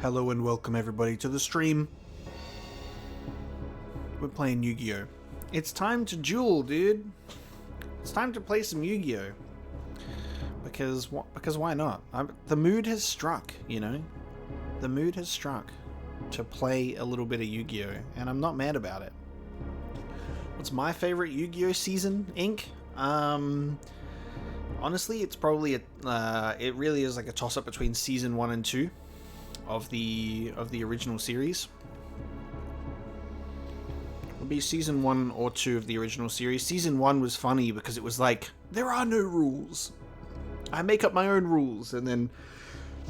Hello and welcome everybody to the stream. We're playing Yu-Gi-Oh! It's time to duel, dude. It's time to play some Yu-Gi-Oh! Because why not? The mood has struck, you know? The mood has struck to play a little bit of Yu-Gi-Oh! And I'm not mad about it. What's my favorite Yu-Gi-Oh! Season, Inc.? Honestly, it's probably it really is like a toss-up between Season 1 and 2 of the original series. It'll be Season 1 or 2 of the original series. Season 1 was funny because it was like, there are no rules. I make up my own rules. And then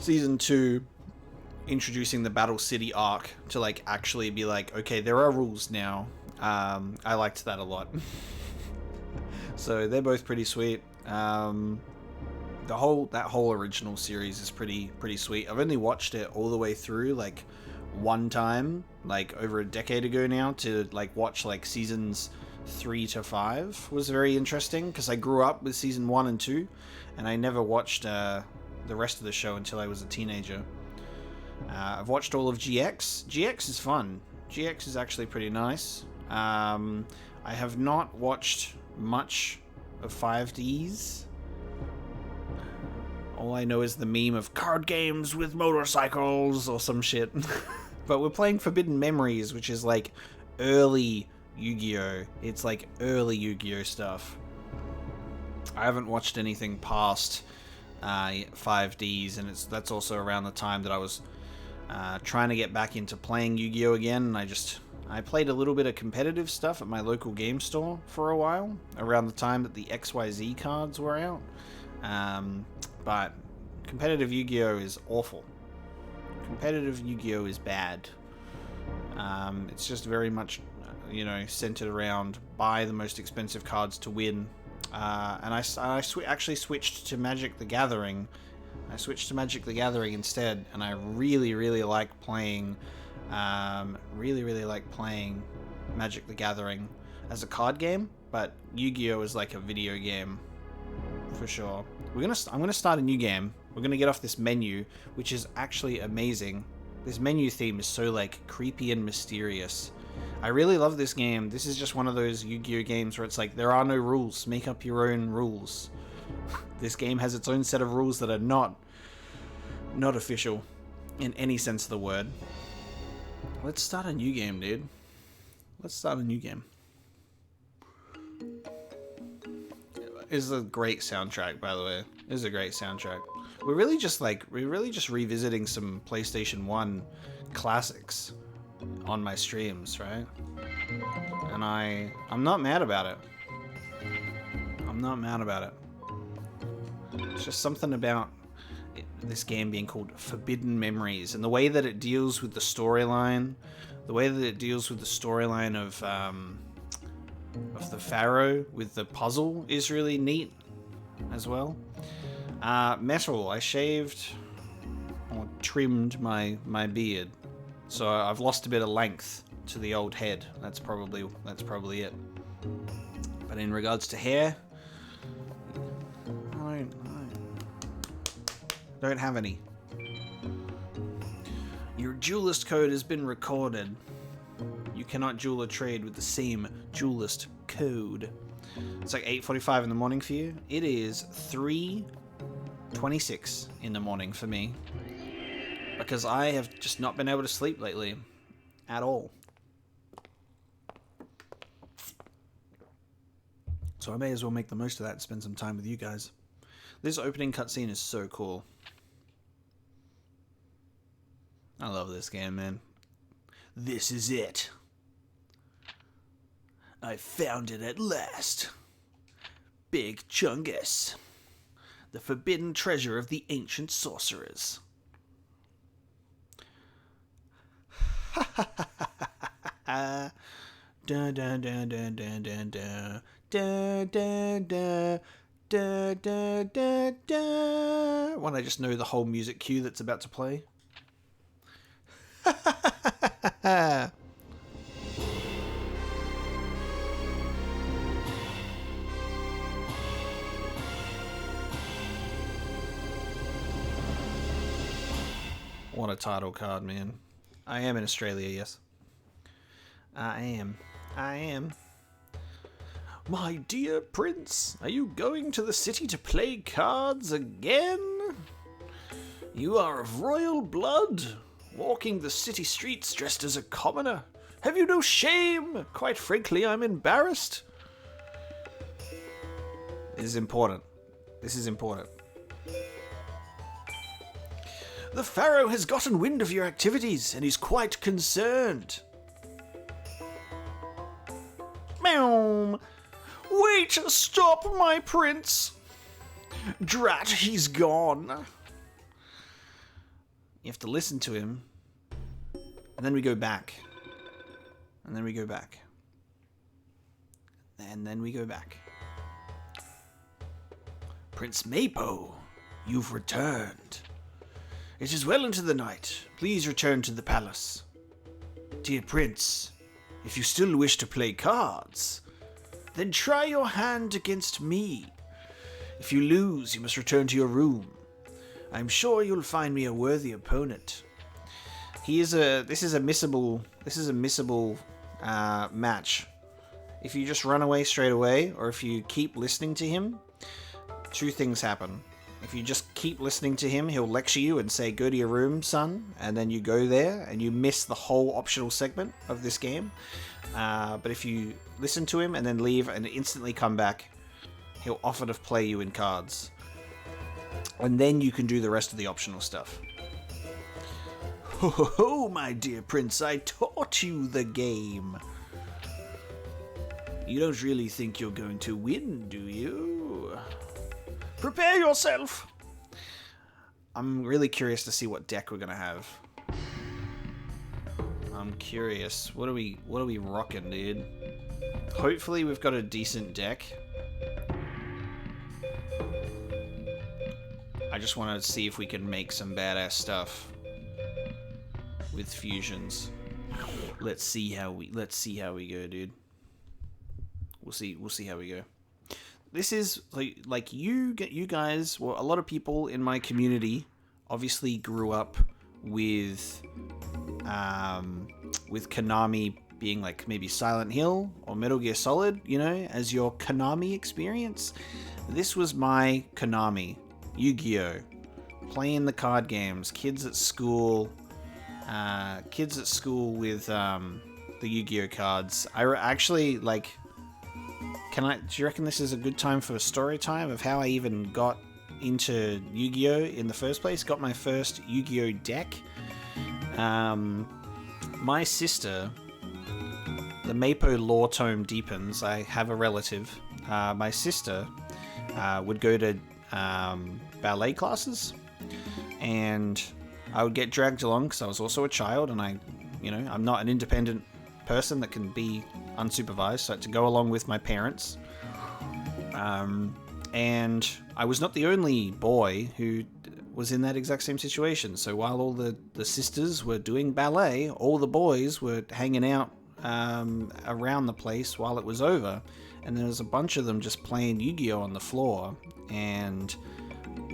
Season 2, introducing the Battle City arc to like actually be like, okay, there are rules now. I liked that a lot. So they're both pretty sweet. That whole original series is pretty sweet. I've only watched it all the way through like one time, like over a decade ago now. To like watch like seasons 3 to 5 was very interesting because I grew up with season 1 and 2, and I never watched the rest of the show until I was a teenager. I've watched all of GX. GX is fun. GX is actually pretty nice. I have not watched much of 5Ds. All I know is the meme of card games with motorcycles or some shit. But we're playing Forbidden Memories, which is like early Yu-Gi-Oh! It's like early Yu-Gi-Oh! Stuff. I haven't watched anything past 5Ds, and that's also around the time that I was trying to get back into playing Yu-Gi-Oh! Again, and I played a little bit of competitive stuff at my local game store for a while, around the time that the XYZ cards were out. But competitive Yu-Gi-Oh! Is awful. Competitive Yu-Gi-Oh! Is bad. It's just very much, centered around buy the most expensive cards to win. And I actually switched to Magic the Gathering. I switched to Magic the Gathering instead, and I really like playing. Really like playing Magic the Gathering as a card game, but Yu-Gi-Oh! Is like a video game for sure. I'm gonna start a new game. We're gonna get off this menu, which is actually amazing. This menu theme is so like creepy and mysterious. I really love this game. This is just one of those Yu-Gi-Oh! Games where it's like, there are no rules. Make up your own rules. This game has its own set of rules that are not official in any sense of the word. Let's start a new game, dude. Let's start a new game. This is a great soundtrack, by the way. This is a great soundtrack. We're really just revisiting some PlayStation 1 classics on my streams, right? And I'm not mad about it. I'm not mad about it. It's just something about this game being called Forbidden Memories, and the way that it deals with the storyline, of the Pharaoh with the puzzle is really neat as well. Metal, I shaved or trimmed my beard, so I've lost a bit of length to the old head. That's probably it. But in regards to hair, I don't have any. Your Duelist code has been recorded. You cannot duel or trade with the same Duelist code. It's like 8:45 in the morning for you. It is 3:26 in the morning for me, because I have just not been able to sleep lately at all. So I may as well make the most of that and spend some time with you guys. This opening cutscene is so cool. I love this game, man. This is it. I found it at last. Big Chungus. The forbidden treasure of the ancient sorcerers. Ha ha ha ha ha. Da da da da da da da. Da da da. Da da da da. When I just know the whole music cue that's about to play. Ha ha ha ha ha. What a title card, man. I am in Australia, yes. I am. My dear prince, are you going to the city to play cards again? You are of royal blood, walking the city streets dressed as a commoner. Have you no shame? Quite frankly, I'm embarrassed. This is important. The Pharaoh has gotten wind of your activities, and he's quite concerned. Meow. Wait, stop, my prince. Drat, he's gone. You have to listen to him, and then we go back. And then we go back. And then we go back. Prince Mapo, you've returned. It is well into the night. Please return to the palace. Dear Prince, if you still wish to play cards, then try your hand against me. If you lose, you must return to your room. I'm sure you'll find me a worthy opponent. This is a missable match. If you just run away straight away, or if you keep listening to him, two things happen. If you just keep listening to him, he'll lecture you and say, go to your room, son, and then you go there, and you miss the whole optional segment of this game. But if you listen to him and then leave and instantly come back, he'll offer to play you in cards. And then you can do the rest of the optional stuff. Ho ho ho, my dear prince, I taught you the game. You don't really think you're going to win, do you? Prepare yourself! I'm really curious to see what deck we're gonna have. I'm curious. What are we rocking, dude? Hopefully we've got a decent deck. I just want to see if we can make some badass stuff with fusions. Let's see how we go, dude. We'll see how we go. This is like you guys, well, a lot of people in my community obviously grew up with Konami being like maybe Silent Hill or Metal Gear Solid, you know, as your Konami experience. This was my Konami. Yu-Gi-Oh! Playing the card games, kids at school with the Yu-Gi-Oh! Cards. I actually like. Do you reckon this is a good time for a story time of how I even got into Yu-Gi-Oh! In the first place? Got my first Yu-Gi-Oh! Deck. My sister, the Mapo lore tome deepens. I have a relative. My sister would go to ballet classes, and I would get dragged along because I was also a child, and I'm not an independent person that can be unsupervised, so I had to go along with my parents. And I was not the only boy who was in that exact same situation. So while all the sisters were doing ballet, all the boys were hanging out around the place while it was over, and there was a bunch of them just playing Yu-Gi-Oh! On the floor, and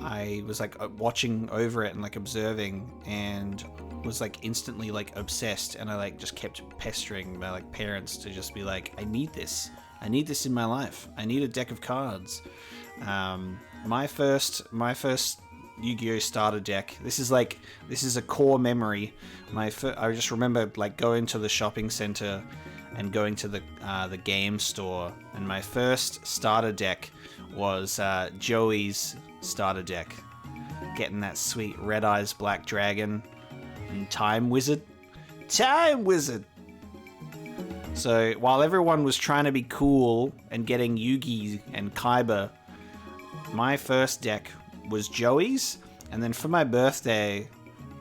I was like watching over it and like observing, and was like instantly like obsessed, and I like just kept pestering my like parents to just be like, I need this in my life. I need a deck of cards. My first Yu-Gi-Oh! Starter deck. This is a core memory. I just remember like going to the shopping center and going to the game store, and my first starter deck was Joey's starter deck. Getting that sweet Red Eyes Black Dragon and Time Wizard. So while everyone was trying to be cool and getting Yugi and Kaiba, my first deck was Joey's, and then for my birthday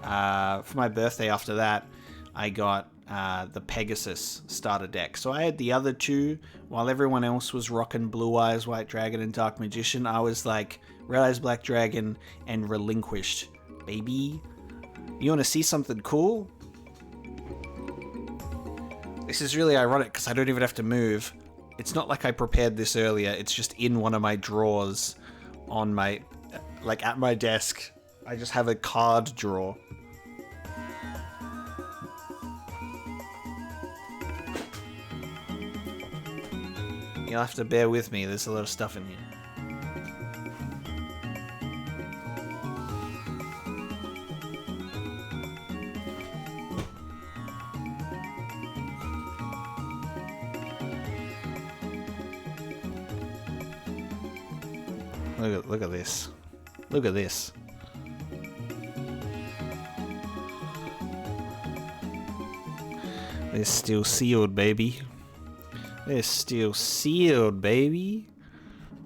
after that, I got the Pegasus starter deck. So I had the other two, while everyone else was rocking Blue Eyes White Dragon and Dark Magician. I was like Red Eyes Black Dragon and Relinquished, baby. You want to see something cool? This is really ironic because I don't even have to move. It's not like I prepared this earlier. It's just in one of my drawers on my, like at my desk. I just have a card drawer. You'll have to bear with me. There's a lot of stuff in here. Look at this. Look at this. They're still sealed, baby. They're still sealed, baby.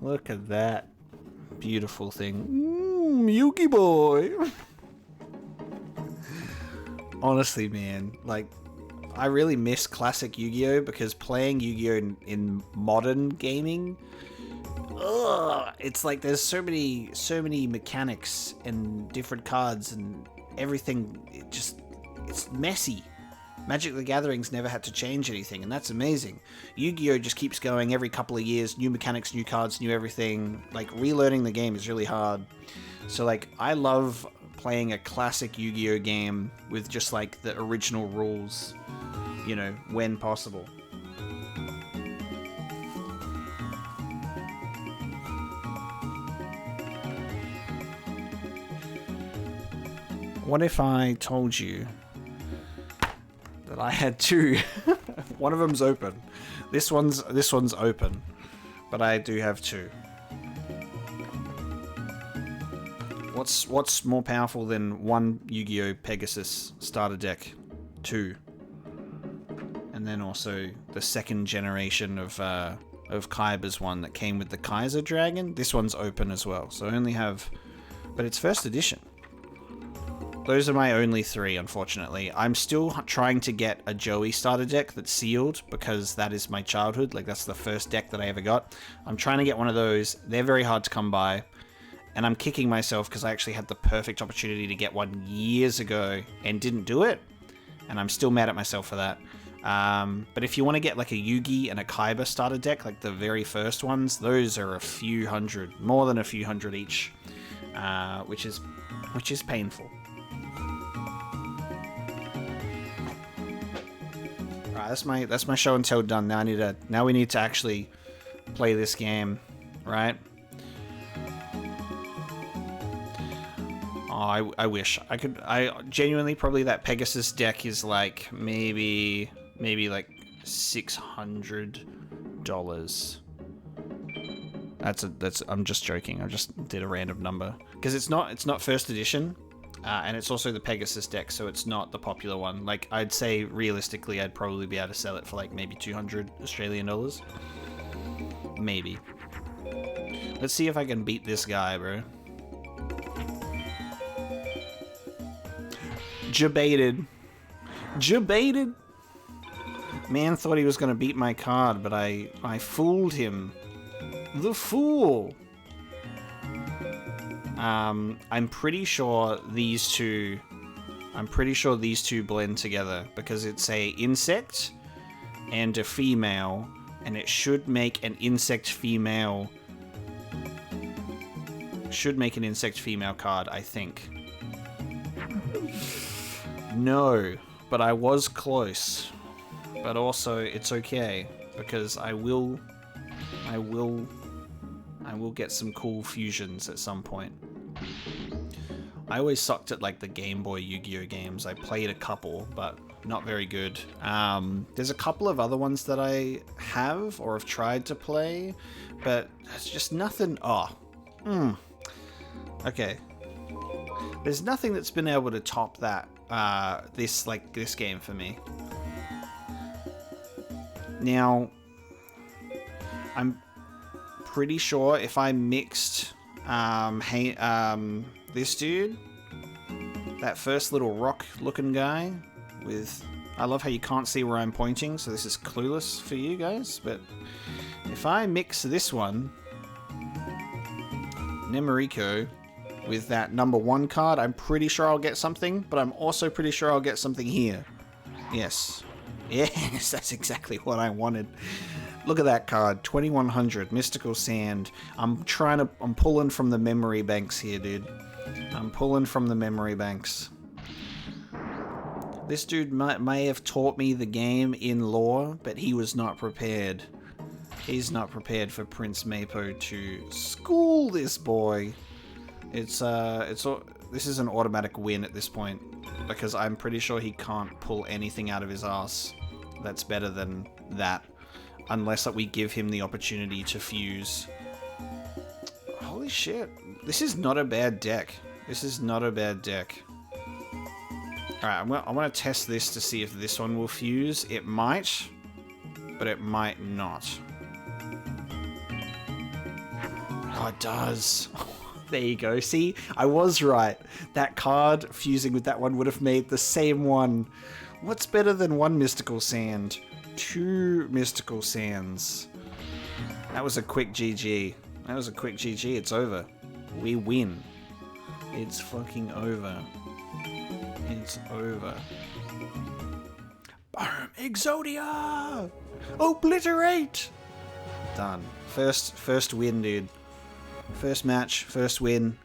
Look at that beautiful thing. Yugi boy. Honestly, man, like, I really miss classic Yu-Gi-Oh! Because playing Yu-Gi-Oh! in modern gaming, it's like there's so many mechanics and different cards and everything. It's messy. Magic the Gathering's never had to change anything, and that's amazing. Yu-Gi-Oh! Just keeps going every couple of years, new mechanics, new cards, new everything. Like, relearning the game is really hard. So, like, I love playing a classic Yu-Gi-Oh! Game with just, like, the original rules, you know, when possible. What if I told you that I had two? One of them's open. This one's open, but I do have two. What's more powerful than one Yu-Gi-Oh! Pegasus starter deck? Two. And then also the second generation of Kaiba's one that came with the Kaiser Dragon. This one's open as well, so I only have, but it's first edition. Those are my only three, unfortunately. I'm still trying to get a Joey starter deck that's sealed, because that is my childhood. Like, that's the first deck that I ever got. I'm trying to get one of those. They're very hard to come by. And I'm kicking myself because I actually had the perfect opportunity to get one years ago and didn't do it. And I'm still mad at myself for that. But if you want to get like a Yugi and a Kaiba starter deck, like the very first ones, those are a few hundred, more than a few hundred each, which is painful. Alright, that's my show and tell done. Now we need to actually play this game, right? Oh, I wish I could. I genuinely, probably that Pegasus deck is like maybe like $600. That's I'm just joking. I just did a random number because it's not first edition, and it's also the Pegasus deck, so it's not the popular one. Like, I'd say realistically, I'd probably be able to sell it for like maybe 200 Australian dollars, maybe. Let's see if I can beat this guy, bro. Jebaited. Man thought he was going to beat my card, but I fooled him. The fool. I'm pretty sure these two blend together because it's a insect and a female, and it should make an insect female. Should make an insect female card, I think. No, but I was close. But also, it's okay because I will get some cool fusions at some point. I always sucked at like the Game Boy Yu-Gi-Oh games. I played a couple, but not very good. There's a couple of other ones that I have or have tried to play, but it's just nothing. Okay. There's nothing that's been able to top that. This game for me. Now, I'm pretty sure if I mixed this dude, that first little rock-looking guy with... I love how you can't see where I'm pointing, so this is clueless for you guys, but if I mix this one, Nemoriko, with that #1 card, I'm pretty sure I'll get something, but I'm also pretty sure I'll get something here. Yes. Yes, that's exactly what I wanted. Look at that card, 2100, Mystical Sand. I'm pulling from the memory banks here, dude. I'm pulling from the memory banks. This dude may have taught me the game in lore, but he was not prepared. He's not prepared for Prince Mapo to school this boy. This is an automatic win at this point, because I'm pretty sure he can't pull anything out of his ass that's better than that, unless that we give him the opportunity to fuse. Holy shit. This is not a bad deck. This is not a bad deck. Alright, I want to test this to see if this one will fuse. It might, but it might not. Oh, it does. There you go. See, I was right. That card fusing with that one would have made the same one. What's better than one mystical sand? 2 mystical sands. That was a quick GG. That was a quick GG. It's over. We win. It's fucking over. It's over. Boom! Exodia! Obliterate! Done. First win, dude. First match, first win.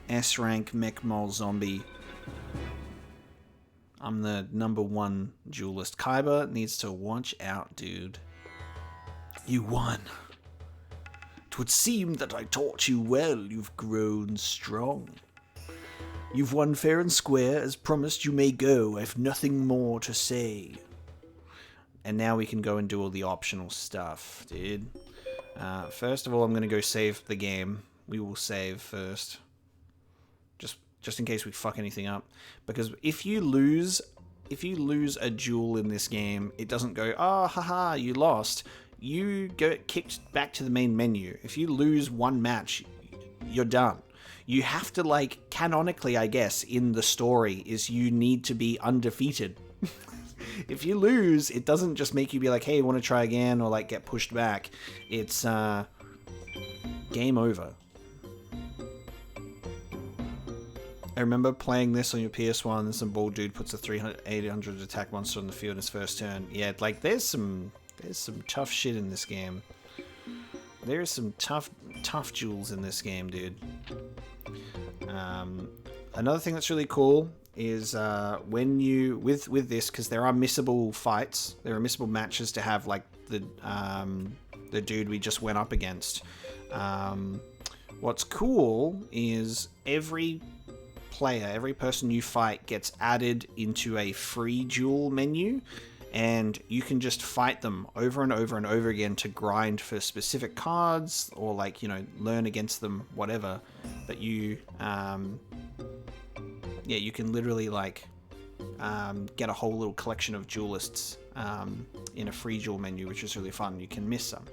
S rank mech mole zombie. I'm the #1 duelist. Kaiba needs to watch out, dude. You won. 'Twould seem that I taught you well. You've grown strong. You've won fair and square. As promised, you may go. I've nothing more to say. And now we can go and do all the optional stuff, dude. First of all, I'm going to go save the game. We will save first. Just in case we fuck anything up. Because if you lose a duel in this game, it doesn't go, oh, haha, you lost. You get kicked back to the main menu. If you lose one match, you're done. You have to, like, canonically, I guess, in the story, is you need to be undefeated. If you lose, it doesn't just make you be like, hey, want to try again, or, like, get pushed back. It's, game over. I remember playing this on your PS1, and some bald dude puts a 800 attack monster on the field in his first turn. Yeah, like, there's some tough shit in this game. There's some tough duels in this game, dude. Another thing that's really cool is when you with this, because there are missable fights, there are missable matches to have, like the dude we just went up against. What's cool is every person you fight gets added into a free duel menu, and you can just fight them over and over and over again to grind for specific cards, or, like, you know, learn against them, whatever. But you you can literally, like, get a whole little collection of duelists in a free duel menu, which is really fun. You can miss some.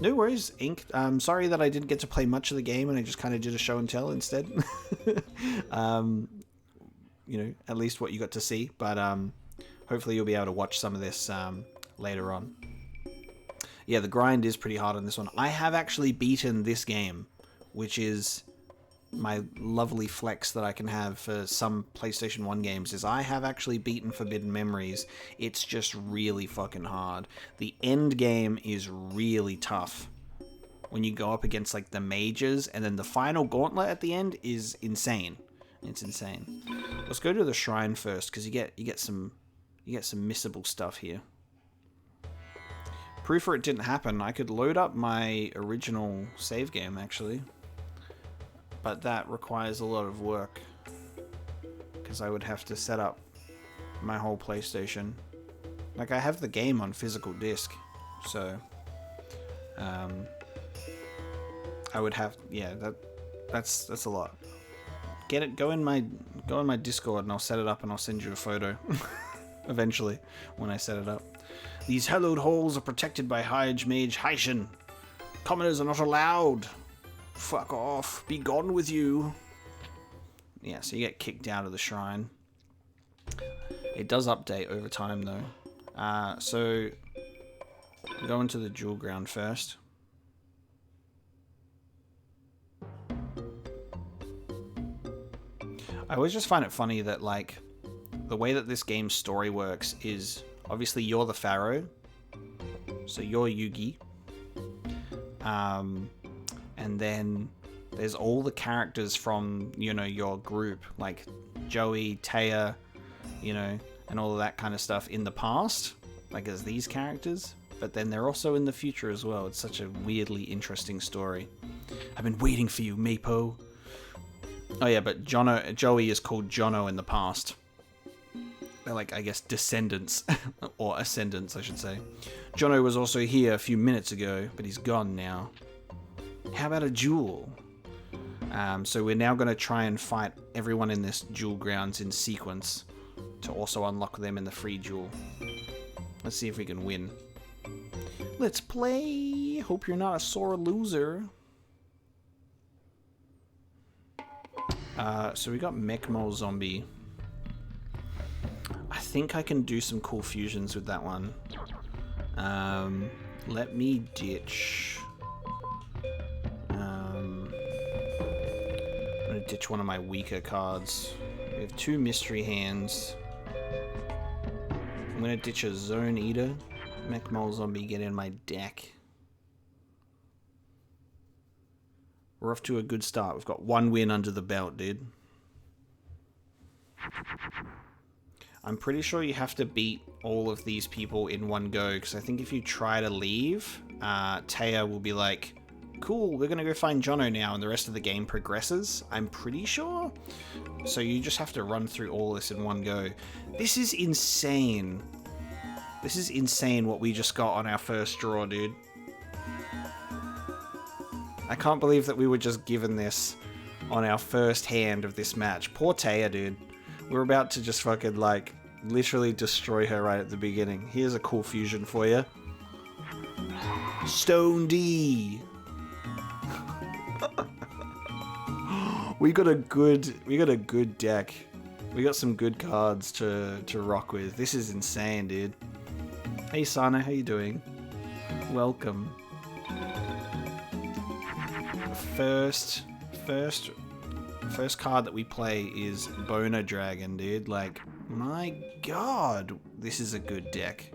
No worries, Ink. Sorry that I didn't get to play much of the game and I just kind of did a show and tell instead. You know, at least what you got to see. But hopefully you'll be able to watch some of this later on. Yeah, the grind is pretty hard on this one. I have actually beaten this game, which is my lovely flex that I can have for some PlayStation 1 games, is I have actually beaten Forbidden Memories. It's just really fucking hard. The end game is really tough when you go up against, like, the mages, and then the final gauntlet at the end is insane. It's insane. Let's go to the shrine first, because you get some missable stuff here. Proof for it didn't happen. I could load up my original save game, actually. But that requires a lot of work, because I would have to set up my whole PlayStation. Like, I have the game on physical disc, so I would have, yeah, that's a lot. Go in my Discord and I'll set it up and I'll send you a photo eventually when I set it up. These hallowed halls are protected by Hige Mage Heishin. Commoners are not allowed. Fuck off. Be gone with you. Yeah, so you get kicked out of the shrine. It does update over time, though. So go into the duel ground first. I always just find it funny that, like, the way that this game's story works is, obviously you're the Pharaoh, so you're Yugi. And then there's all the characters from, you know, your group, like Joey, Taya, you know, and all of that kind of stuff in the past, like as these characters. but then they're also in the future as well. It's such a weirdly interesting story. I've been waiting for you, Mapo. Oh yeah, but Joey is called Jono in the past. They're like, I guess, descendants, or ascendants, I should say. Jono was also here a few minutes ago, but he's gone now. How about a duel? So we're now going to try and fight everyone in this duel grounds in sequence to also unlock them in the free duel. Let's see if we can win. Let's play! Hope you're not a sore loser. So we got Mechmole Zombie. I think I can do some cool fusions with that one. Let me ditch. I'm gonna ditch one of my weaker cards. We have 2 mystery hands. I'm gonna ditch a Zone Eater. Mechmole Zombie, get in my deck. We're off to a good start. We've got 1 win under the belt, dude. I'm pretty sure you have to beat all of these people in one go, because I think if you try to leave, Taya will be like, cool, we're going to go find Jono now, and the rest of the game progresses. I'm pretty sure. So you just have to run through all this in one go. This is insane. This is insane what we just got on our first draw, dude. I can't believe that we were just given this on our first hand of this match. Poor Taya, dude. We're about to just fucking, like, literally destroy her right at the beginning. Here's a cool fusion for you. Stone D. We got a good deck. We got some good cards to rock with. This is insane, dude. Hey Sana, how you doing? Welcome. First card that we play is Boner Dragon, dude. Like, my god, this is a good deck.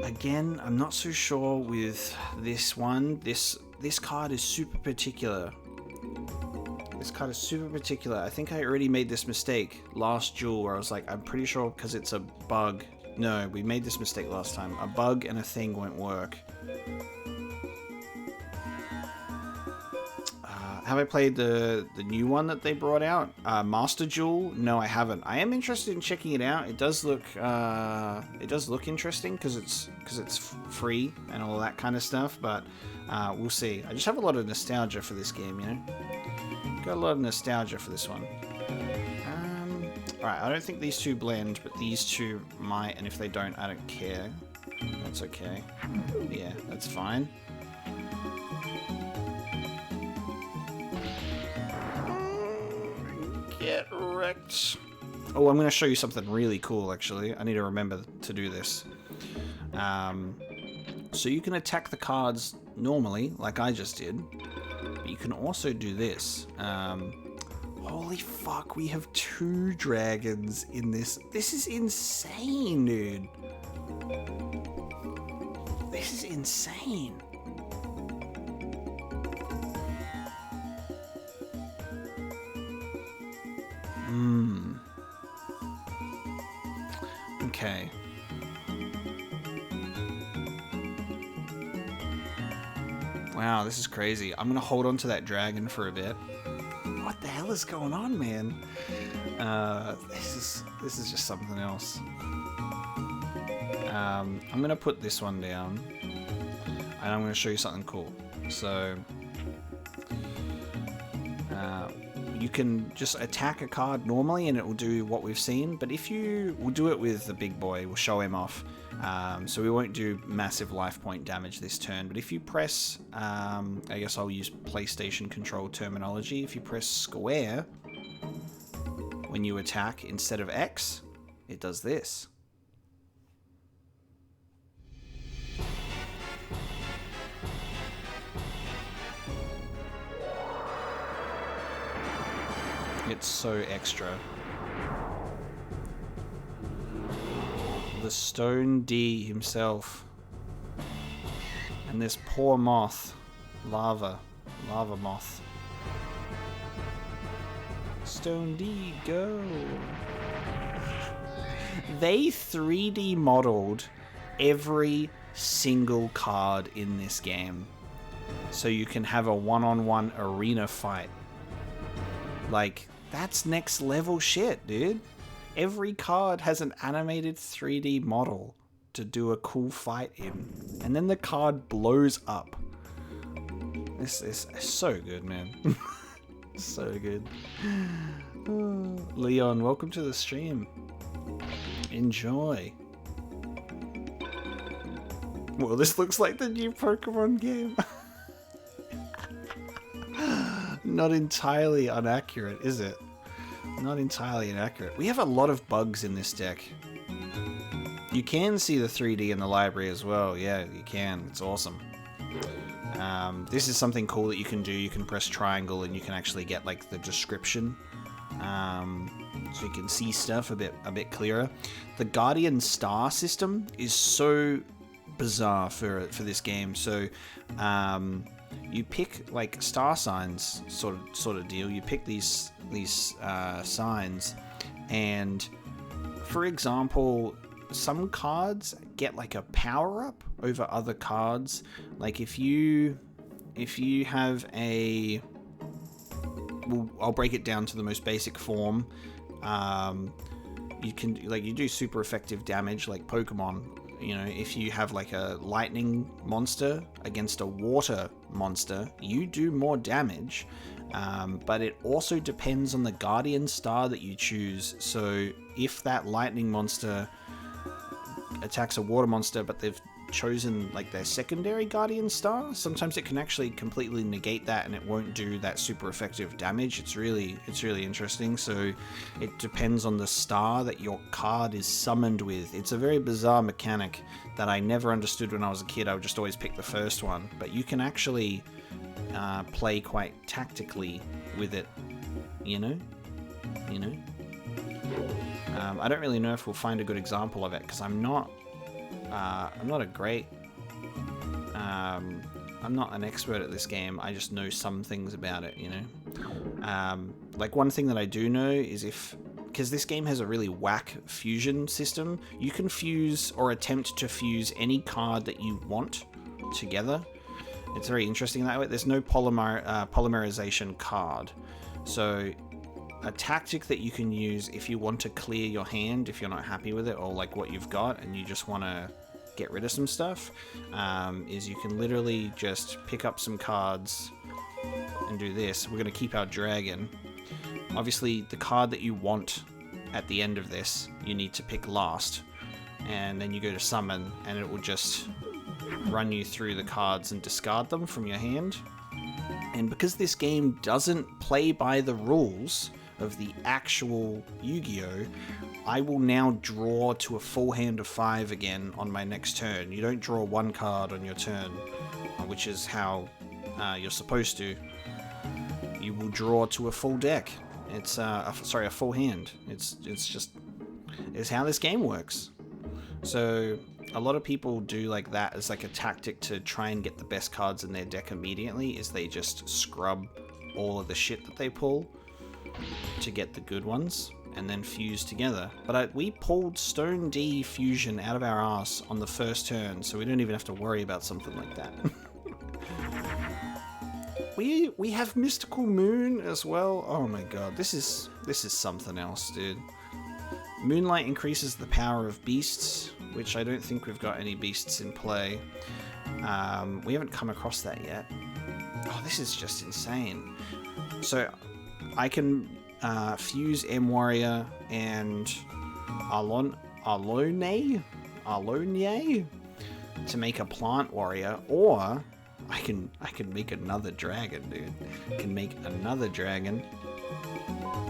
Again, I'm not so sure with this one. This card is super particular. This card is super particular. I think I already made this mistake last duel where I was like, I'm pretty sure because it's a bug. No, we made this mistake last time. A bug and a thing won't work. Have I played the new one that they brought out? Master Duel? No, I haven't. I am interested in checking it out. It does look interesting because it's free and all that kind of stuff. But we'll see. I just have a lot of nostalgia for this game, you know. Got a lot of nostalgia for this one. Alright, I don't think these two blend, but these two might. And if they don't, I don't care. That's okay. Yeah, that's fine. Get wrecked. Oh, I'm going to show you something really cool, actually. I need to remember to do this. So you can attack the cards normally, like I just did. But you can also do this. Holy fuck, we have 2 dragons in this. This is insane, dude. This is insane. Okay. Wow, this is crazy. I'm gonna hold on to that dragon for a bit. What the hell is going on, man? This is just something else. I'm gonna put this one down, and I'm gonna show you something cool. So, you can just attack a card normally and it will do what we've seen, but if we'll do it with the big boy, we'll show him off. So we won't do massive life point damage this turn, but if you press, I guess I'll use PlayStation control terminology, if you press square when you attack instead of X, it does this. It's so extra. The Stone D himself. And this poor moth. Lava moth. Stone D, go! They 3D modeled every single card in this game so you can have a one-on-one arena fight. Like, that's next level shit, dude. Every card has an animated 3D model to do a cool fight in, and then the card blows up. This is so good, man. So good. Leon, welcome to the stream. Enjoy. Well, this looks like the new Pokemon game. Not entirely inaccurate, is it? Not entirely inaccurate. We have a lot of bugs in this deck. You can see the 3D in the library as well. Yeah, you can. It's awesome. This is something cool that you can do. You can press triangle and you can actually get like the description. So you can see stuff a bit clearer. The Guardian Star system is so bizarre for this game. So you pick like star signs, sort of deal. You pick these signs, and for example, some cards get like a power up over other cards. Like if you have a, well, I'll break it down to the most basic form. You can, like, you do super effective damage like Pokemon. You know, if you have like a lightning monster against a water monster, you do more damage. But it also depends on the Guardian Star that you choose. So if that lightning monster attacks a water monster, but they've chosen like their secondary Guardian Star, sometimes it can actually completely negate that and it won't do that super effective damage. It's really interesting. So it depends on the star that your card is summoned with. It's a very bizarre mechanic that I never understood when I was a kid. I would just always pick the first one, but you can actually play quite tactically with it, you know. I don't really know if we'll find a good example of it because I'm not a great, I'm not an expert at this game. I just know some things about it, you know. Like one thing that I do know is because this game has a really whack fusion system, you can fuse or attempt to fuse any card that you want together. It's very interesting that way. There's no polymerization card. So a tactic that you can use if you want to clear your hand, if you're not happy with it or like what you've got and you just want to get rid of some stuff, is you can literally just pick up some cards and do this. We're going to keep our dragon. Obviously, the card that you want at the end of this, you need to pick last. And then you go to summon and it will just run you through the cards and discard them from your hand. And because this game doesn't play by the rules of the actual Yu-Gi-Oh!, I will now draw to a full hand of 5 again on my next turn. You don't draw one card on your turn, which is how you're supposed to. You will draw to a full deck. It's a full hand. It's how this game works. So a lot of people do like that as like a tactic to try and get the best cards in their deck immediately, is they just scrub all of the shit that they pull to get the good ones and then fuse together. But we pulled Stone D fusion out of our ass on the first turn, so we don't even have to worry about something like that. We have Mystical Moon as well. Oh my god, this is something else, dude. Moonlight increases the power of beasts, which I don't think we've got any beasts in play. We haven't come across that yet. Oh, this is just insane. So I can fuse M Warrior and Alone to make a plant warrior, or I can make another dragon, dude. I can make another dragon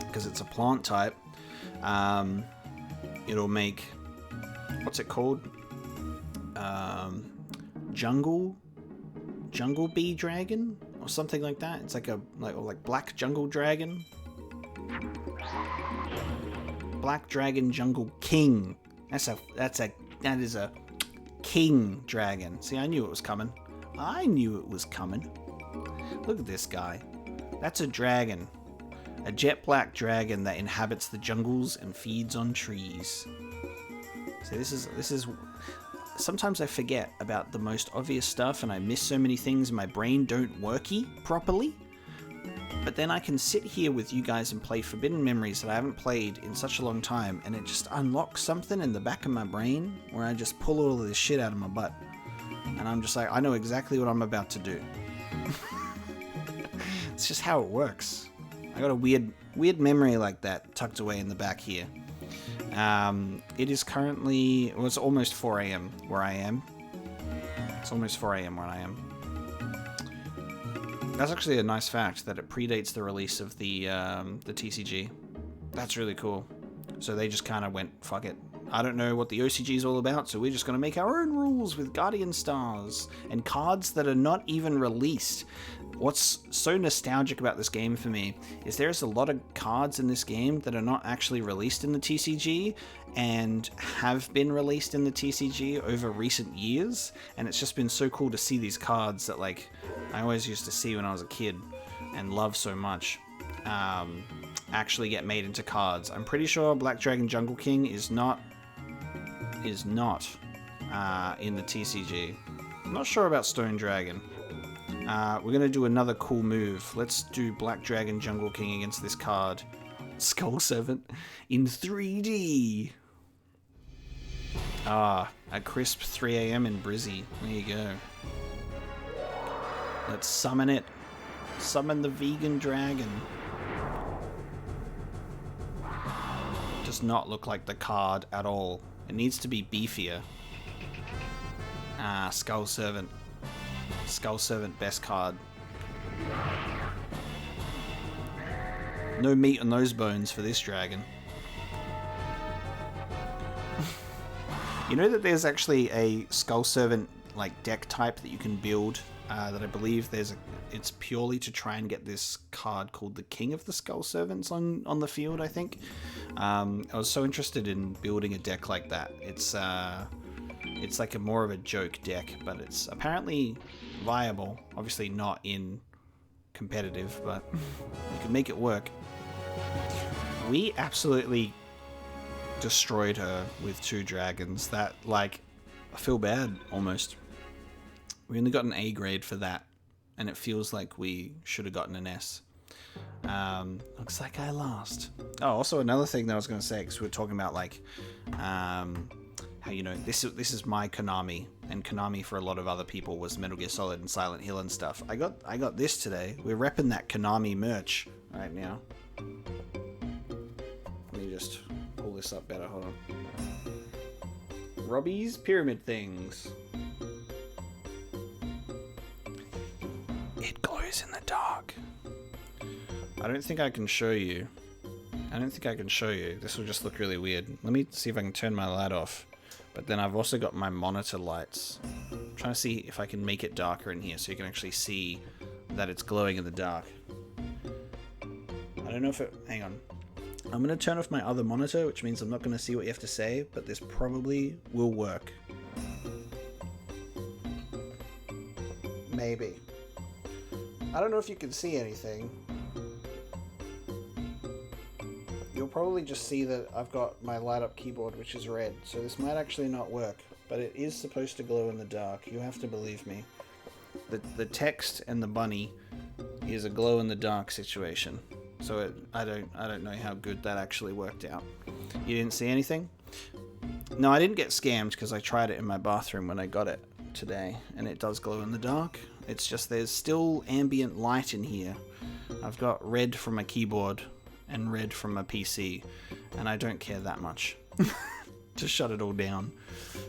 because it's a plant type. It'll make, what's it called? Jungle Bee Dragon or something like that. It's like like Black Jungle Dragon. Black Dragon Jungle King. That is a king dragon. See, I knew it was coming. Look at this guy. That's a dragon. A jet black dragon that inhabits the jungles and feeds on trees. So this is. Sometimes I forget about the most obvious stuff, and I miss so many things. My brain don't worky properly. But then I can sit here with you guys and play Forbidden Memories that I haven't played in such a long time, and it just unlocks something in the back of my brain where I just pull all of this shit out of my butt. And I'm just like, I know exactly what I'm about to do. It's just how it works. I got a weird memory like that tucked away in the back here. It is currently, well, it's almost 4 a.m. where I am. It's almost 4 a.m. where I am. That's actually a nice fact that it predates the release of the TCG. That's really cool. So they just kind of went, fuck it. I don't know what the OCG is all about, so we're just going to make our own rules with Guardian Stars and cards that are not even released. What's so nostalgic about this game for me is there's a lot of cards in this game that are not actually released in the TCG and have been released in the TCG over recent years, and it's just been so cool to see these cards that like I always used to see when I was a kid and love so much actually get made into cards. I'm pretty sure Black Dragon Jungle King is not in the TCG. I'm not sure about Stone Dragon. We're going to do another cool move. Let's do Black Dragon Jungle King against this card. Skull Servant in 3D. A crisp 3 a.m. in Brizzy. There you go. Let's summon it. Summon the vegan dragon. Does not look like the card at all. It needs to be beefier. Skull Servant. Skull Servant, best card. No meat on those bones for this dragon. You know that there's actually a Skull Servant like deck type that you can build that I believe it's purely to try and get this card called the King of the Skull Servants on the field, I think. I was so interested in building a deck like that. It's like more of a joke deck, but it's apparently viable. Obviously not in competitive, but you can make it work. We absolutely destroyed her with 2 dragons. That, like, I feel bad, almost. We only got an A grade for that, and it feels like we should have gotten an S. Looks like I lost. Oh, also another thing that I was going to say, because we were talking about, like, how, you know, this is my Konami, and Konami for a lot of other people was Metal Gear Solid and Silent Hill and stuff. I got this today. We're repping that Konami merch right now. Let me just pull this up better. Hold on. Robbie's Pyramid Things. It glows in the dark. I don't think I can show you. This will just look really weird. Let me see if I can turn my light off. But then I've also got my monitor lights. I'm trying to see if I can make it darker in here so you can actually see that it's glowing in the dark. I don't know if it... Hang on. I'm going to turn off my other monitor, which means I'm not going to see what you have to say, but this probably will work. Maybe. I don't know if you can see anything. You'll probably just see that I've got my light up keyboard, which is red, so this might actually not work, but it is supposed to glow in the dark. You have to believe me. The text and the bunny is a glow in the dark situation, so I don't know how good that actually worked out. You didn't see anything? No, I didn't get scammed because I tried it in my bathroom when I got it today, and it does glow in the dark. It's just there's still ambient light in here. I've got red from my keyboard and red from my PC, and I don't care that much to shut it all down.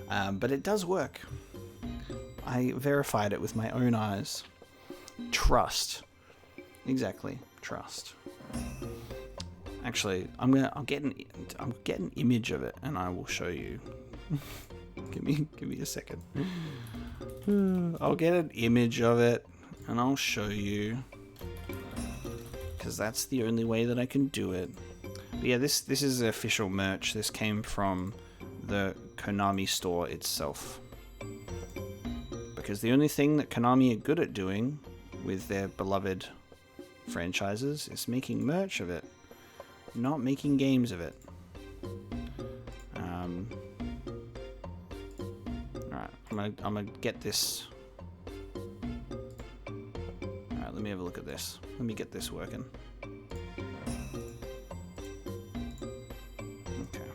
But it does work. I verified it with my own eyes. Trust. Exactly. Trust. Actually, I'll get an image of it and I will show you. give me a second. I'll get an image of it and I'll show you, because that's the only way that I can do it. But yeah, this is official merch. This came from the Konami store itself, because the only thing that Konami are good at doing with their beloved franchises is making merch of it, not making games of it. Alright, I'm gonna get this. Alright, let me have a look at this. Let me get this working. Okay.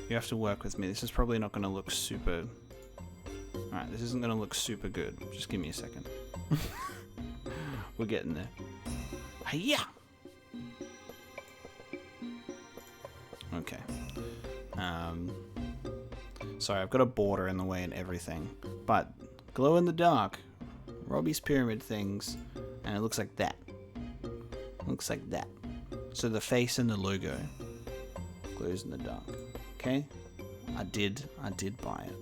You have to work with me. This is probably not gonna look super... Alright, this isn't gonna look super good. Just give me a second. We're getting there. Hiya! Okay. Sorry, I've got a border in the way and everything. But, glow in the dark. Robbie's pyramid things. And it looks like that. Looks like that. So the face and the logo glows in the dark. Okay? I did buy it.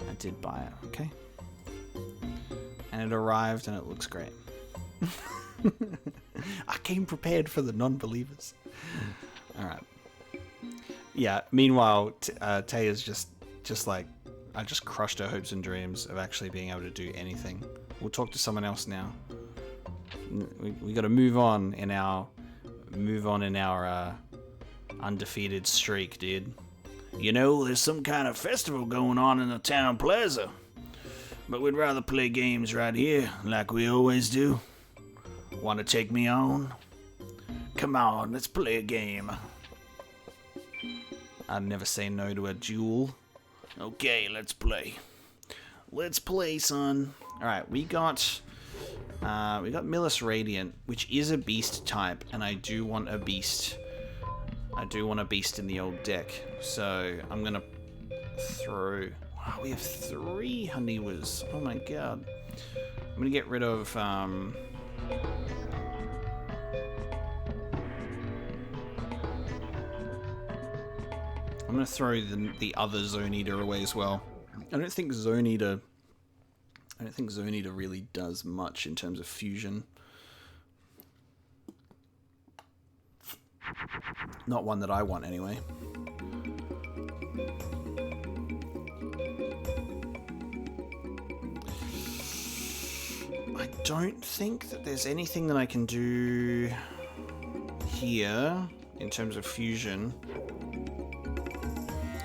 I did buy it, okay? And it arrived and it looks great. I came prepared for the non-believers. Alright. Yeah, meanwhile, Taya's just like, I just crushed her hopes and dreams of actually being able to do anything. We'll talk to someone else now. We got to move on in our undefeated streak, dude. You know, there's some kind of festival going on in the town plaza, but we'd rather play games right here, like we always do. Want to take me on? Come on, let's play a game. I'd never say no to a duel. Okay, let's play. Let's play, son. Alright, we got Millis Radiant, which is a beast type, and I do want a beast. I do want a beast in the old deck. So I'm gonna throw... Wow, we have 3 Honeywas. Oh my god. I'm gonna get rid of I'm gonna throw the other Zone Eater away as well. I don't think Zone Eater really does much in terms of fusion. Not one that I want anyway. I don't think that there's anything that I can do here in terms of fusion.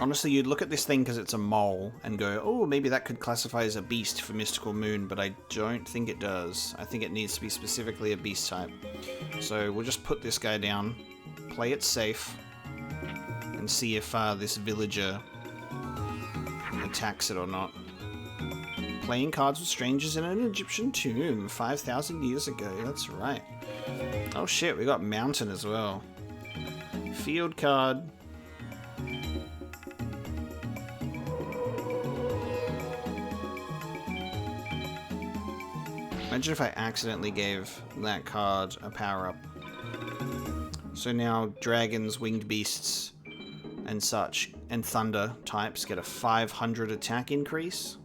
Honestly, you'd look at this thing because it's a mole and go, oh, maybe that could classify as a beast for Mystical Moon, but I don't think it does. I think it needs to be specifically a beast type. So we'll just put this guy down, play it safe, and see if this villager attacks it or not. Playing cards with strangers in an Egyptian tomb 5,000 years ago, that's right. Oh shit, we got Mountain as well. Field card. Imagine if I accidentally gave that card a power-up. So now dragons, winged beasts, and such, and thunder types get a 500 attack increase.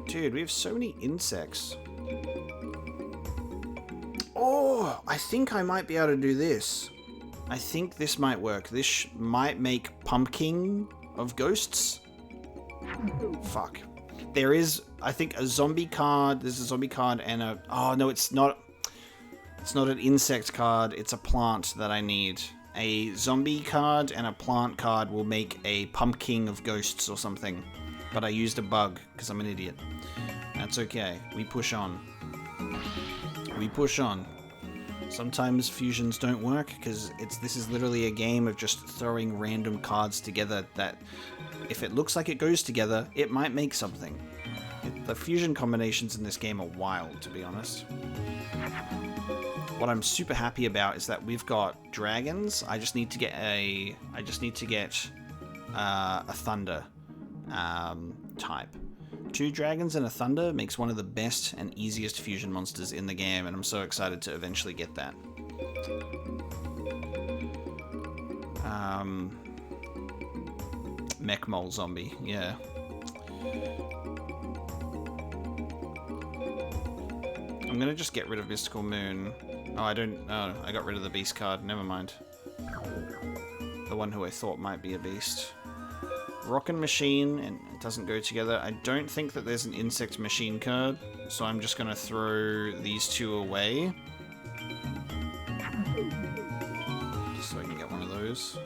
Dude, we have so many insects. Oh, I think I might be able to do this. I think this might work. This might make Pumpkin of Ghosts. Fuck. There is, I think, a zombie card. There's a zombie card and a... Oh, no, it's not... It's not an insect card. It's a plant that I need. A zombie card and a plant card will make a Pumpkin of Ghosts or something. But I used a bug, because I'm an idiot. That's okay. We push on. We push on. Sometimes fusions don't work, because this is literally a game of just throwing random cards together that... If it looks like it goes together, it might make something. The fusion combinations in this game are wild, to be honest. What I'm super happy about is that we've got dragons. I just need to get a thunder type. 2 dragons and a thunder makes one of the best and easiest fusion monsters in the game, and I'm so excited to eventually get that. Mech Mole Zombie, yeah. I'm gonna just get rid of Mystical Moon. Oh, I got rid of the beast card, never mind. The one who I thought might be a beast. Rockin' Machine, and it doesn't go together. I don't think that there's an Insect Machine card, so I'm just gonna throw these 2 away. Just so I can get one of those.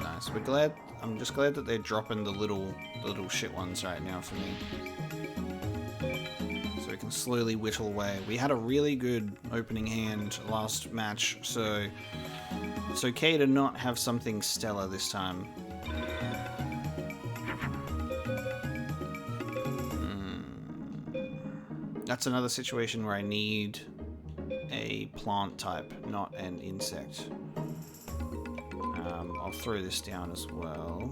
Nice. nice. We're glad. I'm just glad that they're dropping the little shit ones right now for me, so we can slowly whittle away. We had a really good opening hand last match, so it's okay to not have something stellar this time. That's another situation where I need a plant type, not an insect. I'll throw this down as well.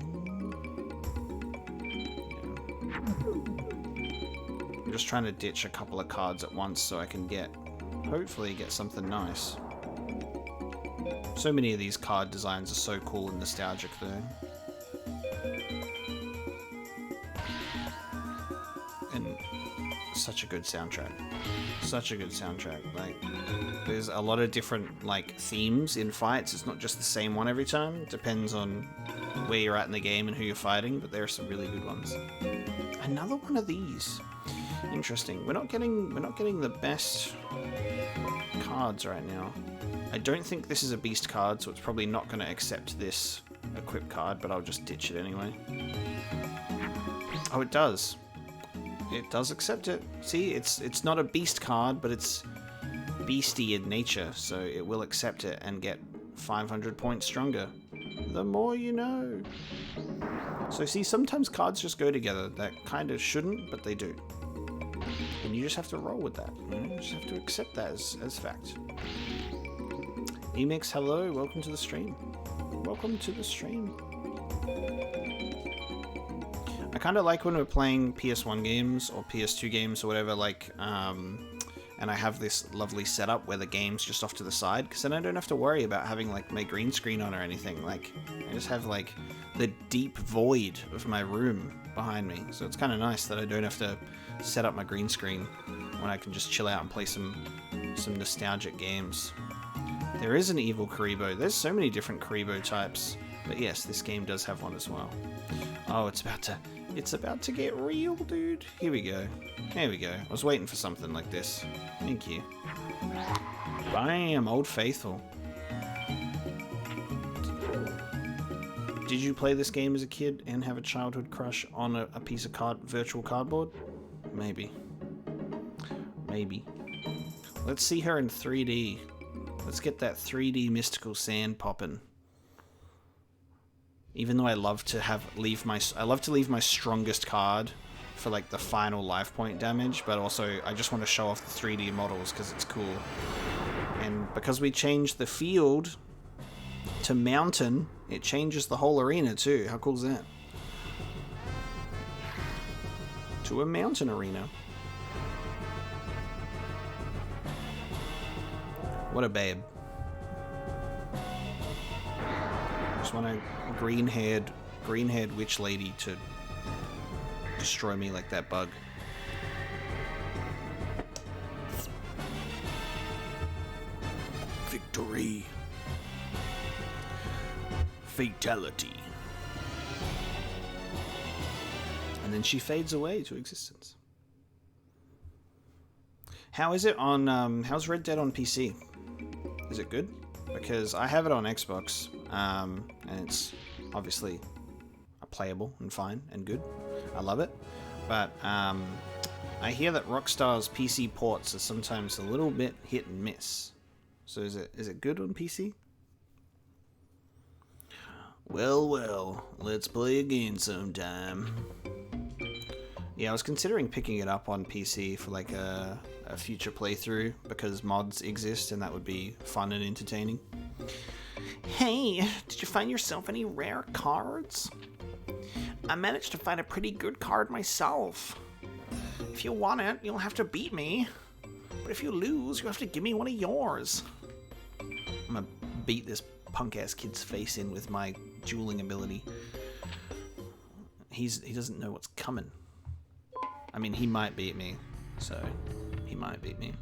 Yeah. I'm just trying to ditch a couple of cards at once so I can hopefully get something nice. So many of these card designs are so cool and nostalgic though. And such a good soundtrack. Such a good soundtrack. Like, there's a lot of different like themes in fights. It's not just the same one every time. It depends on where you're at in the game and who you're fighting, but there are some really good ones. Another one of these. Interesting. We're not getting the best cards right now. I don't think this is a beast card, so it's probably not going to accept this equip card, but I'll just ditch it anyway. Oh, it does. It does accept it. See, it's not a beast card, but it's beastie in nature, so it will accept it and get 500 points stronger. The more you know. So see, sometimes cards just go together. That kind of shouldn't, but they do. And you just have to roll with that. You just have to accept that as fact. Emix, hello, welcome to the stream. Welcome to the stream. I kind of like when we're playing PS1 games or PS2 games or whatever, like, and I have this lovely setup where the game's just off to the side, because then I don't have to worry about having, like, my green screen on or anything. Like, I just have, like, the deep void of my room behind me. So it's kind of nice that I don't have to set up my green screen when I can just chill out and play some nostalgic games. There is an evil Karibo. There's so many different Karibo types. But yes, this game does have one as well. Oh, it's about to get real, dude. Here we go. There we go. I was waiting for something like this. Thank you. Bam, Old Faithful. Did you play this game as a kid and have a childhood crush on a piece of virtual cardboard? Maybe. Maybe. Let's see her in 3D. Let's get that 3D mystical sand popping. Even though I love to leave my strongest card for like the final life point damage, but also I just want to show off the 3D models because it's cool. And because we changed the field to mountain, it changes the whole arena too. How cool is that? To a mountain arena. What a babe. Just want a green-haired witch lady to destroy me like that bug. Victory. Fatality. And then she fades away to existence. How is it on, how's Red Dead on PC? Is it good? Because I have it on Xbox, and it's obviously playable and fine and good. I love it. But I hear that Rockstar's PC ports are sometimes a little bit hit and miss. So is it good on PC? Well, let's play again sometime. Yeah, I was considering picking it up on PC for like a future playthrough because mods exist and that would be fun and entertaining. Hey, did you find yourself any rare cards? I managed to find a pretty good card myself. If you want it, you'll have to beat me. But if you lose, you'll have to give me one of yours. I'm gonna beat this punk-ass kid's face in with my dueling ability. He doesn't know what's coming. I mean, he might beat me, so he might beat me.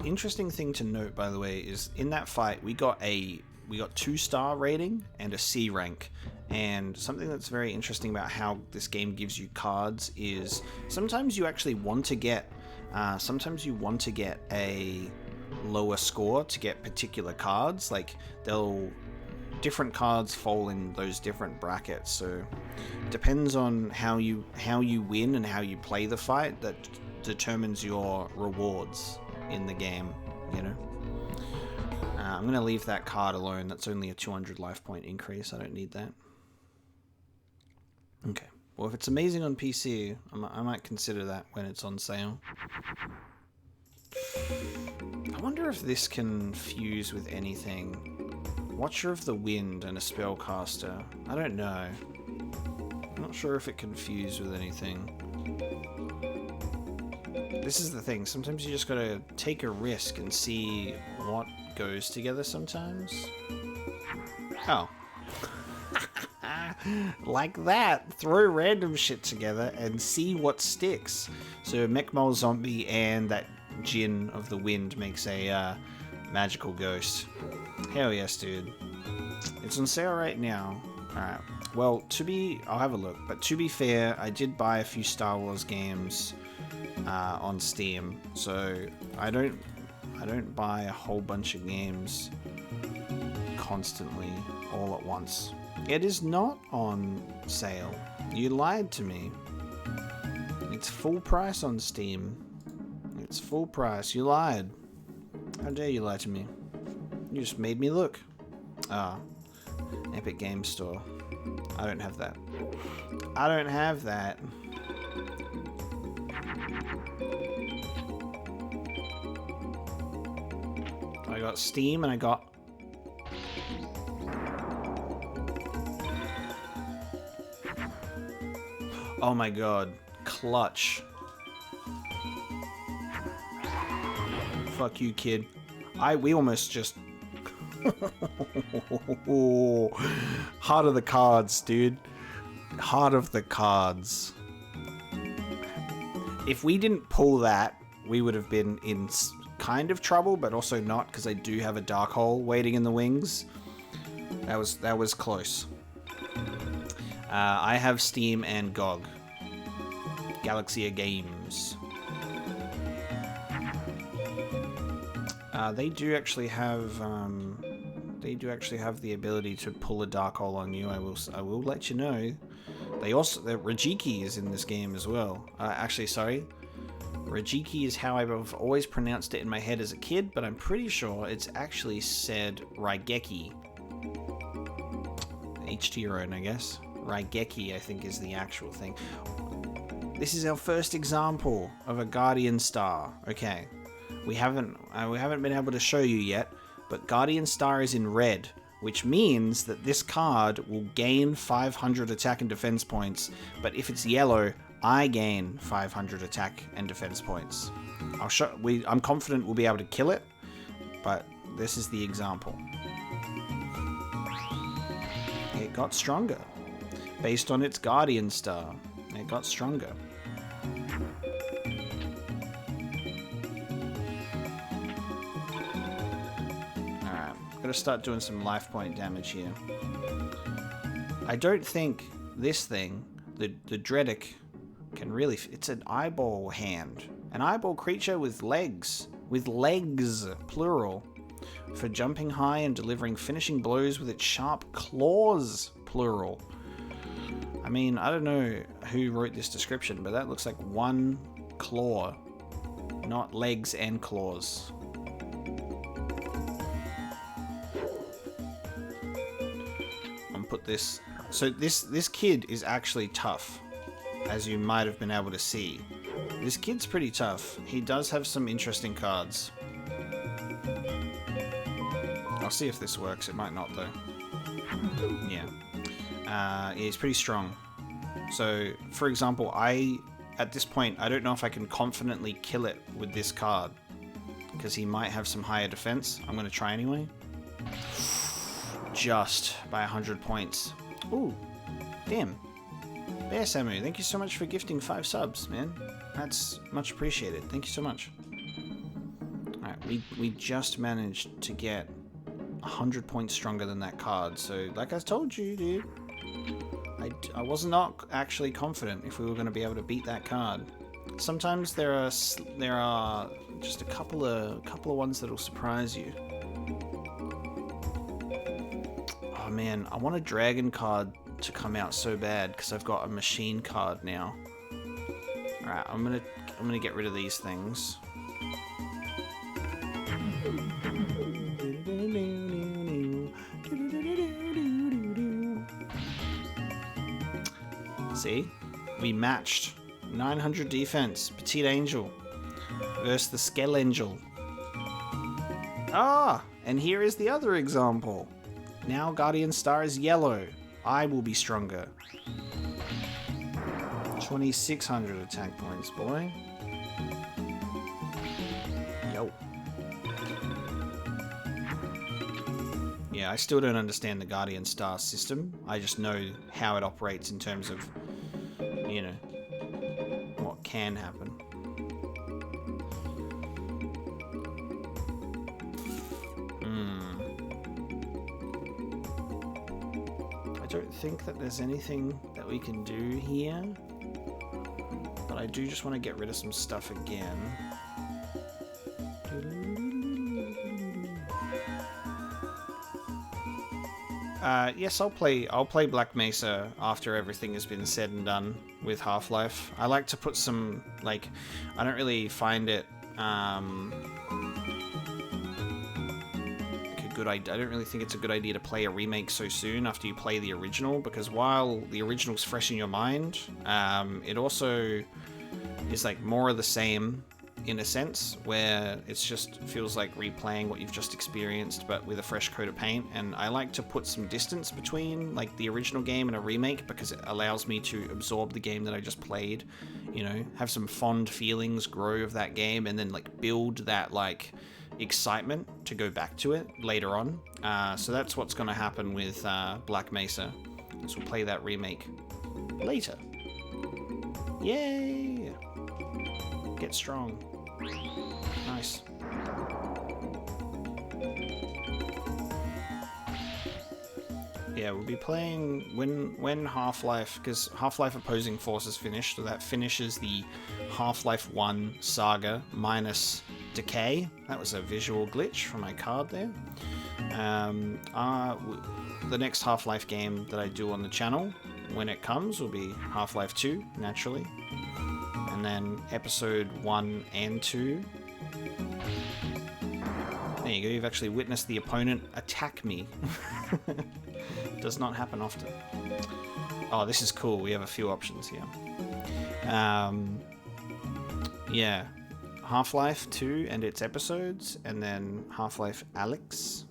Interesting thing to note, by the way, is in that fight we got 2-star rating and a C rank. And something that's very interesting about how this game gives you cards is sometimes you actually want to get a lower score to get particular cards. Like different cards fall in those different brackets, so depends on how you win and how you play the fight that determines your rewards in the game, you know. I'm gonna leave that card alone. That's only a 200 life point increase. I don't need that. Okay. Well, if it's amazing on PC, I might consider that when it's on sale. I wonder if this can fuse with anything. Watcher of the Wind and a Spellcaster. I don't know. I'm not sure if it can fuse with anything. This is the thing. Sometimes you just gotta take a risk and see what goes together sometimes. Oh. Like that. Throw random shit together and see what sticks. So Mechmole Zombie and that Djinn of the Wind makes a magical ghost. Hell yes, dude. It's on sale right now. Alright. Well, I'll have a look. But to be fair, I did buy a few Star Wars games on Steam. So I don't buy a whole bunch of games constantly all at once. It is not on sale. You lied to me. It's full price on Steam. It's full price. You lied. How dare you lie to me? You just made me look. Ah. Epic Games Store. I don't have that. I don't have that. I got Steam and I got... Oh my god. Clutch. Fuck you, kid. We almost just... Heart of the cards, dude. Heart of the cards. If we didn't pull that, we would have been in kind of trouble, but also not, because I do have a dark hole waiting in the wings. That was close. I have Steam and GOG. Galaxia Games. They do actually have the ability to pull a dark hole on you. I will let you know. Rajiki is in this game as well. Actually, sorry. Rajiki is how I've always pronounced it in my head as a kid, but I'm pretty sure it's actually said Raigeki. Each to your own, I guess. Raigeki, I think, is the actual thing. This is our first example of a Guardian Star. Okay. We haven't been able to show you yet, but Guardian Star is in red, which means that this card will gain 500 attack and defense points, but if it's yellow, I gain 500 attack and defense points. I'm confident we'll be able to kill it, but this is the example. It got stronger. Based on its Guardian Star, it got stronger. Gotta start doing some life point damage here. I don't think this thing, the Dreadic, can really... It's an eyeball hand. An eyeball creature with legs. With legs, plural. For jumping high and delivering finishing blows with its sharp claws, plural. I mean, I don't know who wrote this description, but that looks like one claw. Not legs and claws. Put this... So this kid is actually tough, as you might have been able to see. This kid's pretty tough. He does have some interesting cards. I'll see if this works. It might not, though. Yeah. He's pretty strong. So, for example, at this point, I don't know if I can confidently kill it with this card, because he might have some higher defense. I'm going to try anyway. Just by 100 points. Ooh, damn. Bear Samu, thank you so much for gifting 5 subs, man. That's much appreciated. Thank you so much. Alright, we just managed to get 100 points stronger than that card. So, like I told you, dude, I was not actually confident if we were going to be able to beat that card. Sometimes there are just a couple of ones that'll surprise you. Oh man, I want a dragon card to come out so bad because I've got a machine card now. All right, I'm gonna get rid of these things. See, we matched 900 defense, Petite Angel versus the Skell Angel. Ah, and here is the other example. Now Guardian Star is yellow. I will be stronger. 2600 attack points, boy. Yo. Yeah, I still don't understand the Guardian Star system. I just know how it operates in terms of, you know, what can happen. I don't think that there's anything that we can do here, but I do just want to get rid of some stuff again. Yes, I'll play Black Mesa after everything has been said and done with Half-Life. I like to put some, like, I don't really find it I don't really think it's a good idea to play a remake so soon after you play the original, because while the original's fresh in your mind, it also is like more of the same in a sense, where it just feels like replaying what you've just experienced but with a fresh coat of paint. And I like to put some distance between like the original game and a remake because it allows me to absorb the game that I just played, you know, have some fond feelings grow of that game, and then like build that like excitement to go back to it later on. So that's what's going to happen with Black Mesa. So we'll play that remake later. Yay! Get strong. Nice. Yeah, we'll be playing when Half-Life, because Half-Life Opposing Forces finished, so that finishes the Half-Life 1 saga minus Decay. That was a visual glitch from my card there. The next Half-Life game that I do on the channel, when it comes, will be Half-Life 2, naturally. And then episode 1 and 2. There you go, you've actually witnessed the opponent attack me. Does not happen often. Oh, this is cool, we have a few options here. Yeah, Half-Life 2 and its episodes, and then Half-Life Alyx,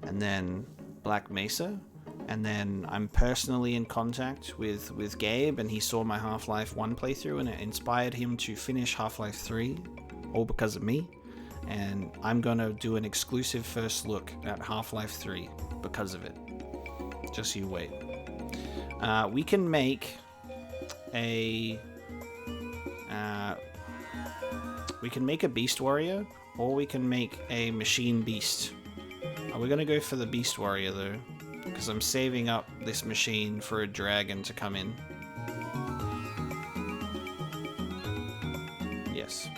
and then Black Mesa. And then I'm personally in contact with Gabe, and he saw my Half-Life 1 playthrough, and it inspired him to finish Half-Life 3, all because of me. And I'm gonna do an exclusive first look at Half-Life 3 because of it. Just you wait. We can make a Beast Warrior, or we can make a Machine Beast. We're gonna go for the Beast Warrior though, because I'm saving up this machine for a dragon to come in. Yes.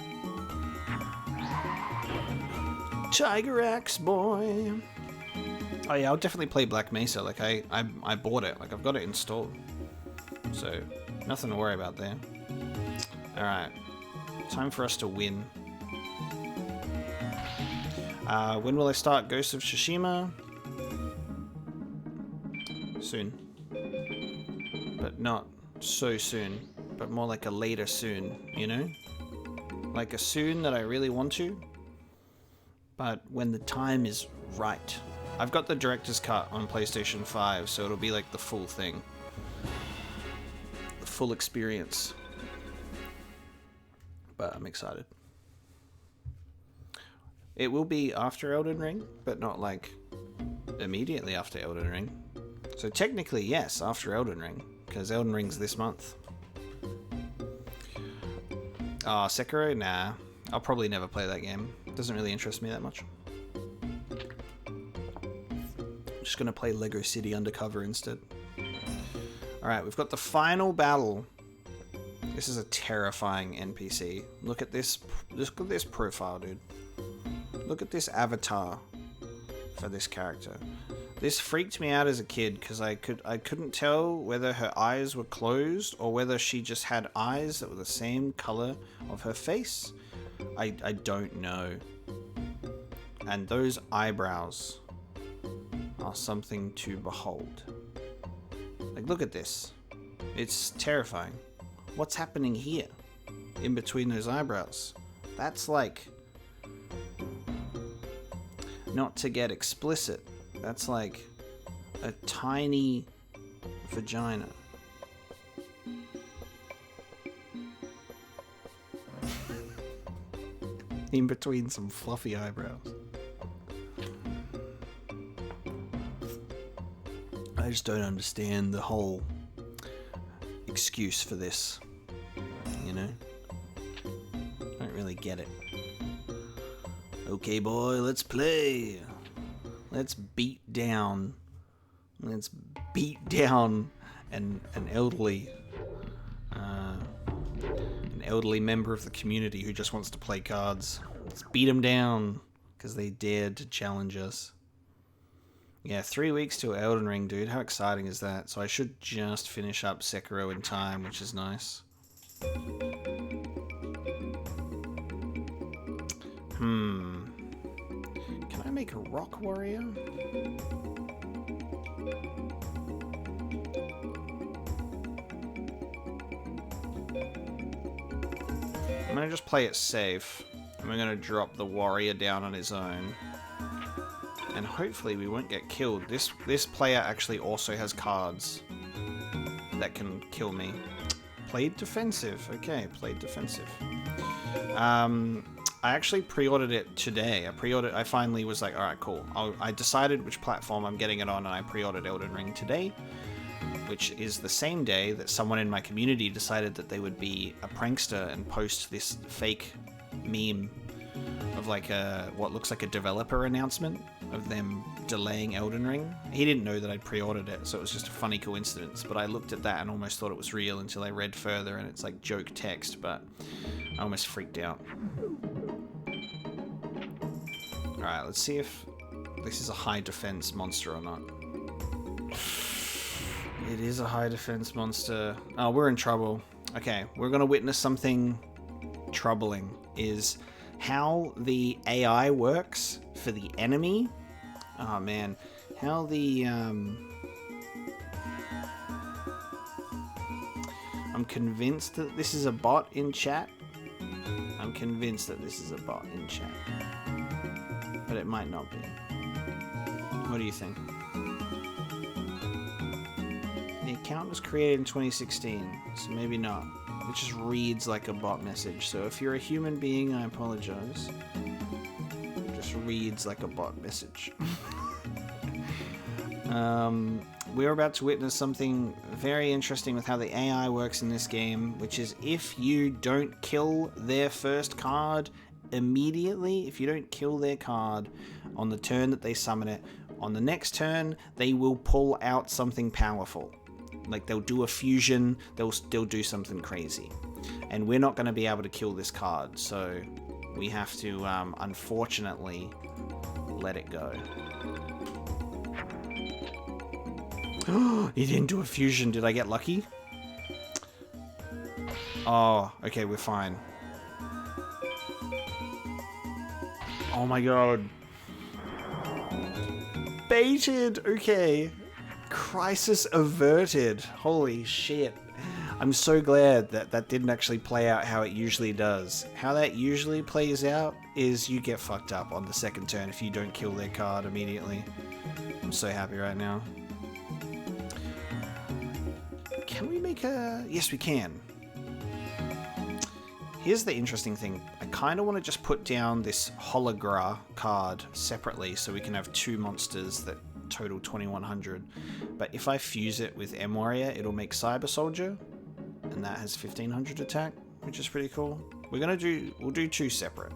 Tiger Axe, boy. Oh yeah, I'll definitely play Black Mesa. Like I bought it. Like I've got it installed. So nothing to worry about there. Alright. Time for us to win. When will I start Ghost of Tsushima? Soon. But not so soon. But more like a later soon, you know? Like a soon that I really want to. But when the time is right. I've got the director's cut on PlayStation 5, so it'll be like the full thing. The full experience. But I'm excited. It will be after Elden Ring, but not like immediately after Elden Ring. So technically, yes, after Elden Ring, because Elden Ring's this month. Oh, Sekiro? Nah. I'll probably never play that game. It doesn't really interest me that much. I'm just gonna play Lego City Undercover instead. Alright, we've got the final battle. This is a terrifying NPC. Look at this profile, dude. Look at this avatar for this character. This freaked me out as a kid because I couldn't tell whether her eyes were closed or whether she just had eyes that were the same color of her face. I don't know. And those eyebrows are something to behold. Like, look at this. It's terrifying. What's happening here? In between those eyebrows? That's like... Not to get explicit. That's like a tiny vagina. In between some fluffy eyebrows. I just don't understand the whole excuse for this. You know? I don't really get it. Okay, boy, let's play. Let's beat down an elderly member of the community who just wants to play cards. Let's beat them down because they dared to challenge us. Yeah, 3 weeks to Elden Ring, dude. How exciting is that? So I should just finish up Sekiro in time, which is nice. Can I make a rock warrior? I'm gonna just play it safe. And we're gonna drop the warrior down on his own. And hopefully we won't get killed. This player actually also has cards that can kill me. Played defensive. Okay, played defensive. I actually pre-ordered it today. I finally was like, alright, cool. I decided which platform I'm getting it on, and I pre-ordered Elden Ring today, which is the same day that someone in my community decided that they would be a prankster and post this fake meme of like what looks like a developer announcement of them delaying Elden Ring. He didn't know that I'd pre-ordered it, so it was just a funny coincidence, but I looked at that and almost thought it was real until I read further, and it's like joke text, but I almost freaked out. Alright, let's see if this is a high defense monster or not. It is a high defense monster. Oh, we're in trouble. Okay, we're gonna witness something troubling. Is how the AI works for the enemy. Oh man, how the I'm convinced that this is a bot in chat. I'm convinced that this is a bot in chat. But it might not be. What do you think? The account was created in 2016, so maybe not. It just reads like a bot message. So if you're a human being, I apologize. It just reads like a bot message. We're about to witness something very interesting with how the AI works in this game, which is if you don't kill their first card immediately, if you don't kill their card on the turn that they summon it, on the next turn they will pull out something powerful. Like they'll do a fusion, they'll do something crazy. And we're not going to be able to kill this card, so we have to unfortunately let it go. He didn't do a fusion. Did I get lucky? Oh, okay, we're fine. Oh my god. Baited! Okay. Crisis averted. Holy shit. I'm so glad that that didn't actually play out how it usually does. How that usually plays out is you get fucked up on the second turn if you don't kill their card immediately. I'm so happy right now. Can we make a... Yes, we can. Here's the interesting thing. I kind of want to just put down this hologra card separately so we can have two monsters that total 2100. But if I fuse it with M-Warrior, it'll make Cyber Soldier, and that has 1500 attack, which is pretty cool. We'll do two separate.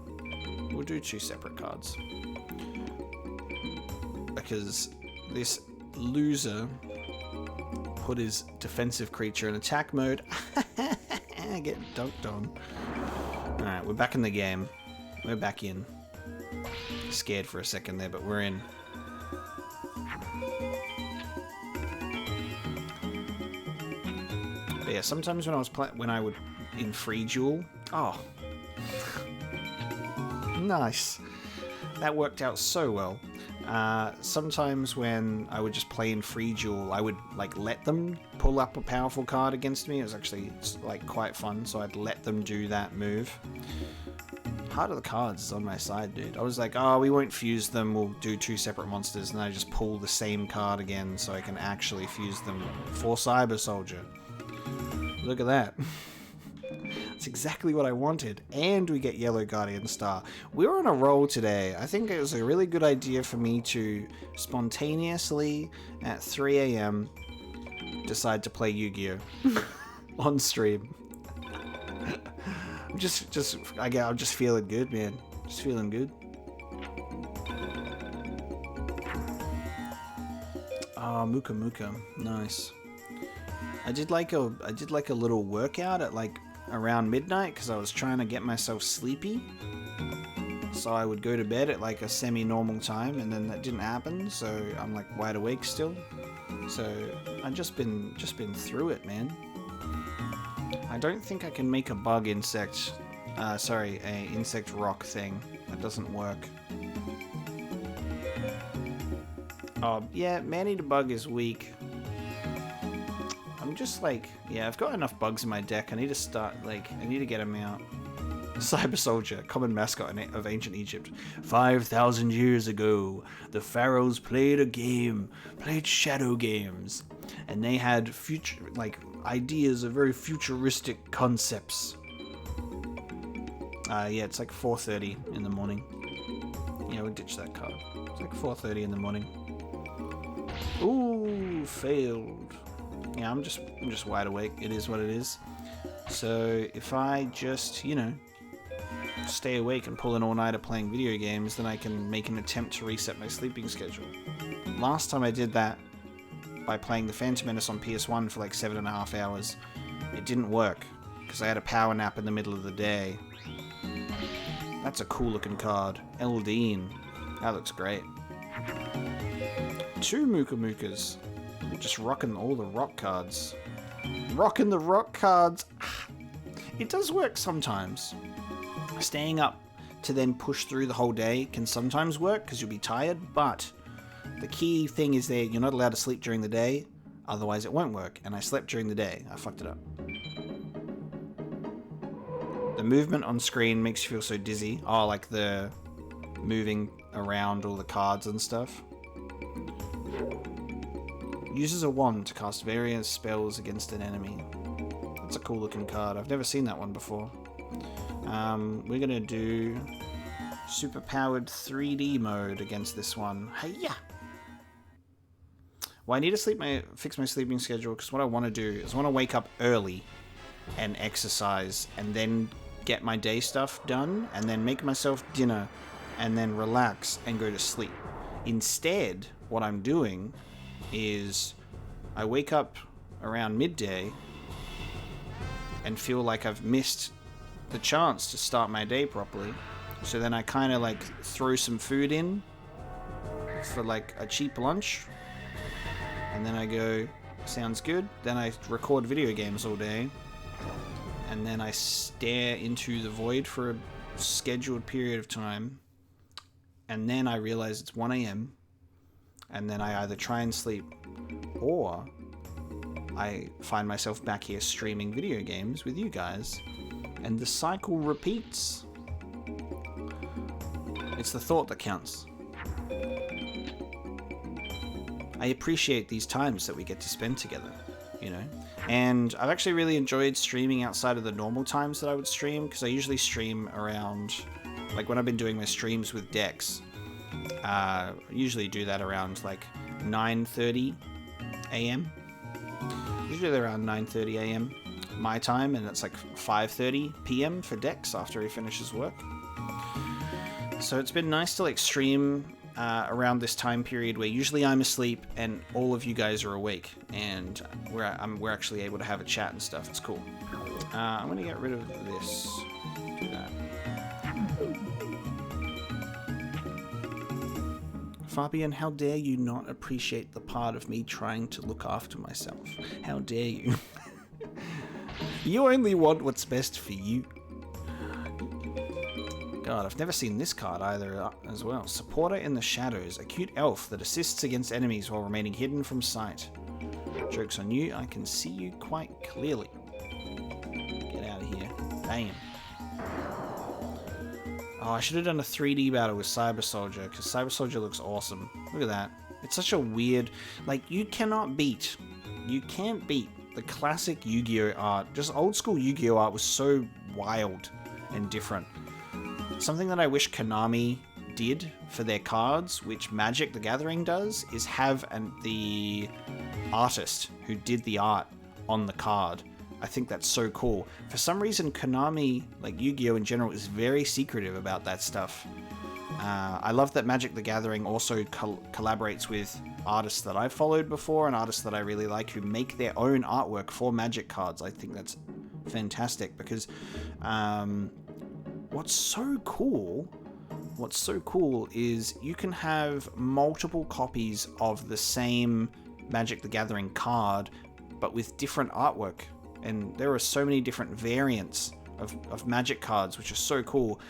We'll do two separate cards. Because this loser put his defensive creature in attack mode. Get dunked on. Alright, we're back in the game. We're back in. Scared for a second there, but we're in. But yeah, sometimes when I would in free duel, oh, nice. That worked out so well. Sometimes when I would just play in free duel, I would like let them pull up a powerful card against me. It was actually like quite fun, so I'd let them do that move. Heart of the Cards is on my side, dude. I was like, oh, we won't fuse them, we'll do 2 separate monsters, and I just pull the same card again so I can actually fuse them for Cyber Soldier. Look at that. That's exactly what I wanted. And we get Yellow Guardian Star. We're on a roll today. I think it was a really good idea for me to spontaneously, at 3 AM, decide to play Yu-Gi-Oh! On stream. I'm just feeling good, man. Just feeling good. Oh, Muka Muka. Nice. I did like a little workout at like around midnight because I was trying to get myself sleepy. So I would go to bed at like a semi-normal time, and then that didn't happen, so I'm like wide awake still. So I've just been through it, man. I don't think I can make a bug insect, a insect rock thing. That doesn't work. Oh, yeah, man-eater bug is weak. I'm just like, yeah, I've got enough bugs in my deck. I need to get them out. Cyber Soldier, common mascot of ancient Egypt. 5,000 years ago, the pharaohs played shadow games, and they had ideas of very futuristic concepts. Yeah, it's like 4:30 in the morning. Yeah, we'll ditch that card. It's like 4:30 in the morning. Ooh, failed. Yeah, I'm just wide awake. It is what it is. So if I just, stay awake and pull an all-nighter playing video games, then I can make an attempt to reset my sleeping schedule. Last time I did that by playing the Phantom Menace on PS1 for like 7.5 hours. It didn't work because I had a power nap in the middle of the day. That's a cool looking card. Eldine. That looks great. 2 Muka Mukas. Just rocking all the rock cards. Rocking the rock cards. It does work sometimes. Staying up to then push through the whole day can sometimes work because you'll be tired, but the key thing is that you're not allowed to sleep during the day, otherwise it won't work. And I slept during the day. I fucked it up. The movement on screen makes you feel so dizzy. Oh, like the moving around all the cards and stuff. Uses a wand to cast various spells against an enemy. That's a cool looking card. I've never seen that one before. We're gonna do super powered 3D mode against this one. Hey-ya! Well, I need to fix my sleeping schedule because what I want to do is I want to wake up early and exercise and then get my day stuff done and then make myself dinner and then relax and go to sleep. Instead, what I'm doing is I wake up around midday and feel like I've missed the chance to start my day properly. So then I kind of like throw some food in for like a cheap lunch, and then I go, sounds good. Then I record video games all day, and then I stare into the void for a scheduled period of time, and then I realize it's 1 AM, and then I either try and sleep or I find myself back here streaming video games with you guys, and the cycle repeats. It's the thought that counts. I appreciate these times that we get to spend together, and I've actually really enjoyed streaming outside of the normal times that I would stream, because I usually stream around, like when I've been doing my streams with decks, I usually do that around like 9:30 AM. Usually around 9:30 AM my time, and it's like 5:30 PM for Dex after he finishes work. So it's been nice to like stream around this time period where usually I'm asleep and all of you guys are awake, and we're actually able to have a chat and stuff. It's cool. I'm gonna get rid of this. Do that. Fabian, how dare you not appreciate the part of me trying to look after myself? How dare you? You only want what's best for you. God, I've never seen this card either as well. Supporter in the shadows. A cute elf that assists against enemies while remaining hidden from sight. Joke's on you, I can see you quite clearly. Get out of here. Damn. Oh, I should have done a 3D battle with Cyber Soldier, because Cyber Soldier looks awesome. Look at that. It's such a weird... Like, you can't beat the classic Yu-Gi-Oh art. Just old school Yu-Gi-Oh art was so wild and different. Something that I wish Konami did for their cards, which Magic the Gathering does, is have the artist who did the art on the card. I think that's so cool. For some reason, Konami, like Yu-Gi-Oh in general, is very secretive about that stuff. I love that Magic the Gathering also collaborates with artists that I've followed before and artists that I really like who make their own artwork for Magic cards. I think that's fantastic because what's so cool is you can have multiple copies of the same Magic the Gathering card, but with different artwork. And there are so many different variants of Magic cards, which are so cool.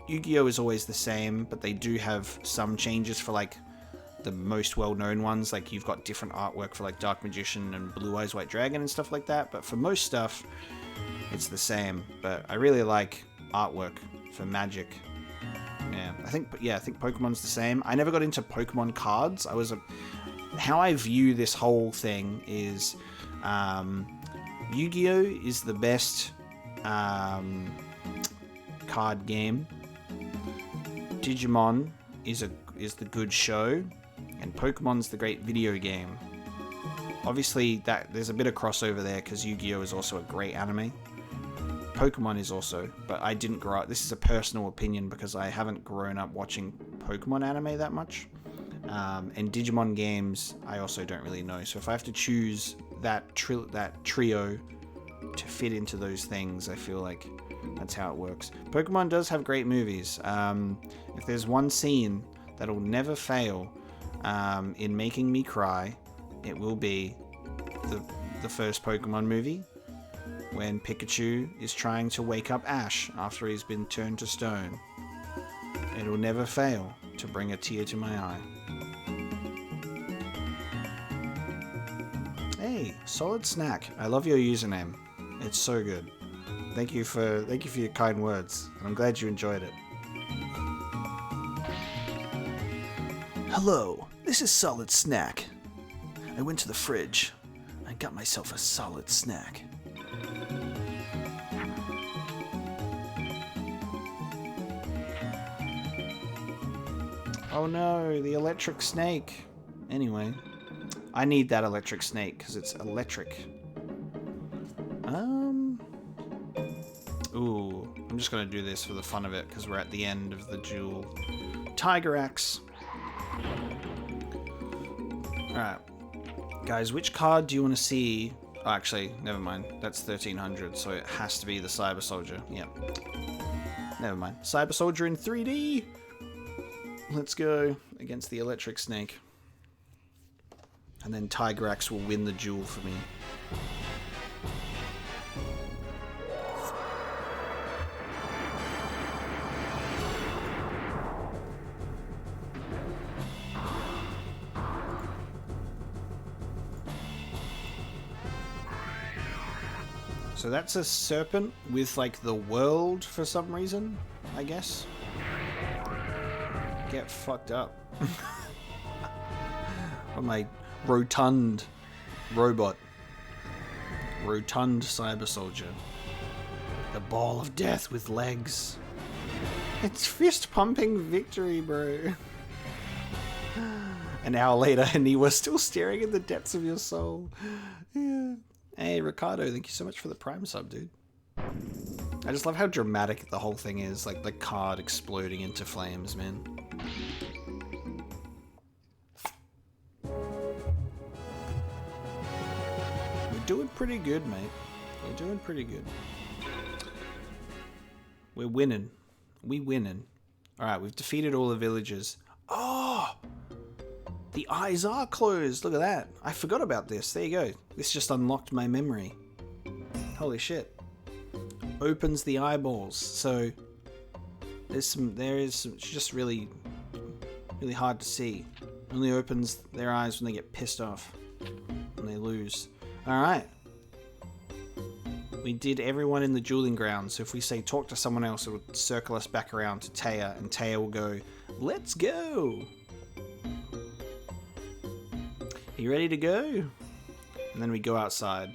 Yu-Gi-Oh is always the same, but they do have some changes for like the most well-known ones. Like you've got different artwork for like Dark Magician and Blue Eyes White Dragon and stuff like that. But for most stuff, it's the same. But I really like artwork for Magic. Yeah, I think Pokemon's the same. I never got into Pokemon cards. How I view this whole thing is Yu-Gi-Oh is the best card game. Digimon is the good show, and Pokemon's the great video game. Obviously, there's a bit of crossover there because Yu-Gi-Oh is also a great anime. Pokemon is also, but I didn't grow up. This is a personal opinion because I haven't grown up watching Pokemon anime that much. And Digimon games, I also don't really know. So if I have to choose that trio to fit into those things, I feel like that's how it works. Pokemon does have great movies. If there's one scene that'll never fail in making me cry, it will be the first Pokemon movie when Pikachu is trying to wake up Ash after he's been turned to stone. It'll never fail to bring a tear to my eye. Hey, Solid Snack. I love your username. It's so good. Thank you for your kind words. I'm glad you enjoyed it. Hello, this is Solid Snack. I went to the fridge. I got myself a solid snack. Oh no, the electric snake. Anyway, I need that electric snake because it's electric. Ooh, I'm just gonna do this for the fun of it because we're at the end of the duel. Tiger Axe. Alright. Guys, which card do you want to see? Oh, actually, never mind. That's 1300, so it has to be the Cyber Soldier. Yep. Never mind. Cyber Soldier in 3D! Let's go against the electric snake. And then Tiger Axe will win the duel for me. So that's a serpent with like the world for some reason, I guess. Get fucked up. Oh, my rotund robot. Rotund Cyber Soldier. The ball of death with legs. It's fist pumping victory, bro. An hour later and you were still staring in the depths of your soul. Yeah. Hey, Ricardo, thank you so much for the Prime sub, dude. I just love how dramatic the whole thing is, like the card exploding into flames, man. We're doing pretty good, mate. We're doing pretty good. We're winning. We winning. Alright, we've defeated all the villagers. Oh! The eyes are closed. Look at that. I forgot about this. There you go. This just unlocked my memory. Holy shit. opens the eyeballs. So it's just really hard to see. Only opens their eyes when they get pissed off. When they lose. Alright. We did everyone in the dueling ground, so if we say talk to someone else, it will circle us back around to Taya, and Taya will go, let's go! Are you ready to go? And then we go outside.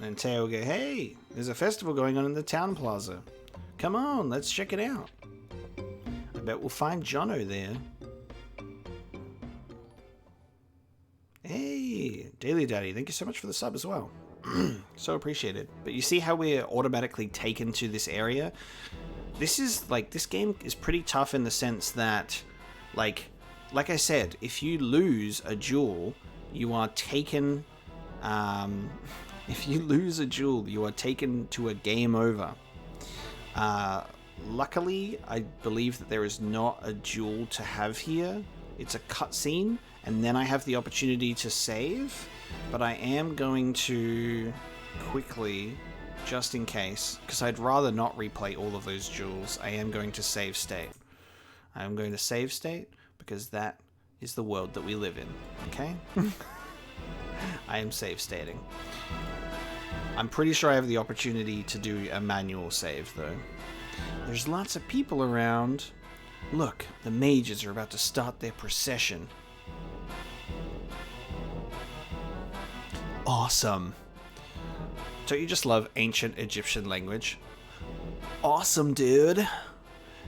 And Taya will go, hey, there's a festival going on in the town plaza. Come on, let's check it out. I bet we'll find Jono there. Hey, Daily Daddy, thank you so much for the sub as well. So appreciated. But you see how we're automatically taken to this area? This game is pretty tough in the sense that, like I said, if you lose a duel, you are taken, if you lose a duel, you are taken to a game over. Luckily, I believe that there is not a duel to have here. It's a cutscene, and then I have the opportunity to save. But I am going to quickly, just in case, because I'd rather not replay all of those duels, I am going to save state. I am going to save state because that is the world that we live in, okay? I am save stating. I'm pretty sure I have the opportunity to do a manual save, though. There's lots of people around. Look, the mages are about to start their procession. Awesome. Don't you just love ancient Egyptian language? Awesome, dude.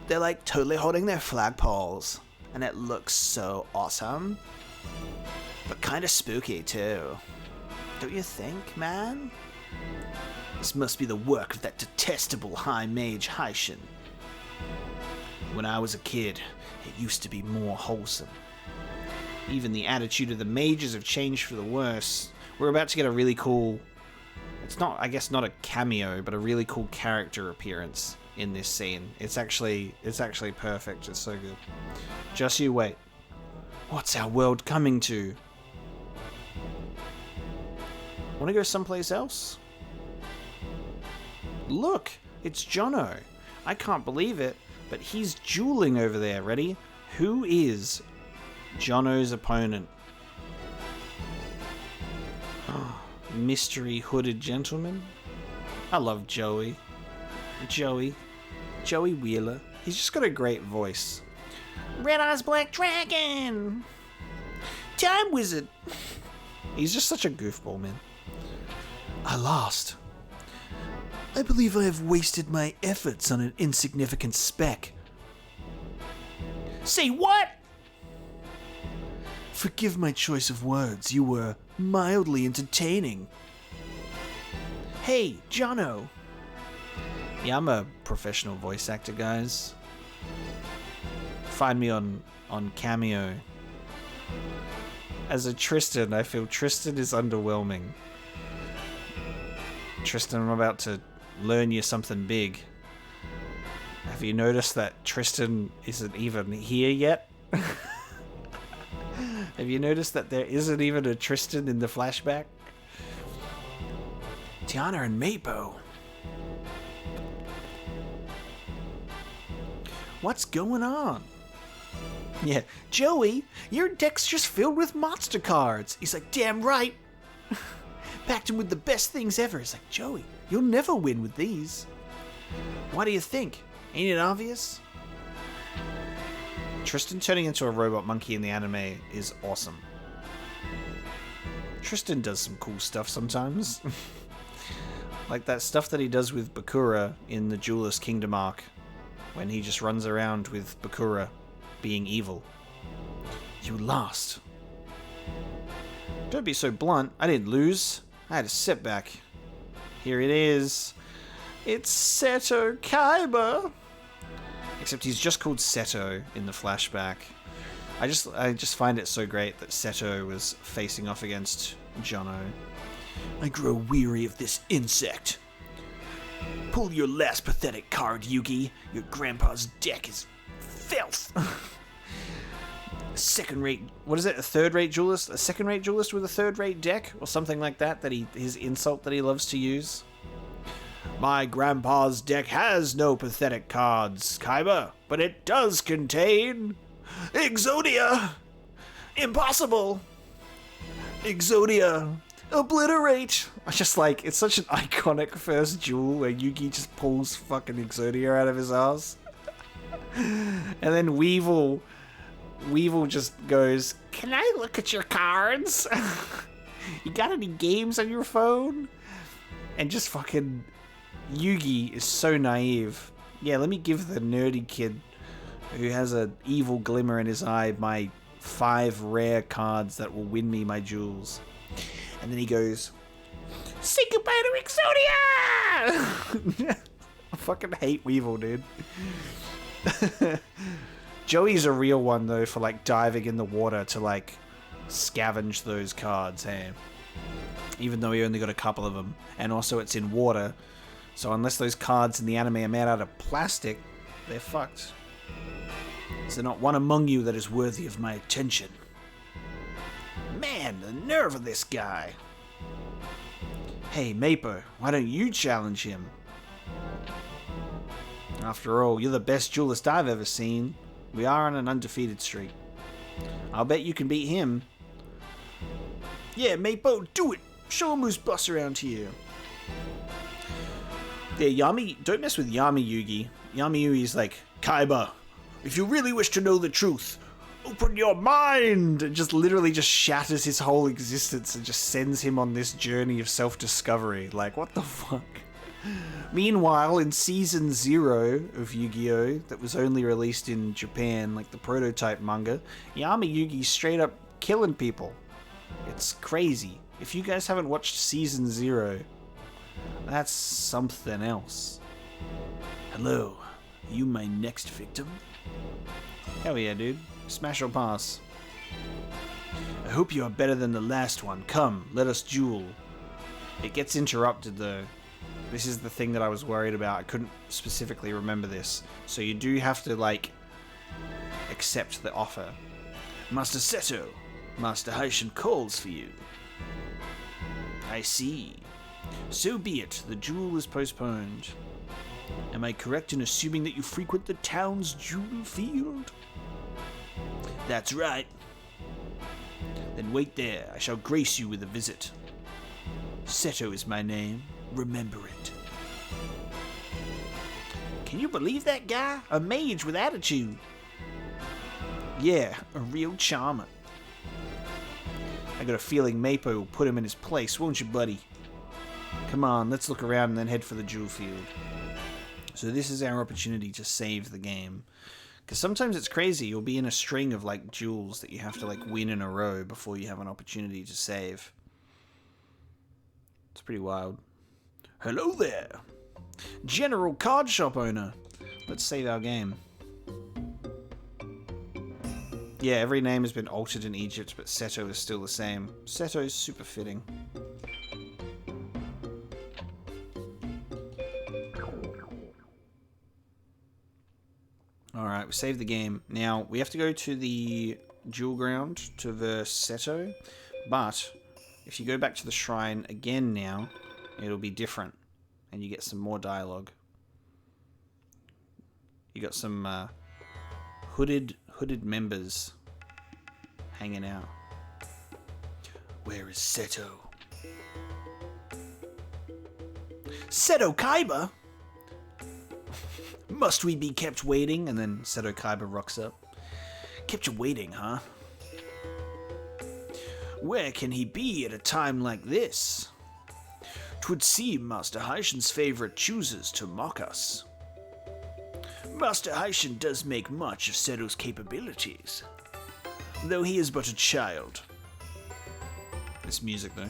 They're like totally holding their flagpoles. And it looks so awesome. But kind of spooky, too. Don't you think, man? This must be the work of that detestable high mage Haishin. When I was a kid, it used to be more wholesome. Even the attitude of the mages have changed for the worse. We're about to get a really cool, it's not, I guess not a cameo, but a really cool character appearance in this scene. It's actually perfect. It's so good. Just you wait. What's our world coming to? Want to go someplace else? Look, it's Jono. I can't believe it, but he's dueling over there. Ready? Who is Jono's opponent? Mystery hooded gentleman. I love Joey. Joey Wheeler. He's just got a great voice. Red Eyes Black Dragon. Time Wizard. He's just such a goofball, man. I lost. I believe I have wasted my efforts on an insignificant speck. Say what? Forgive my choice of words. You were mildly entertaining. Hey, Jono. Yeah, I'm a professional voice actor, guys. Find me on Cameo. As a Tristan, I feel Tristan is underwhelming. Tristan, I'm about to learn you something big. Have you noticed that Tristan isn't even here yet? Have you noticed that there isn't even a Tristan in the flashback? Tiana and Mapo. What's going on? Yeah, Joey, your deck's just filled with monster cards. He's like, damn right. Packed him with the best things ever. It's like, Joey, you'll never win with these. What do you think? Ain't it obvious? Tristan turning into a robot monkey in the anime is awesome. Tristan does some cool stuff sometimes. Like that stuff that he does with Bakura in the Duelist Kingdom arc, when he just runs around with Bakura being evil. You lost. Don't be so blunt. I didn't lose. I had a setback. Here it is. It's Seto Kaiba. Except he's just called Seto in the flashback. I just find it so great that Seto was facing off against Jono. I grow weary of this insect. Pull your last pathetic card, Yugi. Your grandpa's deck is filth. Second-rate... What is it? A third-rate duelist? A second-rate duelist with a third-rate deck? Or something like that? His insult that he loves to use? My grandpa's deck has no pathetic cards, Kaiba, but it does contain Exodia! Impossible! Exodia! Obliterate! I just like, it's such an iconic first duel where Yugi just pulls fucking Exodia out of his ass. And then Weevil just goes, "Can I look at your cards? You got any games on your phone?" And just fucking Yugi is so naive. Yeah, let me give the nerdy kid who has an evil glimmer in his eye my 5 rare cards that will win me my duels. And then he goes, "Say goodbye to Exodia!" I fucking hate Weevil, dude. Joey's a real one, though, for, like, diving in the water to, like, scavenge those cards, hey? Even though he only got a couple of them. And also it's in water. So unless those cards in the anime are made out of plastic, they're fucked. Is there not one among you that is worthy of my attention? Man, the nerve of this guy. Hey, Mapo, why don't you challenge him? After all, you're the best duelist I've ever seen. We are on an undefeated streak. I'll bet you can beat him. Yeah, Mapo, do it! Show him who's boss around here. Yeah, Yami, don't mess with Yami Yugi. Yami Yugi's like, "Kaiba, if you really wish to know the truth, open your mind!" And just literally just shatters his whole existence and just sends him on this journey of self-discovery. Like, what the fuck? Meanwhile, in Season 0 of Yu-Gi-Oh! That was only released in Japan, like the prototype manga, Yami Yugi's straight up killing people. It's crazy. If you guys haven't watched Season 0, that's something else. Hello, are you my next victim? Hell yeah, dude. Smash or pass. I hope you are better than the last one. Come, let us duel. It gets interrupted though. This is the thing that I was worried about. I couldn't specifically remember this. So you do have to, like, accept the offer. Master Seto, Master Haishin calls for you. I see. So be it. The duel is postponed. Am I correct in assuming that you frequent the town's duel field? That's right. Then wait there. I shall grace you with a visit. Seto is my name. Remember it. Can you believe that guy? A mage with attitude. Yeah, a real charmer. I got a feeling Mapo will put him in his place, won't you, buddy? Come on, let's look around and then head for the duel field. So this is our opportunity to save the game. Because sometimes it's crazy. You'll be in a string of, like, duels that you have to, like, win in a row before you have an opportunity to save. It's pretty wild. Hello there! General Card Shop owner! Let's save our game. Yeah, every name has been altered in Egypt, but Seto is still the same. Seto's super fitting. Alright, we saved the game. Now, we have to go to the duel ground to verse Seto, but if you go back to the shrine again now, it'll be different, and you get some more dialogue. You got some hooded members hanging out. Where is Seto? Seto Kaiba? Must we be kept waiting? And then Seto Kaiba rocks up. Kept you waiting, huh? Where can he be at a time like this? 'Twould seem Master Haishin's favorite chooses to mock us. Master Haishin does make much of Seto's capabilities, though he is but a child. This music, though.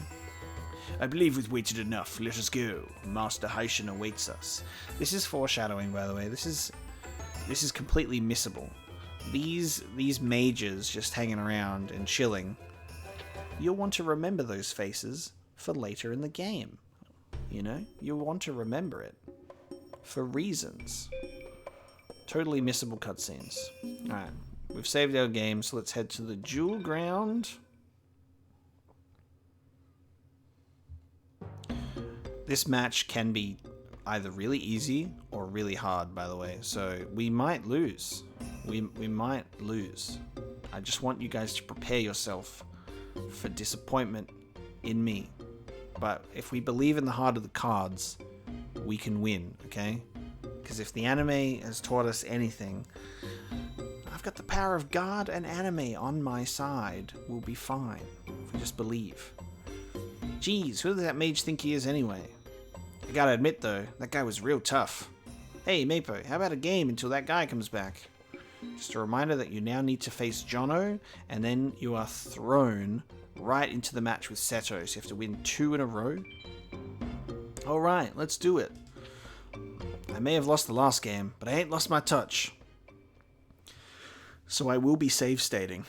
I believe we've waited enough. Let us go. Master Haishin awaits us. This is foreshadowing, by the way. This is completely missable. These mages just hanging around and chilling. You'll want to remember those faces for later in the game. You know? You'll want to remember it. For reasons. Totally missable cutscenes. Alright. We've saved our game, so let's head to the duel ground. This match can be either really easy or really hard, by the way. So we might lose. We might lose. I just want you guys to prepare yourself for disappointment in me. But if we believe in the heart of the cards, we can win, okay? Because if the anime has taught us anything, I've got the power of God and anime on my side. We'll be fine if we just believe. Jeez, who does that mage think he is anyway? I gotta admit though, that guy was real tough. Hey Mapo, how about a game until that guy comes back? Just a reminder that you now need to face Jono, and then you are thrown right into the match with Seto, so you have to win 2 in a row. Alright, let's do it. I may have lost the last game, but I ain't lost my touch. So I will be save stating.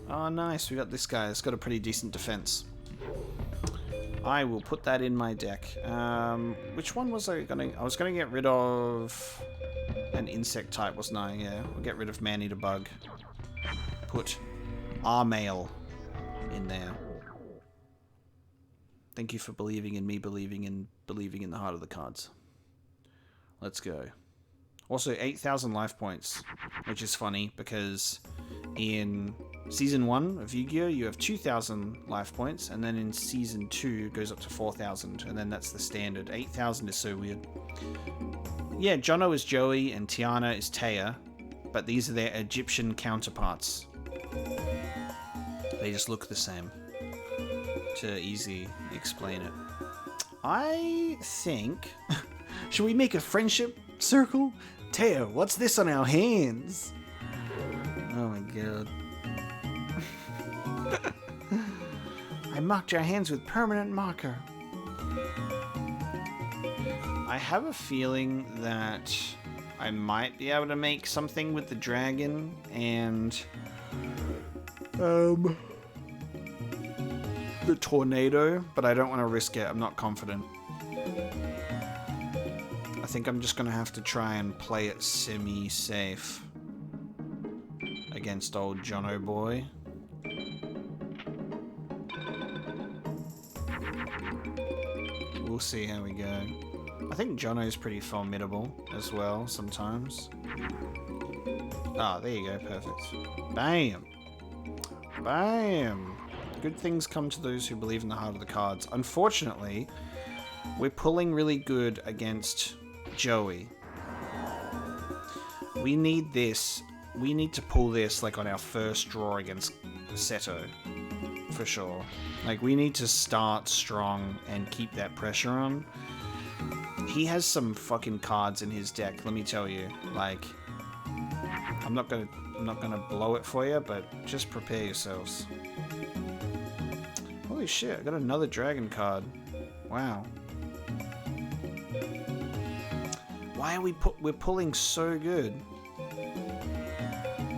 Oh nice, we got this guy. It's got a pretty decent defense. I will put that in my deck. Which one was I gonna... I was gonna get rid of an insect type, wasn't I? Yeah, we'll get rid of man-eater bug. Put R-mail in there. Thank you for believing in me, believing in the heart of the cards. Let's go. Also, 8,000 life points, which is funny because in Season 1 of Yu-Gi-Oh! You have 2,000 life points, and then in Season 2 it goes up to 4,000, and then that's the standard. 8,000 is so weird. Yeah, Jono is Joey, and Tiana is Taya, but these are their Egyptian counterparts. They just look the same, to easily explain it. I think... Should we make a friendship circle? Taya, what's this on our hands? Oh my god. I marked your hands with permanent marker. I have a feeling that I might be able to make something with the dragon and the tornado, but I don't want to risk it. I'm not confident. I think I'm just going to have to try and play it semi-safe against old Jono boy. We'll see how we go. I think Jono's pretty formidable as well sometimes. Ah, there you go, perfect. Bam! Bam! Good things come to those who believe in the heart of the cards. Unfortunately, we're pulling really good against Joey. We need this. We need to pull this like on our first draw against Seto. For sure. Like, we need to start strong and keep that pressure on. He has some fucking cards in his deck, let me tell you. Like, I'm not gonna blow it for you, but just prepare yourselves. Holy shit, I got another dragon card. Wow. Why are we're pulling so good?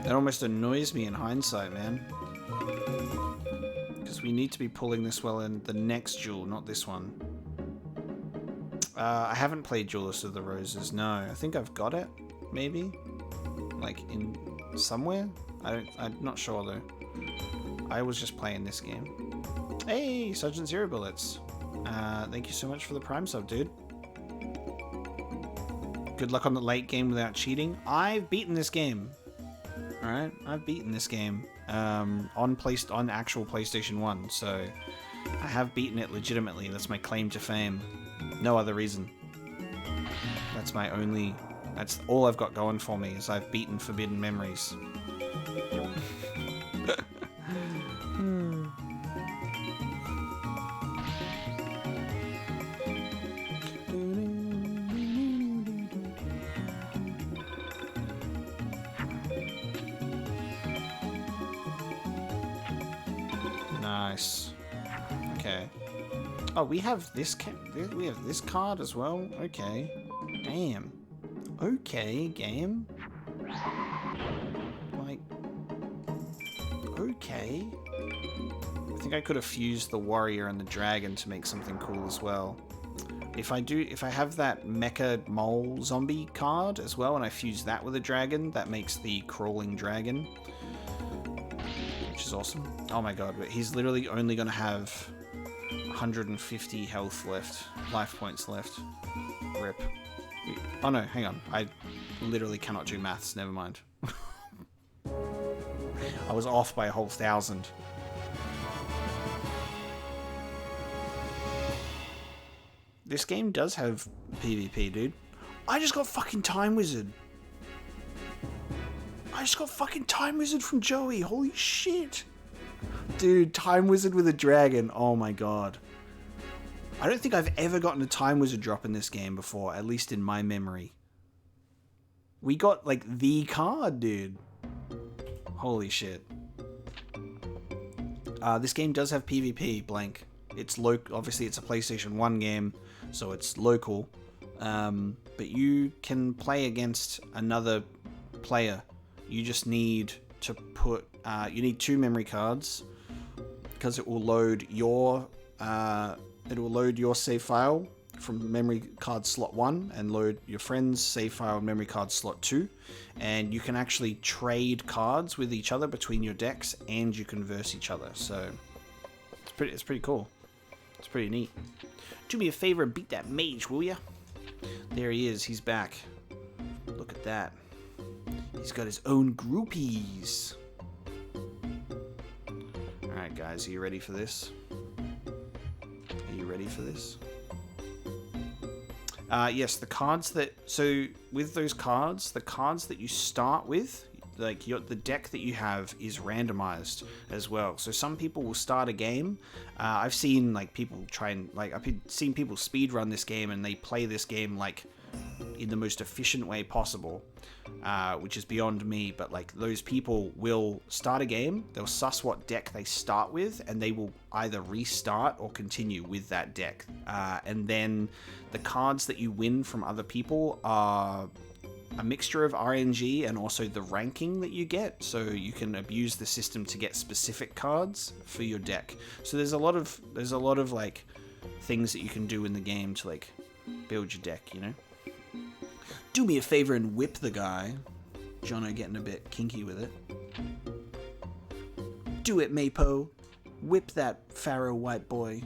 That almost annoys me in hindsight, man. Because we need to be pulling this well in the next duel, not this one. I haven't played Duelist of the Roses, no. I think I've got it, maybe? Like, in somewhere? I'm not sure, though. I was just playing this game. Hey, Sergeant Zero Bullets. Thank you so much for the Prime sub, dude. Good luck on the late game without cheating. I've beaten this game. Alright, I've beaten this game on actual PlayStation 1, so I have beaten it legitimately. That's my claim to fame. No other reason. That's all I've got going for me, is I've beaten Forbidden Memories. Nice. Okay. Oh, we have this card as well? Okay. Damn. Okay, game. Like... Okay. I think I could have fused the warrior and the dragon to make something cool as well. If I have that mecha mole zombie card as well, and I fuse that with a dragon, that makes the crawling dragon. Which is awesome. Oh my god, but he's literally only gonna have 150 health left. Life points left. Rip. Oh no, hang on. I literally cannot do maths. Never mind. I was off by a whole 1,000. This game does have PvP, dude. I just got fucking Time Wizard. I just got fucking Time Wizard from Joey. Holy shit. Dude, Time Wizard with a dragon. Oh my god. I don't think I've ever gotten a Time Wizard drop in this game before, at least in my memory. We got, like, the card, dude. Holy shit. This game does have PvP, blank. It's obviously it's a PlayStation 1 game, so it's local. But you can play against another player. You just need to put... you need 2 memory cards, because it will load your... it will load your save file from memory card slot 1 and load your friend's save file in memory card slot 2. And you can actually trade cards with each other between your decks, and you can verse each other. So it's pretty cool. It's pretty neat. Do me a favor and beat that mage, will ya? There he is. He's back. Look at that. He's got his own groupies. Alright, guys. Are you ready for this? Are you ready for this? Yes, the cards that... So, with those cards, the cards that you start with, like, the deck that you have is randomized as well. So some people will start a game. I've seen, like, people try and... Like, I've seen people speedrun this game, and they play this game, like, in the most efficient way possible. Which is beyond me, but, like, those people will start a game, they'll suss what deck they start with, and they will either restart or continue with that deck. And then the cards that you win from other people are a mixture of RNG and also the ranking that you get, so you can abuse the system to get specific cards for your deck. So there's a lot of like things that you can do in the game to like build your deck, you know. Do me a favor and whip the guy. Jono getting a bit kinky with it. Do it, Mapo. Whip that Pharaoh white boy.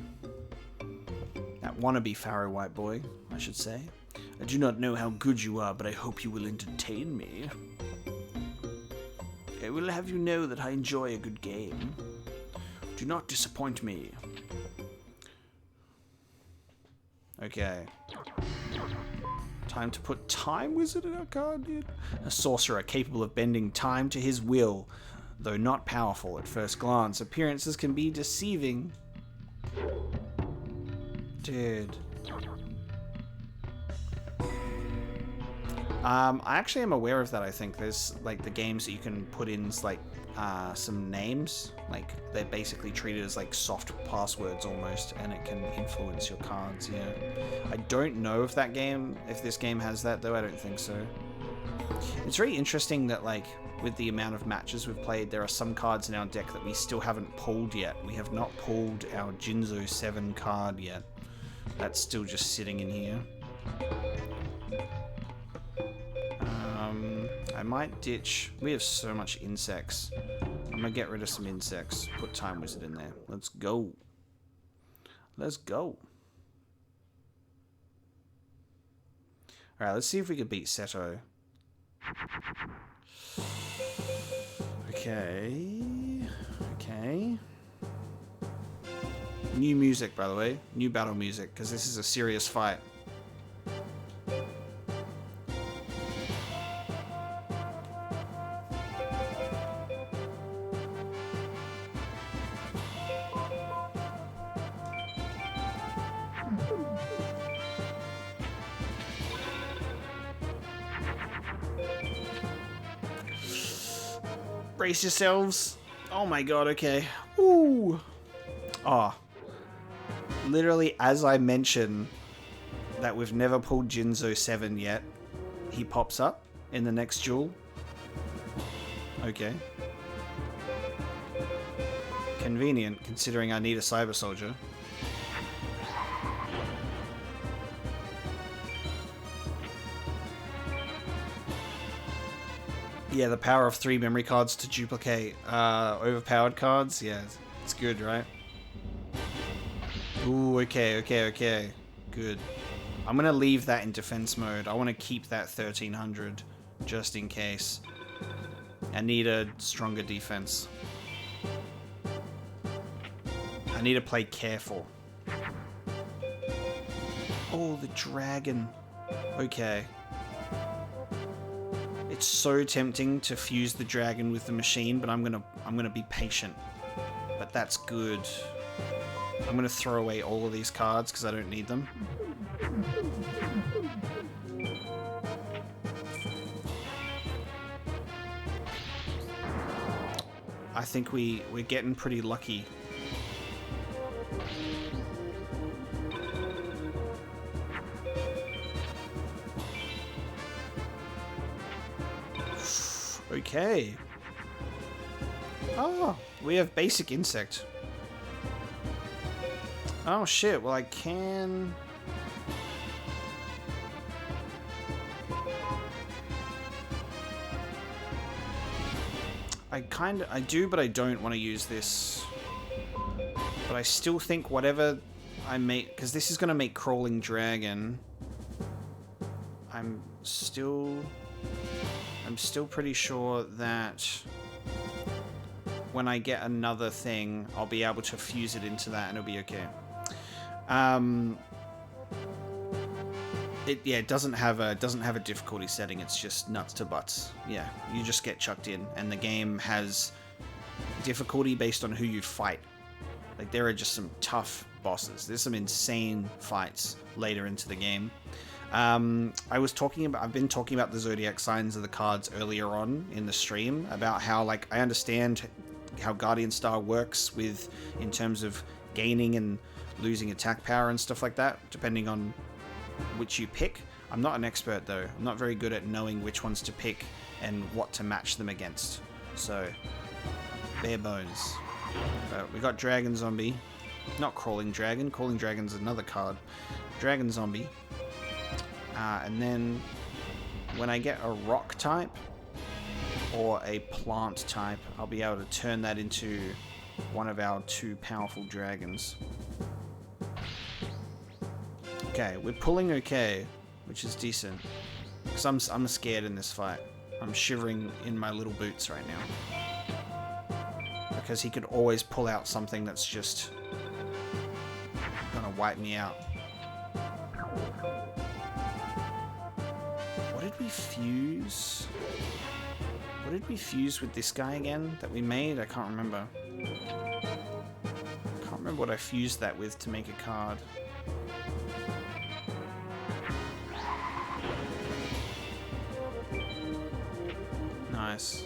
That wannabe Pharaoh white boy, I should say. I do not know how good you are, but I hope you will entertain me. I will have you know that I enjoy a good game. Do not disappoint me. Okay. Time to put Time Wizard in our card, dude. A sorcerer capable of bending time to his will, though not powerful at first glance. Appearances can be deceiving. Dude. I actually am aware of that. I think there's like the games that you can put in like some names, like they're basically treated as like soft passwords almost, and it can influence your cards. Yeah, I don't know if this game has that though. I don't think so. It's very interesting that like with the amount of matches we've played, there are some cards in our deck that we still haven't pulled yet. We have not pulled our Jinzo 7 card yet. That's still just sitting in here. I might ditch... We have so much insects. I'm gonna get rid of some insects. Put Time Wizard in there. Let's go. Let's go. Alright, let's see if we can beat Seto. Okay. Okay. New music, by the way. New battle music, because this is a serious fight. Brace yourselves. Oh my god, okay. Ooh. Oh. Literally, as I mention that we've never pulled Jinzo 7 yet, he pops up in the next duel. Okay. Convenient, considering I need a Cyber Soldier. Yeah, the power of 3 memory cards to duplicate overpowered cards. Yeah, it's good, right? Ooh, okay. Good. I'm gonna leave that in defense mode. I want to keep that 1300 just in case. I need a stronger defense. I need to play careful. Oh, the dragon. Okay. It's so tempting to fuse the dragon with the machine, but I'm gonna be patient. But that's good. I'm gonna throw away all of these cards because I don't need them. I think we're getting pretty lucky. Okay. Oh, we have basic insect. Oh shit, well I can... I do, but I don't want to use this. But I still think whatever I make, because this is going to make crawling dragon. I'm still pretty sure that when I get another thing, I'll be able to fuse it into that and it'll be okay. It doesn't have a difficulty setting. It's just nuts to butts. Yeah, you just get chucked in, and the game has difficulty based on who you fight. Like, there are just some tough bosses. There's some insane fights later into the game. I've been talking about the zodiac signs of the cards earlier on in the stream about how, like, I understand how Guardian Star works in terms of gaining and losing attack power and stuff like that, depending on which you pick. I'm not an expert though. I'm not very good at knowing which ones to pick and what to match them against. So, bare bones. We got Dragon Zombie. Not Crawling Dragon. Crawling Dragon's another card. Dragon Zombie. And then when I get a rock type or a plant type, I'll be able to turn that into one of our two powerful dragons. Okay, we're pulling okay, which is decent. Because I'm scared in this fight. I'm shivering in my little boots right now. Because he could always pull out something that's just gonna wipe me out. What did we fuse? What did we fuse with this guy again that we made? I can't remember. I can't remember what I fused that with to make a card. Nice.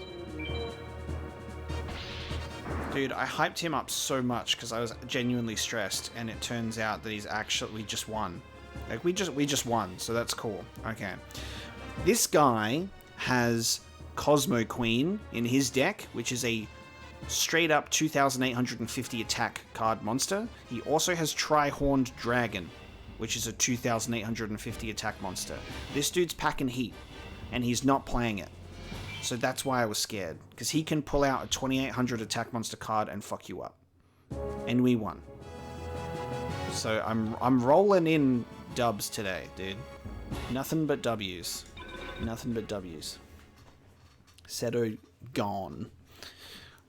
Dude, I hyped him up so much because I was genuinely stressed, and it turns out that we just won. Like, we just won, so that's cool. Okay. This guy has Cosmo Queen in his deck, which is a straight up 2,850 attack card monster. He also has Tri-Horned Dragon, which is a 2,850 attack monster. This dude's packing heat, and he's not playing it. So that's why I was scared, because he can pull out a 2,800 attack monster card and fuck you up. And we won. So I'm rolling in dubs today, dude. Nothing but W's. Nothing but W's. Seto gone.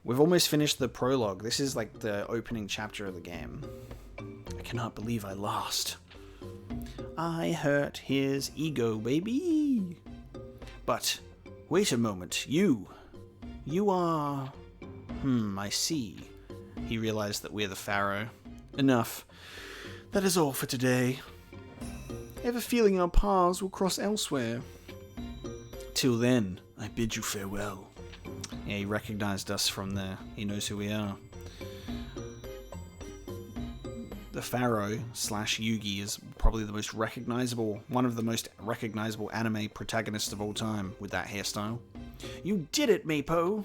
We've almost finished the prologue. This is like the opening chapter of the game. I cannot believe I lost. I hurt his ego, baby. But wait a moment, you are... I see. He realized that we're the Pharaoh. Enough. That is all for today. I have a feeling our paths will cross elsewhere. Till then, I bid you farewell. Yeah, he recognized us from there. He knows who we are. The Pharaoh / Yugi is probably the most recognizable, one of the most recognizable anime protagonists of all time with that hairstyle. You did it, Meipo!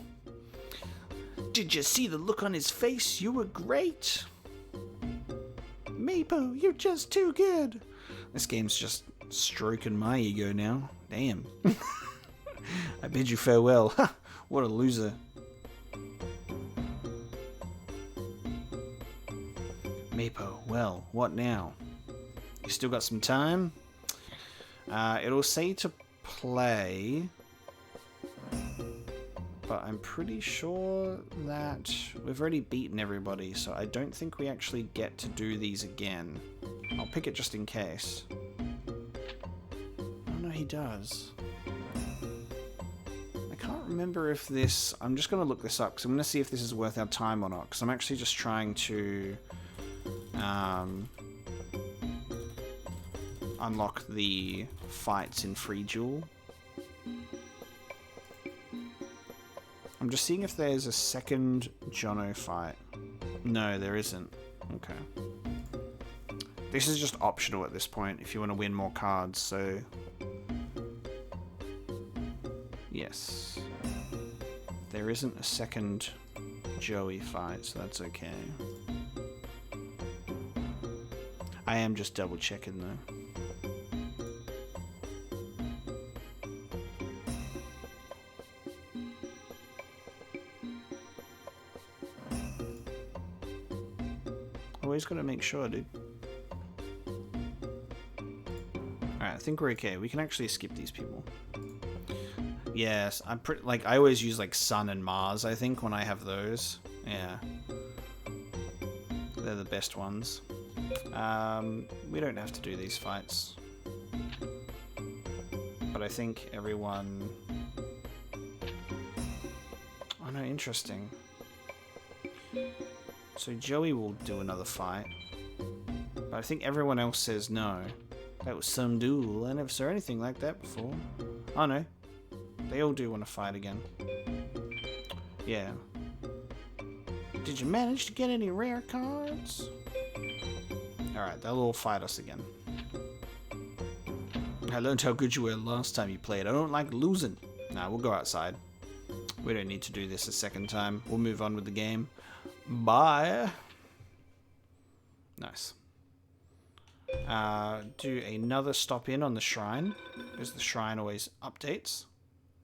Did you see the look on his face? You were great! Meipo, you're just too good! This game's just stroking my ego now. Damn. I bid you farewell. Ha! What a loser. Mapo, well, what now? You still got some time? It'll say to play, but I'm pretty sure that we've already beaten everybody, so I don't think we actually get to do these again. I'll pick it just in case. Oh no, he does. I can't remember if this... I'm just going to look this up, because I'm going to see if this is worth our time or not, because I'm actually just trying to... unlock the fights in Free Duel. I'm just seeing if there's a second Jono fight. No, there isn't. Okay. This is just optional at this point if you want to win more cards, so... Yes. There isn't a second Joey fight, so that's okay. I am just double checking though. Always gotta make sure, dude. Alright, I think we're okay. We can actually skip these people. Yes, I'm pretty... Like, I always use, like, Sun and Mars, I think, when I have those. Yeah. They're the best ones. We don't have to do these fights. But I think everyone... Oh, no, interesting. So Joey will do another fight. But I think everyone else says no. That was some duel. I never saw anything like that before. Oh no. They all do want to fight again. Yeah. Did you manage to get any rare cards? Alright, they'll all fight us again. I learned how good you were last time you played. I don't like losing. Nah, we'll go outside. We don't need to do this a second time. We'll move on with the game. Bye. Nice. Do another stop in on the shrine, because the shrine always updates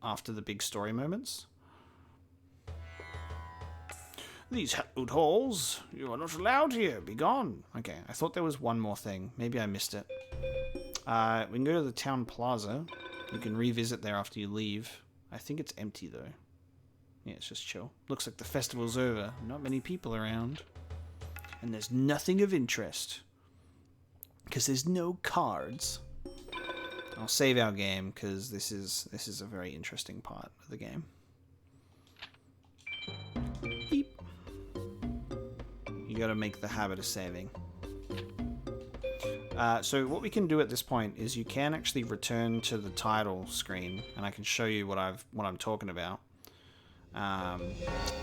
after the big story moments. These hallowed halls, you are not allowed here. Be gone. Okay, I thought there was one more thing. Maybe I missed it. We can go to the town plaza. You can revisit there after you leave. I think it's empty though. Yeah, it's just chill. Looks like the festival's over. Not many people around. And there's nothing of interest. Because there's no cards. I'll save our game, because this is a very interesting part of the game. Beep. You gotta make the habit of saving. So what we can do at this point is you can actually return to the title screen, and I can show you what I'm talking about.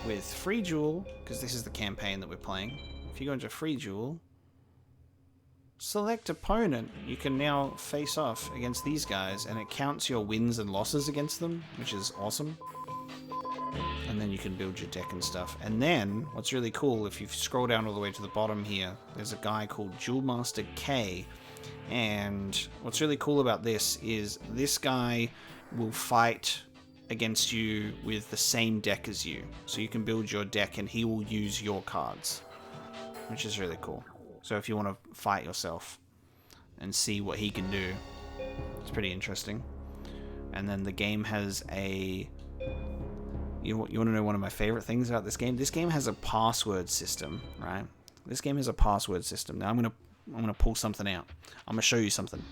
With Free Duel, because this is the campaign that we're playing. If you go into Free Duel, select opponent, you can now face off against these guys, and it counts your wins and losses against them, which is awesome. And then you can build your deck and stuff. And then, what's really cool, if you scroll down all the way to the bottom here, there's a guy called Duel Master K, and what's really cool about this is this guy will fight against you with the same deck as you. So you can build your deck and he will use your cards, which is really cool. So if you want to fight yourself and see what he can do, it's pretty interesting. And then the game has a... You want to know one of my favorite things about this game? This game has a password system, right? This game has a password system. Now I'm gonna pull something out. I'm gonna show you something.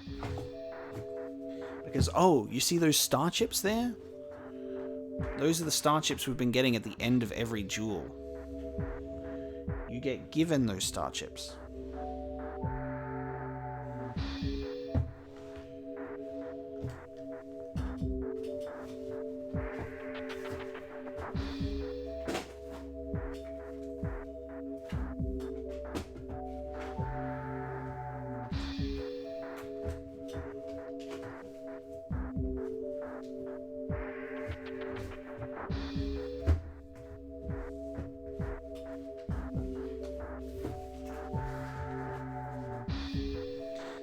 Because, oh, you see those star chips there? Those are the star chips we've been getting at the end of every duel. You get given those star chips.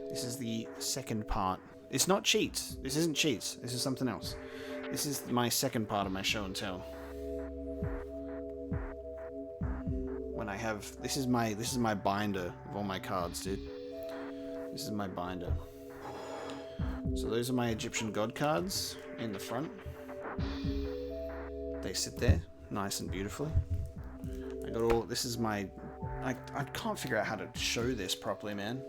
This is the second part. It's not cheats. This isn't cheats. This is something else. This is my second part of my show and tell. When when I have... This is my binder of all my cards, dude. This is my binder. So those are my Egyptian god cards in the front. They sit there, nice and beautifully. I got all... This is my... I can't figure out how to show this properly, man.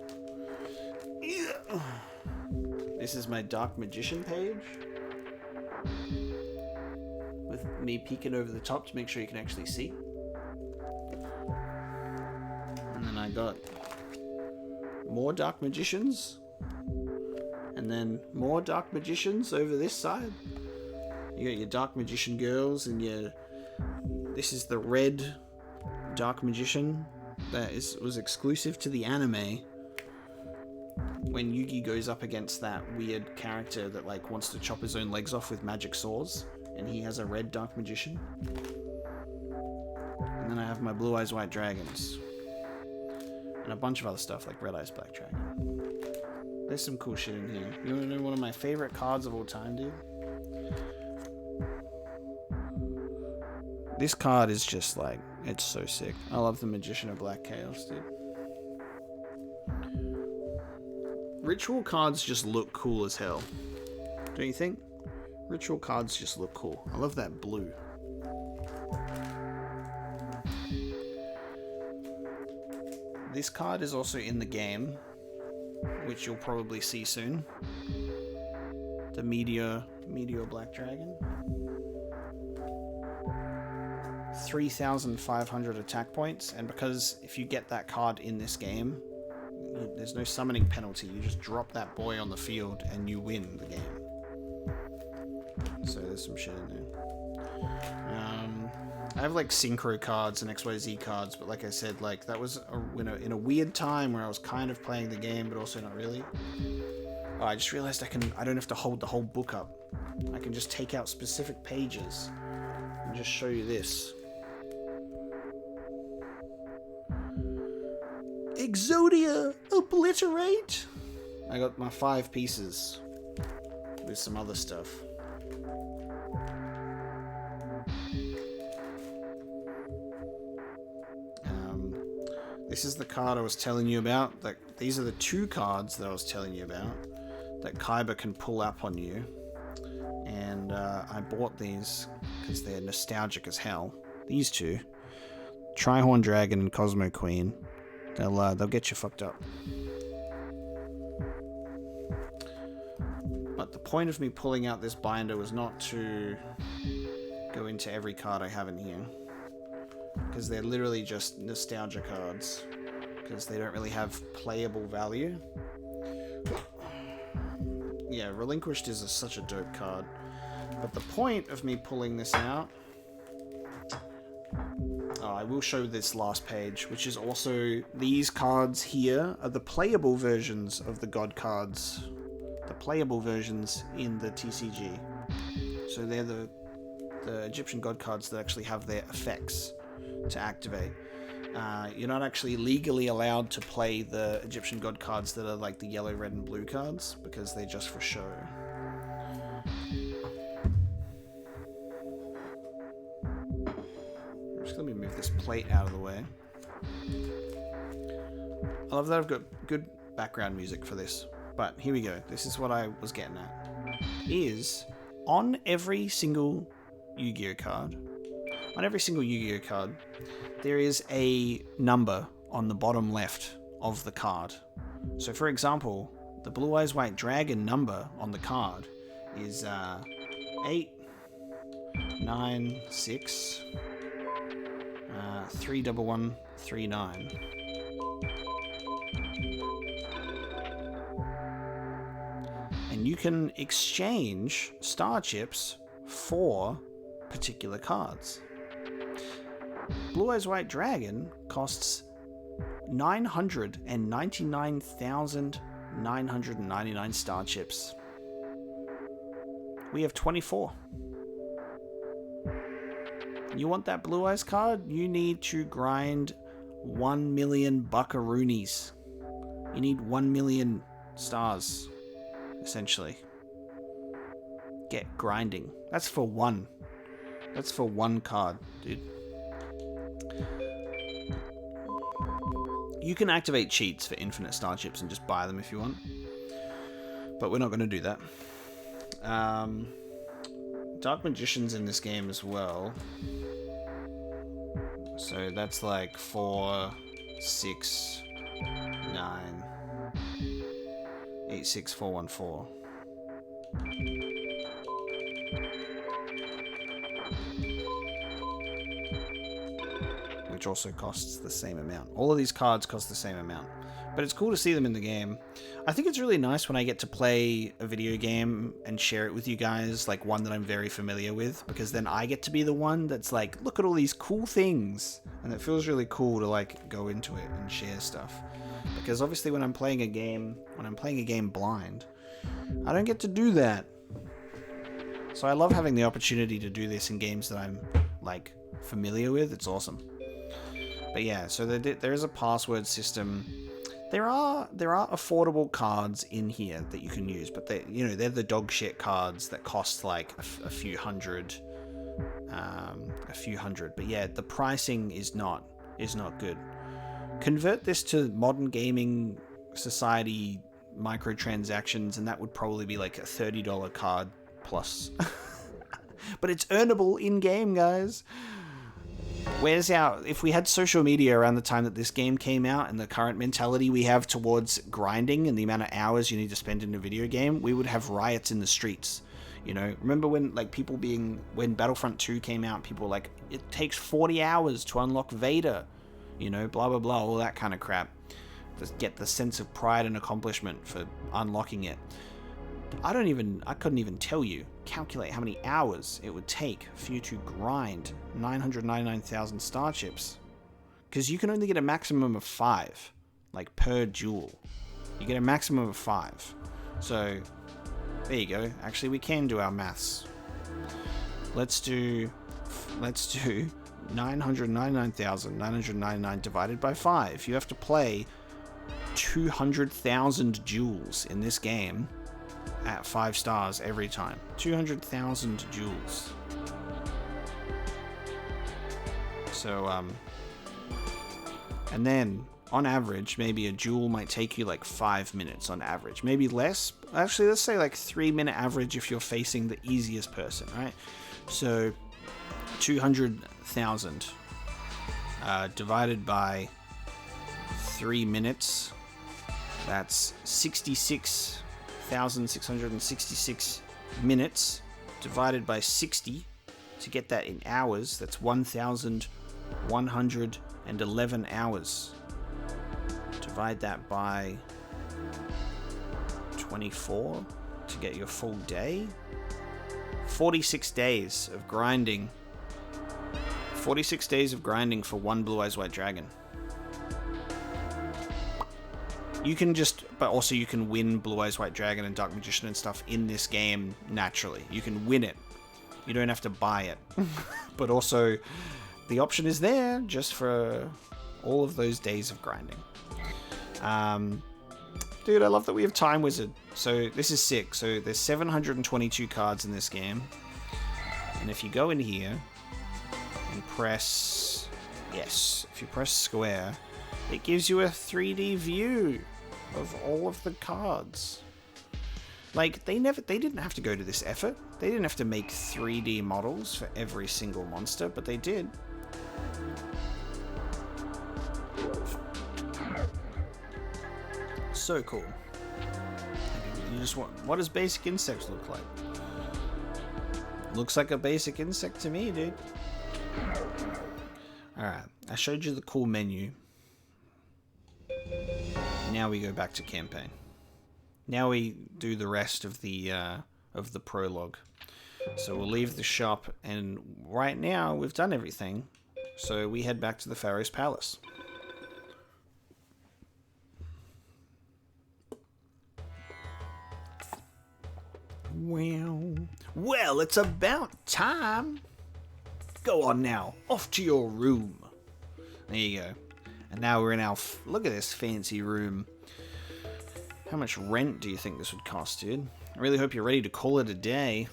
This is my Dark Magician page. With me peeking over the top to make sure you can actually see. And then I got more Dark Magicians. And then more Dark Magicians over this side. You got your Dark Magician girls and your... This is the red Dark Magician that was exclusive to the anime. When Yugi goes up against that weird character that like wants to chop his own legs off with magic saws, and he has a red Dark Magician. And then I have my Blue Eyes White Dragons. And a bunch of other stuff like Red Eyes Black Dragon. There's some cool shit in here. You wanna know one of my favorite cards of all time, dude? This card is just like, it's so sick. I love the Magician of Black Chaos, dude. Ritual cards just look cool as hell. Don't you think? Ritual cards just look cool. I love that blue. This card is also in the game, which you'll probably see soon. The Meteor Black Dragon. 3,500 attack points, and because if you get that card in this game, there's no summoning penalty. You just drop that boy on the field and you win the game. So there's some shit in there. I have like synchro cards and XYZ cards, but like I said, like that was in a weird time where I was kind of playing the game, but also not really. Oh, I just realized I don't have to hold the whole book up. I can just take out specific pages and just show you this. Exodia Obliterate! I got my 5 pieces with some other stuff. This is the card I was telling you about. These are the 2 cards that I was telling you about that Kaiba can pull up on you. And I bought these because they're nostalgic as hell. These 2. Trihorn Dragon and Cosmo Queen. They'll get you fucked up. But the point of me pulling out this binder was not to go into every card I have in here, because they're literally just nostalgia cards, because they don't really have playable value. Yeah, Relinquished is such a dope card. But the point of me pulling this out... Oh, I will show this last page, which is also... These cards here are the playable versions of the God cards. The playable versions in the TCG. So they're the Egyptian God cards that actually have their effects to activate. You're not actually legally allowed to play the Egyptian God cards that are like the yellow, red, and blue cards, because they're just for show. Let me move this plate out of the way. I love that I've got good background music for this, but here we go. This is what I was getting at. Is on every single Yu-Gi-Oh card, there is a number on the bottom left of the card. So for example, the Blue Eyes White Dragon number on the card is 896 31139. And you can exchange star chips for particular cards. Blue Eyes White Dragon costs 999,999 star chips. We have 24. You want that Blue Eyes card? You need to grind 1 million buckaroonies. You need 1 million stars, essentially. Get grinding. That's for one. That's for one card, dude. You can activate cheats for infinite starships and just buy them if you want. But we're not going to do that. Dark Magician's in this game as well. So that's like 4, 6, 9, 8, 6, 4, 1, 4. Which also costs the same amount. All of these cards cost the same amount. But it's cool to see them in the game. I think it's really nice when I get to play a video game and share it with you guys, like one that I'm very familiar with, because then I get to be the one that's like, look at all these cool things. And it feels really cool to like go into it and share stuff. Because obviously when I'm playing a game blind, I don't get to do that. So I love having the opportunity to do this in games that I'm like familiar with. It's awesome. But yeah, so there is a password system. There are affordable cards in here that you can use, but they're the dog shit cards that cost like a few hundred. But yeah, the pricing is not good. Convert this to modern gaming society microtransactions, and that would probably be like a $30 card plus. But it's earnable in game, guys. If we had social media around the time that this game came out and the current mentality we have towards grinding and the amount of hours you need to spend in a video game, we would have riots in the streets. You know, remember when when Battlefront 2 came out, people were like, it takes 40 hours to unlock Vader, you know, blah, blah, blah, all that kind of crap. To get the sense of pride and accomplishment for unlocking it. I couldn't even calculate how many hours it would take for you to grind 999,000 starships. Because you can only get a maximum of 5, like per duel. You get a maximum of 5. So, there you go. Actually, we can do our maths. Let's do 999,999 divided by 5. You have to play 200,000 duels in this game at 5 stars every time. 200,000 duels. So, and then on average, maybe a duel might take you like 5 minutes on average. Maybe less. Actually, let's say like 3-minute average if you're facing the easiest person, right? So, 200,000 divided by 3 minutes. That's 66,666 minutes divided by 60 to get that in hours. That's 1,111 hours. Divide that by 24 to get your full day. 46 days of grinding. 46 days of grinding for one Blue Eyes White Dragon. But also you can win Blue Eyes White Dragon and Dark Magician and stuff in this game naturally. You can win it. You don't have to buy it. But also, the option is there just for all of those days of grinding. Dude, I love that we have Time Wizard. So this is sick. So there's 722 cards in this game. And if you go in here and press... Yes, if you press square... It gives you a 3D view of all of the cards. Like, they didn't have to go to this effort. They didn't have to make 3D models for every single monster, but they did. So cool. You just what does basic insects look like? Looks like a basic insect to me, dude. Alright, I showed you the cool menu. Now we go back to campaign. Now we do the rest of the prologue. So we'll leave the shop, and right now we've done everything. So we head back to the Pharaoh's Palace. Well, it's about time. Go on now, off to your room. There you go. And now we're in our... Look at this fancy room. How much rent do you think this would cost, dude? I really hope you're ready to call it a day.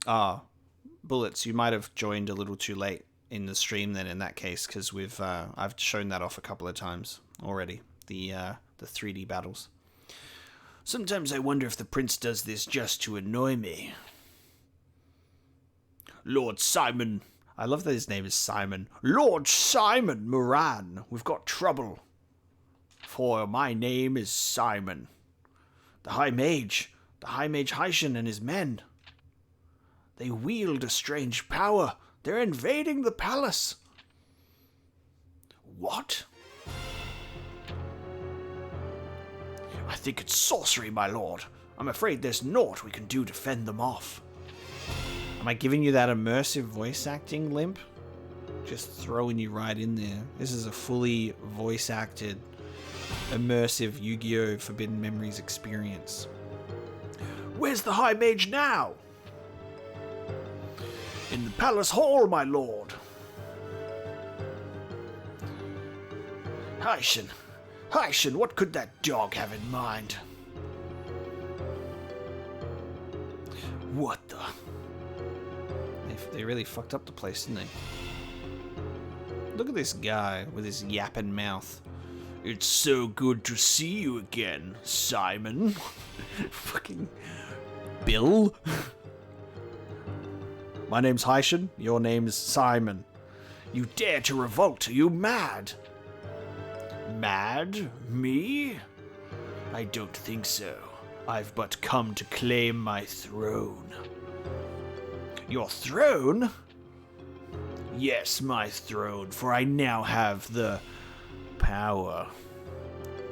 Ah, Bullets, you might have joined a little too late. in the stream then in that case, because I've shown that off a couple of times already. The 3D battles. Sometimes I wonder if the prince does this just to annoy me. Lord Simon. I love that his name is Simon. Lord Simon Moran, we've got trouble. For my name is Simon. The High Mage Haishan and his men. They wield a strange power. They're invading the palace. What? I think it's sorcery, my lord. I'm afraid there's naught we can do to fend them off. Am I giving you that immersive voice acting, Limp? Just throwing you right in there. This is a fully voice acted, immersive Yu-Gi-Oh! Forbidden Memories experience. Where's the High Mage now? In the palace hall, my lord. Haishan, what could that dog have in mind? What the? They really fucked up the place, didn't they? Look at this guy with his yapping mouth. It's so good to see you again, Simon. Fucking Bill. My name's Haishan, your name's Simon. You dare to revolt, are you mad? Mad? Me? I don't think so. I've but come to claim my throne. Your throne? Yes, my throne, for I now have the power.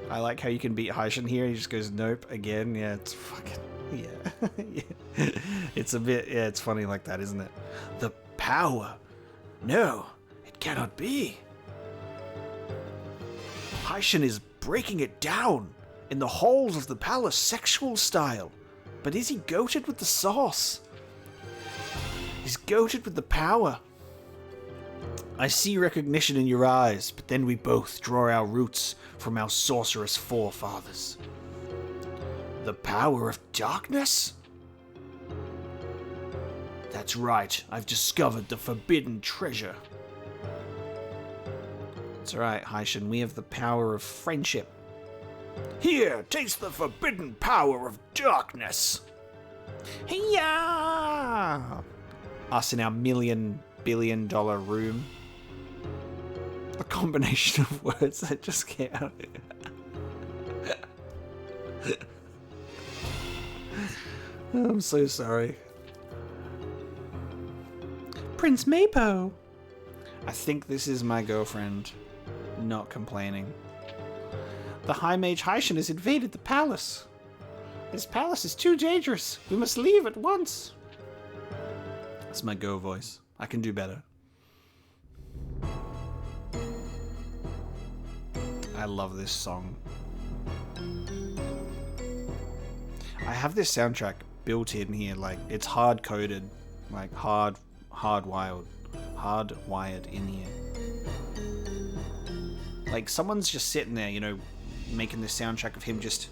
I like how you can beat Haishan here. He just goes, nope, again. Yeah, it's fucking... Yeah. Yeah. It's a bit... Yeah, it's funny like that, isn't it? The power? No, it cannot be. Haishan is breaking it down in the halls of the palace, sexual style. But is he goated with the sauce? He's goated with the power. I see recognition in your eyes, but then we both draw our roots from our sorcerous forefathers. The power of darkness? That's right, I've discovered the forbidden treasure. It's alright, Haishan, we have the power of friendship. Here, taste the forbidden power of darkness. Hiya! Us in our $1 billion room. A combination of words that just came out. I'm so sorry. Prince Mapo. I think this is my girlfriend. Not complaining. The High Mage Haishan has invaded the palace. This palace is too dangerous. We must leave at once. That's my go voice. I can do better. I love this song. I have this soundtrack built in here, like it's hard coded, like hardwired in here. Like someone's just sitting there, you know, making this soundtrack of him just.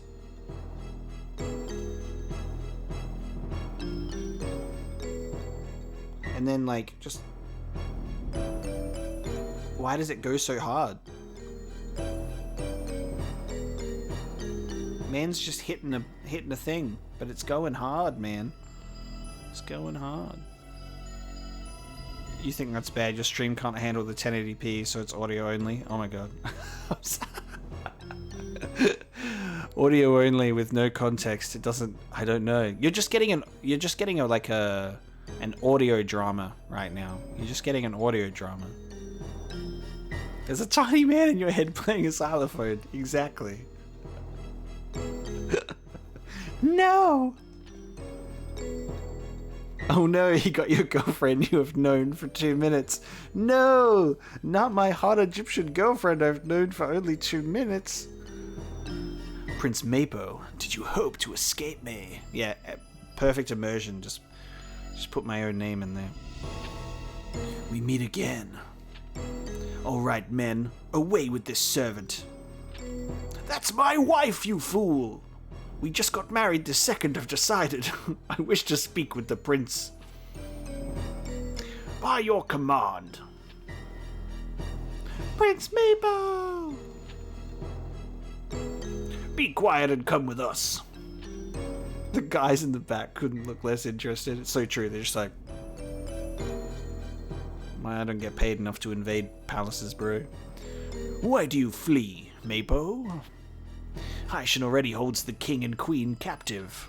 And then like just. Why does it go so hard? Man's just hitting a thing, but it's going hard, man. It's going hard. You think that's bad? Your stream can't handle the 1080p, so it's audio only. Oh my god. Audio only with no context. It doesn't. I don't know. You're just getting an audio drama right now. You're just getting an audio drama. There's a tiny man in your head playing a xylophone. Exactly. No! Oh no, he got your girlfriend you have known for 2 minutes. No! Not my hot Egyptian girlfriend I've known for only 2 minutes. Prince Mapo, did you hope to escape me? Yeah, perfect immersion. Just put my own name in there. We meet again. Alright, men. Away with this servant. That's my wife, you fool! We just got married the second I've decided. I wish to speak with the prince. By your command. Prince Maple! Be quiet and come with us. The guys in the back couldn't look less interested. It's so true. They're just like, I don't get paid enough to invade palaces, bro. Why do you flee, Mapo? Haishan already holds the king and queen captive.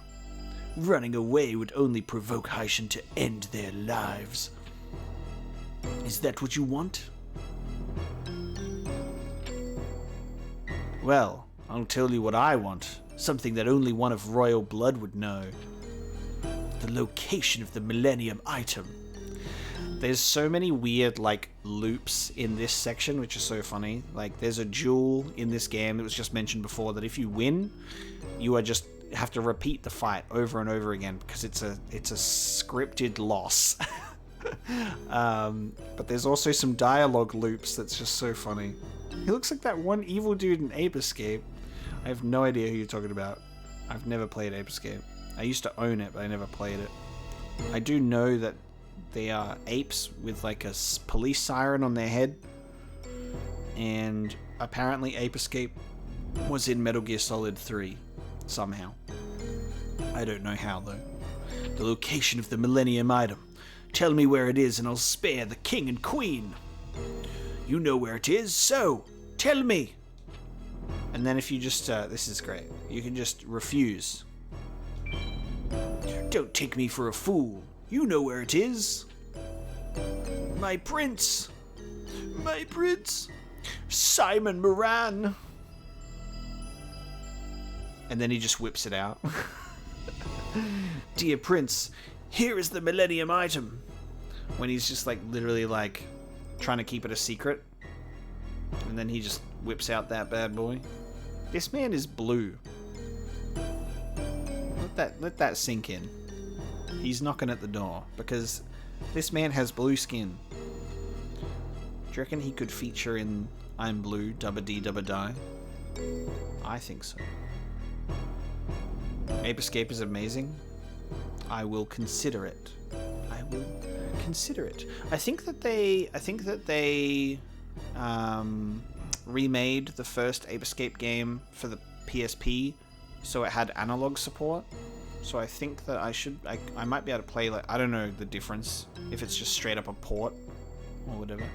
Running away would only provoke Haishan to end their lives. Is that what you want? Well, I'll tell you what I want. Something that only one of royal blood would know. The location of the millennium item. There's so many weird, like, loops in this section, which is so funny. Like, there's a duel in this game that was just mentioned before that if you win, you are just have to repeat the fight over and over again because it's a scripted loss. But there's also some dialogue loops that's just so funny. He looks like that one evil dude in Ape Escape. I have no idea who you're talking about. I've never played Ape Escape. I used to own it, but I never played it. I do know that they are apes with like a police siren on their head. And apparently Ape Escape was in Metal Gear Solid 3 somehow. I don't know how though. The location of the millennium item. Tell me where it is and I'll spare the king and queen. You know where it is, so tell me. And then if you just, this is great. You can just refuse. Don't take me for a fool. You know where it is. My prince. My prince. Simon Moran. And then he just whips it out. Dear prince, here is the millennium item. When he's just like literally like trying to keep it a secret. And then he just whips out that bad boy. This man is blue. Let that sink in. He's knocking at the door because this man has blue skin. Do you reckon he could feature in I'm Blue, Dubba Dee Dubba Die? I think so. Ape Escape is amazing. I will consider it. I will consider it. I think that they remade the first Ape Escape game for the PSP, so it had analog support. So I think that I might be able to play, like, I don't know the difference, if it's just straight up a port or whatever.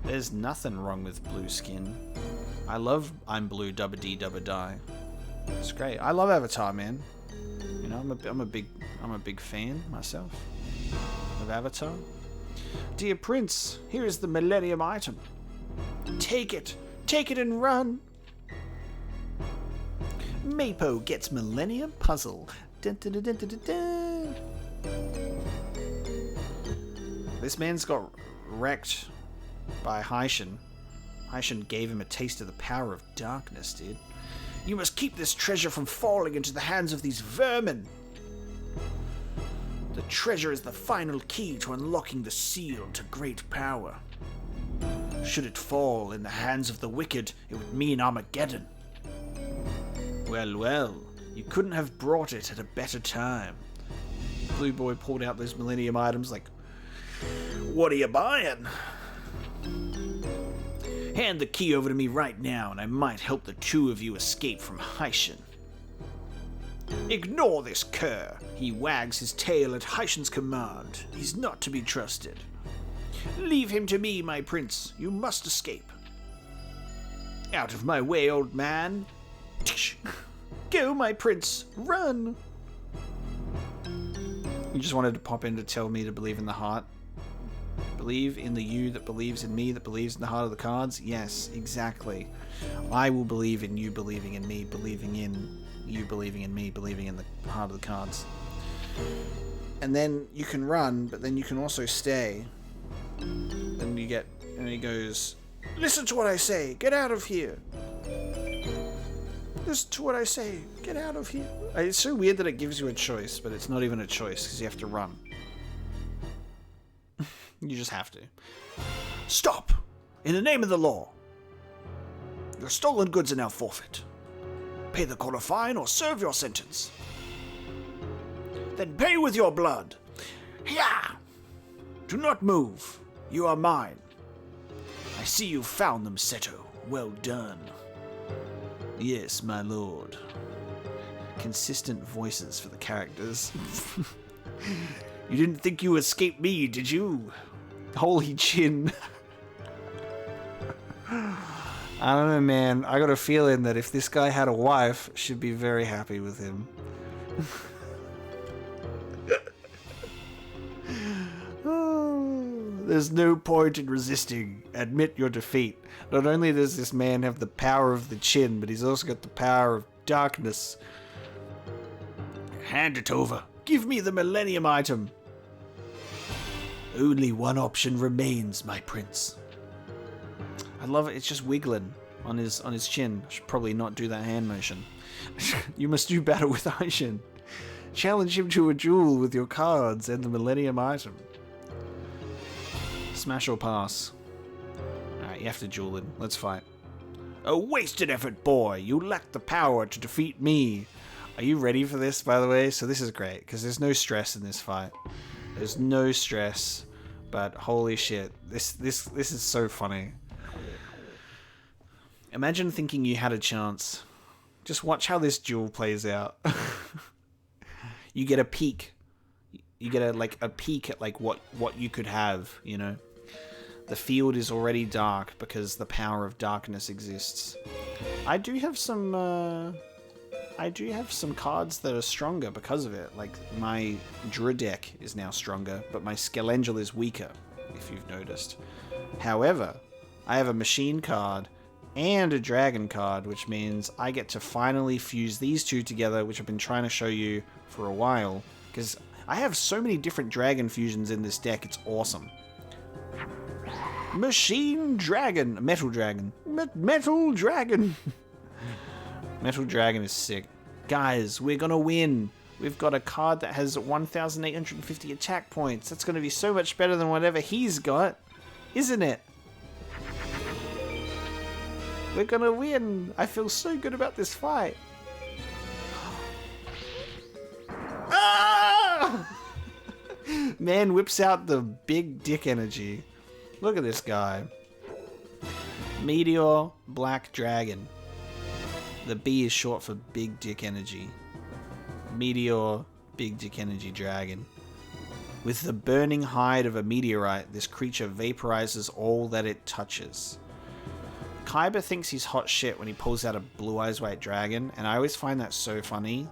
There's nothing wrong with blue skin. I love I'm Blue, Dubba Dee Dubba Die. It's great. I love Avatar, man. You know, I'm a big fan myself of Avatar. Dear Prince, here is the millennium item. Take it and run. Mapo gets millennium puzzle. Dun, dun, dun, dun, dun, dun. This man's got wrecked by Haishan. Haishan gave him a taste of the power of darkness, dude. You must keep this treasure from falling into the hands of these vermin. The treasure is the final key to unlocking the seal to great power. Should it fall in the hands of the wicked, it would mean Armageddon. Well, you couldn't have brought it at a better time. Blue Boy pulled out those millennium items like, what are you buying? Hand the key over to me right now and I might help the two of you escape from Haishan. Ignore this cur. He wags his tail at Haishan's command. He's not to be trusted. Leave him to me, my prince. You must escape. Out of my way, old man. Go, my prince. Run. You just wanted to pop in to tell me to believe in the heart. Believe in the you that believes in me, that believes in the heart of the cards? Yes, exactly. I will believe in you believing in me, believing in you believing in me, believing in the heart of the cards. And then you can run, but then you can also stay. Then you get, and he goes, listen to what I say, get out of here. Listen to what I say, get out of here. It's so weird that it gives you a choice, but it's not even a choice because you have to run. You just have to. Stop! In the name of the law. Your stolen goods are now forfeit. Pay the quarter fine or serve your sentence. Then pay with your blood. Yeah! Do not move. You are mine. I see you found them, Seto. Well done. Yes, my lord. Consistent voices for the characters. You didn't think you escaped me, did you? Holy chin. I don't know, man. I got a feeling that if this guy had a wife, she'd be very happy with him. Oh, there's no point in resisting. Admit your defeat. Not only does this man have the power of the chin, but he's also got the power of darkness. Hand it over. Give me the millennium item. Only one option remains, my prince. I love it. It's just wiggling on his chin. I should probably not do that hand motion. You must do battle with Aishin. Challenge him to a duel with your cards and the millennium item. Smash or pass. Alright, you have to duel him. Let's fight. A wasted effort, boy. You lack the power to defeat me. Are you ready for this, by the way? So this is great, because there's no stress in this fight. There's no stress, but holy shit. This is so funny. Imagine thinking you had a chance. Just watch how this duel plays out. You get a peek. You get a peek at like what you could have, you know. The field is already dark because the power of darkness exists. I do have some cards that are stronger because of it. Like my Druid deck is now stronger, but my Skelengel is weaker, if you've noticed. However, I have a machine card and a dragon card, which means I get to finally fuse these two together, which I've been trying to show you for a while, because I have so many different dragon fusions in this deck. It's awesome. Machine dragon, metal dragon, metal dragon. Metal dragon is sick. Guys, we're gonna win. We've got a card that has 1,850 attack points. That's gonna be so much better than whatever he's got, isn't it? We're gonna win. I feel so good about this fight. Ah! Man whips out the big dick energy. Look at this guy. Meteor Black Dragon. The B is short for Big Dick Energy. Meteor Big Dick Energy Dragon. With the burning hide of a meteorite, this creature vaporizes all that it touches. Kaiba thinks he's hot shit when he pulls out a Blue Eyes White Dragon, and I always find that so funny.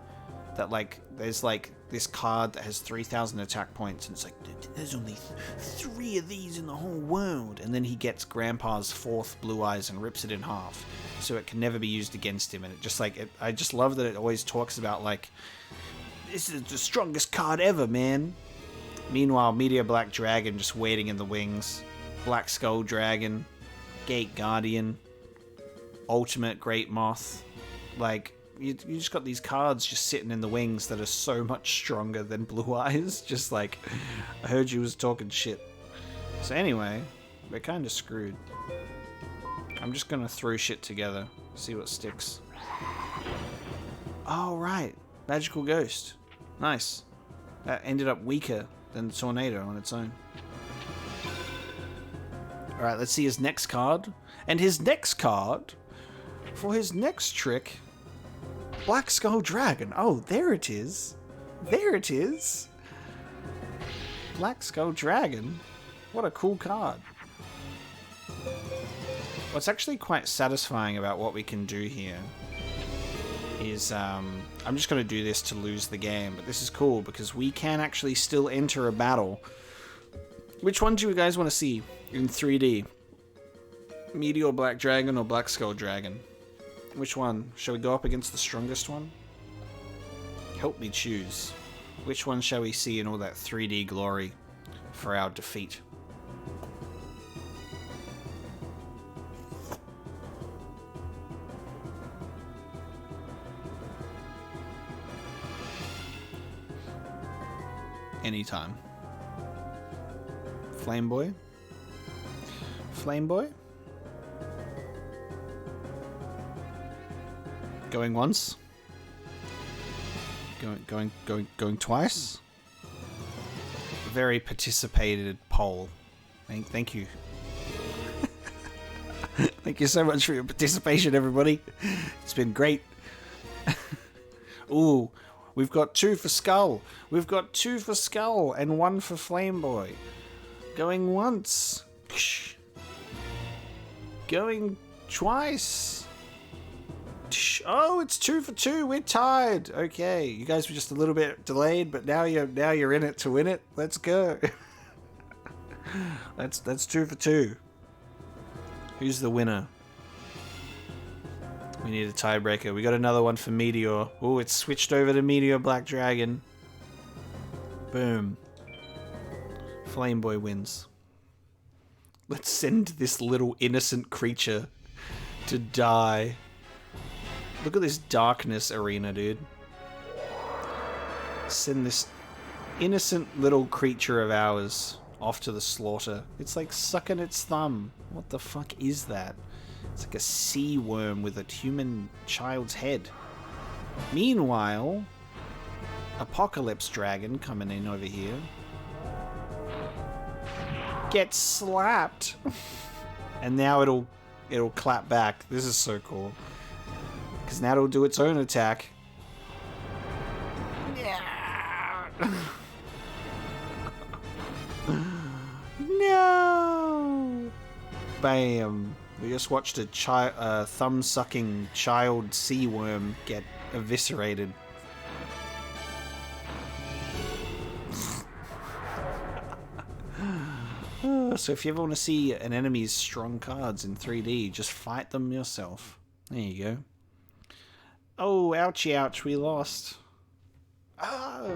That like, there's like this card that has 3,000 attack points, and it's like, there's only 3 of these in the whole world. And then he gets Grandpa's 4th Blue Eyes and rips it in half, so it can never be used against him. And it just like, I just love that it always talks about like, this is the strongest card ever, man. Meanwhile, Meteor Black Dragon just waiting in the wings. Black Skull Dragon, Gate Guardian, Ultimate Great Moth. Like, you just got these cards just sitting in the wings that are so much stronger than Blue Eyes. Just like, I heard you was talking shit. So anyway, we're kind of screwed. I'm just gonna throw shit together, see what sticks. Oh right, Magical Ghost. Nice. That ended up weaker than Tornado on its own. Alright, let's see his next card. And his next card, for his next trick, Black Skull Dragon. Oh, there it is. There it is. Black Skull Dragon. What a cool card. What's actually quite satisfying about what we can do here is, I'm just going to do this to lose the game, but this is cool because we can actually still enter a battle. Which one do you guys want to see in 3D? Meteor Black Dragon or Black Skull Dragon? Which one? Shall we go up against the strongest one? Help me choose. Which one shall we see in all that 3D glory for our defeat? Anytime. Flame Boy? Flame Boy? Going once? Going twice? Very participated poll. Thank you. Thank you so much for your participation, everybody. It's been great. Ooh, we've got 2 for Skull. We've got 2 for Skull and 1 for Flameboy. Going once. Going twice. Oh, it's 2 for 2. We're tied. Okay, you guys were just a little bit delayed, but now you're in it to win it. Let's go. That's 2 for 2. Who's the winner? We need a tiebreaker. We got another one for Meteor. Oh, it's switched over to Meteor Black Dragon. Boom. Flameboy wins. Let's send this little innocent creature to die. Look at this darkness arena, dude. Send this innocent little creature of ours off to the slaughter. It's like sucking its thumb. What the fuck is that? It's like a sea worm with a human child's head. Meanwhile, Apocalypse Dragon coming in over here gets slapped. And now it'll clap back. This is so cool. Because now it'll do its own attack. No! Bam. We just watched a thumb-sucking child sea worm get eviscerated. So if you ever want to see an enemy's strong cards in 3D, just fight them yourself. There you go. Oh, ouchie ouch, we lost. Ah!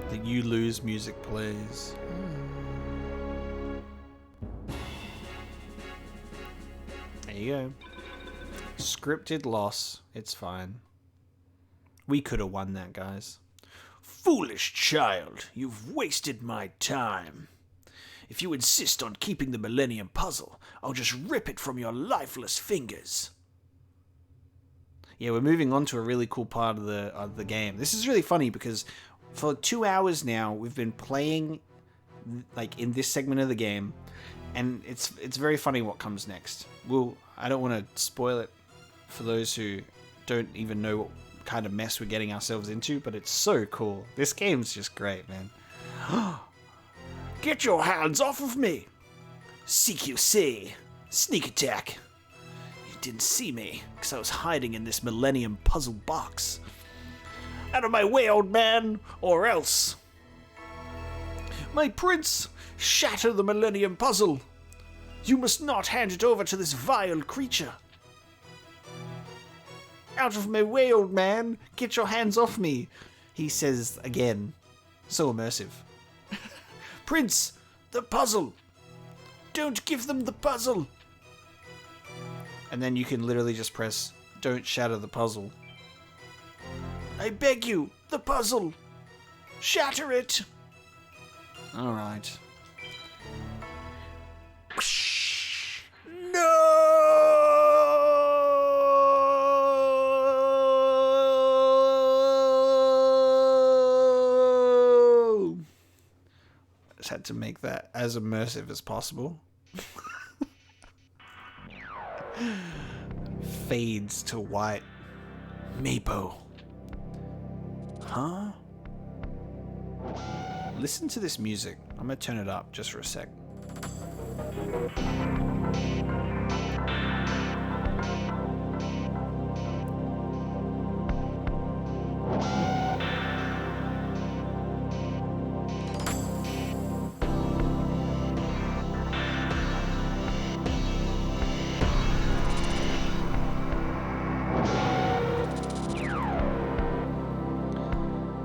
The You Lose music plays. There you go. Scripted loss. It's fine. We could have won that, guys. Foolish child, you've wasted my time. If you insist on keeping the Millennium Puzzle, I'll just rip it from your lifeless fingers. Yeah, we're moving on to a really cool part of the game. This is really funny because for 2 hours now, we've been playing like in this segment of the game, and it's very funny what comes next. I don't want to spoil it for those who don't even know what kind of mess we're getting ourselves into, but it's so cool. This game's just great, man. Get your hands off of me! CQC. Sneak attack. You didn't see me, because I was hiding in this Millennium Puzzle box. Out of my way, old man, or else. My prince, shatter the Millennium Puzzle. You must not hand it over to this vile creature. Out of my way, old man. Get your hands off me. He says again. So immersive. Prince, the puzzle. Don't give them the puzzle. And then you can literally just press, don't shatter the puzzle. I beg you, the puzzle. Shatter it. Alright. No! I just had to make that as immersive as possible. Fades to white. Mapo. Huh? Listen to this music. I'm gonna turn it up just for a sec.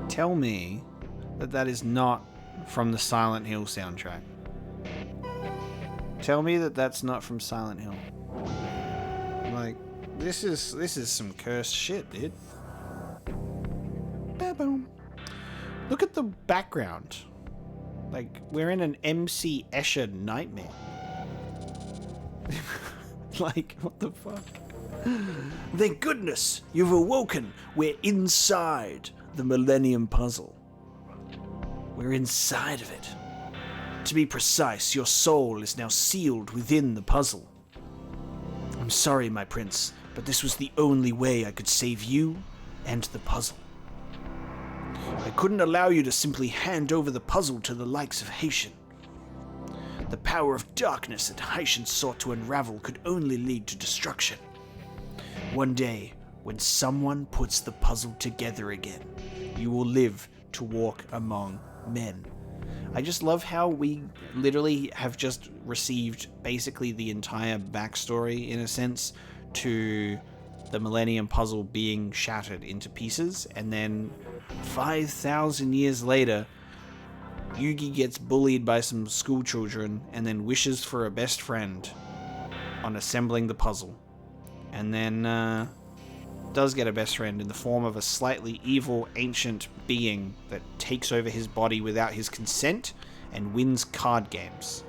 Tell me that that is not from the Silent Hill soundtrack. Tell me that that's not from Silent Hill. Like, this is some cursed shit, dude. Ba-boom. Look at the background. Like, we're in an MC Escher nightmare. Like, what the fuck? Thank goodness, you've awoken. We're inside the Millennium Puzzle. We're inside of it. To be precise, your soul is now sealed within the puzzle. I'm sorry, my prince, but this was the only way I could save you and the puzzle. I couldn't allow you to simply hand over the puzzle to the likes of Haitian. The power of darkness that Haitian sought to unravel could only lead to destruction. One day, when someone puts the puzzle together again, you will live to walk among men. I just love how we literally have just received basically the entire backstory, in a sense, to the Millennium Puzzle being shattered into pieces, and then 5,000 years later, Yugi gets bullied by some school children and then wishes for a best friend on assembling the puzzle. And then does get a best friend in the form of a slightly evil ancient being that takes over his body without his consent and wins card games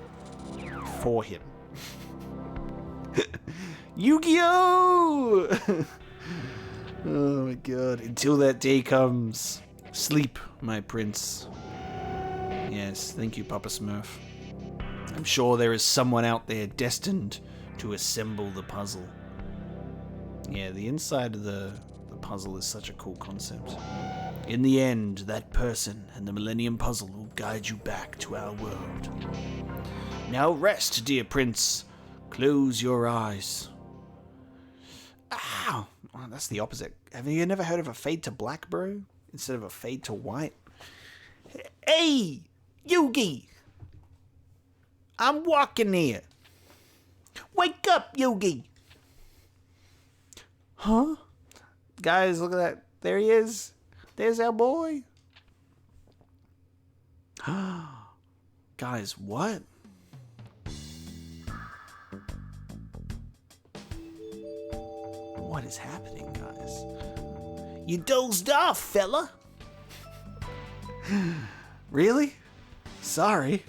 for him. Yu-Gi-Oh! Oh my god. Until that day comes, sleep, my prince. Yes, thank you, Papa Smurf. I'm sure there is someone out there destined to assemble the puzzle. Yeah, the inside of the puzzle is such a cool concept. In the end, that person and the Millennium Puzzle will guide you back to our world. Now rest, dear prince. Close your eyes. Ow! Oh, that's the opposite. Have you never heard of a fade to black, bro? Instead of a fade to white? Hey! Yugi! I'm walking here. Wake up, Yugi! Huh? Guys, look at that. There he is. There's our boy. Guys, what? What is happening, guys? You dozed off, fella. Really? Sorry.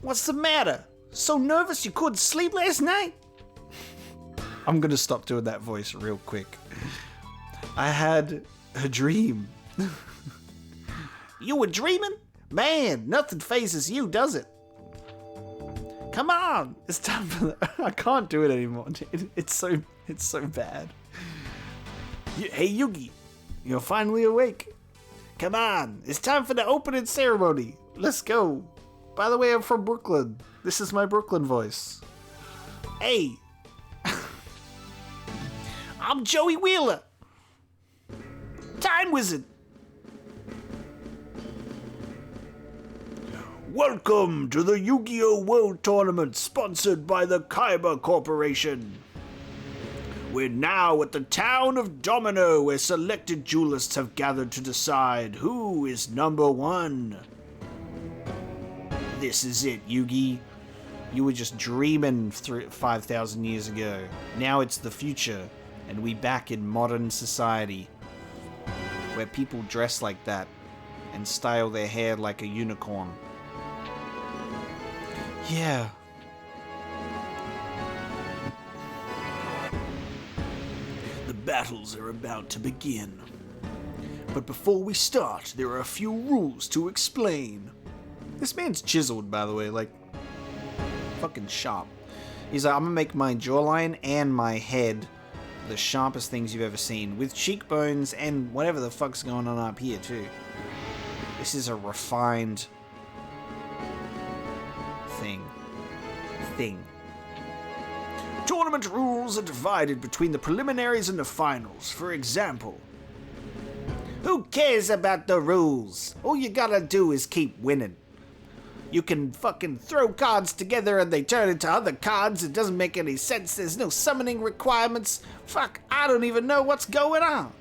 What's the matter? So nervous you couldn't sleep last night? I'm gonna stop doing that voice real quick. I had a dream. You were dreaming? Man, nothing phases you, does it? Come on, it's time for the... I can't do it anymore. It's so bad. Hey Yugi, you're finally awake. Come on, it's time for the opening ceremony. Let's go. By the way, I'm from Brooklyn. This is my Brooklyn voice. Hey. I'm Joey Wheeler. Time Wizard. Welcome to the Yu-Gi-Oh! World Tournament sponsored by the Kaiba Corporation. We're now at the town of Domino, where selected duelists have gathered to decide who is number one. This is it, Yugi. You were just dreaming 5,000 years ago. Now it's the future, and we back in modern society, where people dress like that and style their hair like a unicorn. Yeah. The battles are about to begin. But before we start, there are a few rules to explain. This man's chiseled, by the way, like, fucking sharp. He's like, I'm gonna make my jawline and my head the sharpest things you've ever seen, with cheekbones and whatever the fuck's going on up here, too. This is a refined thing. Tournament rules are divided between the preliminaries and the finals. For example, who cares about the rules? All you gotta do is keep winning. You can fucking throw cards together and they turn into other cards. It doesn't make any sense. There's no summoning requirements. Fuck, I don't even know what's going on.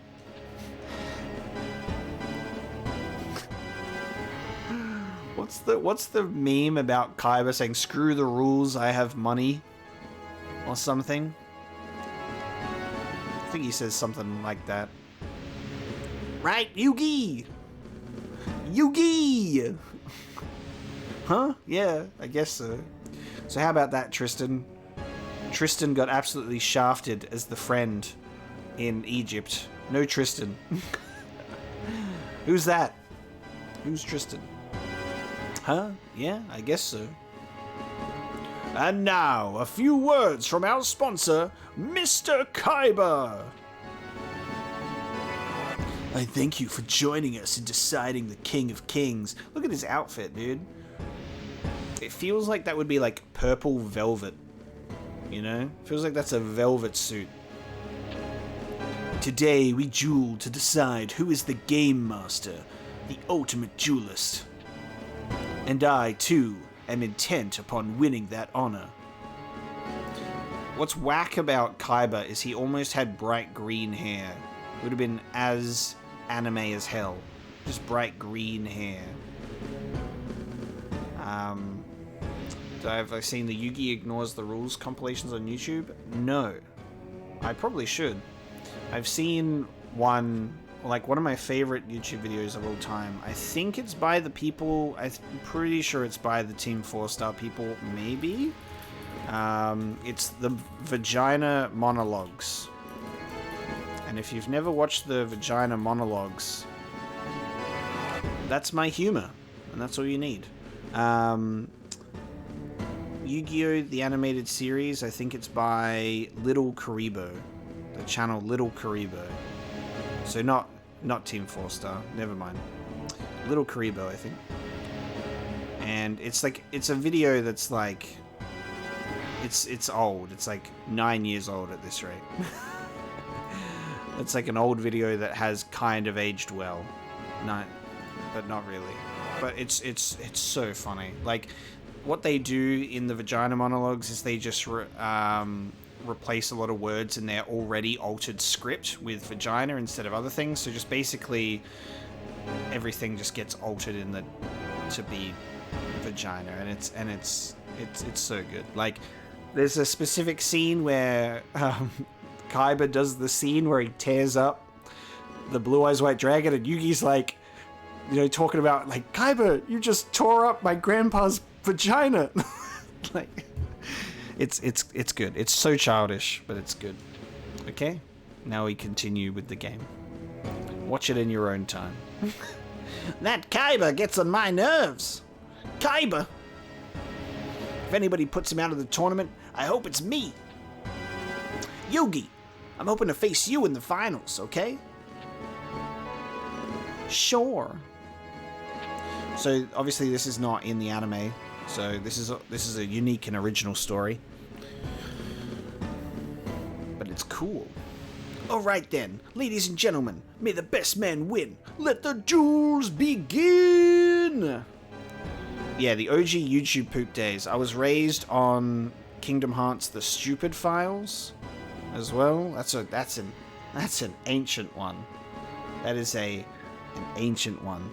What's the meme about Kaiba saying, screw the rules, I have money? Or something? I think he says something like that. Right, Yugi? Yugi! Huh? Yeah, I guess so. So how about that, Tristan? Tristan got absolutely shafted as the friend in Egypt. No Tristan. Who's that? Who's Tristan? Huh? Yeah, I guess so. And now, a few words from our sponsor, Mr. Kaiba. I thank you for joining us in deciding the King of Kings. Look at his outfit, dude. It feels like that would be like purple velvet. You know? Feels like that's a velvet suit. Today we duel to decide who is the game master, the ultimate duelist. And I, too, am intent upon winning that honor. What's whack about Kaiba is he almost had bright green hair. It would have been as anime as hell. Just bright green hair. Have I seen the Yugi Ignores the Rules compilations on YouTube? No. I probably should. I've seen one, like one of my favorite YouTube videos of all time. I think it's by the people, I'm pretty sure it's by the Team 4-Star people, maybe? It's the Vagina Monologues. And if you've never watched the Vagina Monologues, that's my humor, and that's all you need. Yu-Gi-Oh! The animated series, I think it's by Little Karibo. The channel Little Karibo. So not Team 4-Star, never mind. Little Karibo, I think. And it's like, it's a video that's like, it's old. It's like 9 years old at this rate. It's like an old video that has kind of aged well. No, but not really. But it's so funny. Like, what they do in the Vagina Monologues is they just replace a lot of words in their already altered script with vagina instead of other things. So just basically everything just gets altered in the to be vagina, and it's so good. Like, there's a specific scene where Kaiba does the scene where he tears up the Blue Eyes White Dragon, and Yugi's like, you know, talking about like, Kaiba, you just tore up my grandpa's vagina. Like, it's good. It's so childish, but it's good. Okay, now we continue with the game. Watch it in your own time. That Kaiba gets on my nerves. Kaiba. If anybody puts him out of the tournament, I hope it's me. Yugi, I'm hoping to face you in the finals, okay? Sure. So obviously this is not in the anime. So this is a unique and original story. But it's cool. Alright then, ladies and gentlemen, may the best man win. Let the duels begin! Yeah, the OG YouTube poop days. I was raised on Kingdom Hearts The Stupid Files as well. That's an ancient one. That is an ancient one.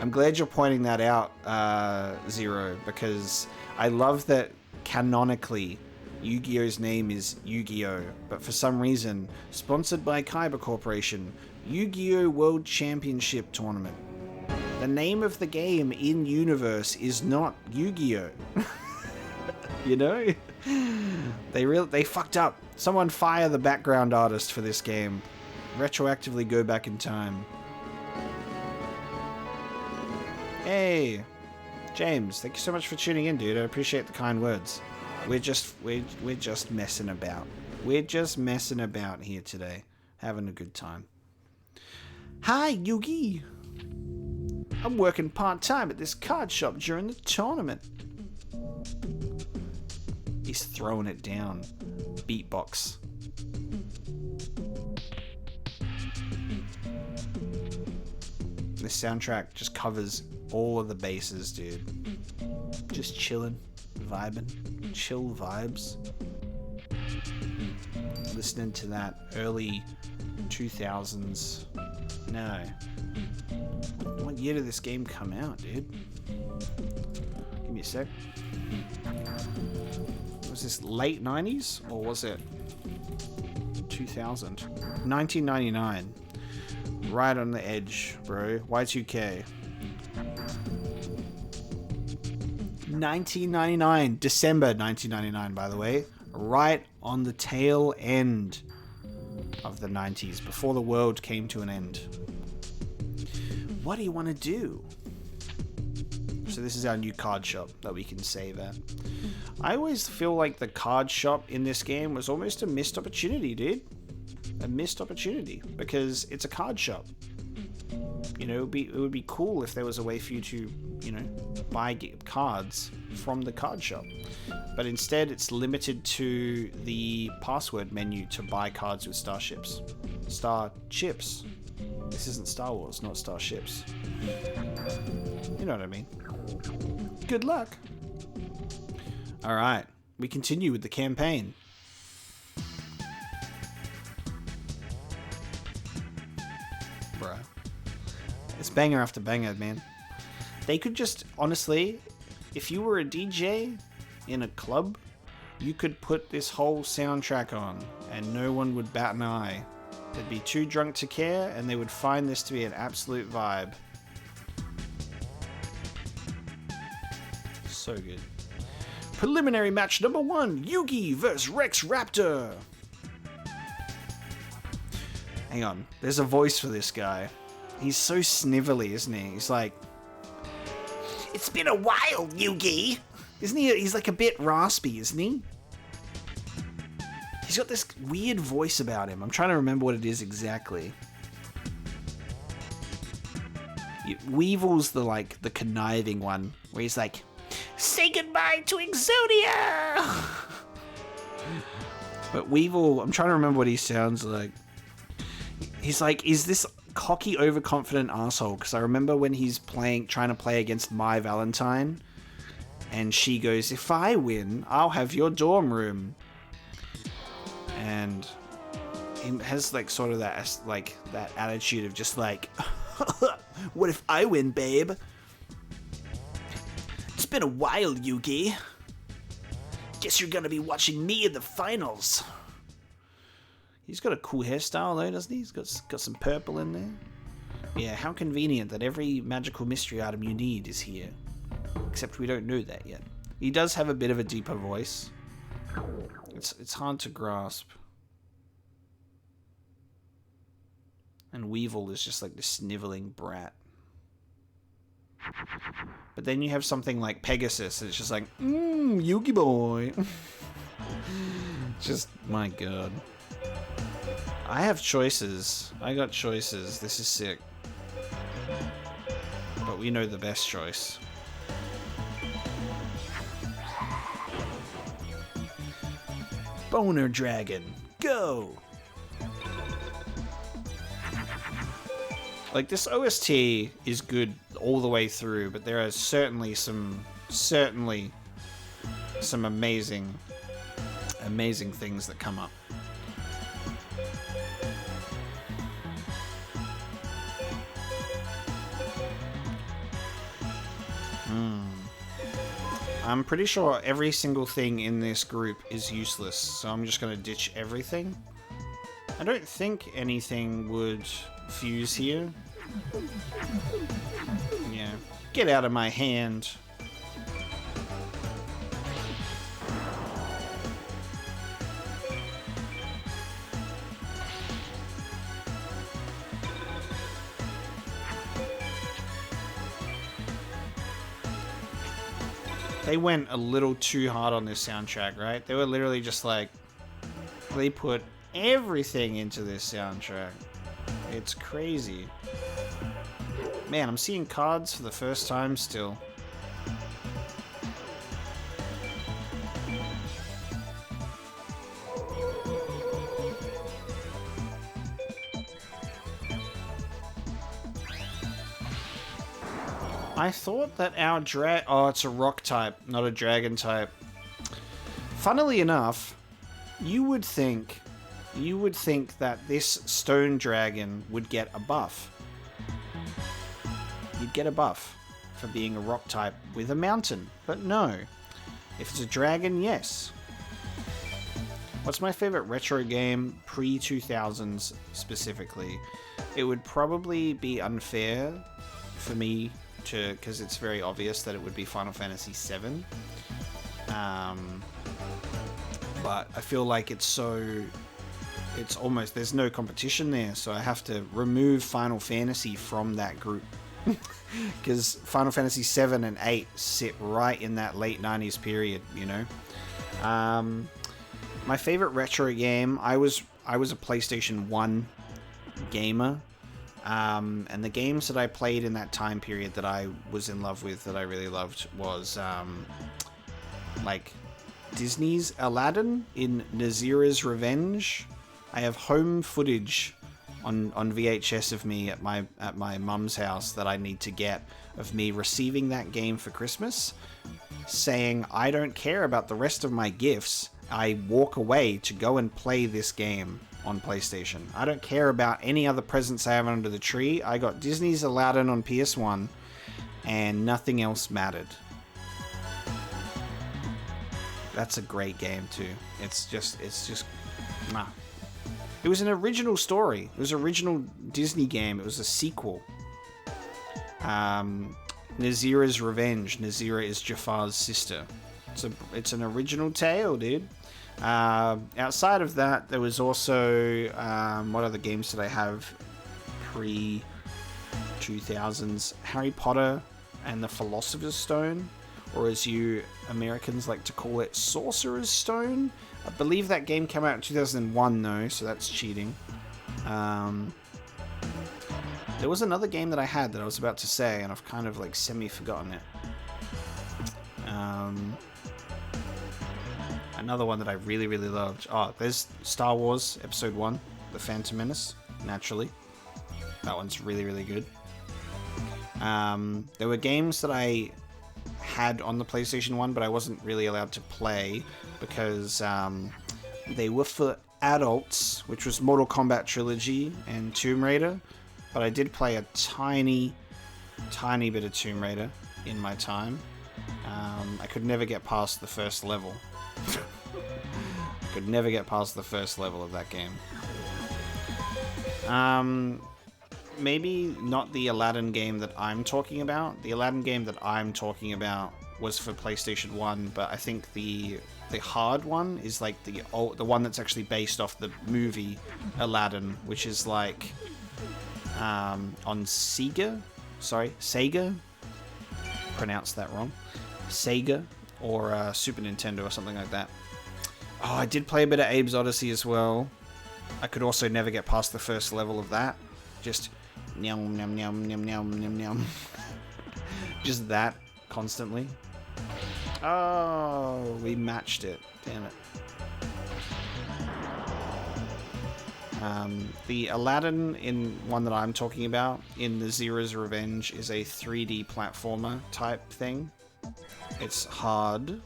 I'm glad you're pointing that out, Zero, because I love that canonically Yu-Gi-Oh's name is Yu-Gi-Oh, but for some reason, sponsored by Kaiba Corporation, Yu-Gi-Oh! World Championship Tournament. The name of the game in universe is not Yu-Gi-Oh. You know? They fucked up. Someone fire the background artist for this game. Retroactively go back in time. Hey, James, thank you so much for tuning in, dude. I appreciate the kind words. We're just messing about. We're just messing about here today, having a good time. Hi, Yugi. I'm working part-time at this card shop during the tournament. He's throwing it down. Beatbox. This soundtrack just covers all of the bases, dude. Just chilling, vibing, chill vibes. Listening to that early 2000s. No. What year did this game come out, dude? Give me a sec. Was this late 90s or was it 2000? 1999. Right on the edge, bro. Y2K. 1999. December 1999, by the way. Right on the tail end of the 90s, before the world came to an end. What do you want to do? So this is our new card shop that we can save at. I always feel like the card shop in this game was almost a missed opportunity, dude. A missed opportunity, because it's a card shop. You know, it would be cool if there was a way for you to, you know, buy cards from the card shop. But instead, it's limited to the password menu to buy cards with starships. Starships. This isn't Star Wars, not starships. You know what I mean. Good luck. All right, we continue with the campaign. Bruh. It's banger after banger, man. They could just, honestly, if you were a DJ in a club, you could put this whole soundtrack on and no one would bat an eye. They'd be too drunk to care and they would find this to be an absolute vibe. So good. Preliminary match number 1, Yugi vs Rex Raptor. Hang on, there's a voice for this guy. He's so snivelly, isn't he? He's like, "It's been a while, Yugi." Isn't he? He's like a bit raspy, isn't he? He's got this weird voice about him. I'm trying to remember what it is exactly. Weevil's the conniving one, where he's like, "Say goodbye to Exodia!" But Weevil, I'm trying to remember what he sounds like. He's like, is this cocky, overconfident asshole? Because I remember when he's trying to play against My Valentine, and she goes, "If I win, I'll have your dorm room." And he has like sort of that attitude of just like, "What if I win, babe? It's been a while, Yugi. Guess you're gonna be watching me in the finals." He's got a cool hairstyle though, doesn't he? He's got some purple in there. Yeah, how convenient that every magical mystery item you need is here. Except we don't know that yet. He does have a bit of a deeper voice. It's hard to grasp. And Weevil is just like the sniveling brat. But then you have something like Pegasus, and it's just like, Yugi boy. Just, my god. I have choices. I got choices. This is sick. But we know the best choice. Boner Dragon, go! Like, this OST is good all the way through, but there are certainly some amazing things that come up. I'm pretty sure every single thing in this group is useless, so I'm just going to ditch everything. I don't think anything would fuse here. Yeah. Get out of my hand. They went a little too hard on this soundtrack, right? They were literally just like, they put everything into this soundtrack. It's crazy. Man, I'm seeing cards for the first time still. I thought that our oh, it's a rock type, not a dragon type. Funnily enough, you would think that this stone dragon would get a buff. You'd get a buff for being a rock type with a mountain, but no. If it's a dragon, yes. What's my favorite retro game pre-2000s specifically? It would probably be unfair for me to, because it's very obvious that it would be Final Fantasy VII. But I feel like it's almost, there's no competition there, so I have to remove Final Fantasy from that group Because Final Fantasy 7 and 8 sit right in that late 90s period, you know. My favorite retro game, I was a PlayStation 1 gamer. And the games that I played in that time period that I was in love with, that I really loved, was like Disney's Aladdin in Nazira's Revenge. I have home footage on VHS of me at my mum's house that I need to get, of me receiving that game for Christmas, saying, I don't care about the rest of my gifts. I walk away to go and play this game on PlayStation. I don't care about any other presents I have under the tree. I got Disney's Aladdin on PS1 and nothing else mattered. That's a great game too. It's just nah. It was an original story. It was an original Disney game. It was a sequel. Nazira's Revenge. Nazira is Jafar's sister. It's an original tale, dude. Outside of that, there was also what other games did I have pre-2000s? Harry Potter and the Philosopher's Stone, or as you Americans like to call it, Sorcerer's Stone. I believe that game came out in 2001 though, so that's cheating. There was another game that I had that I was about to say, and I've kind of like semi-forgotten it. Another one that I really, really loved. Oh, there's Star Wars Episode 1, The Phantom Menace, naturally. That one's really, really good. There were games that I had on the PlayStation 1, but I wasn't really allowed to play because they were for adults, which was Mortal Kombat Trilogy and Tomb Raider. But I did play a tiny bit of Tomb Raider in my time. I could never get past the first level. Could never get past the first level of that game. Maybe not the Aladdin game that I'm talking about. The Aladdin game that I'm talking about was for PlayStation 1, but I think the hard one is like the one that's actually based off the movie Aladdin, which is like on Sega. Pronounced that wrong. Sega or Super Nintendo or something like that. Oh, I did play a bit of Abe's Odyssey as well. I could also never get past the first level of that. Just nyam nyam nyam nyam nyam nyam nyam. Just that constantly. Oh, we matched it. Damn it. The Aladdin in one that I'm talking about, in Nazira's Revenge, is a 3D platformer type thing. It's hard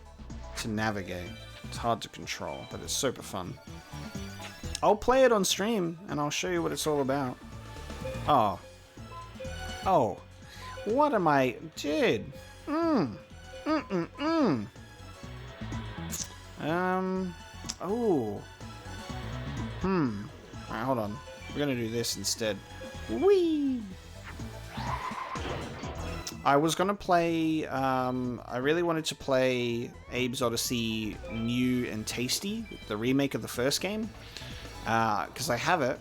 to navigate. It's hard to control, but it's super fun. I'll play it on stream, and I'll show you what it's all about. Oh. Oh. What am I... Dude. Oh. Alright, hold on. We're gonna do this instead. Whee! I was gonna play, I really wanted to play Abe's Odyssey New and Tasty, the remake of the first game, because I have it,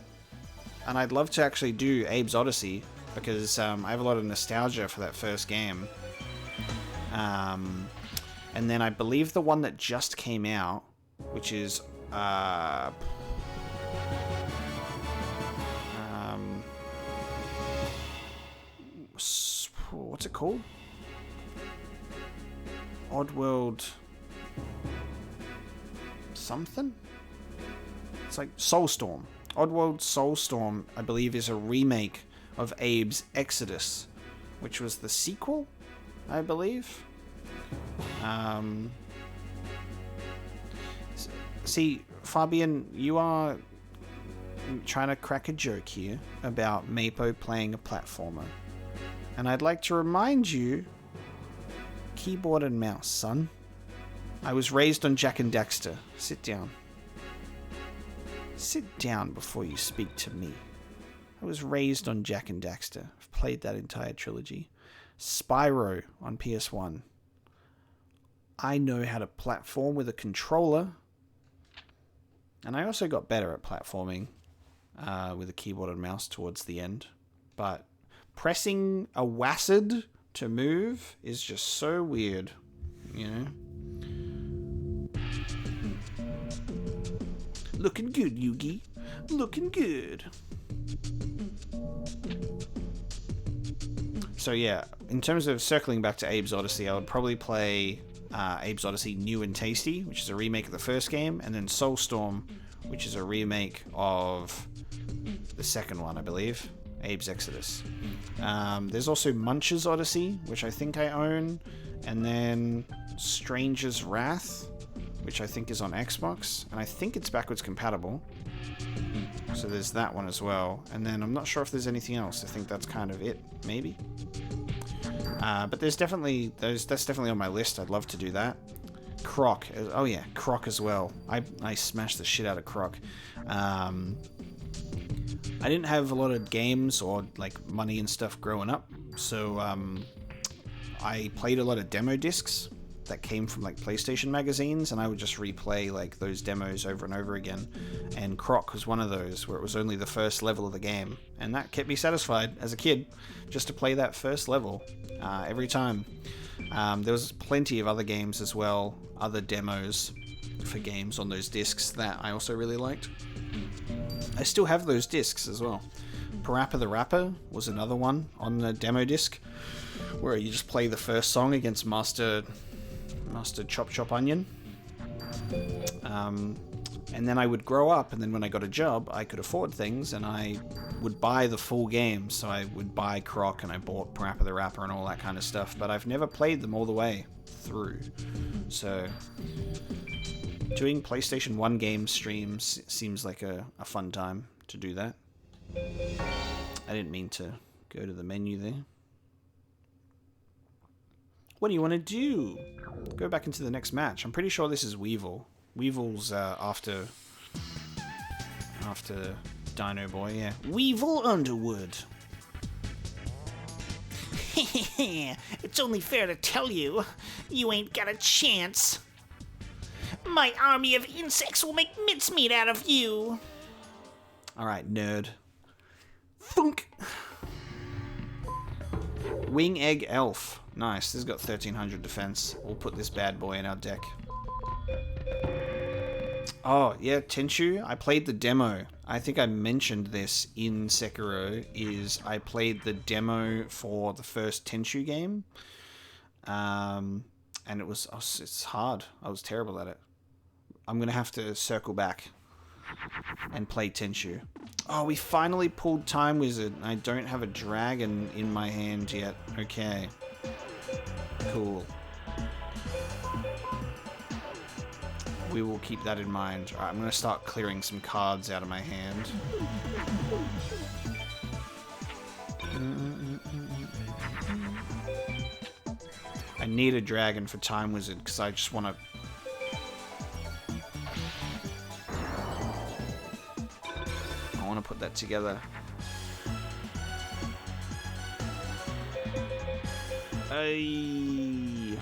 and I'd love to actually do Abe's Odyssey, because I have a lot of nostalgia for that first game. And then I believe the one that just came out, which is, what's it called? Oddworld something? It's like Soulstorm. Oddworld Soulstorm, I believe, is a remake of Abe's Exodus, which was the sequel, I believe. See, Fabian, you are trying to crack a joke here about Mapo playing a platformer. And I'd like to remind you, keyboard and mouse, son. I was raised on Jak and Daxter. Sit down. Sit down before you speak to me. I was raised on Jak and Daxter. I've played that entire trilogy. Spyro on PS1. I know how to platform with a controller. And I also got better at platforming with a keyboard and mouse towards the end. But pressing a WASD to move is just so weird, you know? Looking good, Yugi. Looking good. So yeah, in terms of circling back to Abe's Odyssey, I would probably play Abe's Odyssey New and Tasty, which is a remake of the first game, and then Soulstorm, which is a remake of the second one, I believe, Abe's Exodus. There's also Munch's Odyssey, which I think I own, and then Stranger's Wrath, which I think is on Xbox, and I think it's backwards compatible. So there's that one as well. And then I'm not sure if there's anything else. I think that's kind of it, maybe. But that's definitely on my list. I'd love to do that. Croc. Oh yeah, Croc as well. I smashed the shit out of Croc. I didn't have a lot of games or like money and stuff growing up, so I played a lot of demo discs that came from like PlayStation magazines, and I would just replay like those demos over and over again. And Croc was one of those where it was only the first level of the game, and that kept me satisfied as a kid, just to play that first level every time. There was plenty of other games as well, other demos for games on those discs that I also really liked. I still have those discs as well. Parappa the Rapper was another one on the demo disc, where you just play the first song against Master Chop Chop Onion. And then I would grow up, and then when I got a job, I could afford things, and I would buy the full game. So I would buy Croc, and I bought Parappa the Rapper and all that kind of stuff, but I've never played them all the way through. So doing PlayStation 1 game streams seems like a fun time to do that. I didn't mean to go to the menu there. What do you want to do? Go back into the next match. I'm pretty sure this is Weevil. Weevil's after Dino Boy, yeah. Weevil Underwood. It's only fair to tell you, you ain't got a chance. My army of insects will make mincemeat out of you. Alright, nerd. Thunk! Wing Egg Elf. Nice, this has got 1300 defense. We'll put this bad boy in our deck. Oh, yeah, Tenchu. I played the demo. I think I mentioned this in Sekiro, is I played the demo for the first Tenchu game. And it's hard. I was terrible at it. I'm going to have to circle back and play Tenchu. Oh, we finally pulled Time Wizard. I don't have a dragon in my hand yet. Okay. Cool. We will keep that in mind. Alright, I'm going to start clearing some cards out of my hand. I need a dragon for Time Wizard because I just want to... I want to put that together. I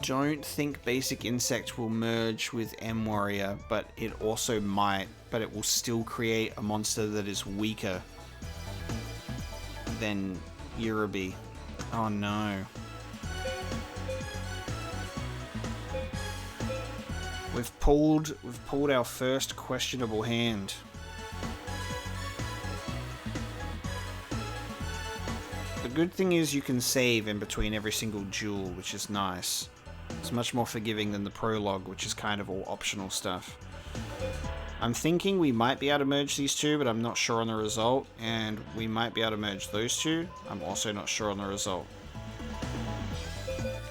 don't think Basic Insect will merge with M Warrior, but it also might, but it will still create a monster that is weaker than Yurubi. Oh no. We've pulled our first questionable hand. The good thing is you can save in between every single duel, which is nice. It's much more forgiving than the prologue, which is kind of all optional stuff. I'm thinking we might be able to merge these two, but I'm not sure on the result. And we might be able to merge those two. I'm also not sure on the result.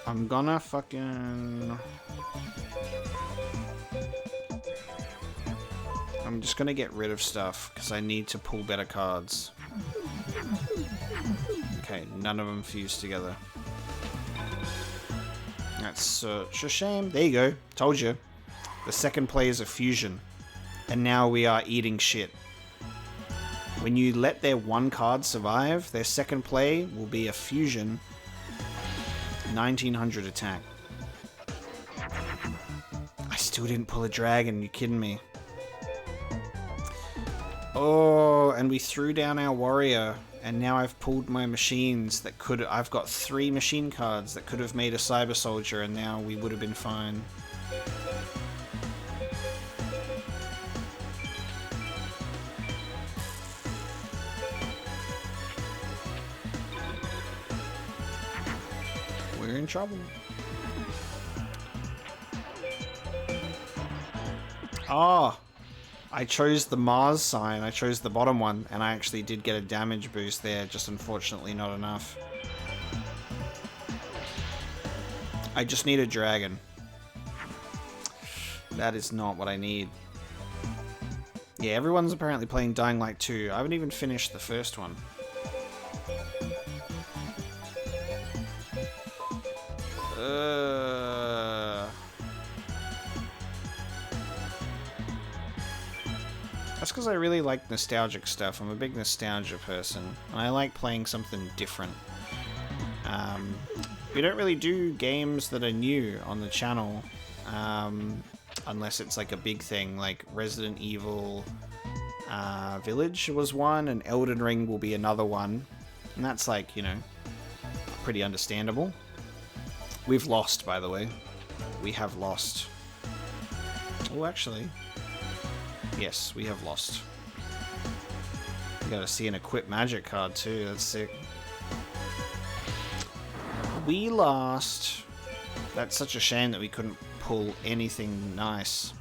I'm gonna fucking... I'm just gonna get rid of stuff, because I need to pull better cards. Okay, none of them fused together. That's such a shame. There you go. Told you. The second play is a fusion. And now we are eating shit. When you let their one card survive, their second play will be a fusion. 1900 attack. I still didn't pull a dragon, you kidding me? Oh, and we threw down our warrior, and now I've pulled my machines that could... I've got 3 machine cards that could have made a cyber soldier, and now we would have been fine. We're in trouble. Oh, I chose the Mars sign. I chose the bottom one, and I actually did get a damage boost there, just unfortunately not enough. I just need a dragon. That is not what I need. Yeah, everyone's apparently playing Dying Light 2. I haven't even finished the first one. That's because I really like nostalgic stuff. I'm a big nostalgia person, and I like playing something different. We don't really do games that are new on the channel, unless it's like a big thing, like Resident Evil Village was one, and Elden Ring will be another one, and that's like, you know, pretty understandable. We've lost, by the way. We have lost. Oh, actually... Yes, we have lost. We gotta see an equip magic card too, that's sick. We lost. That's such a shame that we couldn't pull anything nice.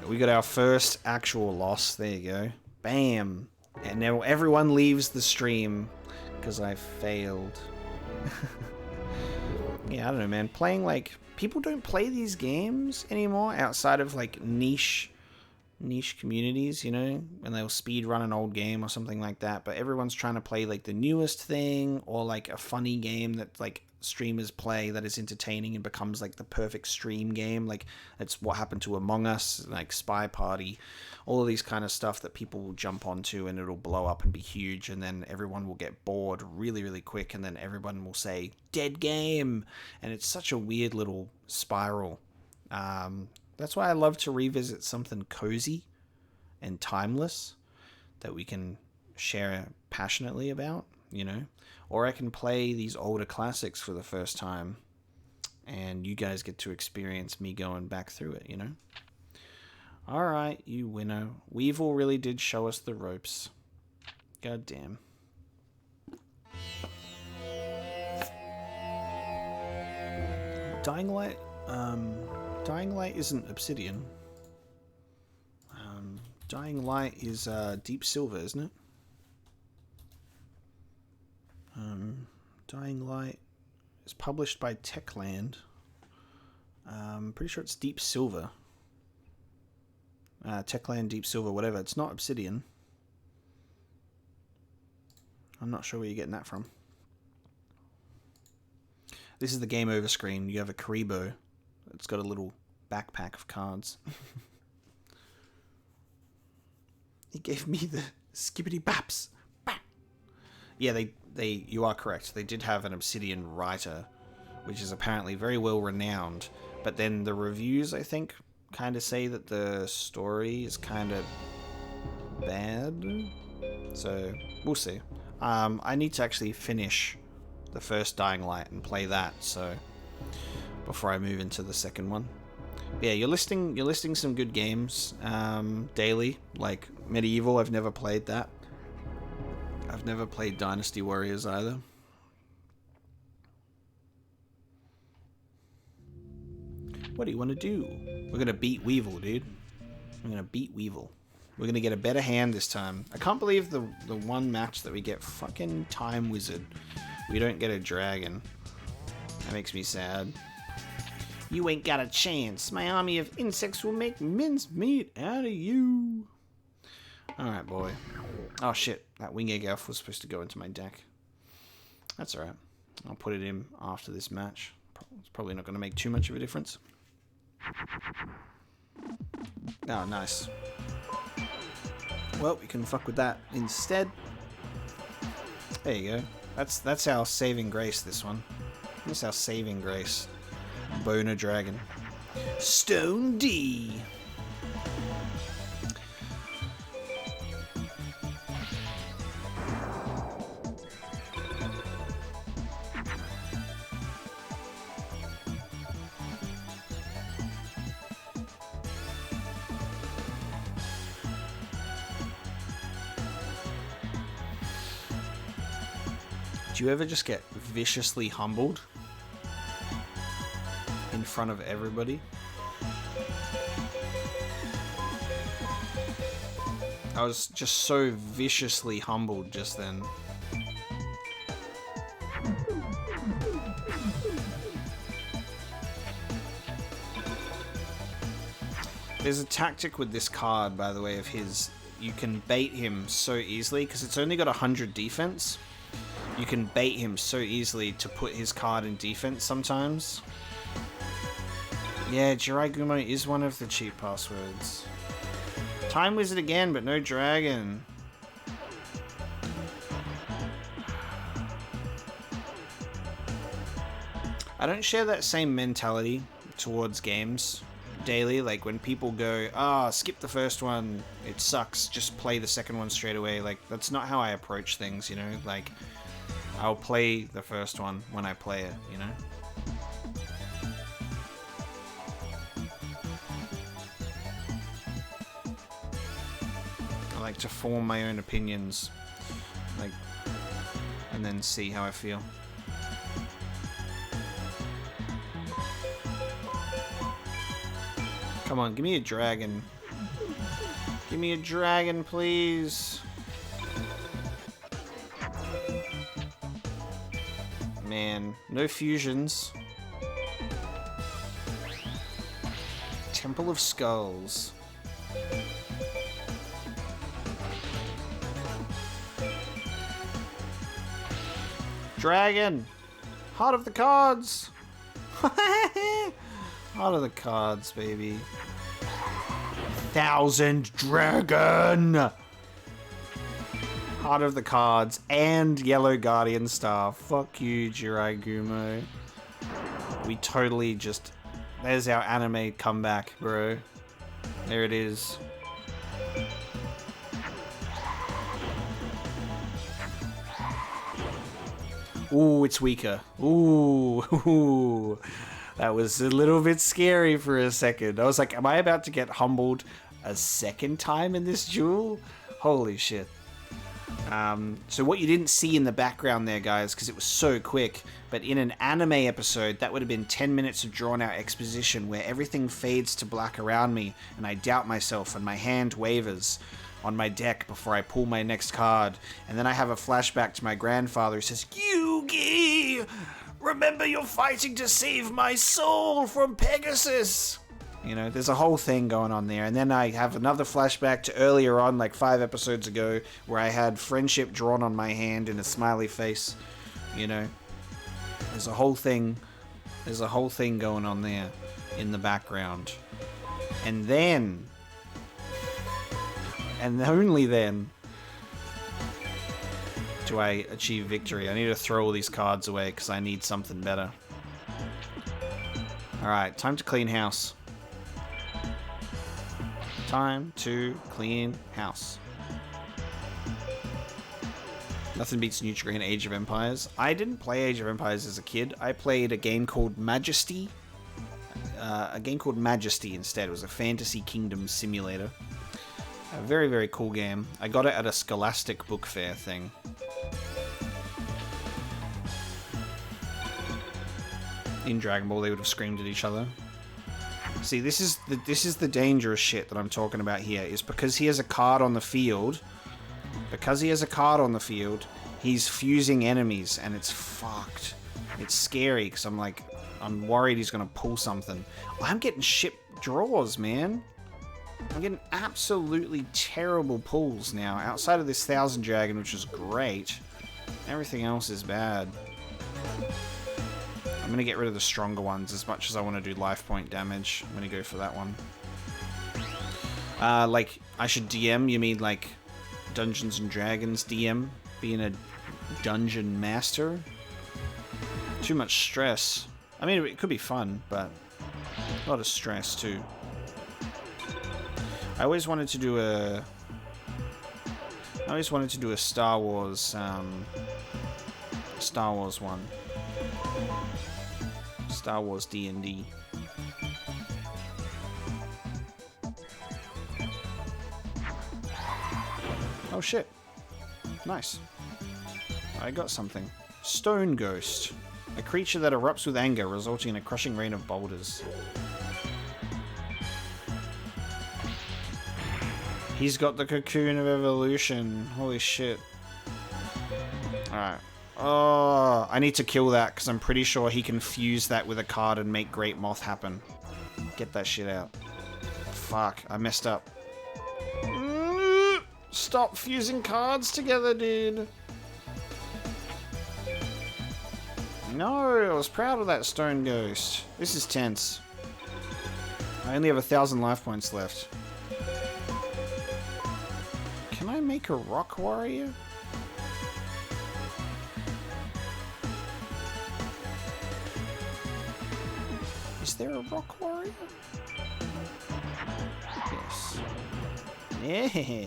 We got our first actual loss, there you go. Bam! And now everyone leaves the stream because I failed. Yeah, I don't know, man. Playing like... People don't play these games anymore outside of like niche communities, you know, and they'll speed run an old game or something like that, but everyone's trying to play like the newest thing, or like a funny game that like streamers play that is entertaining and becomes like the perfect stream game. Like that's what happened to Among Us, like Spy Party, all of these kind of stuff that people will jump onto and it'll blow up and be huge, and then everyone will get bored really quick, and then everyone will say dead game, and it's such a weird little spiral. That's why I love to revisit something cozy and timeless that we can share passionately about, you know? Or I can play these older classics for the first time and you guys get to experience me going back through it, you know? Alright, you winner. Weevil really did show us the ropes. God damn. Dying Light? Dying Light isn't Obsidian. Dying Light is Deep Silver, isn't it? Dying Light is published by Techland. I'm pretty sure it's Deep Silver. Techland, Deep Silver, whatever. It's not Obsidian. I'm not sure where you're getting that from. This is the game over screen. You have a Karibo. It's got a little backpack of cards. He gave me the skippity baps. Bah! Yeah, you are correct. They did have an Obsidian writer, which is apparently very well renowned. But then the reviews, I think, kind of say that the story is kind of bad. So we'll see. I need to actually finish the first Dying Light and play that. So. Before I move into the second one. Yeah, you're listing some good games daily, like Medieval. I've never played that. I've never played Dynasty Warriors either. What do you want to do? We're gonna beat Weevil, dude. We're gonna beat Weevil. We're gonna get a better hand this time. I can't believe the one match that we get fucking Time Wizard. We don't get a dragon. That makes me sad. You ain't got a chance. My army of insects will make mincemeat out of you. Alright, boy. Oh, shit. That Wing Egg Elf was supposed to go into my deck. That's alright. I'll put it in after this match. It's probably not going to make too much of a difference. Oh, nice. Well, we can fuck with that instead. There you go. That's our saving grace, this one. That's our saving grace. Boner dragon. Stone D. Do you ever just get viciously humbled in front of everybody? I was just so viciously humbled just then. There's a tactic with this card, by the way, of his. You can bait him so easily, because it's only got 100 defense. You can bait him so easily to put his card in defense sometimes. Yeah, Jiraigumo is one of the cheap passwords. Time Wizard again, but no dragon. I don't share that same mentality towards games daily. Like when people go, skip the first one, it sucks, just play the second one straight away. Like, that's not how I approach things, you know? Like, I'll play the first one when I play it, you know? I like to form my own opinions, like, and then see how I feel. Come on, give me a dragon. Give me a dragon, please. Man, no fusions. Temple of Skulls. Dragon! Heart of the cards! Heart of the cards, baby. 1000 dragon! Heart of the cards and Yellow Guardian Star. Fuck you, Jiraigumo. We totally just... There's our anime comeback, bro. There it is. Ooh, it's weaker. Ooh. That was a little bit scary for a second. I was like, am I about to get humbled a second time in this duel? Holy shit. So what you didn't see in the background there, guys, because it was so quick, but in an anime episode, that would have been 10 minutes of drawn-out exposition where everything fades to black around me, and I doubt myself, and my hand wavers on my deck before I pull my next card. And then I have a flashback to my grandfather who says, Yugi! Remember you're fighting to save my soul from Pegasus! You know, there's a whole thing going on there. And then I have another flashback to earlier on, like 5 episodes ago, where I had friendship drawn on my hand in a smiley face. You know, there's a whole thing going on there in the background. And then, and only then, do I achieve victory. I need to throw all these cards away because I need something better. Alright, time to clean house. Time to clean house. Nothing beats Nutrien Age of Empires. I didn't play Age of Empires as a kid. I played a game called Majesty. Instead. It was a fantasy kingdom simulator. A very, very cool game. I got it at a Scholastic book fair thing. In Dragon Ball, they would have screamed at each other. See, this is the dangerous shit that I'm talking about here. Is because he has a card on the field. Because he has a card on the field, he's fusing enemies, and it's fucked. It's scary because I'm worried he's gonna pull something. I'm getting shit draws, man. I'm getting absolutely terrible pulls now. Outside of this 1000 dragon, which is great, everything else is bad. I'm going to get rid of the stronger ones as much as I want to do life point damage. I'm going to go for that one. Like, I should DM? You mean, like, Dungeons and Dragons DM? Being a dungeon master? Too much stress. I mean, it could be fun, but a lot of stress too. I always wanted to do a Star Wars one. Star Wars D&D. Oh shit. Nice. I got something. Stone Ghost. A creature that erupts with anger, resulting in a crushing rain of boulders. He's got the Cocoon of Evolution. Holy shit. Alright. Oh, I need to kill that because I'm pretty sure he can fuse that with a card and make Great Moth happen. Get that shit out. Fuck, I messed up. Stop fusing cards together, dude. No, I was proud of that Stone Ghost. This is tense. I only have 1,000 life points left. Can I make a Rock Warrior? Is there a Rock Warrior? Yes. Yeah.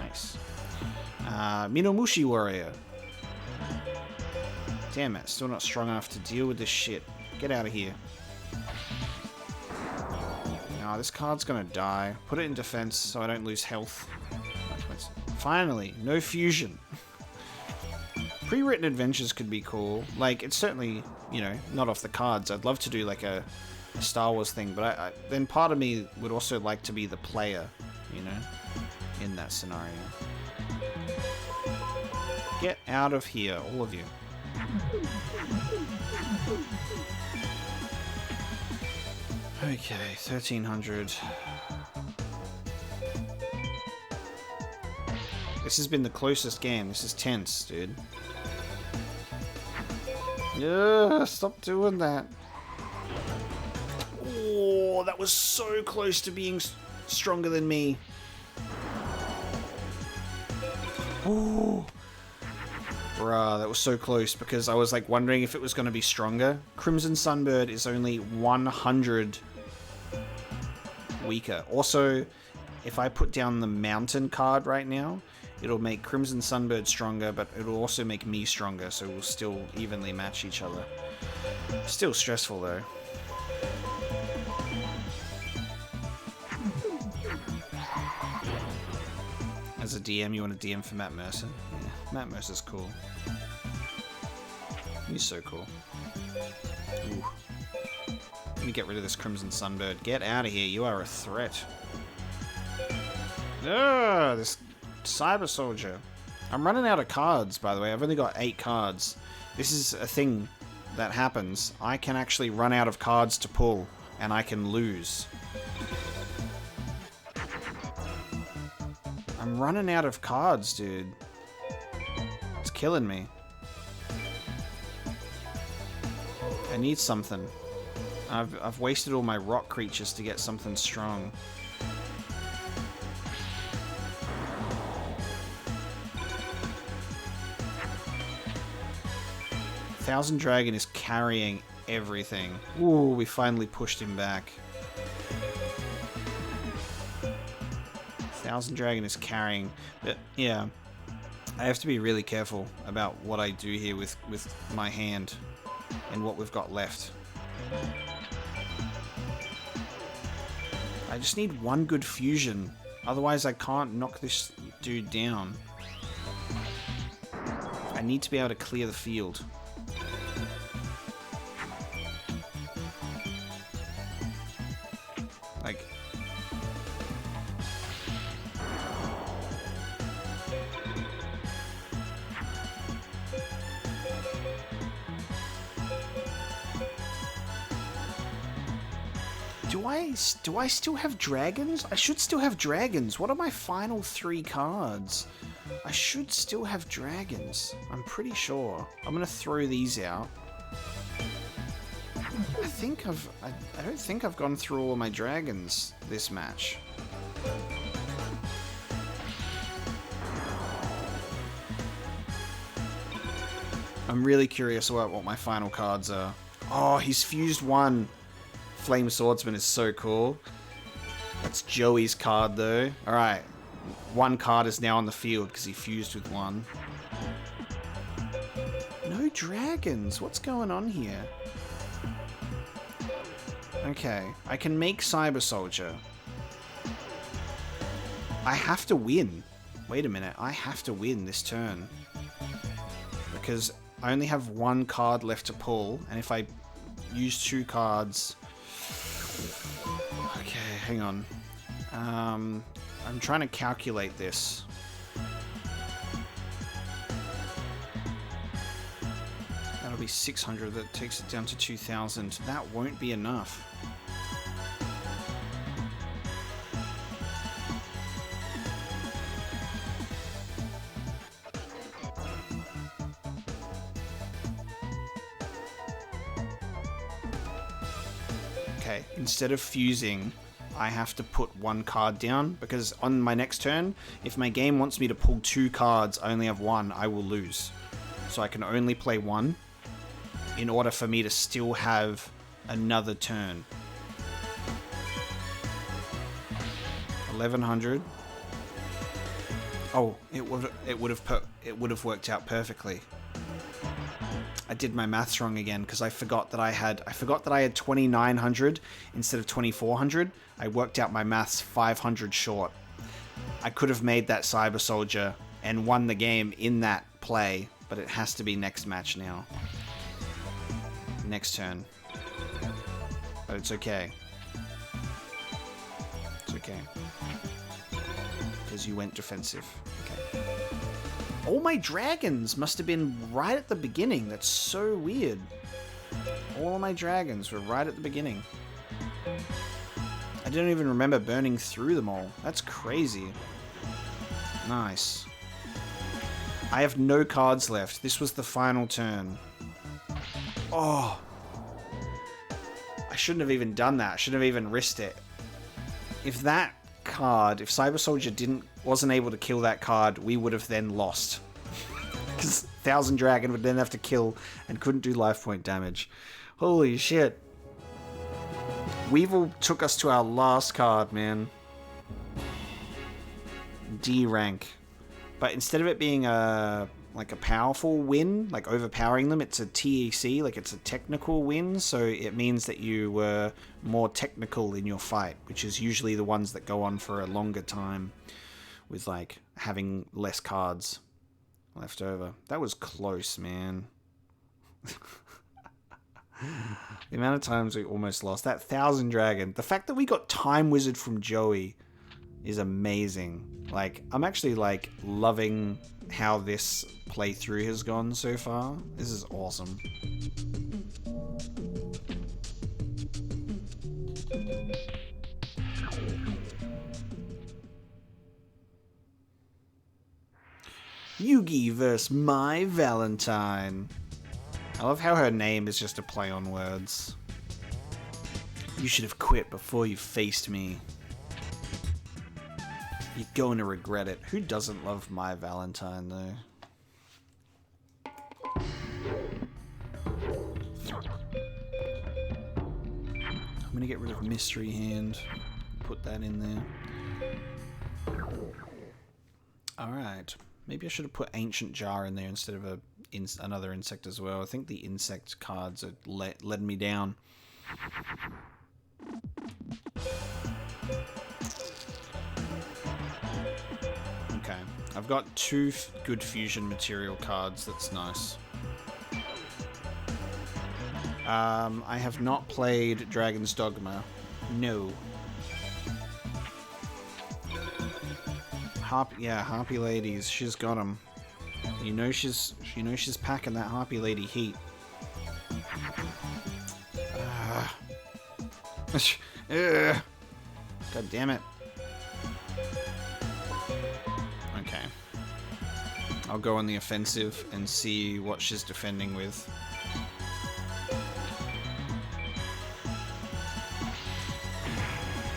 Nice. Minomushi Warrior. Damn it, still not strong enough to deal with this shit. Get out of here. No, this card's gonna die. Put it in defense so I don't lose health. Finally, no fusion. Pre-written adventures could be cool. Like, it's certainly, you know, not off the cards. I'd love to do like a Star Wars thing, but then part of me would also like to be the player, you know, in that scenario. Get out of here, all of you. Okay, 1300. This has been the closest game. This is tense, dude. Yeah, stop doing that. Oh, that was so close to being stronger than me. Oh. Bruh, that was so close because I was like wondering if it was going to be stronger. Crimson Sunbird is only 100 weaker. Also, if I put down the Mountain card right now, it'll make Crimson Sunbird stronger, but it'll also make me stronger, so we'll still evenly match each other. Still stressful though. As a DM, you want to DM for Matt Mercer? Yeah, Matt Mercer's cool. He's so cool. Ooh. Let me get rid of this Crimson Sunbird. Get out of here, you are a threat. Ugh, this Cyber Soldier. I'm running out of cards, by the way. I've only got 8 cards. This is a thing that happens. I can actually run out of cards to pull, and I can lose. I'm running out of cards, dude. It's killing me. I need something. I've wasted all my rock creatures to get something strong. Thousand Dragon is carrying everything. Ooh, we finally pushed him back. Thousand Dragon is carrying, but yeah, I have to be really careful about what I do here with my hand and what we've got left. I just need one good fusion, otherwise I can't knock this dude down. I need to be able to clear the field. Like, do I still have dragons? I should still have dragons. What are my final 3 cards? I should still have dragons. I'm pretty sure. I'm gonna throw these out. I don't think I've gone through all my dragons this match. I'm really curious about what my final cards are. Oh, he's fused one. Flame Swordsman is so cool. That's Joey's card, though. Alright. One card is now on the field because he fused with one. No dragons. What's going on here? Okay. I can make Cyber Soldier. I have to win. Wait a minute. I have to win this turn. Because I only have one card left to pull. And if I use 2 cards... Okay, hang on. I'm trying to calculate this. That'll be 600. That takes it down to 2,000. That won't be enough. Okay, instead of fusing, I have to put 1 card down, because on my next turn, if my game wants me to pull 2 cards, I only have 1, I will lose. So I can only play 1 in order for me to still have another turn. 1100. Oh, it would have worked out perfectly. I did my maths wrong again because I forgot that I had 2900 instead of 2400. I worked out my maths 500 short. I could have made that Cyber Soldier and won the game in that play, but it has to be next match now. Next turn. But it's okay. It's okay. Because you went defensive. Okay. All my dragons must have been right at the beginning. That's so weird. All of my dragons were right at the beginning. I don't even remember burning through them all. That's crazy. Nice. I have no cards left. This was the final turn. Oh. I shouldn't have even done that. I shouldn't have even risked it. If that card, if Cyber Soldier wasn't able to kill that card, we would have then lost. Because 1000 Dragon would then have to kill and couldn't do life point damage. Holy shit. Weevil took us to our last card, man. D rank. But instead of it being like a powerful win, like overpowering them, it's a TEC, like it's a technical win, so it means that you were more technical in your fight, which is usually the ones that go on for a longer time with like having less cards left over. That was close, man. The amount of times we almost lost. That 1000 Dragon. The fact that we got Time Wizard from Joey is amazing. Like, I'm actually like loving how this playthrough has gone so far. This is awesome. Yugi vs. My Valentine. I love how her name is just a play on words. You should have quit before you faced me. You're going to regret it. Who doesn't love My Valentine, though? I'm going to get rid of Mystery Hand. Put that in there. Alright. Maybe I should have put Ancient Jar in there instead of another insect as well. I think the insect cards are letting me down. Okay. I've got 2 good fusion material cards. That's nice. I have not played Dragon's Dogma. No. Harpy ladies. She's got them. You know she's packing that Harpy lady heat. God damn it. Okay. I'll go on the offensive and see what she's defending with.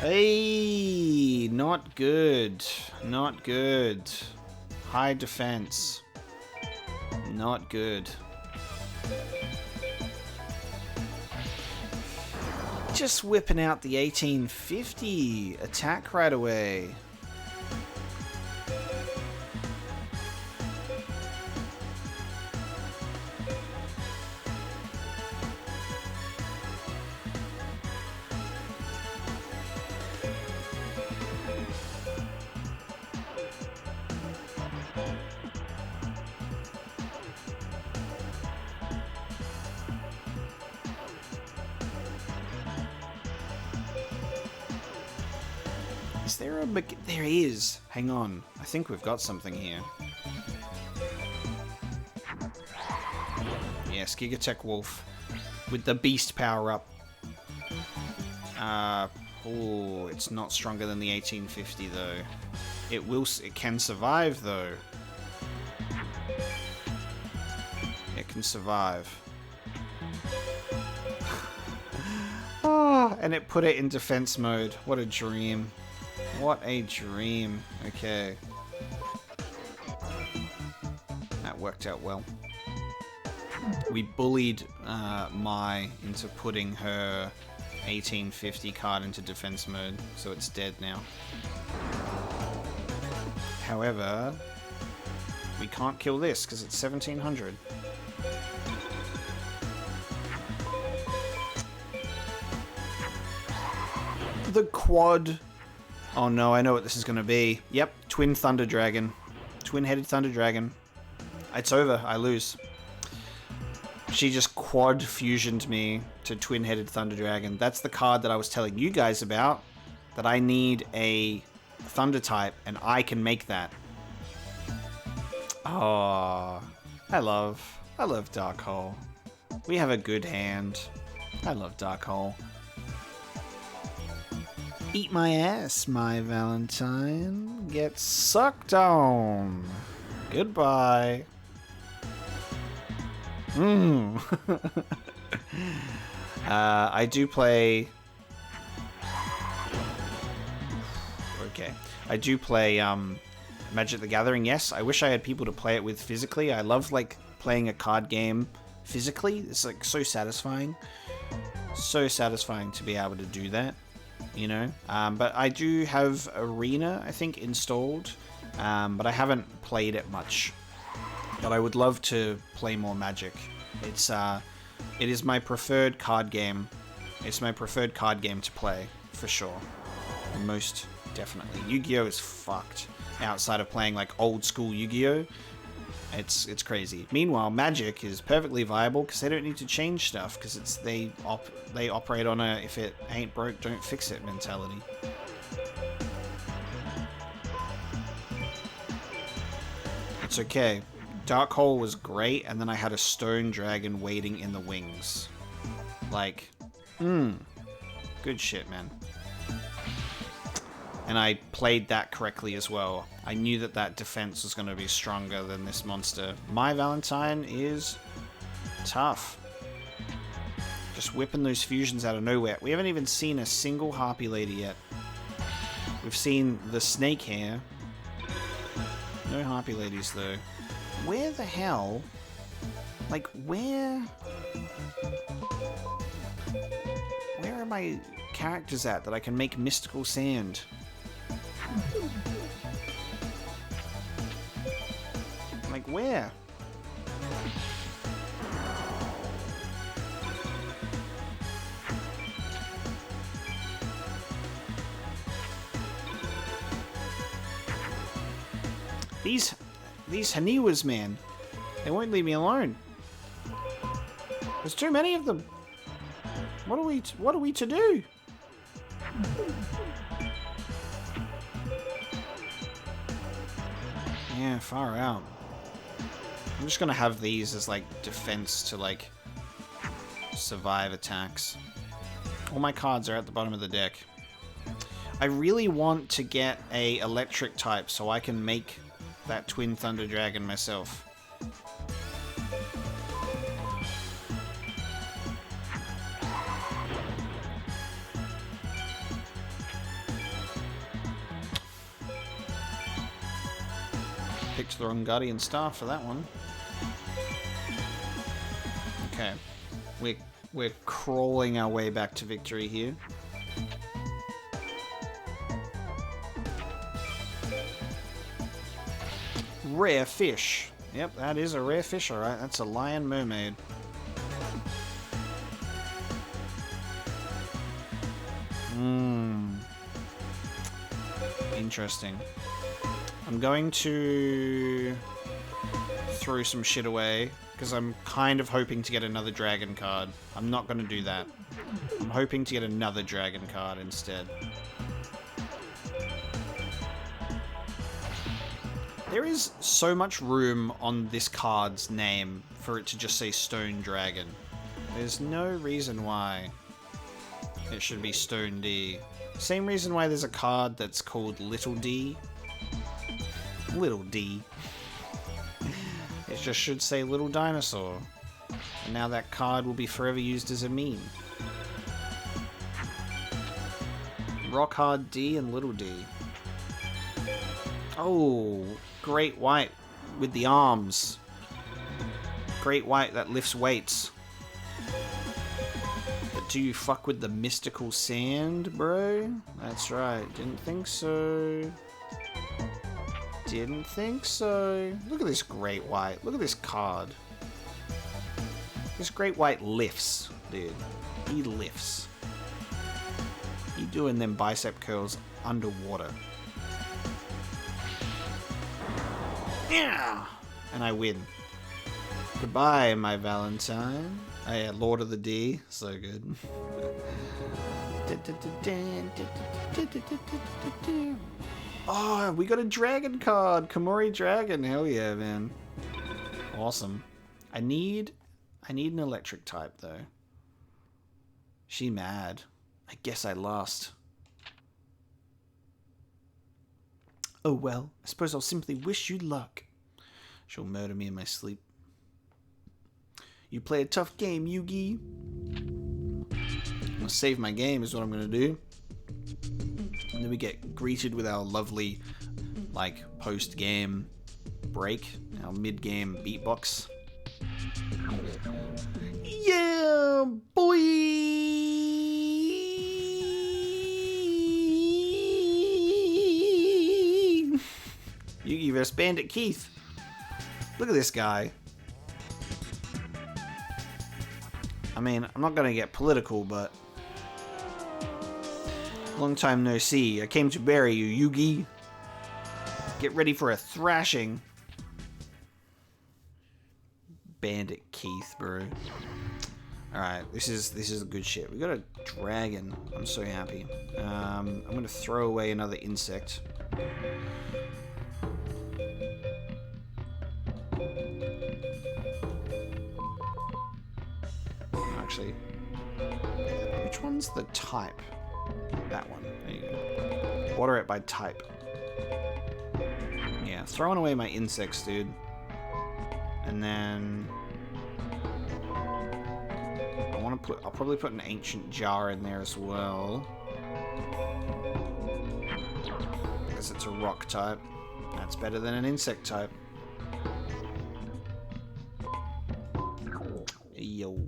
Hey, not good. Not good. High defense. Not good. Just whipping out the 1850 attack right away. Is there a... There is. Hang on. I think we've got something here. Yes, Gigatech Wolf. With the beast power up. Oh, it's not stronger than the 1850 though. It can survive though. It can survive. Oh, and it put it in defense mode. What a dream. What a dream. Okay. That worked out well. We bullied Mai into putting her 1850 card into defense mode, so it's dead now. However, we can't kill this because it's 1700. The quad. Oh no, I know what this is going to be. Yep, Twin Thunder Dragon. Twin-headed Thunder Dragon. It's over. I lose. She just quad fusioned me to Twin-headed Thunder Dragon. That's the card that I was telling you guys about. That I need a Thunder type, and I can make that. Oh, I love Dark Hole. We have a good hand. I love Dark Hole. Eat my ass, my Valentine. Get sucked on. Goodbye. I do play... Okay. I do play Magic the Gathering, yes. I wish I had people to play it with physically. I love, like, playing a card game physically. It's, like, so satisfying. So satisfying to be able to do that. You know, but I do have Arena, I think, installed, but I haven't played it much. But I would love to play more Magic. It is my preferred card game. It's my preferred card game to play, for sure. Most definitely. Yu-Gi-Oh! Is fucked. Outside of playing, like, old school Yu-Gi-Oh! It's crazy. Meanwhile, Magic is perfectly viable because they don't need to change stuff because they operate on a if it ain't broke, don't fix it mentality. It's okay. Dark Hole was great, and then I had a Stone Dragon waiting in the wings. Like, good shit, man. And I played that correctly as well. I knew that that defense was going to be stronger than this monster. My Valentine is tough. Just whipping those fusions out of nowhere. We haven't even seen a single Harpy Lady yet. We've seen the Snake Hair. No Harpy Ladies, though. Where the hell... Like, where... Where are my characters at that I can make Mystical Sand? Like, where? These Haniwas, man. They won't leave me alone. There's too many of them. What are we to do? Yeah, far out. I'm just gonna have these as, like, defense to, like, survive attacks. All my cards are at the bottom of the deck. I really want to get a electric type so I can make that Twin Thunder Dragon myself. Picked the wrong Guardian Star for that one. Okay. We're crawling our way back to victory here. Rare fish. Yep, that is a rare fish, alright. That's a lion mermaid. Interesting. I'm going to throw some shit away because I'm kind of hoping to get another dragon card. I'm not going to do that. I'm hoping to get another dragon card instead. There is so much room on this card's name for it to just say Stone Dragon. There's no reason why it should be Stone D. Same reason why there's a card that's called Little D. Little D. It just should say Little Dinosaur. And now that card will be forever used as a meme. Rock Hard D and Little D. Oh, Great White with the arms. Great White that lifts weights. But do you fuck with the mystical sand, bro? That's right. Didn't think so. Didn't think so. Look at this Great White. Look at this card. This Great White lifts, dude. He lifts. He doing them bicep curls underwater. Yeah! And I win. Goodbye, my Valentine. Oh yeah, Lord of the D. So good. Oh, we got a dragon card. Komori Dragon. Hell yeah, man. Awesome. I need an electric type, though. She mad. I guess I lost. Oh well, I suppose I'll simply wish you luck. She'll murder me in my sleep. You play a tough game, Yugi. I'm gonna save my game is what I'm gonna do. And then we get greeted with our lovely, like, post-game break. Our mid-game beatbox. Yeah, boy! Yugi vs. Bandit Keith. Look at this guy. I mean, I'm not gonna get political, but long time no see. I came to bury you, Yugi. Get ready for a thrashing. Bandit Keith, bro. Alright, this is good shit. We got a dragon. I'm so happy. I'm gonna throw away another insect. Actually, which one's the type? That one. There you go. Water it by type. Yeah, throwing away my insects, dude. And then I'll probably put an ancient jar in there as well. Because it's a rock type. That's better than an insect type. Yo.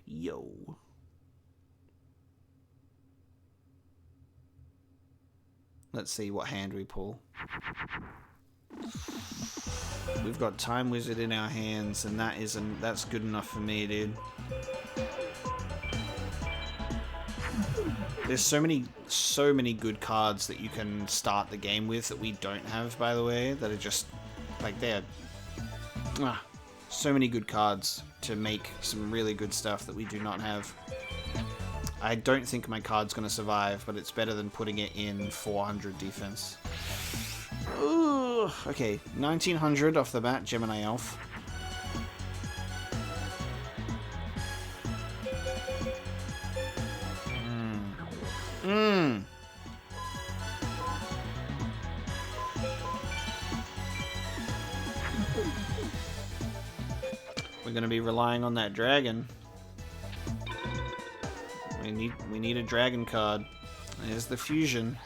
Yo. Let's see what hand we pull. We've got Time Wizard in our hands, and that's good enough for me, dude. There's so many good cards that you can start the game with that we don't have, by the way, that are just like so many good cards to make some really good stuff that we do not have. I don't think my card's going to survive, but it's better than putting it in 400 defense. Ooh, okay, 1900 off the bat, Gemini Elf. We're going to be relying on that dragon. We need a dragon card. There's the fusion.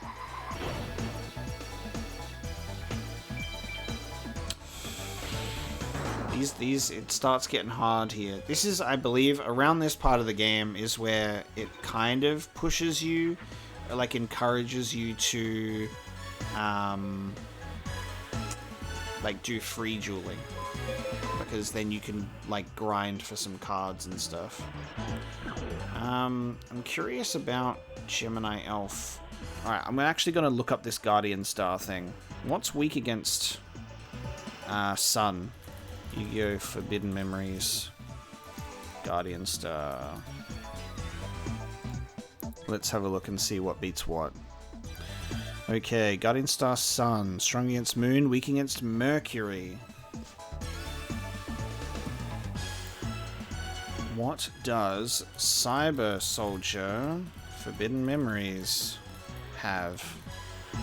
these it starts getting hard here. This is, I believe, around this part of the game is where it kind of pushes you, like encourages you to like do free dueling, because then you can like grind for some cards and stuff. I'm curious about Gemini Elf. Alright, I'm actually going to look up this Guardian Star thing. What's weak against Sun? Yu-Gi-Oh! Forbidden Memories. Guardian Star. Let's have a look and see what beats what. Okay, Guardian Star Sun. Strong against Moon, weak against Mercury. What does Cyber Soldier Forbidden Memories have? I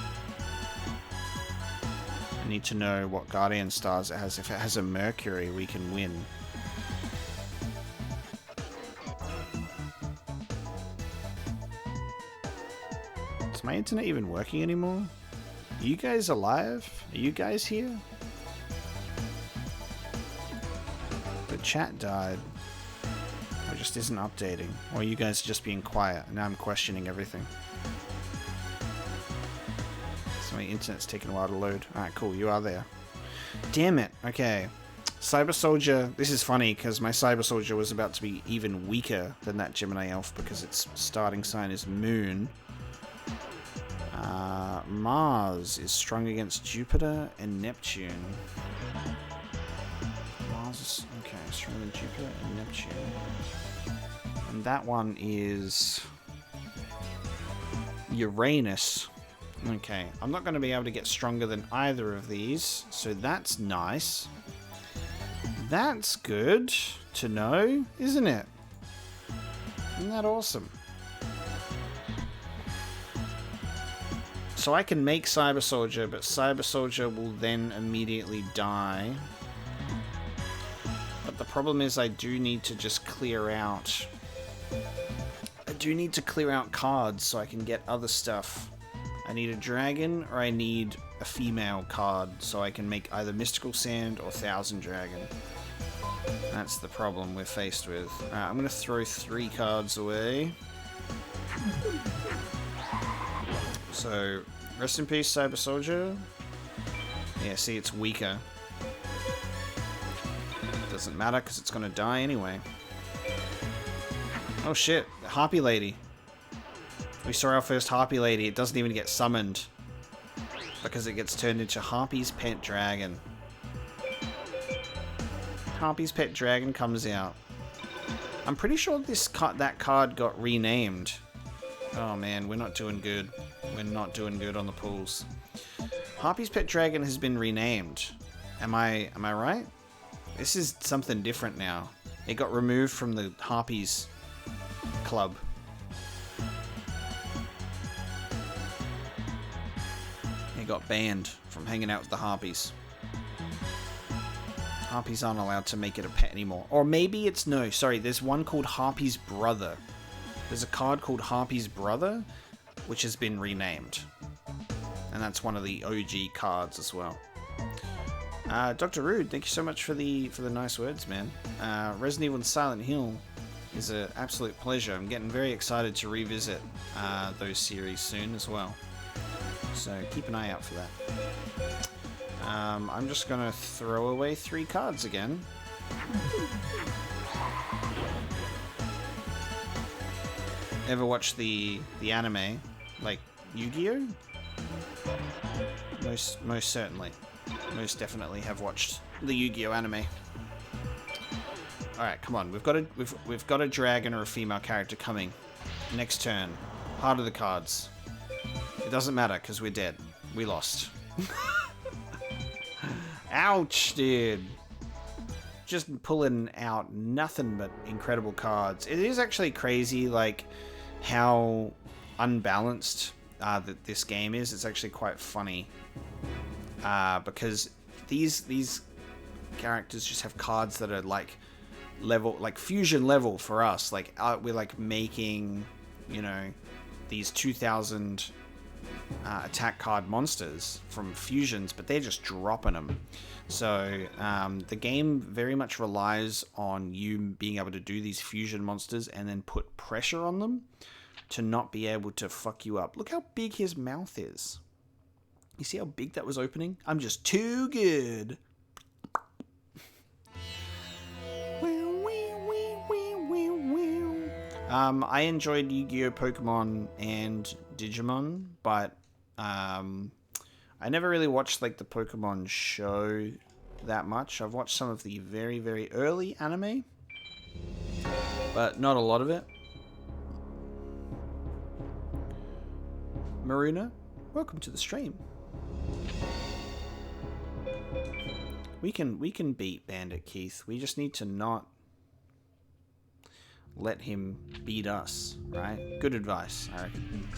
need to know what Guardian Stars it has. If it has a Mercury, we can win. Is my internet even working anymore? Are you guys alive? Are you guys here? The chat died. Or just isn't updating. Or you guys are just being quiet. Now I'm questioning everything. So my internet's taking a while to load. Alright, cool. You are there. Damn it. Okay. Cyber Soldier. This is funny because my Cyber Soldier was about to be even weaker than that Gemini Elf because its starting sign is Moon. Mars is strong against Jupiter and Neptune. Mars is... okay, stronger than Jupiter and Neptune. And that one is... Uranus. Okay, I'm not going to be able to get stronger than either of these, so that's nice. That's good to know, isn't it? Isn't that awesome? So I can make Cyber Soldier, but Cyber Soldier will then immediately die. But the problem is I do need to just clear out... I do need to clear out cards so I can get other stuff. I need a dragon, or I need a female card so I can make either Mystical Sand or Thousand Dragon. That's the problem we're faced with. Alright, I'm going to throw 3 cards away. So, rest in peace, Cyber Soldier. Yeah, see, it's weaker. Doesn't matter, because it's going to die anyway. Oh shit, Harpy Lady. We saw our first Harpy Lady. It doesn't even get summoned, because it gets turned into Harpy's Pet Dragon. Harpy's Pet Dragon comes out. I'm pretty sure that card got renamed. Oh man, we're not doing good. We're not doing good on the pools. Harpy's Pet Dragon has been renamed. Am I right? This is something different now. It got removed from the Harpies club. It got banned from hanging out with the Harpies. Harpies aren't allowed to make it a pet anymore. Or maybe it's... no, sorry, there's one called Harpy's Brother. There's a card called Harpy's Brother, which has been renamed. And that's one of the OG cards as well. Dr. Rude, thank you so much for the nice words, man. Resident Evil and Silent Hill is an absolute pleasure. I'm getting very excited to revisit those series soon as well. So keep an eye out for that. I'm just going to throw away 3 cards again. Ever watch the anime, like Yu-Gi-Oh? Most certainly, most definitely have watched the Yu-Gi-Oh anime. All right, come on, we've got a dragon or a female character coming. Next turn, heart of the cards. It doesn't matter because we're dead. We lost. Ouch, dude. Just pulling out nothing but incredible cards. It is actually crazy, like, how unbalanced that this game is. It's actually quite funny. Because these characters just have cards that are, like, fusion level for us. Like, we're, like, making, you know, these 2,000 attack card monsters from fusions, but they're just dropping them. So the game very much relies on you being able to do these fusion monsters and then put pressure on them to not be able to fuck you up. Look how big his mouth is. You see how big that was opening? I'm just too good. I enjoyed Yu-Gi-Oh! Pokemon and Digimon, but I never really watched like the Pokemon show that much. I've watched some of the very, very early anime, but not a lot of it. Maruna, welcome to the stream. We can beat Bandit Keith. We just need to not let him beat us, right? Good advice, I reckon.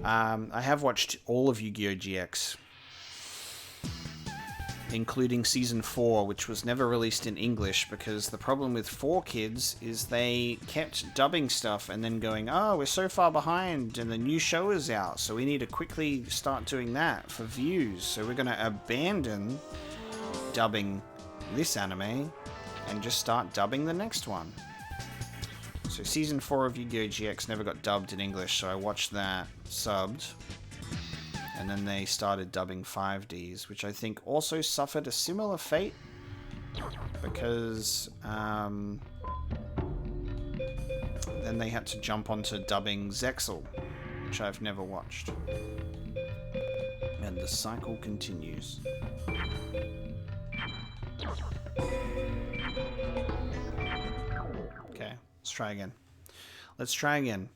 I have watched all of Yu-Gi-Oh! GX, including Season 4, which was never released in English because the problem with 4Kids is they kept dubbing stuff and then going, oh, we're so far behind and the new show is out, so we need to quickly start doing that for views. So we're going to abandon dubbing this anime and just start dubbing the next one. So Season 4 of Yu-Gi-Oh! GX never got dubbed in English, so I watched that subbed. And then they started dubbing 5Ds, which I think also suffered a similar fate. Because then they had to jump onto dubbing Zexal, which I've never watched. And the cycle continues. Okay. Let's try again. Let's try again.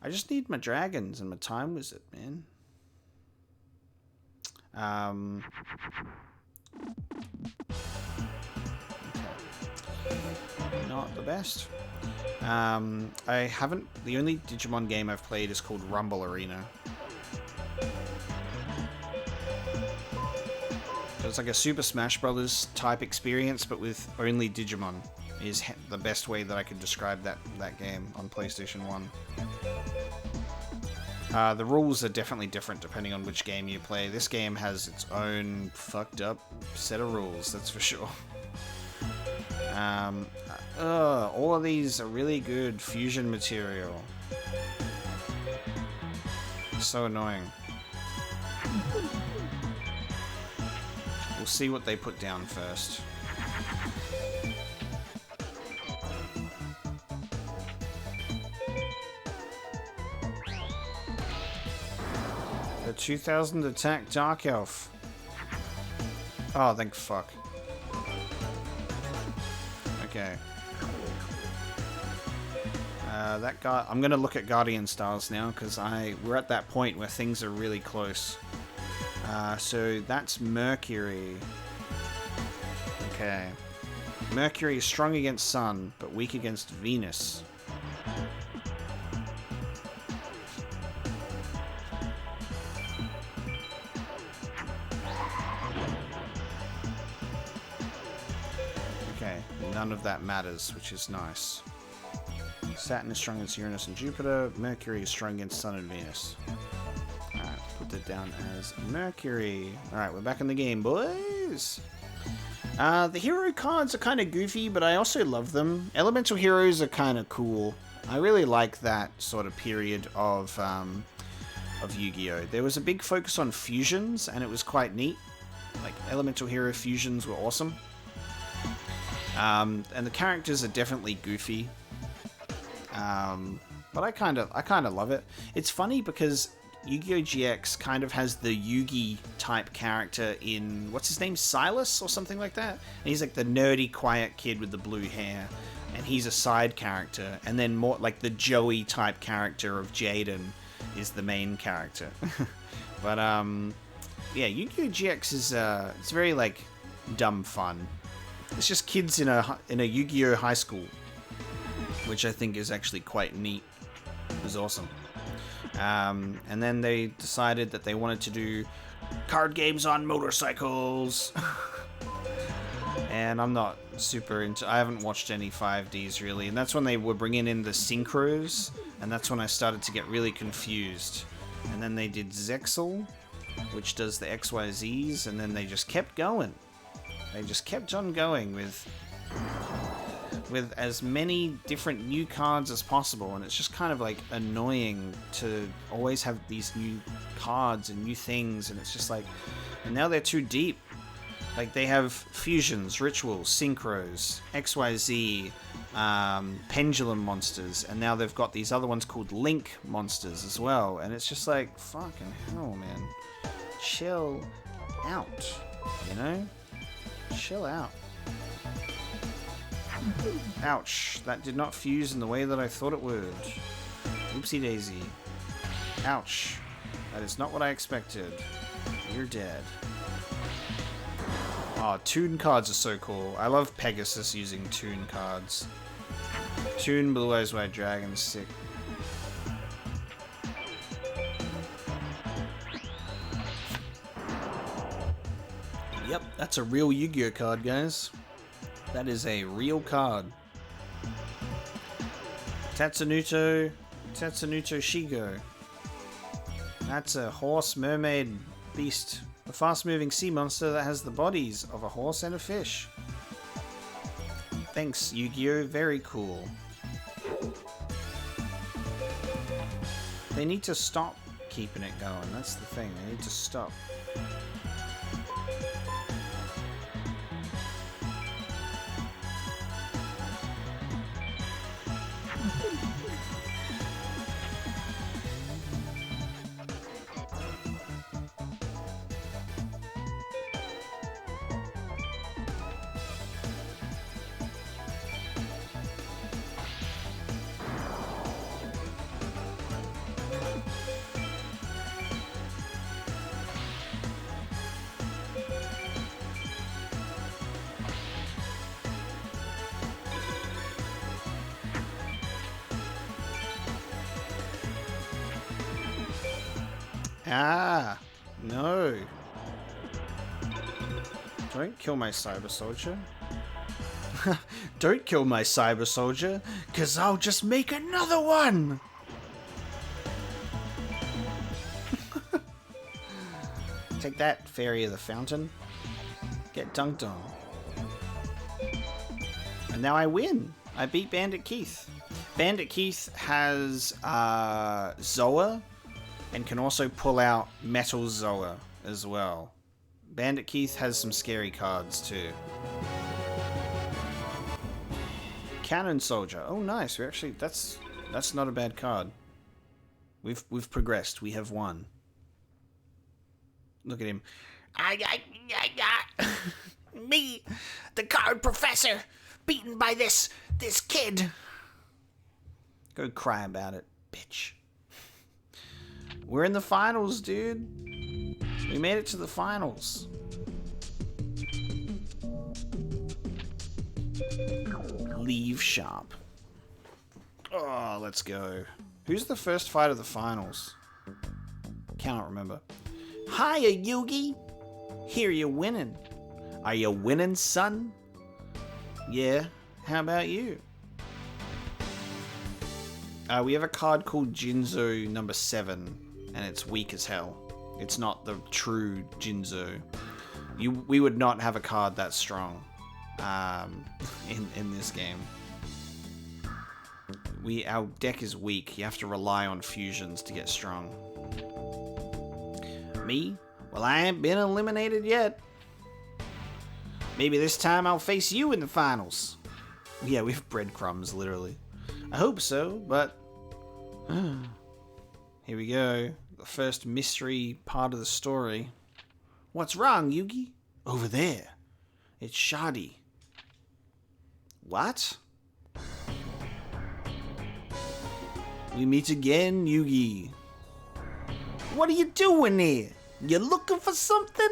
I just need my dragons and my time wizard, man. Not the best. I haven't... The only Digimon game I've played is called Rumble Arena. It's like a Super Smash Brothers type experience, but with only Digimon. Is the best way that I could describe that game on PlayStation 1. The rules are definitely different depending on which game you play. This game has its own fucked up set of rules, that's for sure. All of these are really good fusion material. So annoying. We'll see what they put down first. The 2000 attack Dark Elf. Oh, thank fuck. Okay. That guy. I'm gonna look at Guardian Styles now because we're at that point where things are really close. So that's Mercury. Okay. Mercury is strong against Sun, but weak against Venus. None of that matters, which is nice. Saturn is strong against Uranus and Jupiter. Mercury is strong against Sun and Venus. Alright, put that down as Mercury. Alright, we're back in the game, boys! The hero cards are kind of goofy, but I also love them. Elemental heroes are kind of cool. I really like that sort of period of Yu-Gi-Oh! There was a big focus on fusions, and it was quite neat. Like, elemental hero fusions were awesome. And the characters are definitely goofy, but I kind of love it. It's funny because Yu-Gi-Oh! GX kind of has the Yugi type character in, what's his name, Silas or something like that. And he's like the nerdy, quiet kid with the blue hair, and he's a side character. And then more like the Joey type character of Jaden is the main character. But yeah, Yu-Gi-Oh! GX is it's very like dumb fun. It's just kids in a Yu-Gi-Oh! High school, which I think is actually quite neat. It was awesome. And then they decided that they wanted to do card games on motorcycles. And I'm not super into... I haven't watched any 5Ds really. And that's when they were bringing in the synchros. And that's when I started to get really confused. And then they did Zexal, which does the XYZs, and then they just kept going. They just kept on going with as many different new cards as possible, and it's just kind of like annoying to always have these new cards and new things, and it's just like, and now they're too deep. Like they have fusions, rituals, synchros, XYZ, pendulum monsters, and now they've got these other ones called link monsters as well, and it's just like, fucking hell, man. Chill out, you know? Chill out. Ouch, that did not fuse in the way that I thought it would. Oopsie daisy. Ouch. That is not what I expected. You're dead. Oh, toon cards are so cool. I love Pegasus using toon cards. Toon, Blue Eyes White Dragon, sick. Yep, that's a real Yu-Gi-Oh card, guys. That is a real card. Tatsunuto Shigo. That's a horse, mermaid, beast. A fast-moving sea monster that has the bodies of a horse and a fish. Thanks, Yu-Gi-Oh! Very cool. They need to stop keeping it going. That's the thing. They need to stop. Ah, no. Don't kill my cyber soldier. Don't kill my cyber soldier, cause I'll just make another one. Take that, Fairy of the Fountain. Get dunked on. And now I win. I beat Bandit Keith. Bandit Keith has Zoa, and can also pull out Metal Zoa as well. Bandit Keith has some scary cards too. Cannon Soldier. Oh, nice. We actually that's not a bad card. We've progressed. We have won. Look at him. Me, the card professor, beaten by this kid. Go cry about it, bitch. We're in the finals, dude. We made it to the finals. Leave sharp. Oh, let's go. Who's the first fight of the finals? Cannot remember. Hiya, Yugi. Here you're winning. Are you winning, son? Yeah. How about you? We have a card called Jinzo number 7. And it's weak as hell. It's not the true Jinzo. We would not have a card that strong in this game. Our deck is weak. You have to rely on fusions to get strong. Me? Well, I ain't been eliminated yet. Maybe this time I'll face you in the finals. Yeah, we have breadcrumbs, literally. I hope so, but... Here we go. The first mystery part of the story. What's wrong, Yugi? Over there. It's Shadi. What? We meet again, Yugi. What are you doing here? You looking for something?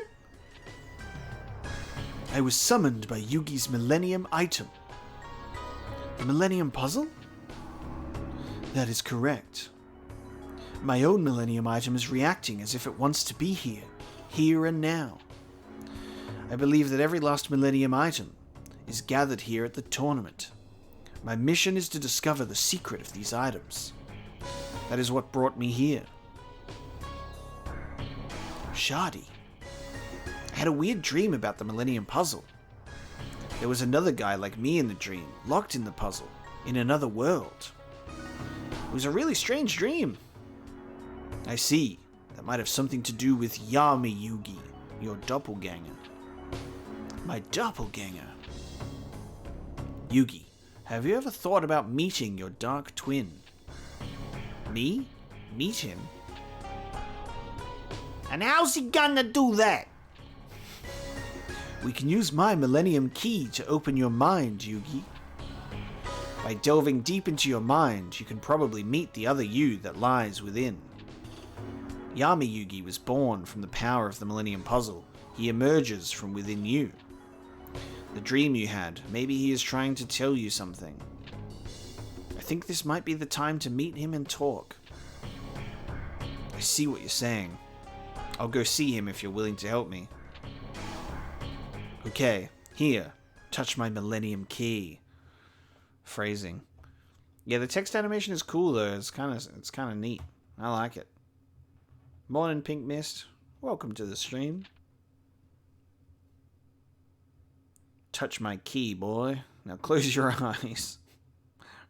I was summoned by Yugi's millennium item. The millennium puzzle? That is correct. My own millennium item is reacting as if it wants to be here and now. I believe that every lost millennium item is gathered here at the tournament. My mission is to discover the secret of these items. That is what brought me here. Shardy. I had a weird dream about the Millennium Puzzle. There was another guy like me in the dream, locked in the puzzle, in another world. It was a really strange dream. I see. That might have something to do with Yami Yugi, your doppelganger. My doppelganger. Yugi, have you ever thought about meeting your dark twin? Me? Meet him? And how's he gonna do that? We can use my Millennium Key to open your mind, Yugi. By delving deep into your mind, you can probably meet the other you that lies within. Yami Yugi was born from the power of the Millennium Puzzle. He emerges from within you. The dream you had, maybe he is trying to tell you something. I think this might be the time to meet him and talk. I see what you're saying. I'll go see him if you're willing to help me. Okay, here, touch my Millennium Key. Phrasing. Yeah, the text animation is cool though. It's kind of neat. I like it. Morning, Pink Mist. Welcome to the stream. Touch my key, boy. Now close your eyes.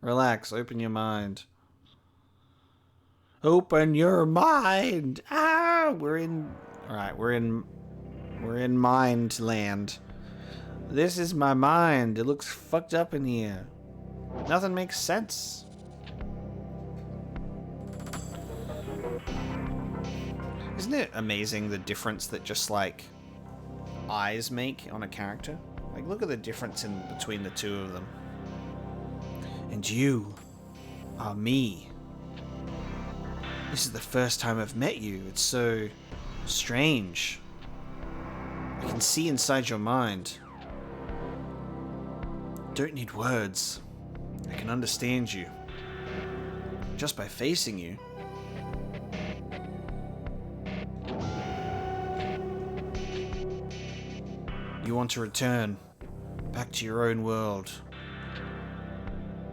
Relax. Open your mind. Open your mind. Ah, we're in mind land. This is my mind. It looks fucked up in here. Nothing makes sense. Isn't it amazing the difference that just like eyes make on a character? Like, look at the difference in between the two of them. And you are me. This is the first time I've met you. It's so strange. I can see inside your mind. Don't need words. I can understand you. Just by facing you. You want to return back to your own world.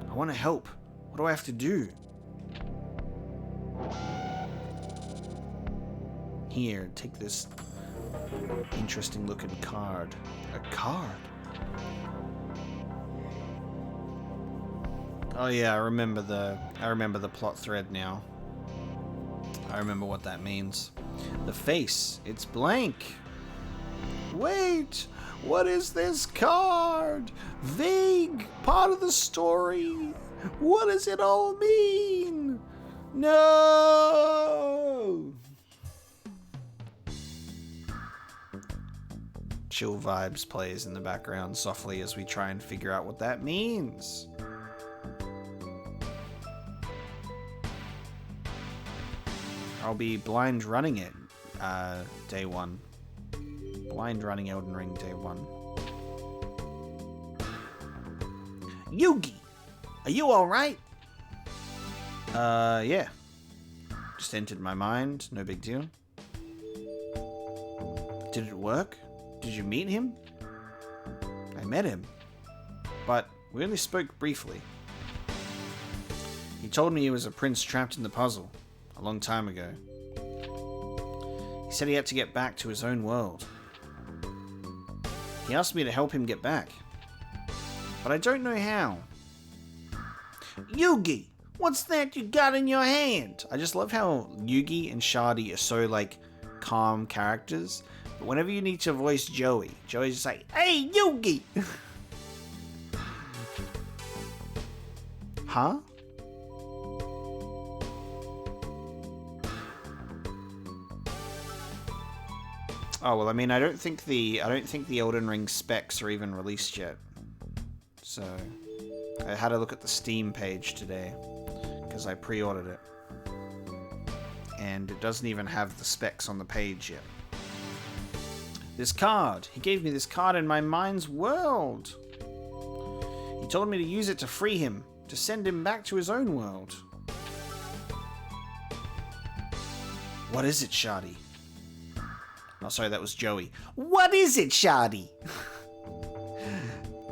I want to help. What do I have to do? Here, take this interesting looking card. A card? Oh yeah, I remember the plot thread now. I remember what that means. The face, it's blank. Wait, what is this card? Vague part of the story. What does it all mean? No! Chill Vibes plays in the background softly as we try and figure out what that means. I'll be blind running it, day one. Blind running Elden Ring, day one. Yugi! Are you alright? Yeah. Just entered my mind, no big deal. Did it work? Did you meet him? I met him. But we only spoke briefly. He told me he was a prince trapped in the puzzle. A long time ago. He said he had to get back to his own world. He asked me to help him get back. But I don't know how. Yugi! What's that you got in your hand? I just love how Yugi and Shardy are so, like, calm characters. But whenever you need to voice Joey's just like, hey, Yugi! Huh? Oh well, I mean, I don't think the Elden Ring specs are even released yet. So I had a look at the Steam page today because I pre-ordered it, and it doesn't even have the specs on the page yet. This card, he gave me this card in my mind's world. He told me to use it to free him, to send him back to his own world. What is it, Shardy? Oh, sorry, that was Joey. What is it, Shardy?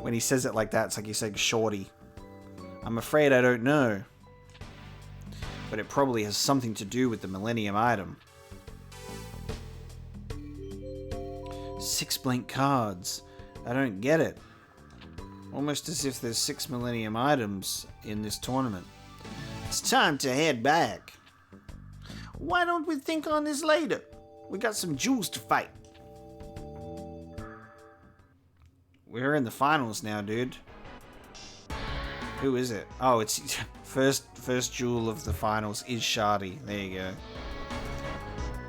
When he says it like that, it's like he's saying shorty. I'm afraid I don't know. But it probably has something to do with the Millennium item. 6 blank cards. I don't get it. Almost as if there's 6 millennium items in this tournament. It's time to head back. Why don't we think on this later? We got some duels to fight. We're in the finals now, dude. Who is it? Oh, it's first duel of the finals is Shardy. There you go.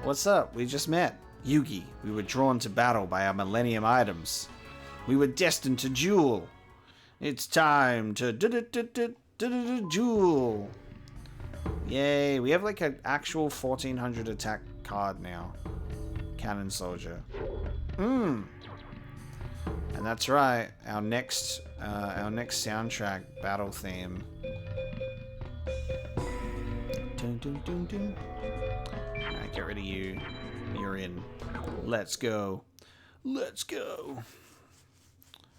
What's up? We just met. Yugi. We were drawn to battle by our millennium items. We were destined to duel. It's time to duel. Yay, we have like an actual 1400 attack card now. Cannon Soldier. And that's right, our next soundtrack battle theme. Dun, dun, dun, dun. Alright, get rid of you. You're in. Let's go. Let's go.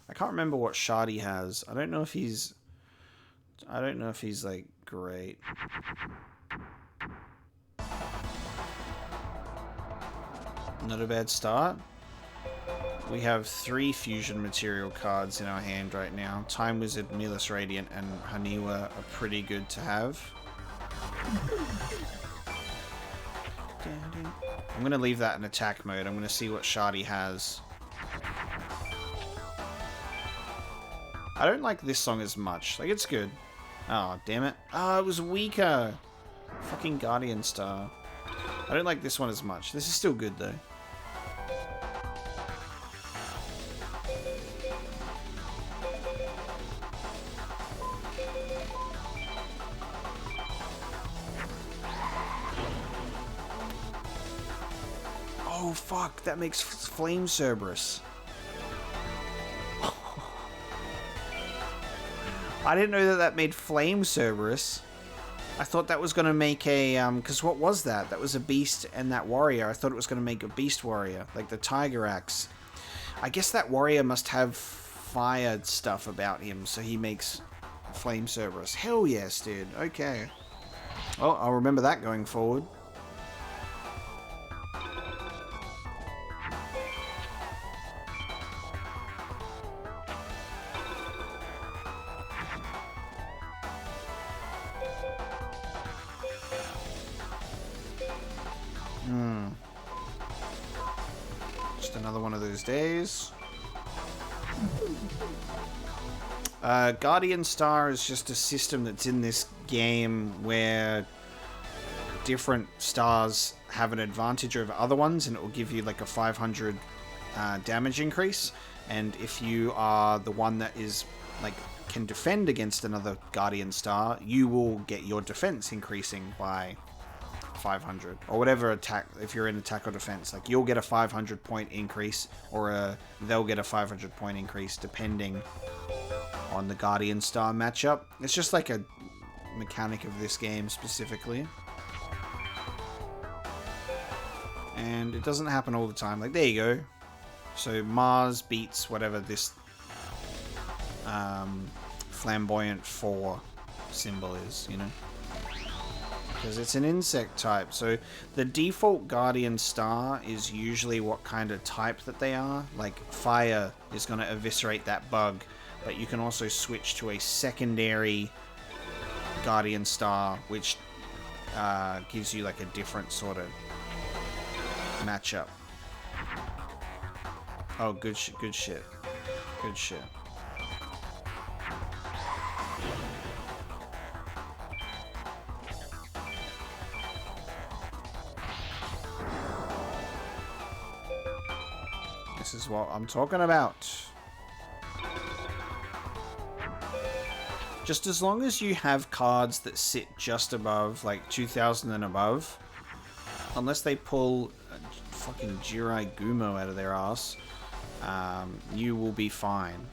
I can't remember what Shardy has. I don't know if he's like great. Not a bad start. We have 3 fusion material cards in our hand right now. Time Wizard, Milas Radiant, and Haniwa are pretty good to have. I'm going to leave that in attack mode. I'm going to see what Shardy has. I don't like this song as much. Like, it's good. Oh, damn it. Oh, it was weaker. Fucking Guardian Star. I don't like this one as much. This is still good, though. Oh, fuck. That makes Flame Cerberus. I didn't know that made Flame Cerberus. I thought that was going to make a, because what was that? That was a beast and that warrior. I thought it was going to make a beast warrior, like the Tiger Axe. I guess that warrior must have fire stuff about him, so he makes Flame Cerberus. Hell yes, dude. Okay. Oh, I'll remember that going forward. Just another one of those days. Guardian Star is just a system that's in this game where different stars have an advantage over other ones, and it will give you like a 500 damage increase. And if you are the one that is like can defend against another Guardian Star, you will get your defense increasing by 500 or whatever attack. If you're in attack or defense, like you'll get a 500 point increase, or they'll get a 500 point increase depending on the Guardian Star matchup. It's just like a mechanic of this game specifically, and it doesn't happen all the time. Like, there you go. So Mars beats whatever this flamboyant 4 symbol is, you know, because it's an insect type. So the default Guardian Star is usually what kind of type that they are. Like fire is going to eviscerate that bug, but you can also switch to a secondary Guardian Star, which gives you like a different sort of matchup. Oh, good shit, good shit, good shit. This is what I'm talking about. Just as long as you have cards that sit just above, like 2000 and above, unless they pull fucking Jirai Gumo out of their ass, you will be fine.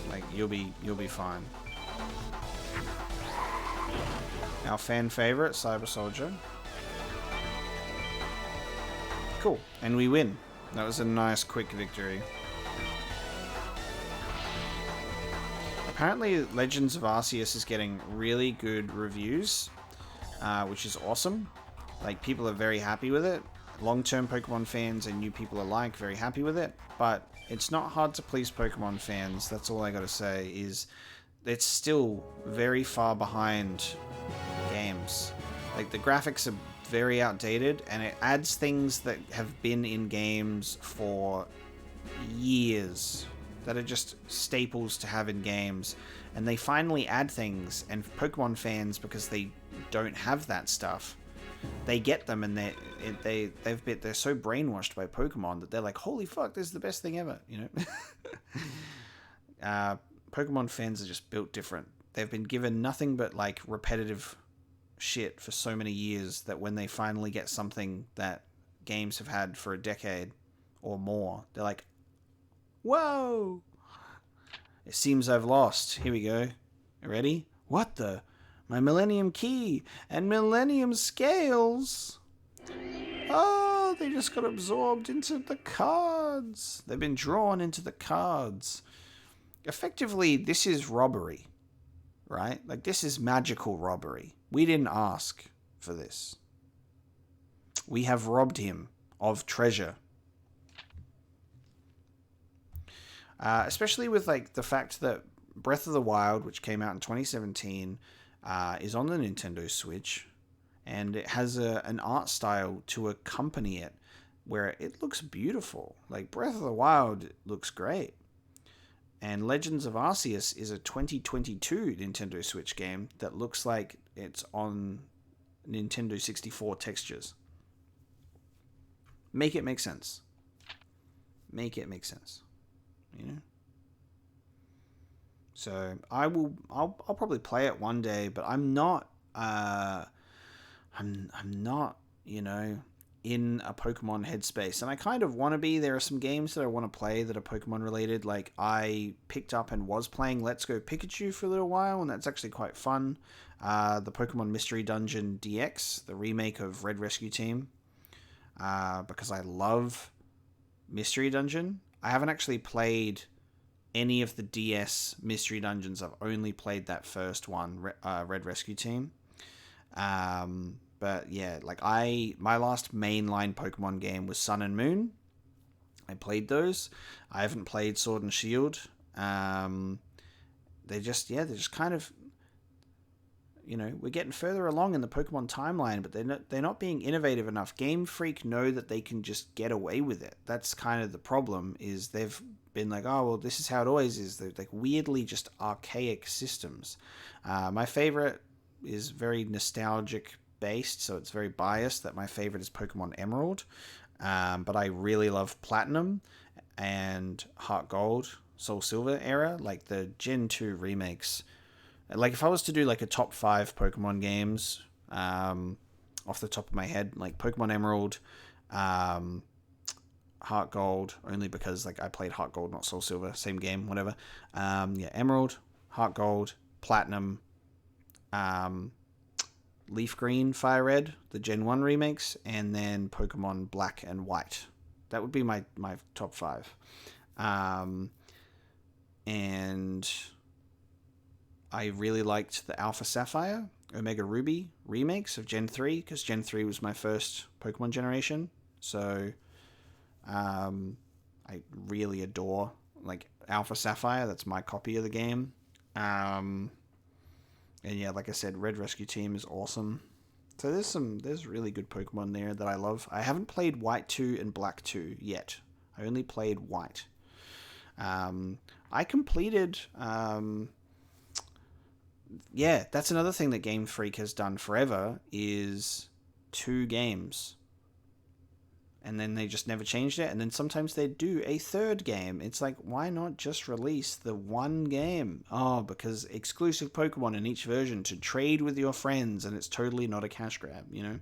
Like, you'll be fine. Our fan favorite, Cyber Soldier. Cool, and we win. That was a nice, quick victory. Apparently, Legends of Arceus is getting really good reviews, which is awesome. Like, people are very happy with it. long-term Pokemon fans and new people alike very happy with it, but it's not hard to please Pokemon fans. That's all I gotta say, is it's still very far behind games. Like, the graphics are very outdated, and it adds things that have been in games for years that are just staples to have in games, and they finally add things, and Pokemon fans, because they don't have that stuff, they get them, and they're so brainwashed by Pokemon that they're like, holy fuck, this is the best thing ever, you know. Pokemon fans are just built different. They've been given nothing but like repetitive shit for so many years that when they finally get something that games have had for a decade or more, they're like, whoa, it seems I've lost. Here we go. Ready? What the? My Millennium Key and Millennium Scales. Oh, they just got absorbed into the cards. They've been drawn into the cards. Effectively, this is robbery, right? Like, this is magical robbery. We didn't ask for this. We have robbed him of treasure. Especially with, like, the fact that Breath of the Wild, which came out in 2017, is on the Nintendo Switch, and it has an art style to accompany it where it looks beautiful. Like, Breath of the Wild looks great. And Legends of Arceus is a 2022 Nintendo Switch game that looks like it's on Nintendo 64 textures. Make it make sense. Make it make sense. You know? So I'll probably play it one day, but I'm not you know, in a Pokemon headspace, and I kind of want to be. There are some games that I want to play that are Pokemon related. Like, I picked up and was playing Let's Go Pikachu for a little while, and that's actually quite fun. The Pokemon Mystery Dungeon DX, the remake of Red Rescue Team, because I love Mystery Dungeon. I haven't actually played any of the DS Mystery Dungeons. I've only played that first one, Red Rescue Team. But yeah, like, my last mainline Pokemon game was Sun and Moon. I played those. I haven't played Sword and Shield. They're just kind of, you know, we're getting further along in the Pokemon timeline, but they're not being innovative enough. Game Freak know that they can just get away with it. That's kind of the problem, is they've been like, oh, well, this is how it always is. They're like weirdly just archaic systems. My favorite is very nostalgic based, so it's very biased that my favorite is Pokemon Emerald, but I really love Platinum and Heart Gold, Soul Silver era, like the Gen 2 remakes. Like, if I was to do like a top 5 Pokemon games, off the top of my head, like Pokemon Emerald, Heart Gold, only because like I played Heart Gold, not Soul Silver, same game, whatever. Emerald, Heart Gold, Platinum, Leaf Green, Fire Red, the Gen 1 remakes, and then Pokemon Black and White. That would be my top 5. And I really liked the Alpha Sapphire, Omega Ruby remakes of Gen 3, because Gen 3 was my first Pokemon generation. So I really adore like Alpha Sapphire. That's my copy of the game. And yeah, like I said, Red Rescue Team is awesome. So there's really good Pokemon there that I love. I haven't played White 2 and Black 2 yet. I only played White. I completed... yeah, that's another thing that Game Freak has done forever, is 2 games. And then they just never changed it. And then sometimes they do a 3rd game. It's like, why not just release the 1 game? Oh, because exclusive Pokemon in each version to trade with your friends, and it's totally not a cash grab, you know?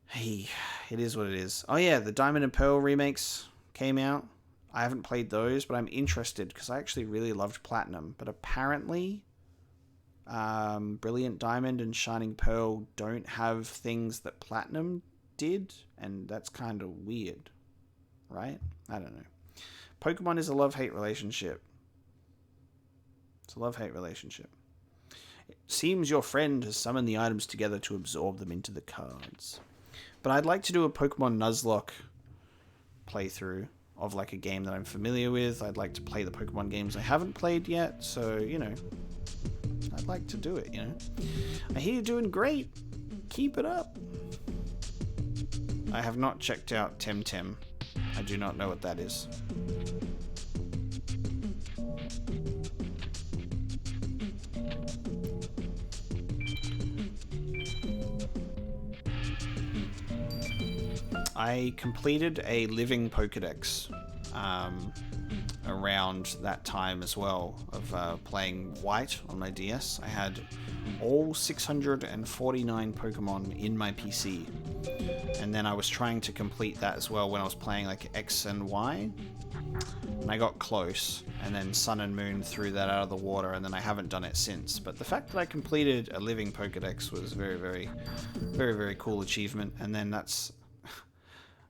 Hey, it is what it is. Oh yeah, the Diamond and Pearl remakes came out. I haven't played those, but I'm interested because I actually really loved Platinum. But apparently, Brilliant Diamond and Shining Pearl don't have things that Platinum did, and that's kind of weird, right? I don't know. Pokemon is a love-hate relationship. It's a love-hate relationship. It seems your friend has summoned the items together to absorb them into the cards. But I'd like to do a Pokemon Nuzlocke playthrough of like a game that I'm familiar with. I'd like to play the Pokemon games I haven't played yet, so, you know, I'd like to do it, you know. I hear you're doing great. Keep it up. I have not checked out Temtem. I do not know what that is. I completed a living Pokedex around that time as well of playing White on my DS. I had all 649 Pokemon in my PC, and then I was trying to complete that as well when I was playing like X and Y, and I got close, and then Sun and Moon threw that out of the water, and then I haven't done it since. But the fact that I completed a living Pokedex was a very cool achievement. And then that's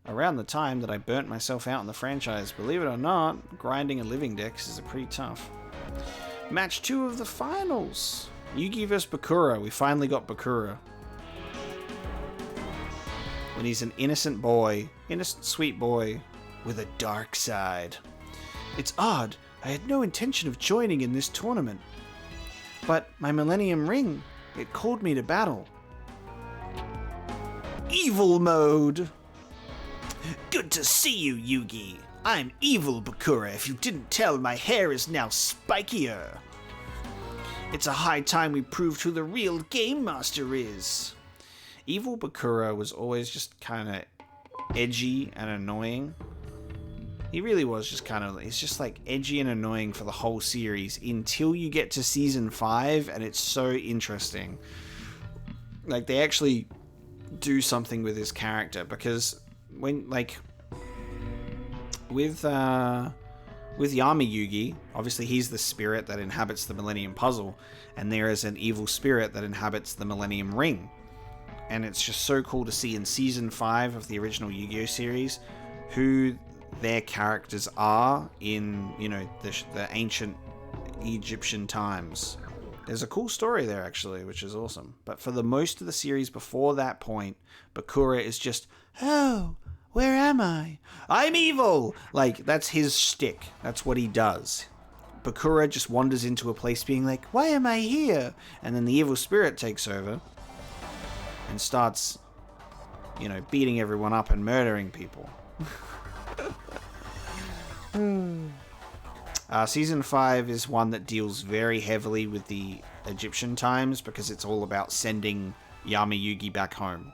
around the time that I burnt myself out in the franchise. Believe it or not, grinding a living dex is pretty tough. Match 2 of the finals. Yugi vs Bakura. We finally got Bakura. And he's an innocent boy. Innocent, sweet boy with a dark side. It's odd. I had no intention of joining in this tournament. But my Millennium Ring, it called me to battle. Evil mode. Good to see you, Yugi. I'm evil Bakura. If you didn't tell, my hair is now spikier. It's a high time we proved who the real game master is. Evil Bakura was always just kind of edgy and annoying. He really was just kind of, it's just like edgy and annoying for the whole series until you get to season 5, and it's so interesting. Like, they actually do something with his character, because when, like, with Yami Yugi, obviously he's the spirit that inhabits the Millennium Puzzle, and there is an evil spirit that inhabits the Millennium Ring. And it's just so cool to see in Season 5 of the original Yu-Gi-Oh! Series who their characters are in, you know, the ancient Egyptian times. There's a cool story there, actually, which is awesome. But for the most of the series before that point, Bakura is just, oh, where am I? I'm evil! Like, that's his shtick. That's what he does. Bakura just wanders into a place being like, why am I here? And then the evil spirit takes over and starts, you know, beating everyone up and murdering people. Season 5 is one that deals very heavily with the Egyptian times, because it's all about sending Yami Yugi back home.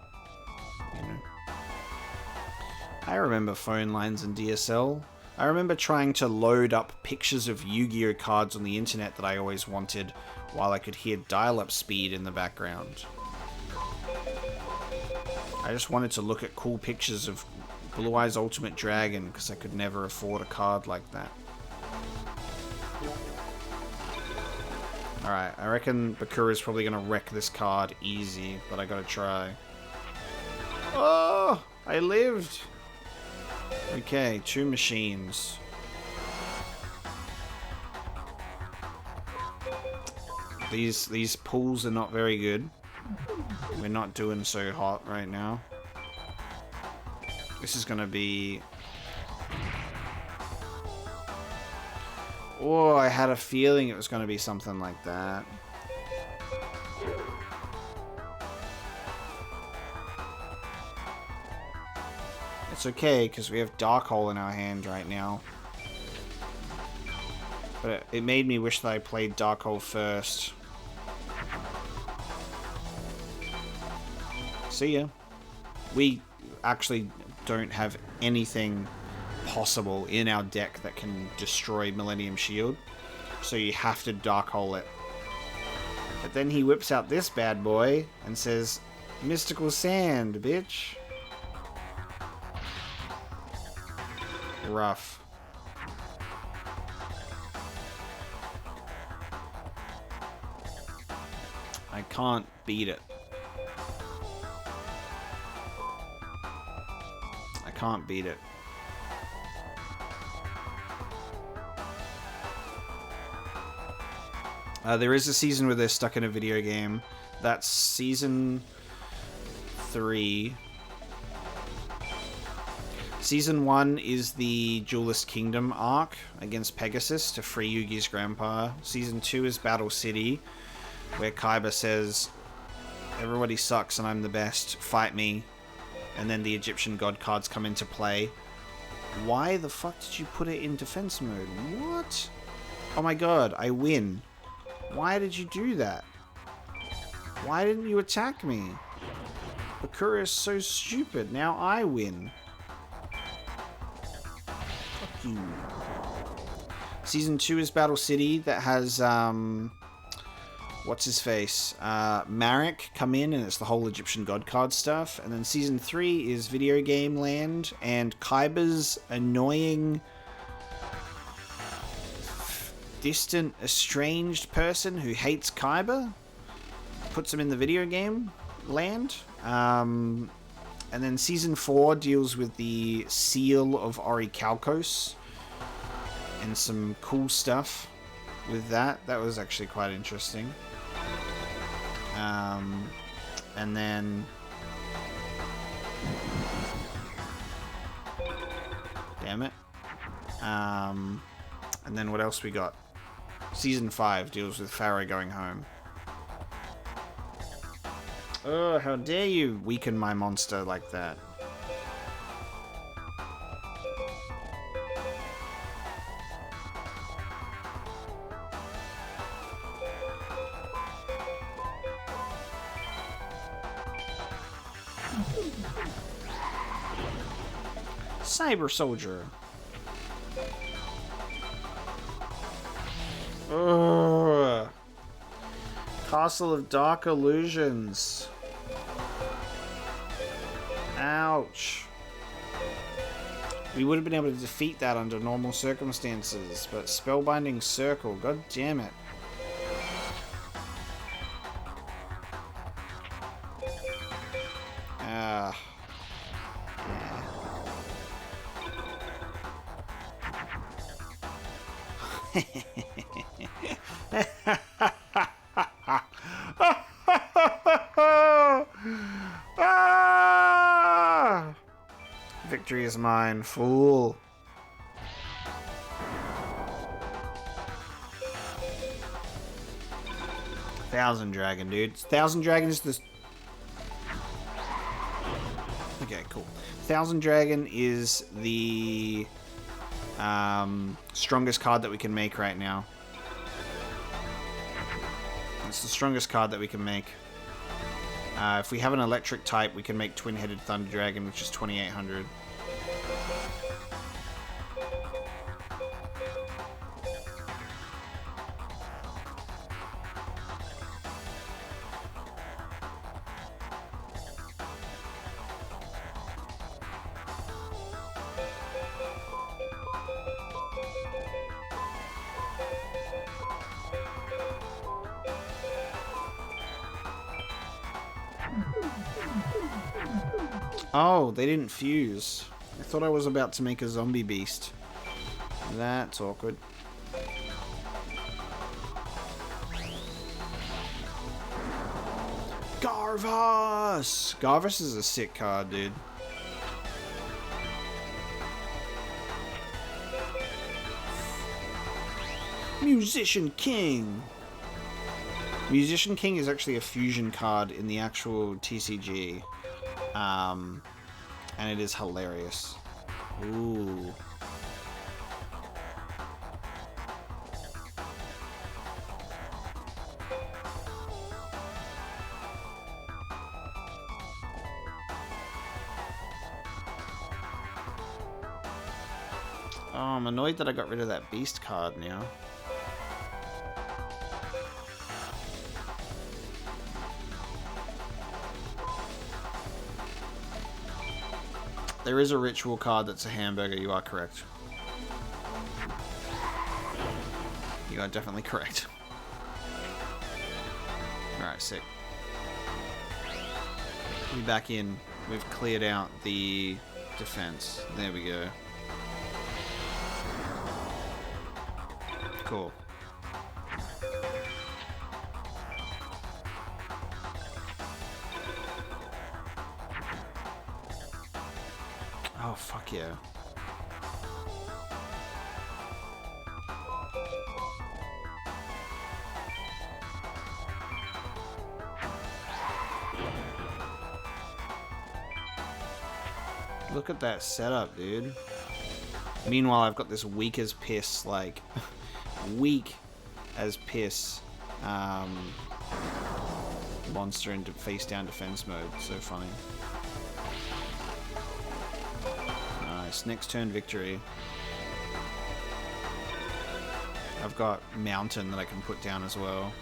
You know? I remember phone lines and DSL. I remember trying to load up pictures of Yu-Gi-Oh! Cards on the internet that I always wanted, while I could hear dial-up speed in the background. I just wanted to look at cool pictures of Blue Eyes Ultimate Dragon, because I could never afford a card like that. Alright, I reckon Bakura's probably going to wreck this card easy, but I gotta try. Oh! I lived! Okay, 2 machines. These pulls are not very good. We're not doing so hot right now. This is gonna be... Oh, I had a feeling it was gonna be something like that. It's okay, because we have Dark Hole in our hand right now. But it made me wish that I played Dark Hole first. See ya. We actually don't have anything possible in our deck that can destroy Millennium Shield, so you have to Dark Hole it. But then he whips out this bad boy and says, Mystical Sand, bitch. Rough. I can't beat it. I can't beat it. There is a season where they're stuck in a video game. That's season 3. Season 1 is the Duelist Kingdom arc against Pegasus to free Yugi's grandpa. Season 2 is Battle City, where Kaiba says, everybody sucks and I'm the best, fight me. And then the Egyptian god cards come into play. Why the fuck did you put it in defense mode? What? Oh my god, I win. Why did you do that? Why didn't you attack me? Bakura is so stupid. Now I win. Fuck you. Season 2 is Battle City that has, what's his face? Marek come in, and it's the whole Egyptian god card stuff. And then Season 3 is Video Game Land and Kaiba's annoying, distant, estranged person who hates Kaiba. Puts him in the video game land. And then Season 4 deals with the seal of Orichalcos and some cool stuff with that. That was actually quite interesting. And then... Damn it. And then what else we got? Season 5 deals with Pharaoh going home. Oh, how dare you weaken my monster like that. Cyber Soldier. Ugh. Castle of Dark Illusions. Ouch. We would have been able to defeat that under normal circumstances, but Spellbinding Circle, god damn it. Ah. Ah! Victory is mine, fool. Thousand Dragon, dude. Thousand Dragon is the... Okay, cool. Thousand Dragon is the strongest card that we can make right now. It's the strongest card that we can make. If we have an electric type, we can make Twin-Headed Thunder Dragon, which is 2800. Oh, they didn't fuse. I thought I was about to make a zombie beast. That's awkward. Garvus! Garvus is a sick card, dude. Musician King! Musician King is actually a fusion card in the actual TCG. And it is hilarious. Ooh. Oh, I'm annoyed that I got rid of that beast card now. There is a ritual card that's a hamburger, you are correct. You are definitely correct. Alright, sick. Be back in. We've cleared out the defense. There we go. Cool. Oh, fuck yeah. Look at that setup, dude. Meanwhile, I've got this weak as piss, like, weak as piss monster in face down defense mode. So funny. Nice. Next turn victory. I've got mountain that I can put down as well.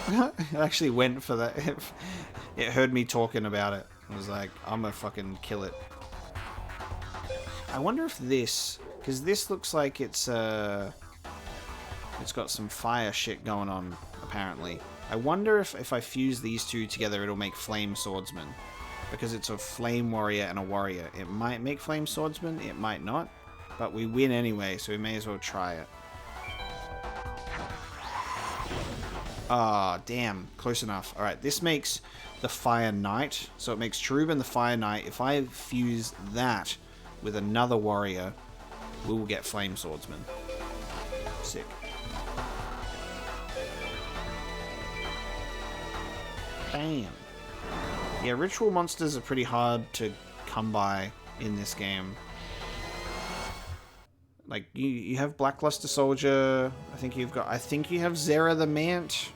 I actually went for that. It heard me talking about it. I was like, I'm gonna fucking kill it. I wonder if this, because this looks like it's got some fire shit going on, apparently. I wonder if I fuse these two together, it'll make Flame Swordsman. Because it's a Flame Warrior and a Warrior. It might make Flame Swordsman, it might not. But we win anyway, so we may as well try it. Ah, damn. Close enough. Alright, this makes the Fire Knight. So it makes Cherubin the Fire Knight. If I fuse that with another Warrior, we will get Flame Swordsman. Sick. Bam. Yeah, ritual monsters are pretty hard to come by in this game. Like, you have Blackluster Soldier. I think you have Zera the Mant.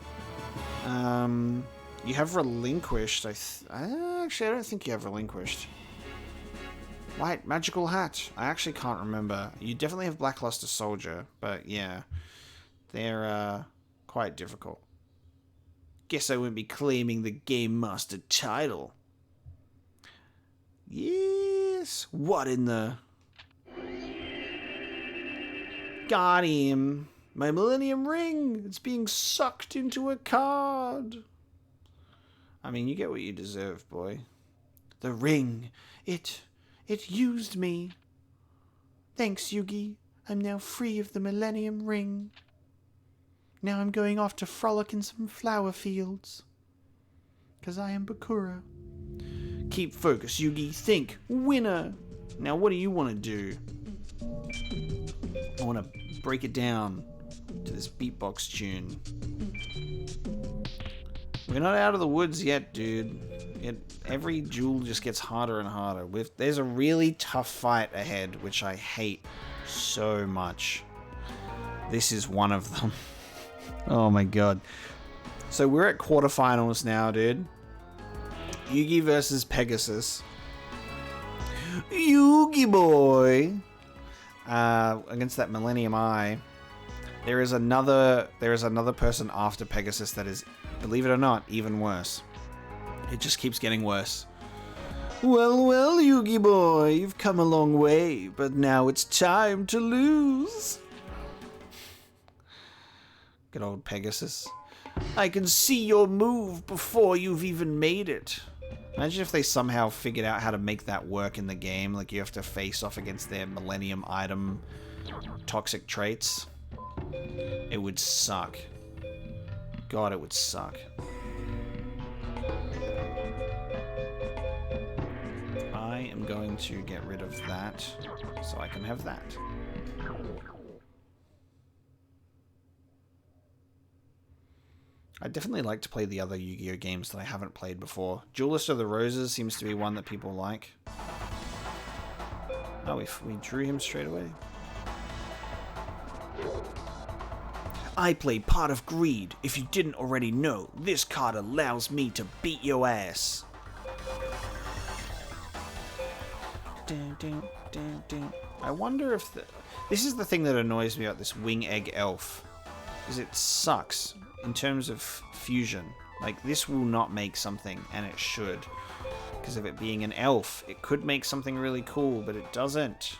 You have Relinquished. Actually, I don't think you have Relinquished. White Magical Hat. I actually can't remember. You definitely have Blackluster Soldier, but yeah. They're quite difficult. Guess I won't be claiming the Game Master title. Yes. What in the... Got him. My Millennium Ring. It's being sucked into a card. I mean, you get what you deserve, boy. The ring. It used me. Thanks, Yugi. I'm now free of the Millennium Ring. Now I'm going off to frolic in some flower fields. 'Cause I am Bakura. Keep focus, Yugi. Think. Winner. Now, what do you want to do? I want to break it down to this beatbox tune. We're not out of the woods yet, dude. Every duel just gets harder and harder. There's a really tough fight ahead, which I hate so much. This is one of them. Oh my god. So we're at quarterfinals now, dude. Yugi versus Pegasus. Yugi boy! Against that Millennium Eye. There is another person after Pegasus that is, believe it or not, even worse. It just keeps getting worse. Well, well, Yugi boy, you've come a long way, but now it's time to lose. Good old Pegasus. I can see your move before you've even made it. Imagine if they somehow figured out how to make that work in the game. Like, you have to face off against their Millennium item toxic traits. It would suck. God, it would suck. I am going to get rid of that so I can have that. I'd definitely like to play the other Yu-Gi-Oh games that I haven't played before. Duelist of the Roses seems to be one that people like. Oh, we drew him straight away. I play Pot of Greed. If you didn't already know, this card allows me to beat your ass. I wonder if this is the thing that annoys me about this Wing Egg Elf. Is it sucks in terms of fusion. Like, this will not make something, and it should. Because of it being an elf, it could make something really cool, but it doesn't.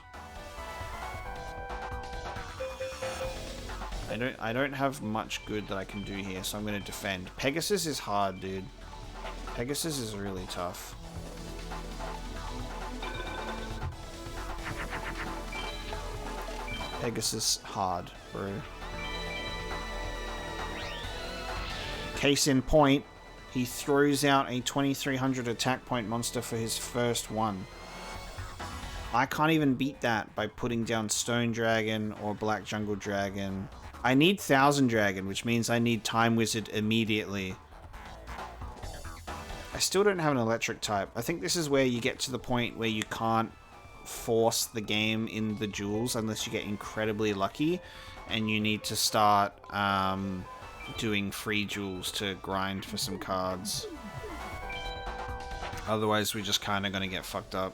I don't have much good that I can do here, so I'm going to defend. Pegasus is hard, dude. Pegasus is really tough. Pegasus hard, bro. Case in point, He throws out a 2300 attack point monster for his first one. I can't even beat that by putting down Stone Dragon or Black Jungle Dragon. I need Thousand Dragon, which means I need Time Wizard immediately. I still don't have an electric type. I think this is where you get to the point where you can't force the game in the duels unless you get incredibly lucky, and you need to start doing free duels to grind for some cards. Otherwise, we're just kind of going to get fucked up.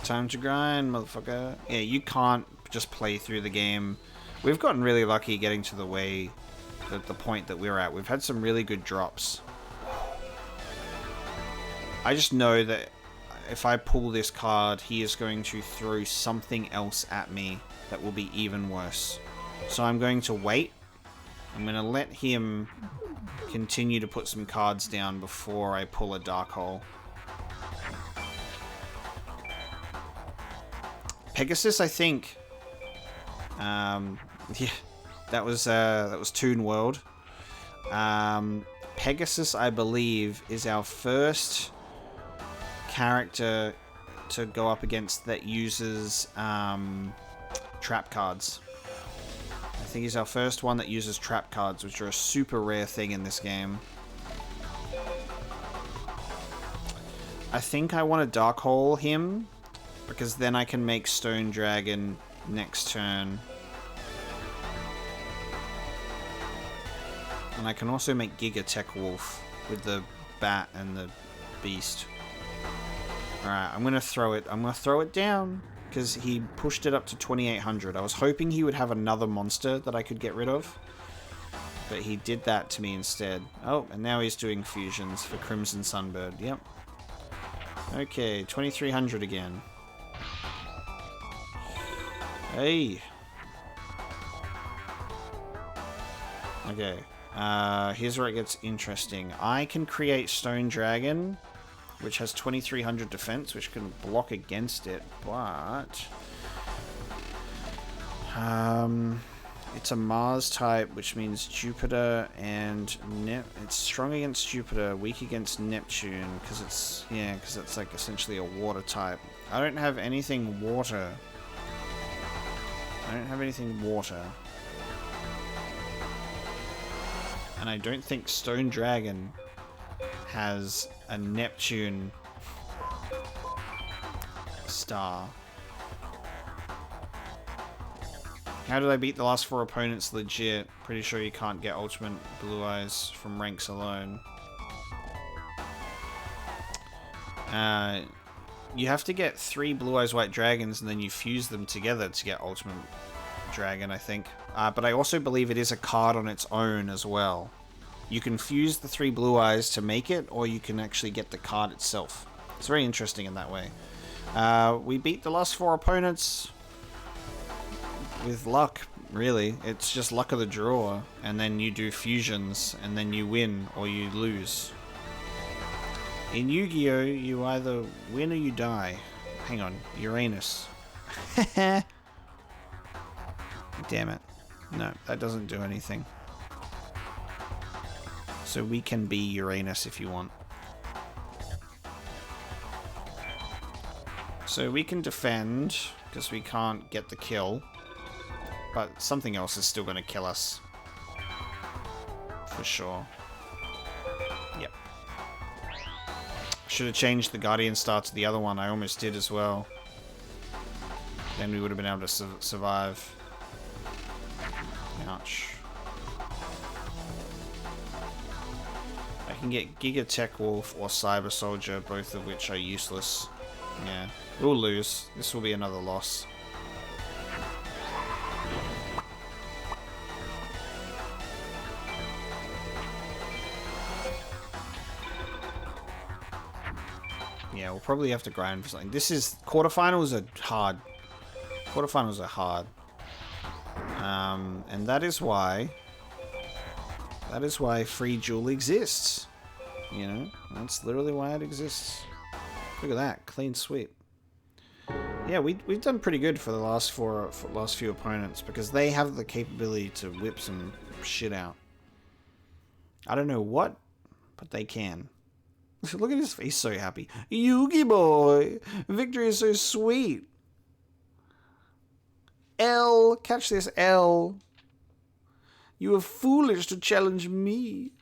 Time to grind, motherfucker. Yeah, you can't just play through the game. We've gotten really lucky getting to the point that we're at. We've had some really good drops. I just know that if I pull this card, he is going to throw something else at me that will be even worse. So I'm going to wait. I'm going to let him continue to put some cards down before I pull a Dark Hole. Pegasus, I think. Yeah, that was Toon World. Pegasus, I believe, is our first character to go up against that uses trap cards. I think he's our first one that uses trap cards, which are a super rare thing in this game. I think I want to Dark Hole him, because then I can make Stone Dragon next turn. And I can also make Giga Tech Wolf with the bat and the beast. Alright, I'm going to throw it. I'm going to throw it down because he pushed it up to 2800. I was hoping he would have another monster that I could get rid of, but he did that to me instead. Oh, and now he's doing fusions for Crimson Sunbird. Yep. Okay, 2300 again. Hey. Okay. Here's where it gets interesting. I can create Stone Dragon, which has 2300 defense, which can block against it, but it's a Mars type, which means Jupiter and it's strong against Jupiter, weak against Neptune, because it's like essentially a water type. I don't have anything water. And I don't think Stone Dragon has a Neptune star. How did I beat the last 4 opponents legit? Pretty sure you can't get Ultimate Blue Eyes from ranks alone. You have to get 3 Blue Eyes White Dragons and then you fuse them together to get Ultimate Dragon, I think. But I also believe it is a card on its own as well. You can fuse the 3 Blue Eyes to make it, or you can actually get the card itself. It's very interesting in that way. We beat the last 4 opponents with luck, really. It's just luck of the draw, and then you do fusions, and then you win or you lose. In Yu-Gi-Oh, you either win or you die. Hang on, Uranus. Damn it. No, that doesn't do anything. So we can be Uranus if you want. So we can defend, because we can't get the kill. But something else is still going to kill us. For sure. Yep. Should have changed the Guardian Star to the other one. I almost did as well. Then we would have been able to survive. Ouch. I can get Giga Tech Wolf or Cyber Soldier, both of which are useless. Yeah. We'll lose. This will be another loss. Yeah, we'll probably have to grind for something. This is... Quarterfinals are hard. Quarterfinals are hard. And that is why... free duel exists. You know? That's literally why it exists. Look at that. Clean sweep. Yeah, we've done pretty good for the last few opponents, because they have the capability to whip some shit out. I don't know what, but they can. Look at his face, so happy. Yugi boy! Victory is so sweet! L! Catch this, L! You are foolish to challenge me.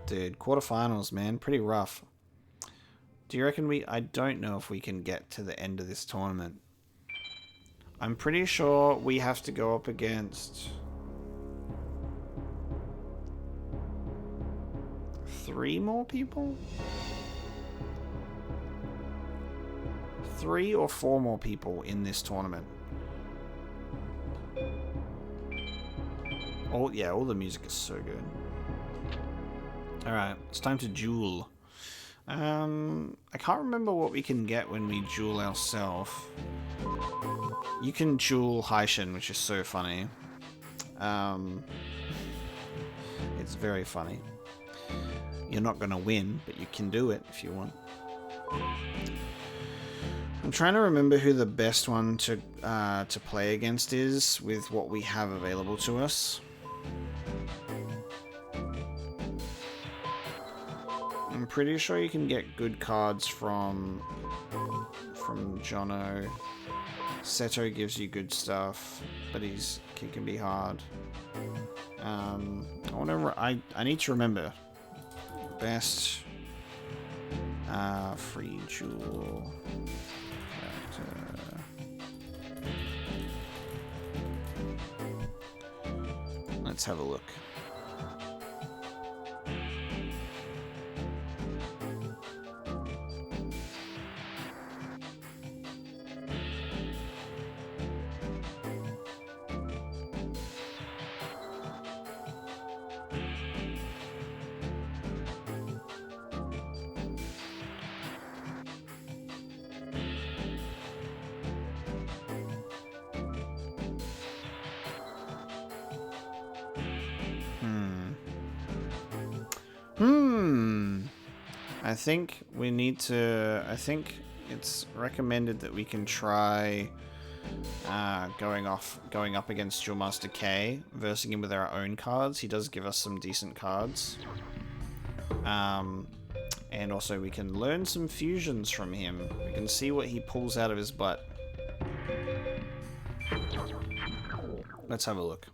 Dude, quarterfinals, man. Pretty rough. Do you reckon I don't know if we can get to the end of this tournament. I'm pretty sure we have to go up against 3 more people? 3 or 4 more people in this tournament. Oh, yeah, all the music is so good. Alright, it's time to duel. I can't remember what we can get when we duel ourselves. You can duel Haishin, which is so funny. It's very funny. You're not gonna win, but you can do it if you want. I'm trying to remember who the best one to play against is with what we have available to us. I'm pretty sure you can get good cards from Jono. Seto gives you good stuff, but he can be hard. I need to remember best free duel character. Let's have a look. I think it's recommended that we can try going up against Duel Master K, versing him with our own cards. He does give us some decent cards. And also we can learn some fusions from him. We can see what he pulls out of his butt. Let's have a look.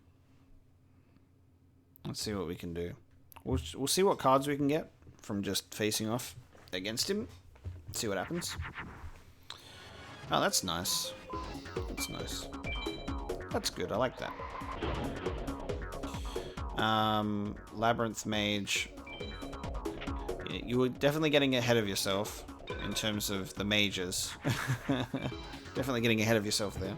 Let's see what we can do. We'll see what cards we can get from just facing off against him. See what happens. Oh, that's nice. That's nice. That's good. I like that. Labyrinth Mage. You were definitely getting ahead of yourself in terms of the mages. Definitely getting ahead of yourself there.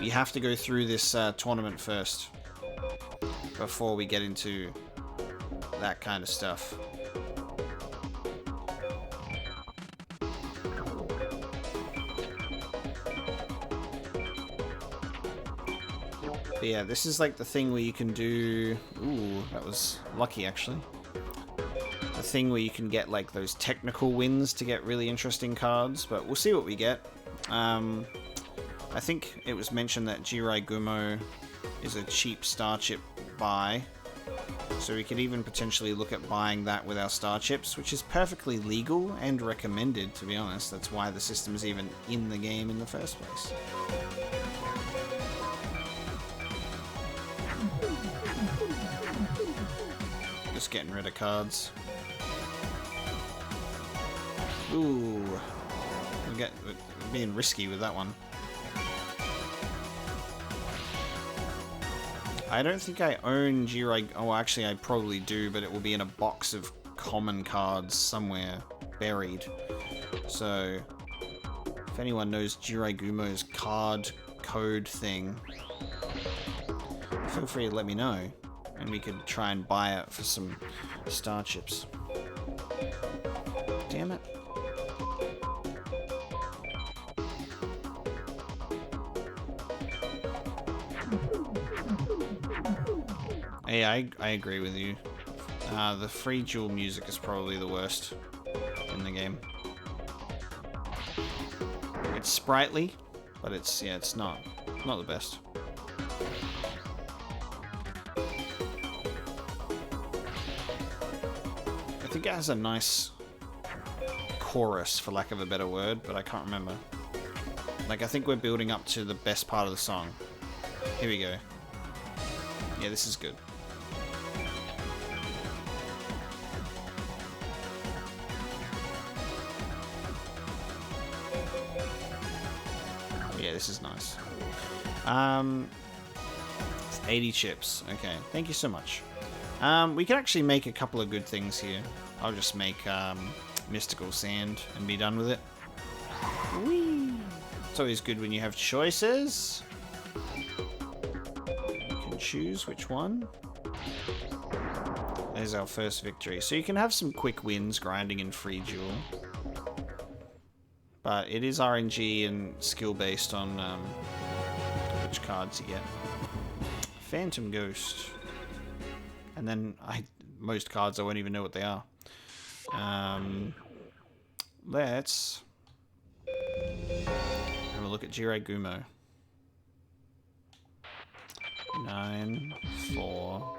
You have to go through this tournament first before we get into that kind of stuff. But yeah, this is like the thing where you can do... Ooh, that was lucky actually. The thing where you can get like those technical wins to get really interesting cards, but we'll see what we get. I think it was mentioned that Jirai Gumo is a cheap star chip buy, so we could even potentially look at buying that with our star chips, which is perfectly legal and recommended, to be honest. That's why the system is even in the game in the first place. Just getting rid of cards. Ooh, we're being risky with that one. I don't think I own Jirai... Oh, actually, I probably do, but it will be in a box of common cards somewhere buried. So, if anyone knows Jirai Gumo's card code thing, feel free to let me know, and we could try and buy it for some star chips. Damn it. Yeah, I agree with you. The free duel music is probably the worst in the game. It's sprightly, but it's not the best. I think it has a nice chorus, for lack of a better word, but I can't remember. Like, I think we're building up to the best part of the song. Here we go. Yeah, this is good. Yeah, this is nice. 80 chips. Okay, thank you so much. We can actually make a couple of good things here. I'll just make mystical sand and be done with it. Whee! It's always good when you have choices. You can choose which one. There's our first victory. So you can have some quick wins grinding in free duel. But it is RNG and skill based on which cards you get. Phantom Ghost. And then most cards I won't even know what they are. Let's have a look at Jirai Gumo. 9, 4,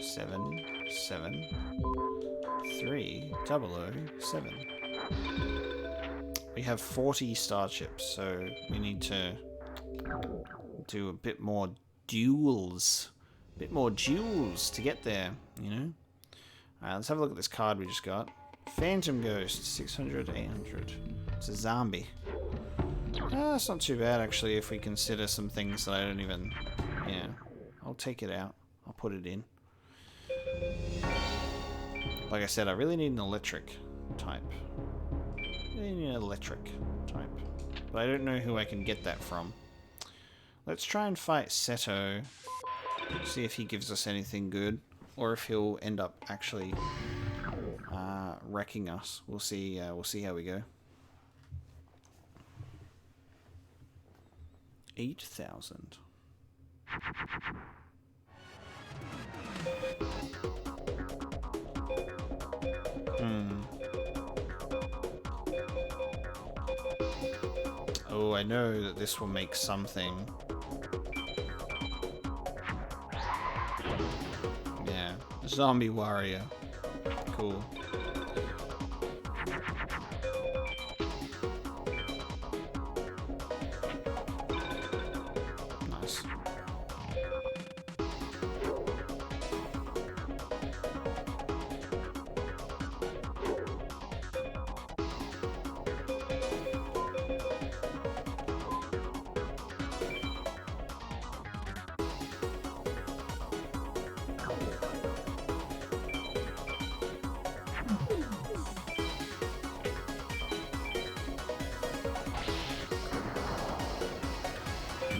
7, 7, 3, 007. We have 40 star chips, so we need to do a bit more duels. A bit more duels to get there, you know? Alright, let's have a look at this card we just got. Phantom Ghost, 600, 800. It's a zombie. It's not too bad, actually, if we consider some things that I don't even... Yeah, I'll take it out. I'll put it in. Like I said, I really need an electric type. I need an electric type. But I don't know who I can get that from. Let's try and fight Seto. See if he gives us anything good. Or if he'll end up actually wrecking us. We'll see how we go. 8,000. Oh, I know that this will make something. Yeah, zombie warrior. Cool. Nice.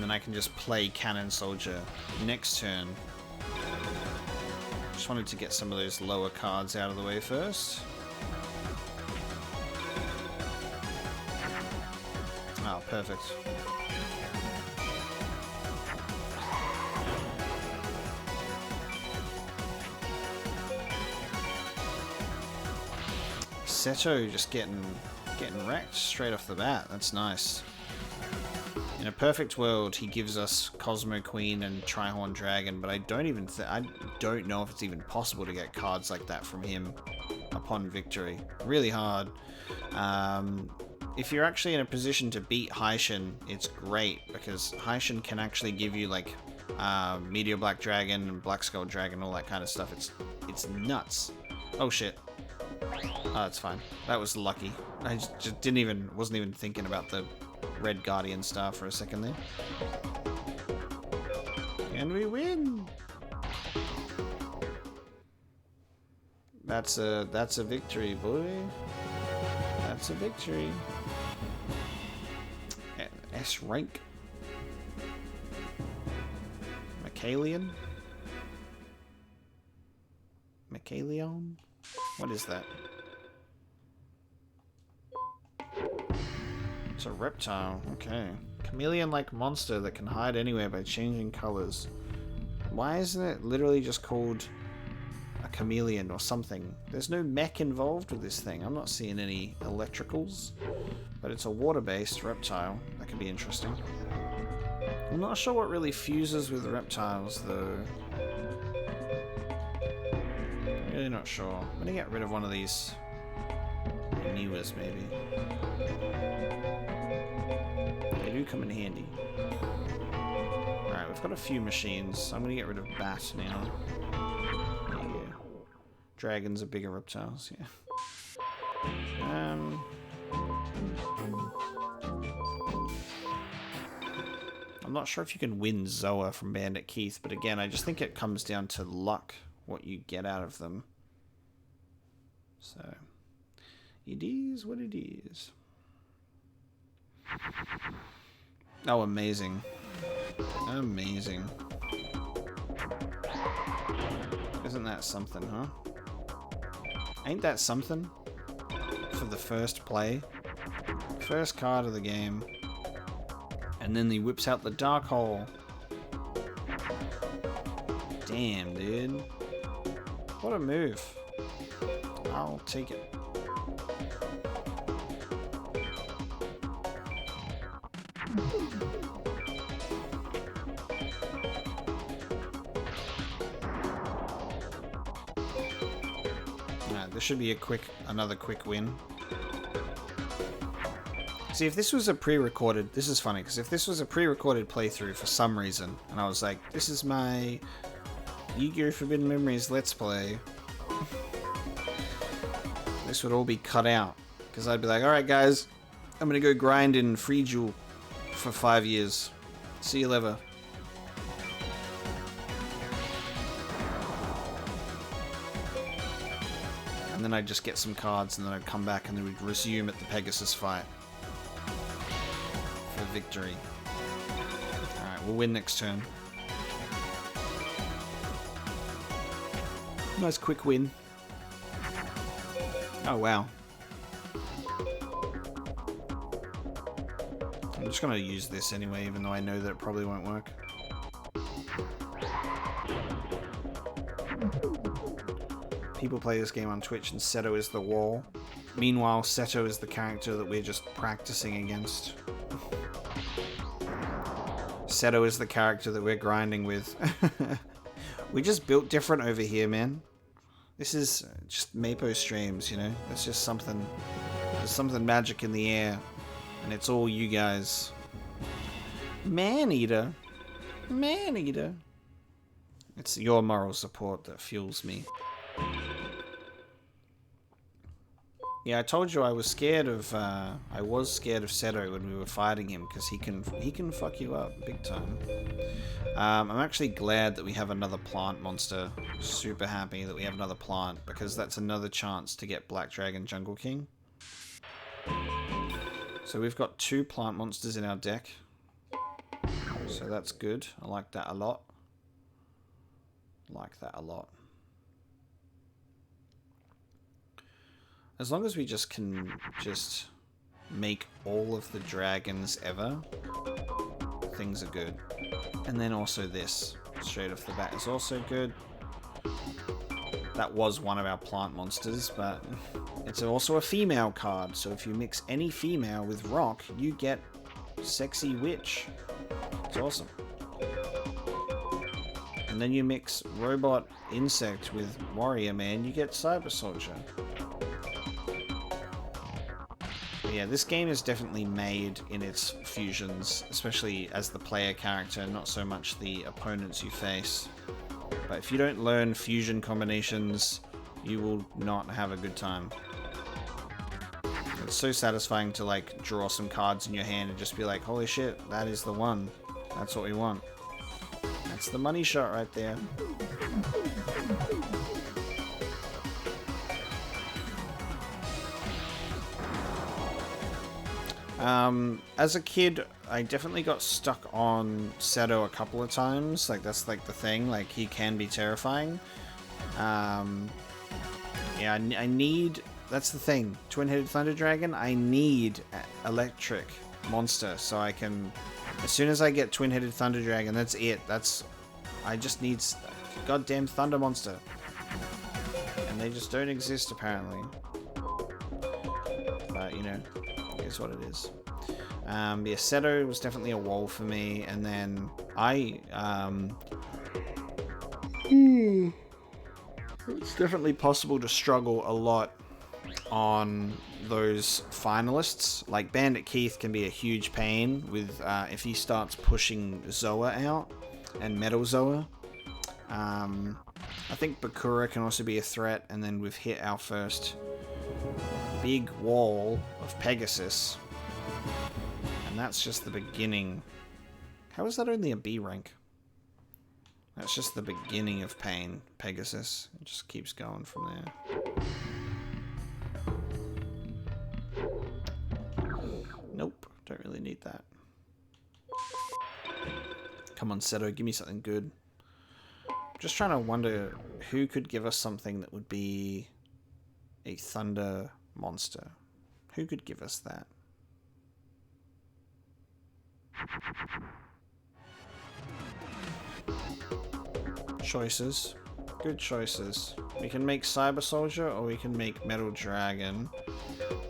I can just play Cannon Soldier next turn. Just wanted to get some of those lower cards out of the way first. Oh, perfect. Seto just getting wrecked straight off the bat. That's nice. In a perfect world, he gives us Cosmo Queen and Trihorn Dragon, but I don't know if it's even possible to get cards like that from him upon victory. Really hard. If you're actually in a position to beat Haishin, it's great, because Haishin can actually give you like Meteor Black Dragon and Black Skull Dragon, all that kind of stuff. It's nuts. Oh shit. Oh, it's fine. That was lucky. I just wasn't even thinking about the Red Guardian Star for a second there. And we win! That's a victory, boy. That's a victory. S rank. Macalion? Macalion? What is that? It's a reptile. Okay. Chameleon-like monster that can hide anywhere by changing colors. Why isn't it literally just called a chameleon or something. There's no mech involved with this thing. I'm not seeing any electricals. But it's a water-based reptile. That could be interesting. I'm not sure what really fuses with reptiles, though. Really not sure. I'm gonna get rid of one of these Niwas, maybe. They do come in handy. Alright, we've got a few machines. So I'm gonna get rid of Bat now. Yeah. Dragons are bigger reptiles, yeah. I'm not sure if you can win Zoa from Bandit Keith, but again, I just think it comes down to luck, what you get out of them. So, it is what it is. Oh, amazing. Amazing. Isn't that something, huh? Ain't that something? For the first play. First card of the game. And then he whips out the Dark Hole. Damn, dude. What a move. I'll take it. Alright, this should be another quick win. See, if this was a pre-recorded... This is funny, because if this was a pre-recorded playthrough for some reason, and I was like, this is my Yu-Gi-Oh! Forbidden Memories Let's Play, this would all be cut out. Because I'd be like, alright guys, I'm going to go grind in Free Duel for 5 years. See you later. And then I'd just get some cards, and then I'd come back and then we'd resume at the Pegasus fight. For victory. Alright, we'll win next turn. Nice quick win. Oh wow. I'm just gonna use this anyway, even though I know that it probably won't work. People play this game on Twitch and Seto is the wall. Meanwhile, Seto is the character that we're just practicing against. Seto is the character that we're grinding with. We just built different over here, man. This is just Mapo streams, you know? It's just something... There's something magic in the air. And it's all you guys. Man-eater. Man-eater. It's your moral support that fuels me. Yeah, I told you I was scared of Seto when we were fighting him, because he can fuck you up big time. I'm actually glad that we have another plant monster. Super happy that we have another plant, because that's another chance to get Black Dragon Jungle King. So we've got 2 plant monsters in our deck. So that's good. I like that a lot. Like that a lot. As long as we just can make all of the dragons ever, things are good. And then also this, straight off the bat, is also good. That was one of our plant monsters, but it's also a female card, so if you mix any female with rock, you get Sexy Witch. It's awesome. And then you mix Robot Insect with Warrior Man, you get Cyber Soldier. Yeah, this game is definitely made in its fusions, especially as the player character, not so much the opponents you face. But if you don't learn fusion combinations, you will not have a good time. It's so satisfying to like draw some cards in your hand and just be like, holy shit, that is the one. That's what we want. That's the money shot right there. As a kid, I definitely got stuck on Seto a couple of times. Like, that's like the thing. Like, he can be terrifying. Yeah, I need... That's the thing. Twin-headed Thunder Dragon, I need electric monster so I can... As soon as I get Twin-headed Thunder Dragon, that's it. I just need goddamn Thunder Monster. they just don't exist apparently. But, you know, it's what it is. Yeah, Seto was definitely a wall for me, and then it's definitely possible to struggle a lot on those finalists. Like Bandit Keith can be a huge pain with if he starts pushing Zoa out and Metal Zoa. I think Bakura can also be a threat, and then we've hit our first big wall of Pegasus. And that's just the beginning. How is that only a B rank? That's just the beginning of pain, Pegasus. It just keeps going from there. Nope, don't really need that. Come on, Seto, give me something good. Just trying to wonder who could give us something that would be a thunder monster. Who could give us that? Choices. Good choices. We can make Cyber Soldier, or we can make Metal Dragon.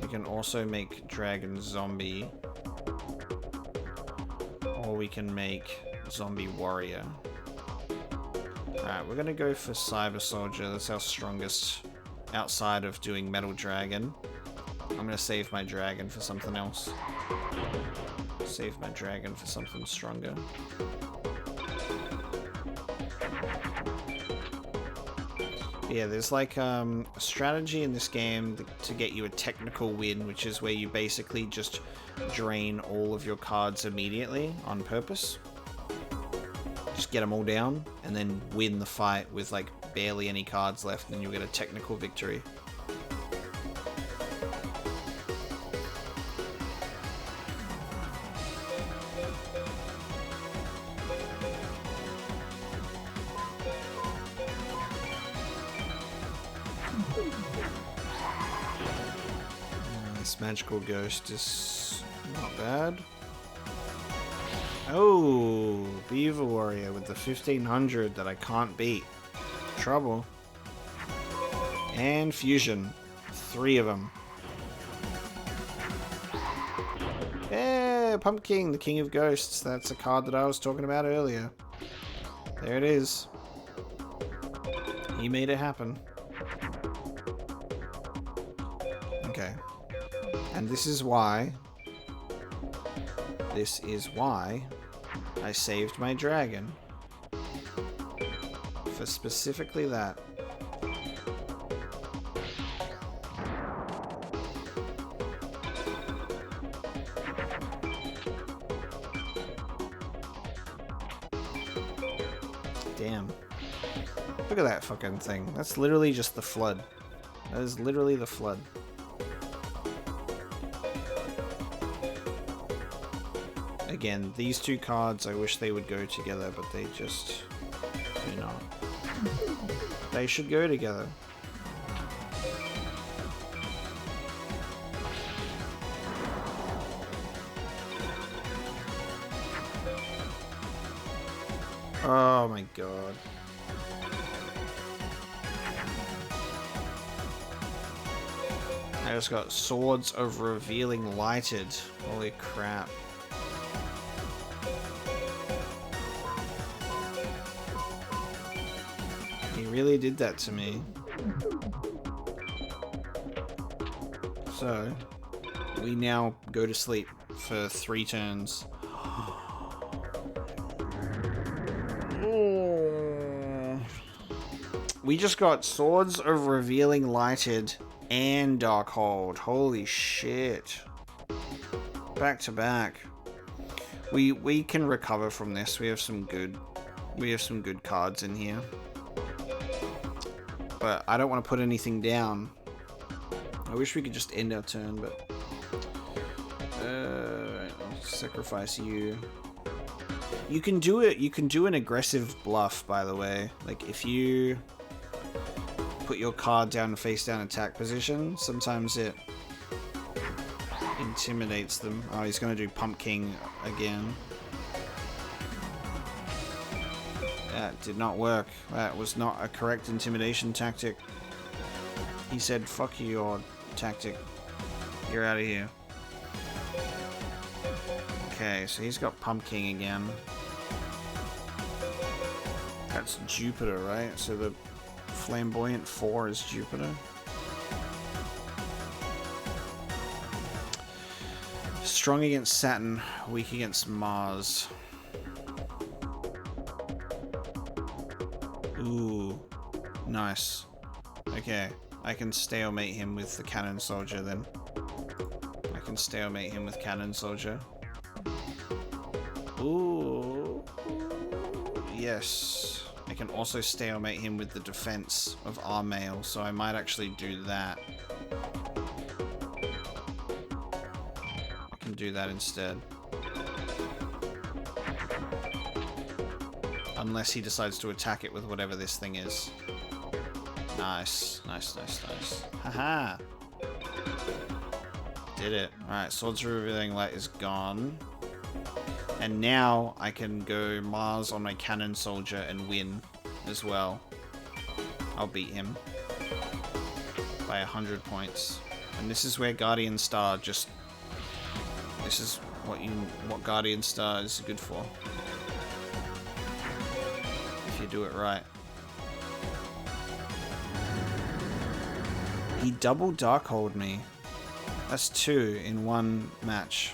We can also make Dragon Zombie. Or we can make Zombie Warrior. Alright, we're gonna go for Cyber Soldier. That's our strongest outside of doing Metal Dragon. I'm gonna save my dragon for something else. Save my dragon for something stronger. Yeah, there's like a strategy in this game to get you a technical win, which is where you basically just drain all of your cards immediately on purpose. Just get them all down and then win the fight with like barely any cards left, and you'll get a technical victory. This magical ghost is not bad. Oh, Beaver Warrior with the 1500 that I can't beat. Trouble. And Fusion. 3 of them. Yeah, Pumpkin, the King of Ghosts. That's a card that I was talking about earlier. There it is. He made it happen. Okay. And this is why I saved my dragon. For specifically that. Damn. Look at that fucking thing. That's literally just the flood. That is literally the flood. Again, these two cards, I wish they would go together, but they just do not. They should go together. Oh my god. I just got Swords of Revealing Lighted. Holy crap. He really did that to me. So, we now go to sleep for 3 turns. We just got Swords of Revealing Lighted and Darkhold. Holy shit. Back to back. We can recover from this. We have some good cards in here. But I don't want to put anything down. I wish we could just end our turn, but I'll sacrifice you. You can do it. You can do an aggressive bluff, by the way. Like if you put your card down in face down attack position, sometimes it intimidates them. Oh, he's gonna do Pumpkin again. That did not work. That was not a correct intimidation tactic. He said, fuck you, your tactic. You're out of here. Okay, so he's got Pumpkin again. That's Jupiter, right? So the Flamboyant 4 is Jupiter. Strong against Saturn, weak against Mars. Ooh, nice. Okay, I can stalemate him with the Cannon Soldier then. I can stalemate him with Cannon Soldier. Ooh, yes. I can also stalemate him with the defense of Armail, so I might actually do that. I can do that instead. Unless he decides to attack it with whatever this thing is. Nice, nice, nice, nice. Haha! Did it. Alright, Swords of Revealing Light is gone. And now I can go Mars on my Cannon Soldier and win as well. I'll beat him by 100 points. And this is where Guardian Star just... This is what Guardian Star is good for. If you do it right. He double Darkhold me. That's 2 in one match.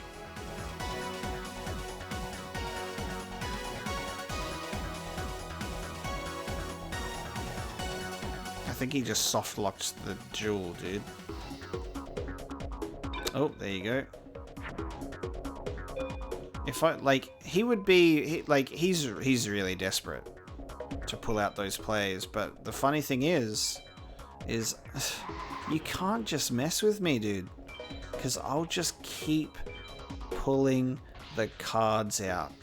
I think he just soft locked the duel, dude. Oh, there you go. If I like, he would be he's really desperate to pull out those plays. But the funny thing is you can't just mess with me, dude, because I'll just keep pulling the cards out.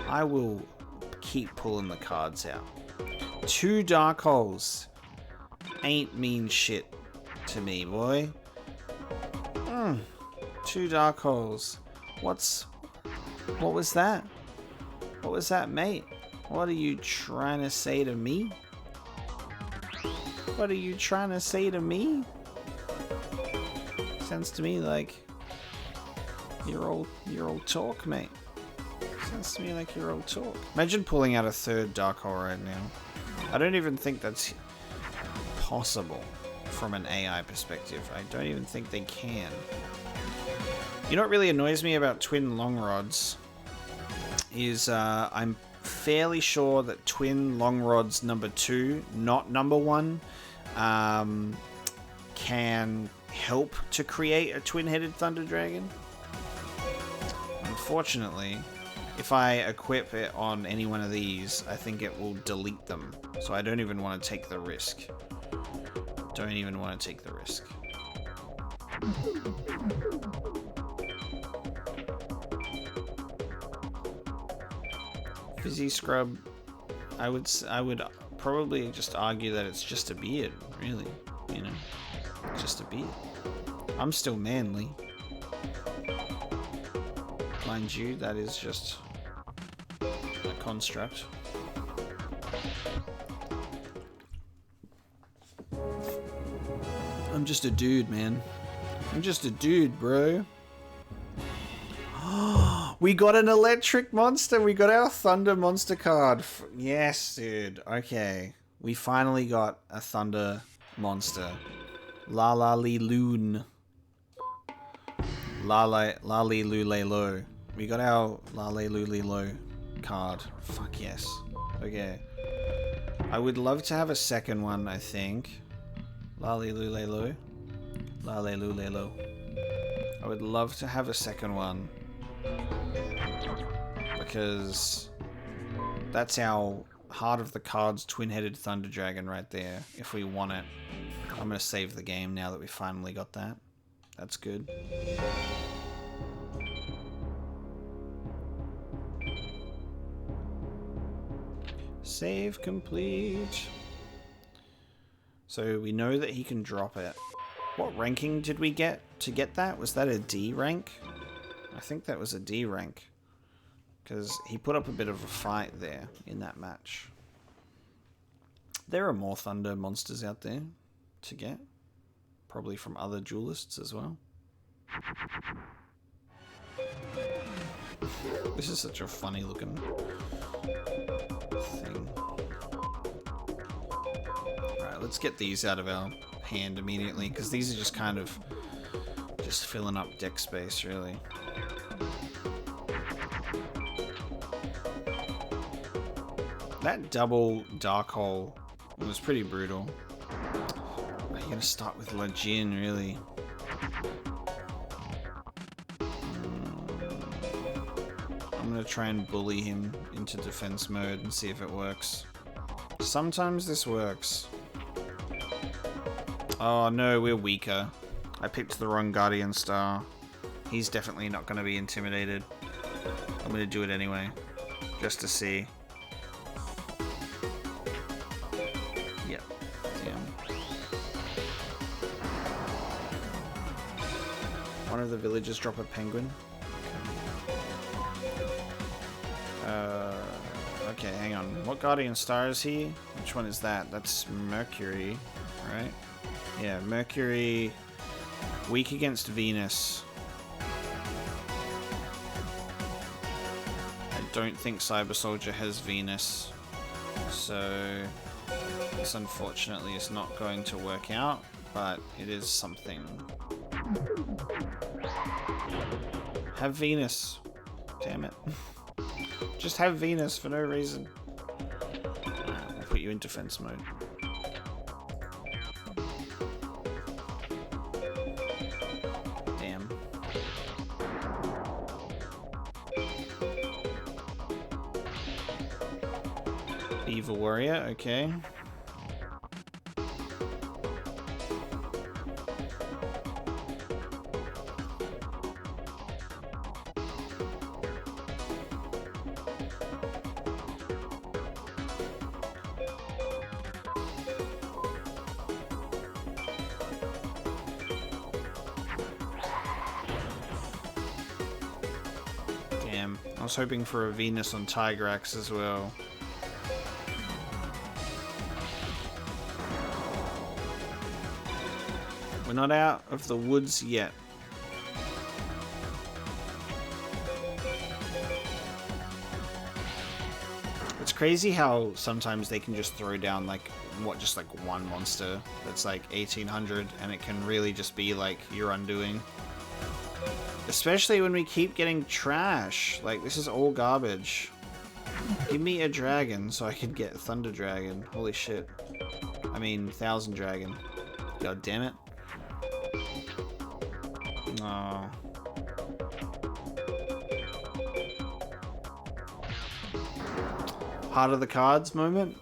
I will keep pulling the cards out. 2 Dark Holes ain't mean shit to me, boy. 2 Dark Holes. What was that? What was that, mate? What are you trying to say to me? What are you trying to say to me? Sounds to me like your old talk, mate. Sounds to me like your old talk. Imagine pulling out a 3rd Dark Hole right now. I don't even think that's possible from an AI perspective. I don't even think they can. You know what really annoys me about Twin Long Rods is I'm fairly sure that Twin Long Rods number 2, not number 1, can help to create a twin-headed Thunder Dragon. Unfortunately, if I equip it on any one of these, I think it will delete them. So I don't even want to take the risk. Don't even want to take the risk. Fizzy Scrub, I would probably just argue that it's just a beard, really. You know, just a beard. I'm still manly. Mind you, that is just a construct. I'm just a dude, man. I'm just a dude, bro. We got an electric monster. We got our thunder monster card. Yes, dude. Okay. We finally got a thunder monster. La la li loon. La li lule lo. We got our la li lule lo card. Fuck yes. Okay. I would love to have a second one, I think. La li lule lo. La li lule lo. I would love to have a second one. Because that's our Heart of the Cards twin-headed Thunder Dragon right there, if we want it. I'm going to save the game now that we finally got that. That's good. Save complete. So we know that he can drop it. What ranking did we get to get that? Was that a D rank? I think that was a D rank. Because he put up a bit of a fight there in that match. There are more Thunder monsters out there to get. probably from other duelists as well. This is such a funny looking thing. Alright, let's get these out of our hand immediately, because these are just kind of just filling up deck space, really. That double dark hole was pretty brutal. You're gonna start with Lajin, really. I'm gonna try and bully him into defense mode and see if it works. Sometimes this works. Oh no, we're weaker. I picked the wrong Guardian Star. He's definitely not gonna be intimidated. I'm gonna do it anyway, just to see. Yep, damn. One of the villagers drop a penguin. Okay, hang on. What Guardian Star is he? Which one is that? That's Mercury, right? Yeah, Mercury. Weak against Venus. I don't think Cyber Soldier has Venus. So this unfortunately is not going to work out, but it is something. Have Venus. Damn it. Just have Venus for no reason. We'll put you in defense mode. Damn. Beaver Warrior, okay. I was hoping for a Venus on Tigerax as well. We're not out of the woods yet. It's crazy how sometimes they can just throw down like just like one monster that's like 1800 and it can really just be like your undoing. Especially when we keep getting trash. Like, this is all garbage. Give me a dragon so I can get Thunder Dragon. Holy shit. I mean, Thousand Dragon. God damn it. Oh. Heart of the Cards moment.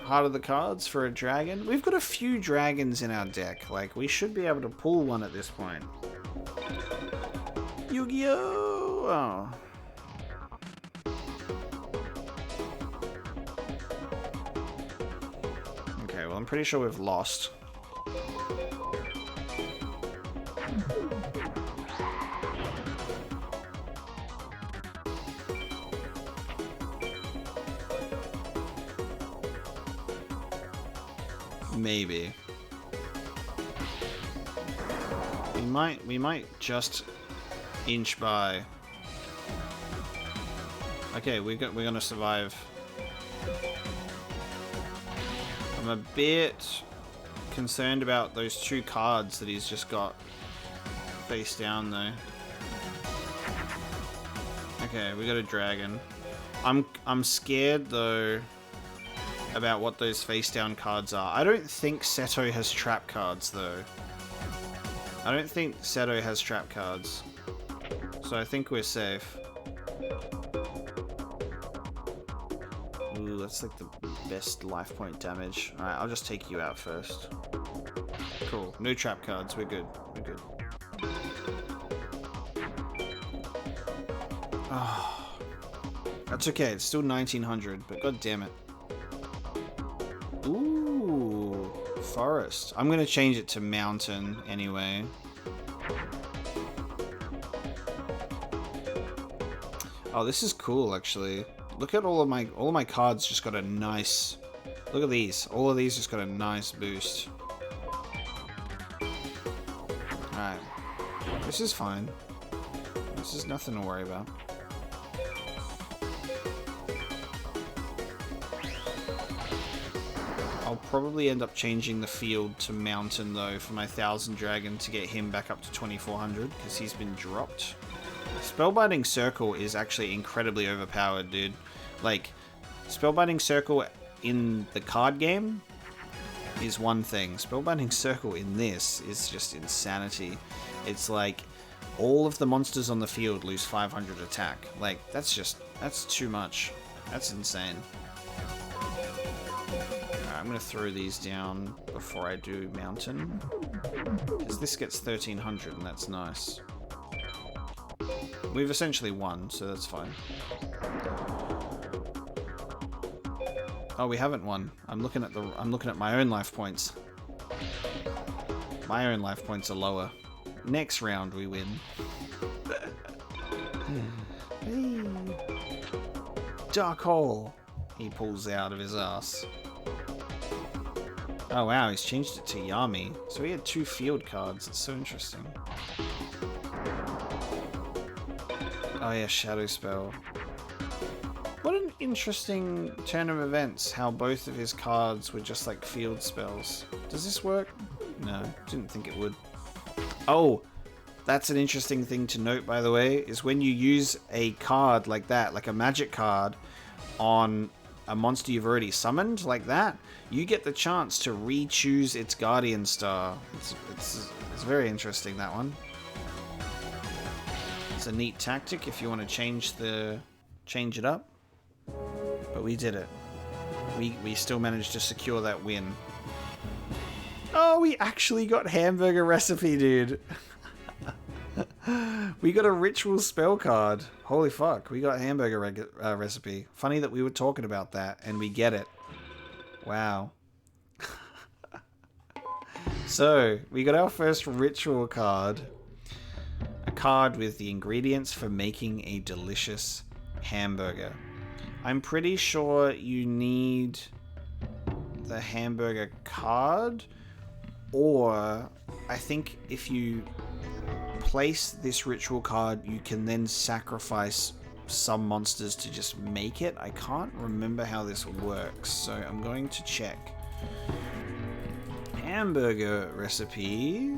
Heart of the Cards for a dragon. We've got a few dragons in our deck. Like, we should be able to pull one at this point. Yu-Gi-Oh! Oh. Okay, well, I'm pretty sure we've lost. Maybe. We might just inch by. Okay, we're gonna survive. I'm a bit concerned about those two cards that he's just got face down though. Okay, we got a dragon. I'm scared though about what those face down cards are. I don't think Seto has trap cards though. I don't think Seto has trap cards. So I think we're safe. Ooh, that's like the best life point damage. Alright, I'll just take you out first. Cool. No trap cards. We're good. We're good. Oh, that's okay. It's still 1900, but god damn it. Ooh, forest. I'm gonna change it to mountain anyway. Oh, this is cool actually. Look at all of my cards just got a nice. Look at these. All of these just got a nice boost. Alright. This is fine. This is nothing to worry about. I'll probably end up changing the field to mountain though for my 1000 dragon to get him back up to 2400 because he's been dropped. Spellbinding Circle is actually incredibly overpowered, dude. Like, Spellbinding Circle in the card game is one thing. Spellbinding Circle in this is just insanity. It's like all of the monsters on the field lose 500 attack. Like, that's too much. That's insane. I'm going to throw these down before I do mountain, because this gets 1300 and that's nice. We've essentially won, so that's fine. Oh, we haven't won. I'm looking at my own life points. My own life points are lower. Next round we win. Hey. Dark hole. He pulls out of his ass. Oh wow, he's changed it to Yami. So he had 2 field cards. It's so interesting. Oh yeah, Shadow Spell. What an interesting turn of events, how both of his cards were just like field spells. Does this work? No, didn't think it would. Oh, that's an interesting thing to note, by the way, is when you use a card like that, like a magic card, on a monster you've already summoned like that, you get the chance to re-choose its Guardian Star. It's very interesting, that one. It's a neat tactic if you want to change it up. But we did it. We still managed to secure that win. Oh, we actually got hamburger recipe, dude. We got a ritual spell card. Holy fuck, we got hamburger recipe. Funny that we were talking about that and we get it. Wow. So, we got our first ritual card. A card with the ingredients for making a delicious hamburger. I'm pretty sure you need the hamburger card, or I think if you place this ritual card, you can then sacrifice some monsters to just make it. I can't remember how this works, so I'm going to check. Hamburger recipe,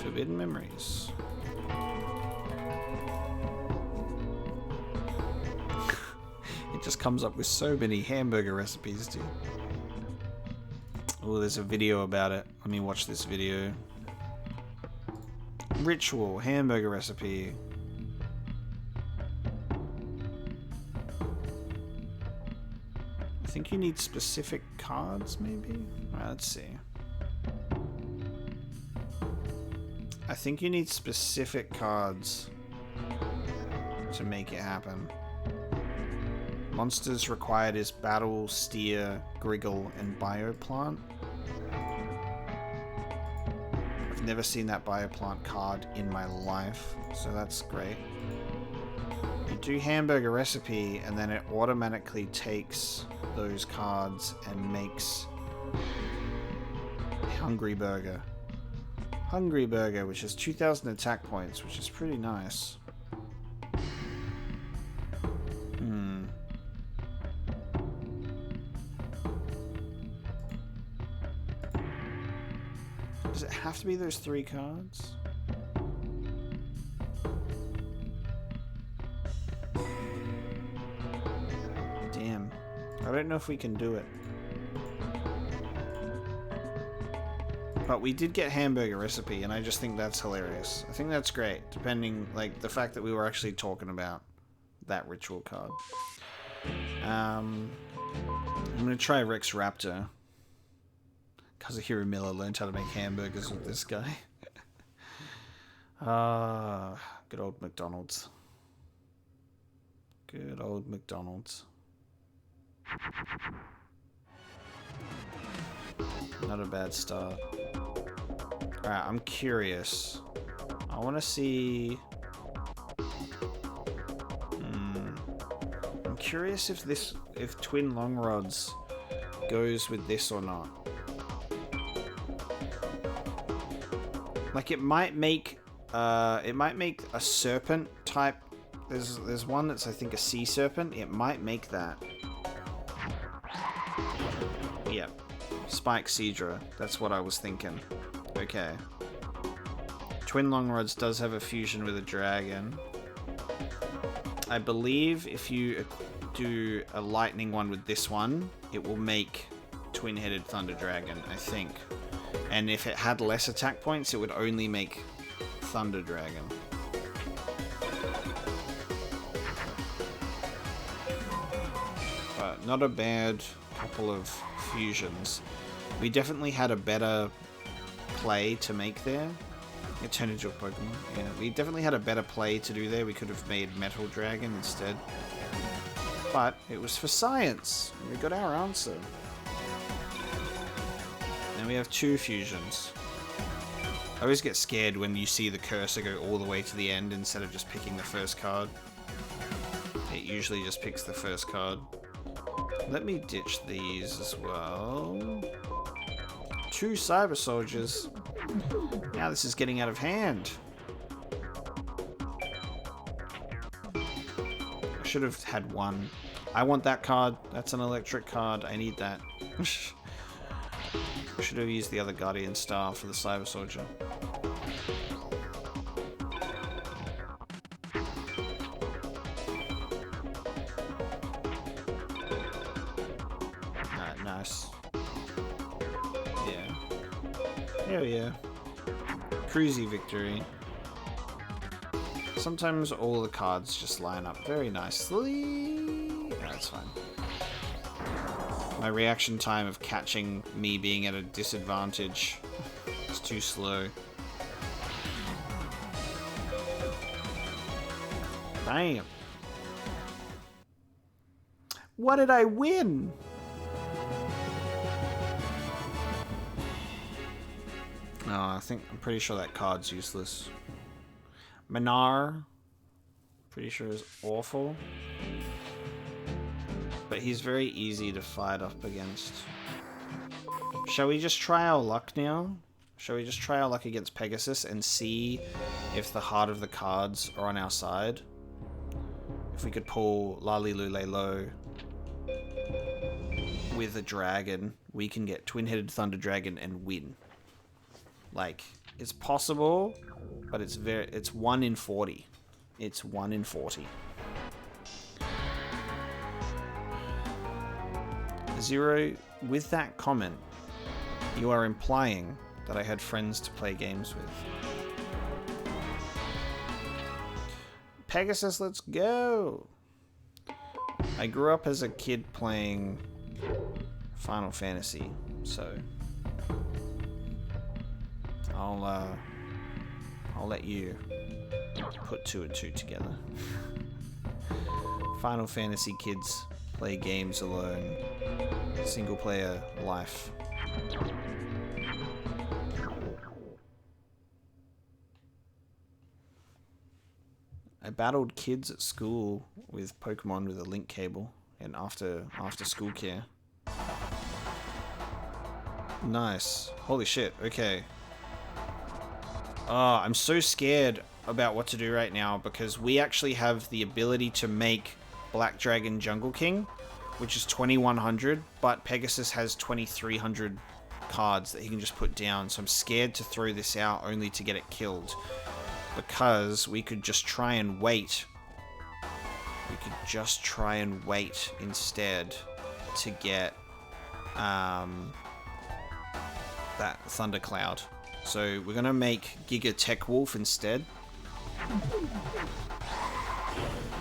Forbidden Memories. It just comes up with so many hamburger recipes, dude. Oh, there's a video about it. Let me watch this video. Ritual hamburger recipe. I think you need specific cards, maybe? Alright, let's see. I think you need specific cards to make it happen. Monsters required is Battle, Steer, Griggle, and Bioplant. I've never seen that Bioplant card in my life, so that's great. You do hamburger recipe, and then it automatically takes those cards and makes Hungry Burger. Hungry Burger, which is 2,000 attack points, which is pretty nice. Does it have to be those 3 cards? Damn. I don't know if we can do it. But we did get hamburger recipe, and I just think that's hilarious. I think that's great, depending, like, the fact that we were actually talking about that ritual card. I'm gonna try Rex Raptor. Kazuhiro Miller learned how to make hamburgers with this guy. Good old McDonald's. Good old McDonald's. Not a bad start. Alright, I'm curious. I want to see... I'm curious if Twin Long Rods goes with this or not. Like it might make a serpent type. There's one that's I think a sea serpent. It might make that. Yeah. Spike Seadra. That's what I was thinking. Okay. Twin Long Rods does have a fusion with a dragon. I believe if you do a lightning one with this one, it will make twin-headed Thunder Dragon, I think. And if it had less attack points, it would only make Thunder Dragon. But not a bad couple of fusions. We definitely had a better play to make there. It turned into a Pokemon. Yeah, we definitely had a better play to do there. We could have made Metal Dragon instead. But it was for science. We got our answer. And we have 2 fusions. I always get scared when you see the cursor go all the way to the end instead of just picking the first card. It usually just picks the first card. Let me ditch these as well. 2 Cyber Soldiers. Now this is getting out of hand. I should have had 1. I want that card. That's an electric card. I need that. I should have used the other Guardian Star for the Cyber Soldier. Alright, nice. Yeah. Hell yeah. Cruisy victory. Sometimes all the cards just line up very nicely. That's fine. My reaction time of catching me being at a disadvantage is too slow. Damn. What did I win? Oh, I'm pretty sure that card's useless. Minar, pretty sure is awful. But he's very easy to fight up against. Shall we just try our luck now? Shall we just try our luck against Pegasus and see if the heart of the cards are on our side? If we could pull Lali Lulelo with a dragon, we can get Twin-Headed Thunder Dragon and win. Like, it's possible, but it's 1 in 40. It's 1 in 40. Zero, with that comment, you are implying that I had friends to play games with. Pegasus, let's go! I grew up as a kid playing Final Fantasy, so I'll let you put 2 and 2 together. Final Fantasy kids play games alone. Single player life. I battled kids at school with Pokemon with a link cable and after school care. Nice. Holy shit. Okay. Oh, I'm so scared about what to do right now because we actually have the ability to make Black Dragon Jungle King, which is 2100, but Pegasus has 2300 cards that he can just put down, so I'm scared to throw this out only to get it killed. Because we could just try and wait. We could just try and wait instead to get that Thundercloud. So we're gonna make Giga Tech Wolf instead.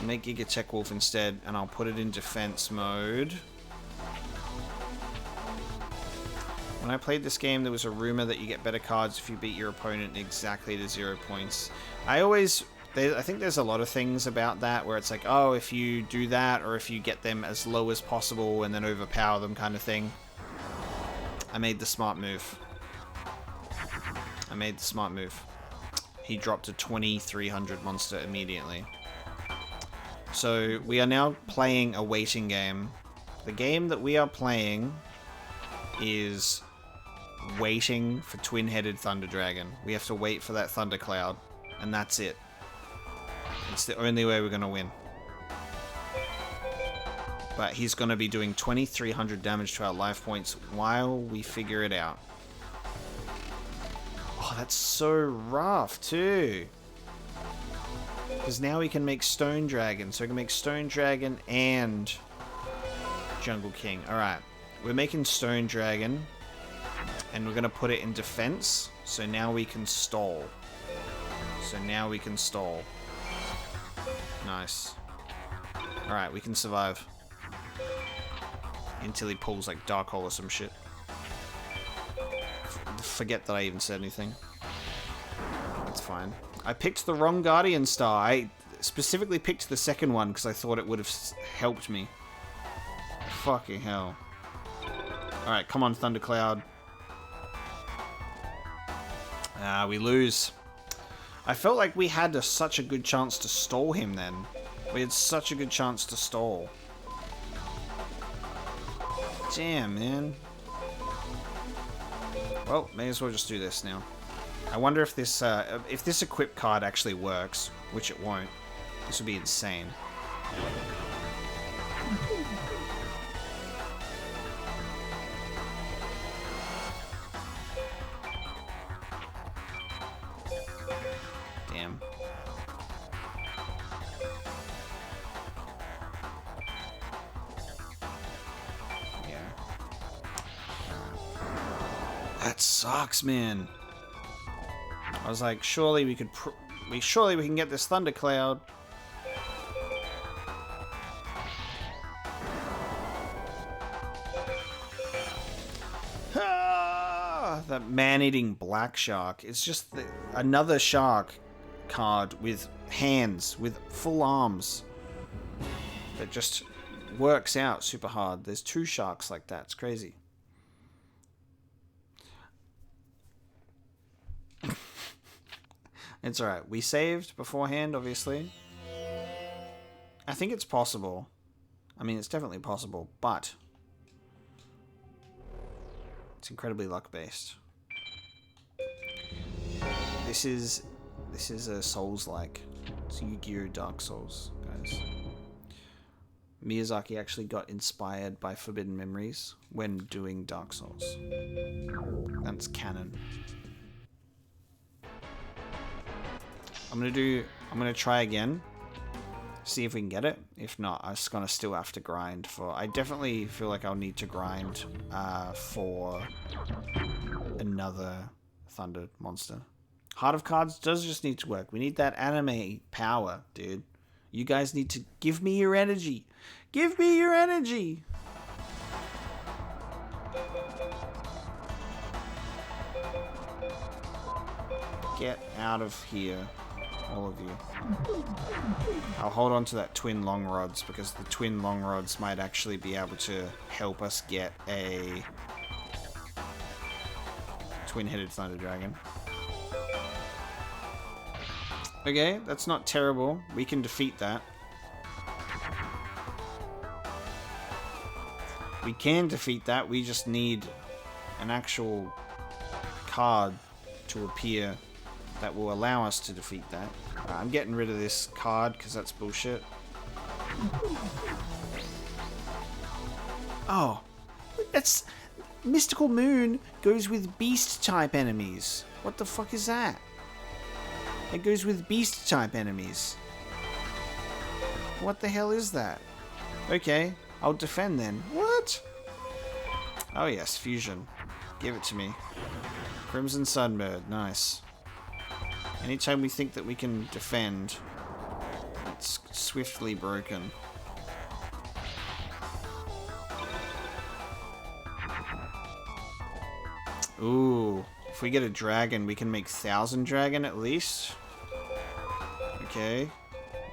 Make Giga Tech Wolf instead, and I'll put it in defense mode. When I played this game, there was a rumor that you get better cards if you beat your opponent exactly to 0 points. I think there's a lot of things about that where it's like, oh, if you do that, or if you get them as low as possible and then overpower them kind of thing. I made the smart move. He dropped a 2300 monster immediately. So we are now playing a waiting game. The game that we are playing is waiting for twin-headed Thunder Dragon. We have to wait for that Thunder Cloud, and that's it. It's the only way we're going to win. But he's going to be doing 2,300 damage to our life points while we figure it out. Oh, that's so rough, too. Because now we can make Stone Dragon. So we can make Stone Dragon and Jungle King. Alright. We're making Stone Dragon. And we're going to put it in defense. So now we can stall. Nice. Alright, we can survive. Until he pulls like Dark Hole or some shit. Forget that I even said anything. That's fine. I picked the wrong Guardian Star. I specifically picked the second one because I thought it would have helped me. Fucking hell. Alright, come on, Thundercloud. We lose. I felt like we had such a good chance to stall him then. We had such a good chance to stall. Damn, man. Well, may as well just do this now. I wonder if this equip card actually works, which it won't. This would be insane. Damn. That sucks, man. I was like, surely we could, surely we can get this Thundercloud. Ah, that man-eating black shark. It's just another shark card with hands, with full arms. That just works out super hard. There's 2 sharks like that. It's crazy. It's alright. We saved beforehand, obviously. I think it's possible. I mean, it's definitely possible, but it's incredibly luck-based. This is a Souls-like. It's Yu-Gi-Oh! Dark Souls, guys. Miyazaki actually got inspired by Forbidden Memories when doing Dark Souls. That's canon. I'm gonna try again. See if we can get it. If not, I'm just gonna still have to grind for... I definitely feel like I'll need to grind for another Thunder monster. Heart of Cards does just need to work. We need that anime power, dude. You guys need to give me your energy. Give me your energy! Get out of here. All of you. I'll hold on to that twin long rods because the twin long rods might actually be able to help us get a twin-headed Thunder Dragon. Okay, that's not terrible. We can defeat that. We can defeat that. We just need an actual card to appear that will allow us to defeat that. I'm getting rid of this card because that's bullshit. Oh, that's... Mystical Moon goes with beast-type enemies. What the fuck is that? It goes with beast-type enemies. What the hell is that? Okay, I'll defend then. What? Oh yes, fusion. Give it to me. Crimson Sunbird, nice. Anytime we think that we can defend, it's swiftly broken. Ooh, if we get a dragon, we can make 1,000 dragon at least. Okay. We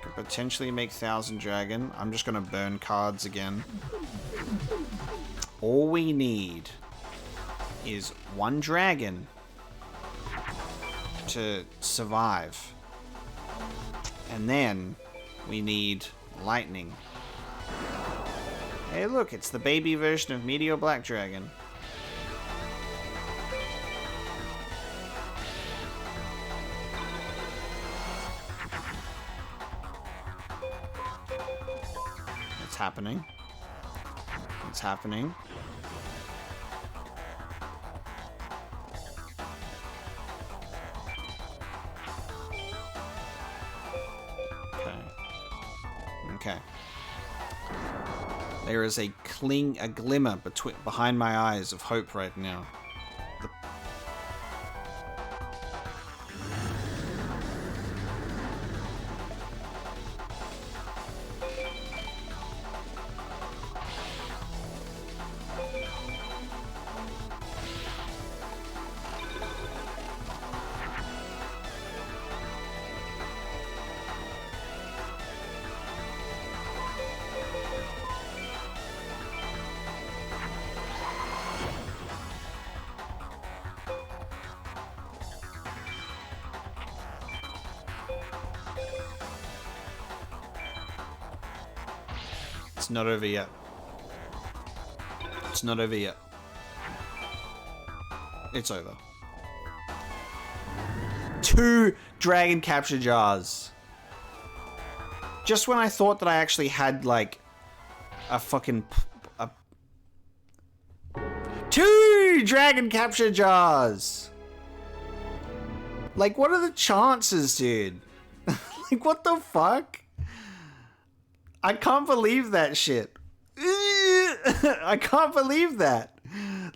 could potentially make 1,000 dragon. I'm just gonna burn cards again. All we need is 1 dragon to survive. And then we need lightning. Hey look, it's the baby version of Meteor Black Dragon. It's happening. It's happening. Okay. Okay. There is a glimmer behind my eyes of hope right now. It's not over yet. It's not over yet. It's over. 2 dragon capture jars. Just when I thought that I actually had, like, a fucking... 2 dragon capture jars! Like, what are the chances, dude? Like, what the fuck? I can't believe that shit. I can't believe that.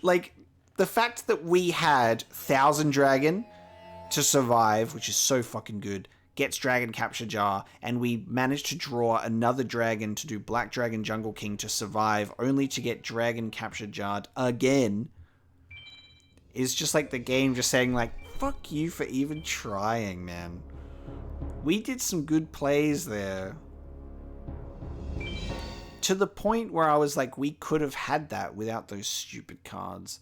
Like, the fact that we had 1000 dragon to survive, which is so fucking good, gets dragon capture jar, and we managed to draw another dragon to do Black Dragon Jungle King to survive, only to get dragon capture jarred again, is just like the game just saying, like, fuck you for even trying, man. We did some good plays there. To the point where I was like, we could have had that without those stupid cards.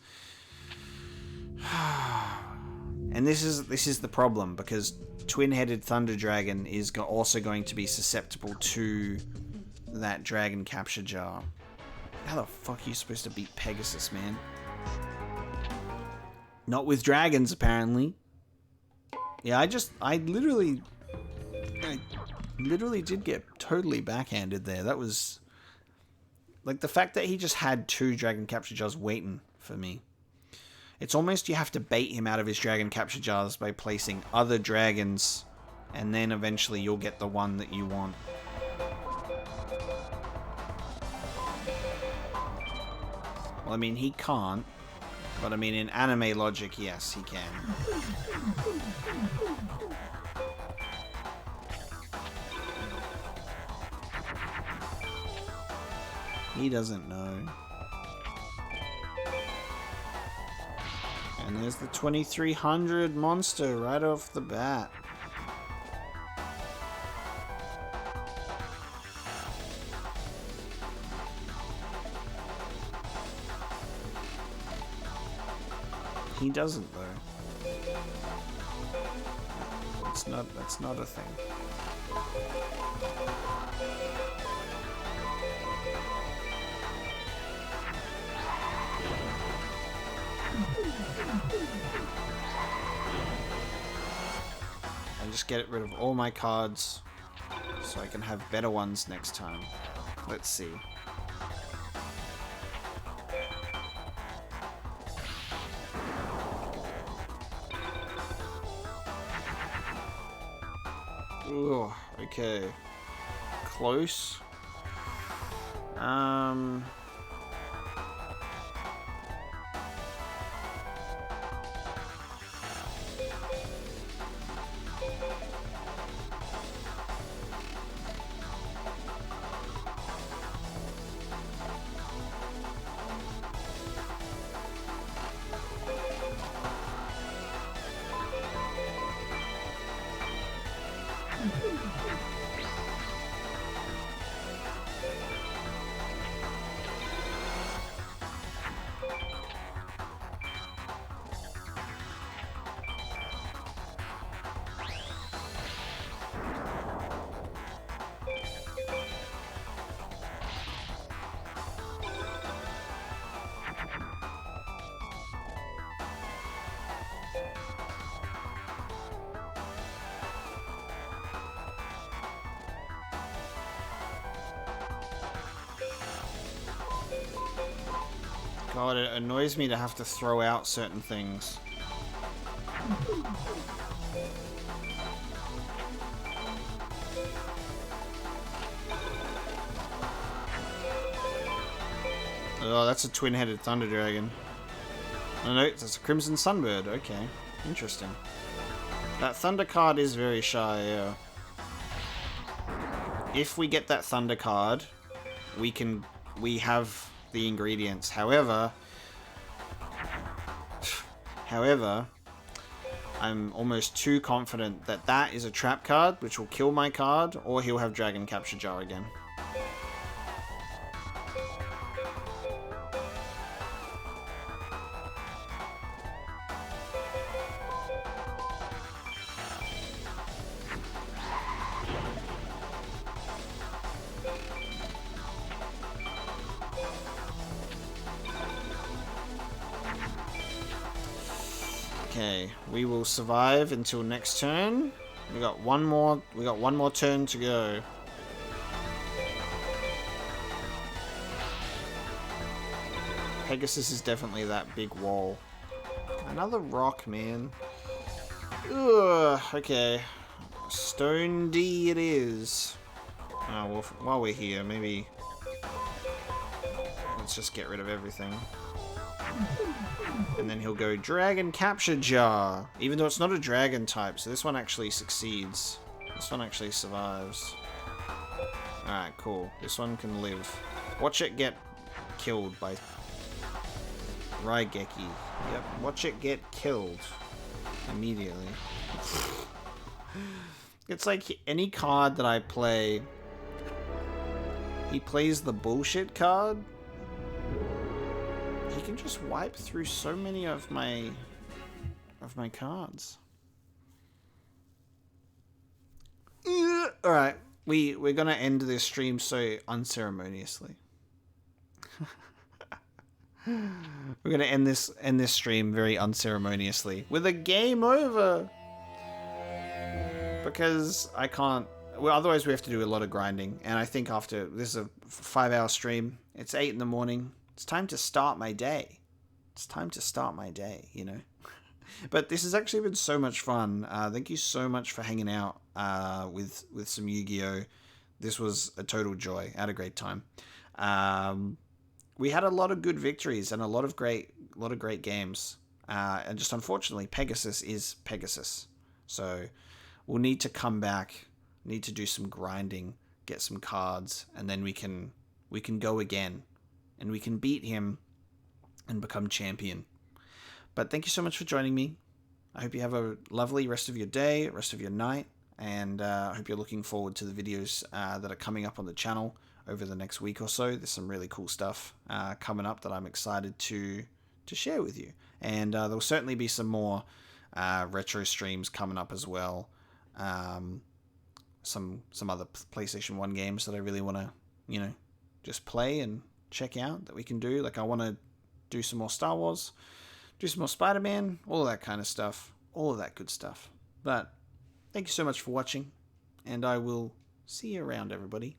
And this is the problem, because Twin-Headed Thunder Dragon is also going to be susceptible to that dragon capture jar. How the fuck are you supposed to beat Pegasus, man? Not with dragons, apparently. Yeah, I literally did get totally backhanded there. That was... like, the fact that he just had 2 dragon capture jars waiting for me. It's almost you have to bait him out of his dragon capture jars by placing other dragons, and then eventually you'll get the one that you want. Well, I mean, he can't. But I mean, in anime logic, yes, he can. He doesn't know. And there's the 2300 monster right off the bat. He doesn't though. That's not a thing. I just get rid of all my cards so I can have better ones next time. Let's see. Ooh, okay. Close. God, it annoys me to have to throw out certain things. Oh, that's a twin-headed thunder dragon. Oh no, that's a crimson sunbird. Okay, interesting. That thunder card is very shy, yeah. If we get that thunder card, we have the ingredients. However, I'm almost too confident that that is a trap card, which will kill my card, or he'll have Dragon Capture Jar again. Okay, we will survive until next turn. We got one more turn to go. Pegasus is definitely that big wall. Another rock, man. Ugh, okay. Stone D it is. Oh, well, while we're here, maybe let's just get rid of everything. And then he'll go Dragon Capture Jar. Even though it's not a dragon type, so this one actually succeeds. This one actually survives. Alright, cool. This one can live. Watch it get killed by Raigeki. Yep, watch it get killed immediately. It's like any card that I play, he plays the bullshit card. He can just wipe through so many of my cards. Alright, we're gonna end this stream so unceremoniously. We're gonna end this stream very unceremoniously with a game over. Because I can't, well, otherwise we have to do a lot of grinding, and I think after this is a 5-hour stream, it's 8 in the morning. It's time to start my day. It's time to start my day, you know. But this has actually been so much fun. Thank you so much for hanging out with some Yu-Gi-Oh. This was a total joy. I had a great time. We had a lot of good victories and a lot of great games. And just unfortunately, Pegasus is Pegasus. So we'll need to come back, need to do some grinding, get some cards, and then we can go again. And we can beat him and become champion. But thank you so much for joining me. I hope you have a lovely rest of your day, rest of your night, and I hope you're looking forward to the videos that are coming up on the channel over the next week or so. There's some really cool stuff coming up that I'm excited to share with you. And there'll certainly be some more retro streams coming up as well. Some other PlayStation 1 games that I really want to, you know, just play and check out that we can do. Like, I want to do some more Star Wars, do some more Spider-Man, all of that kind of stuff, all of that good stuff. But thank you so much for watching, and I will see you around, everybody.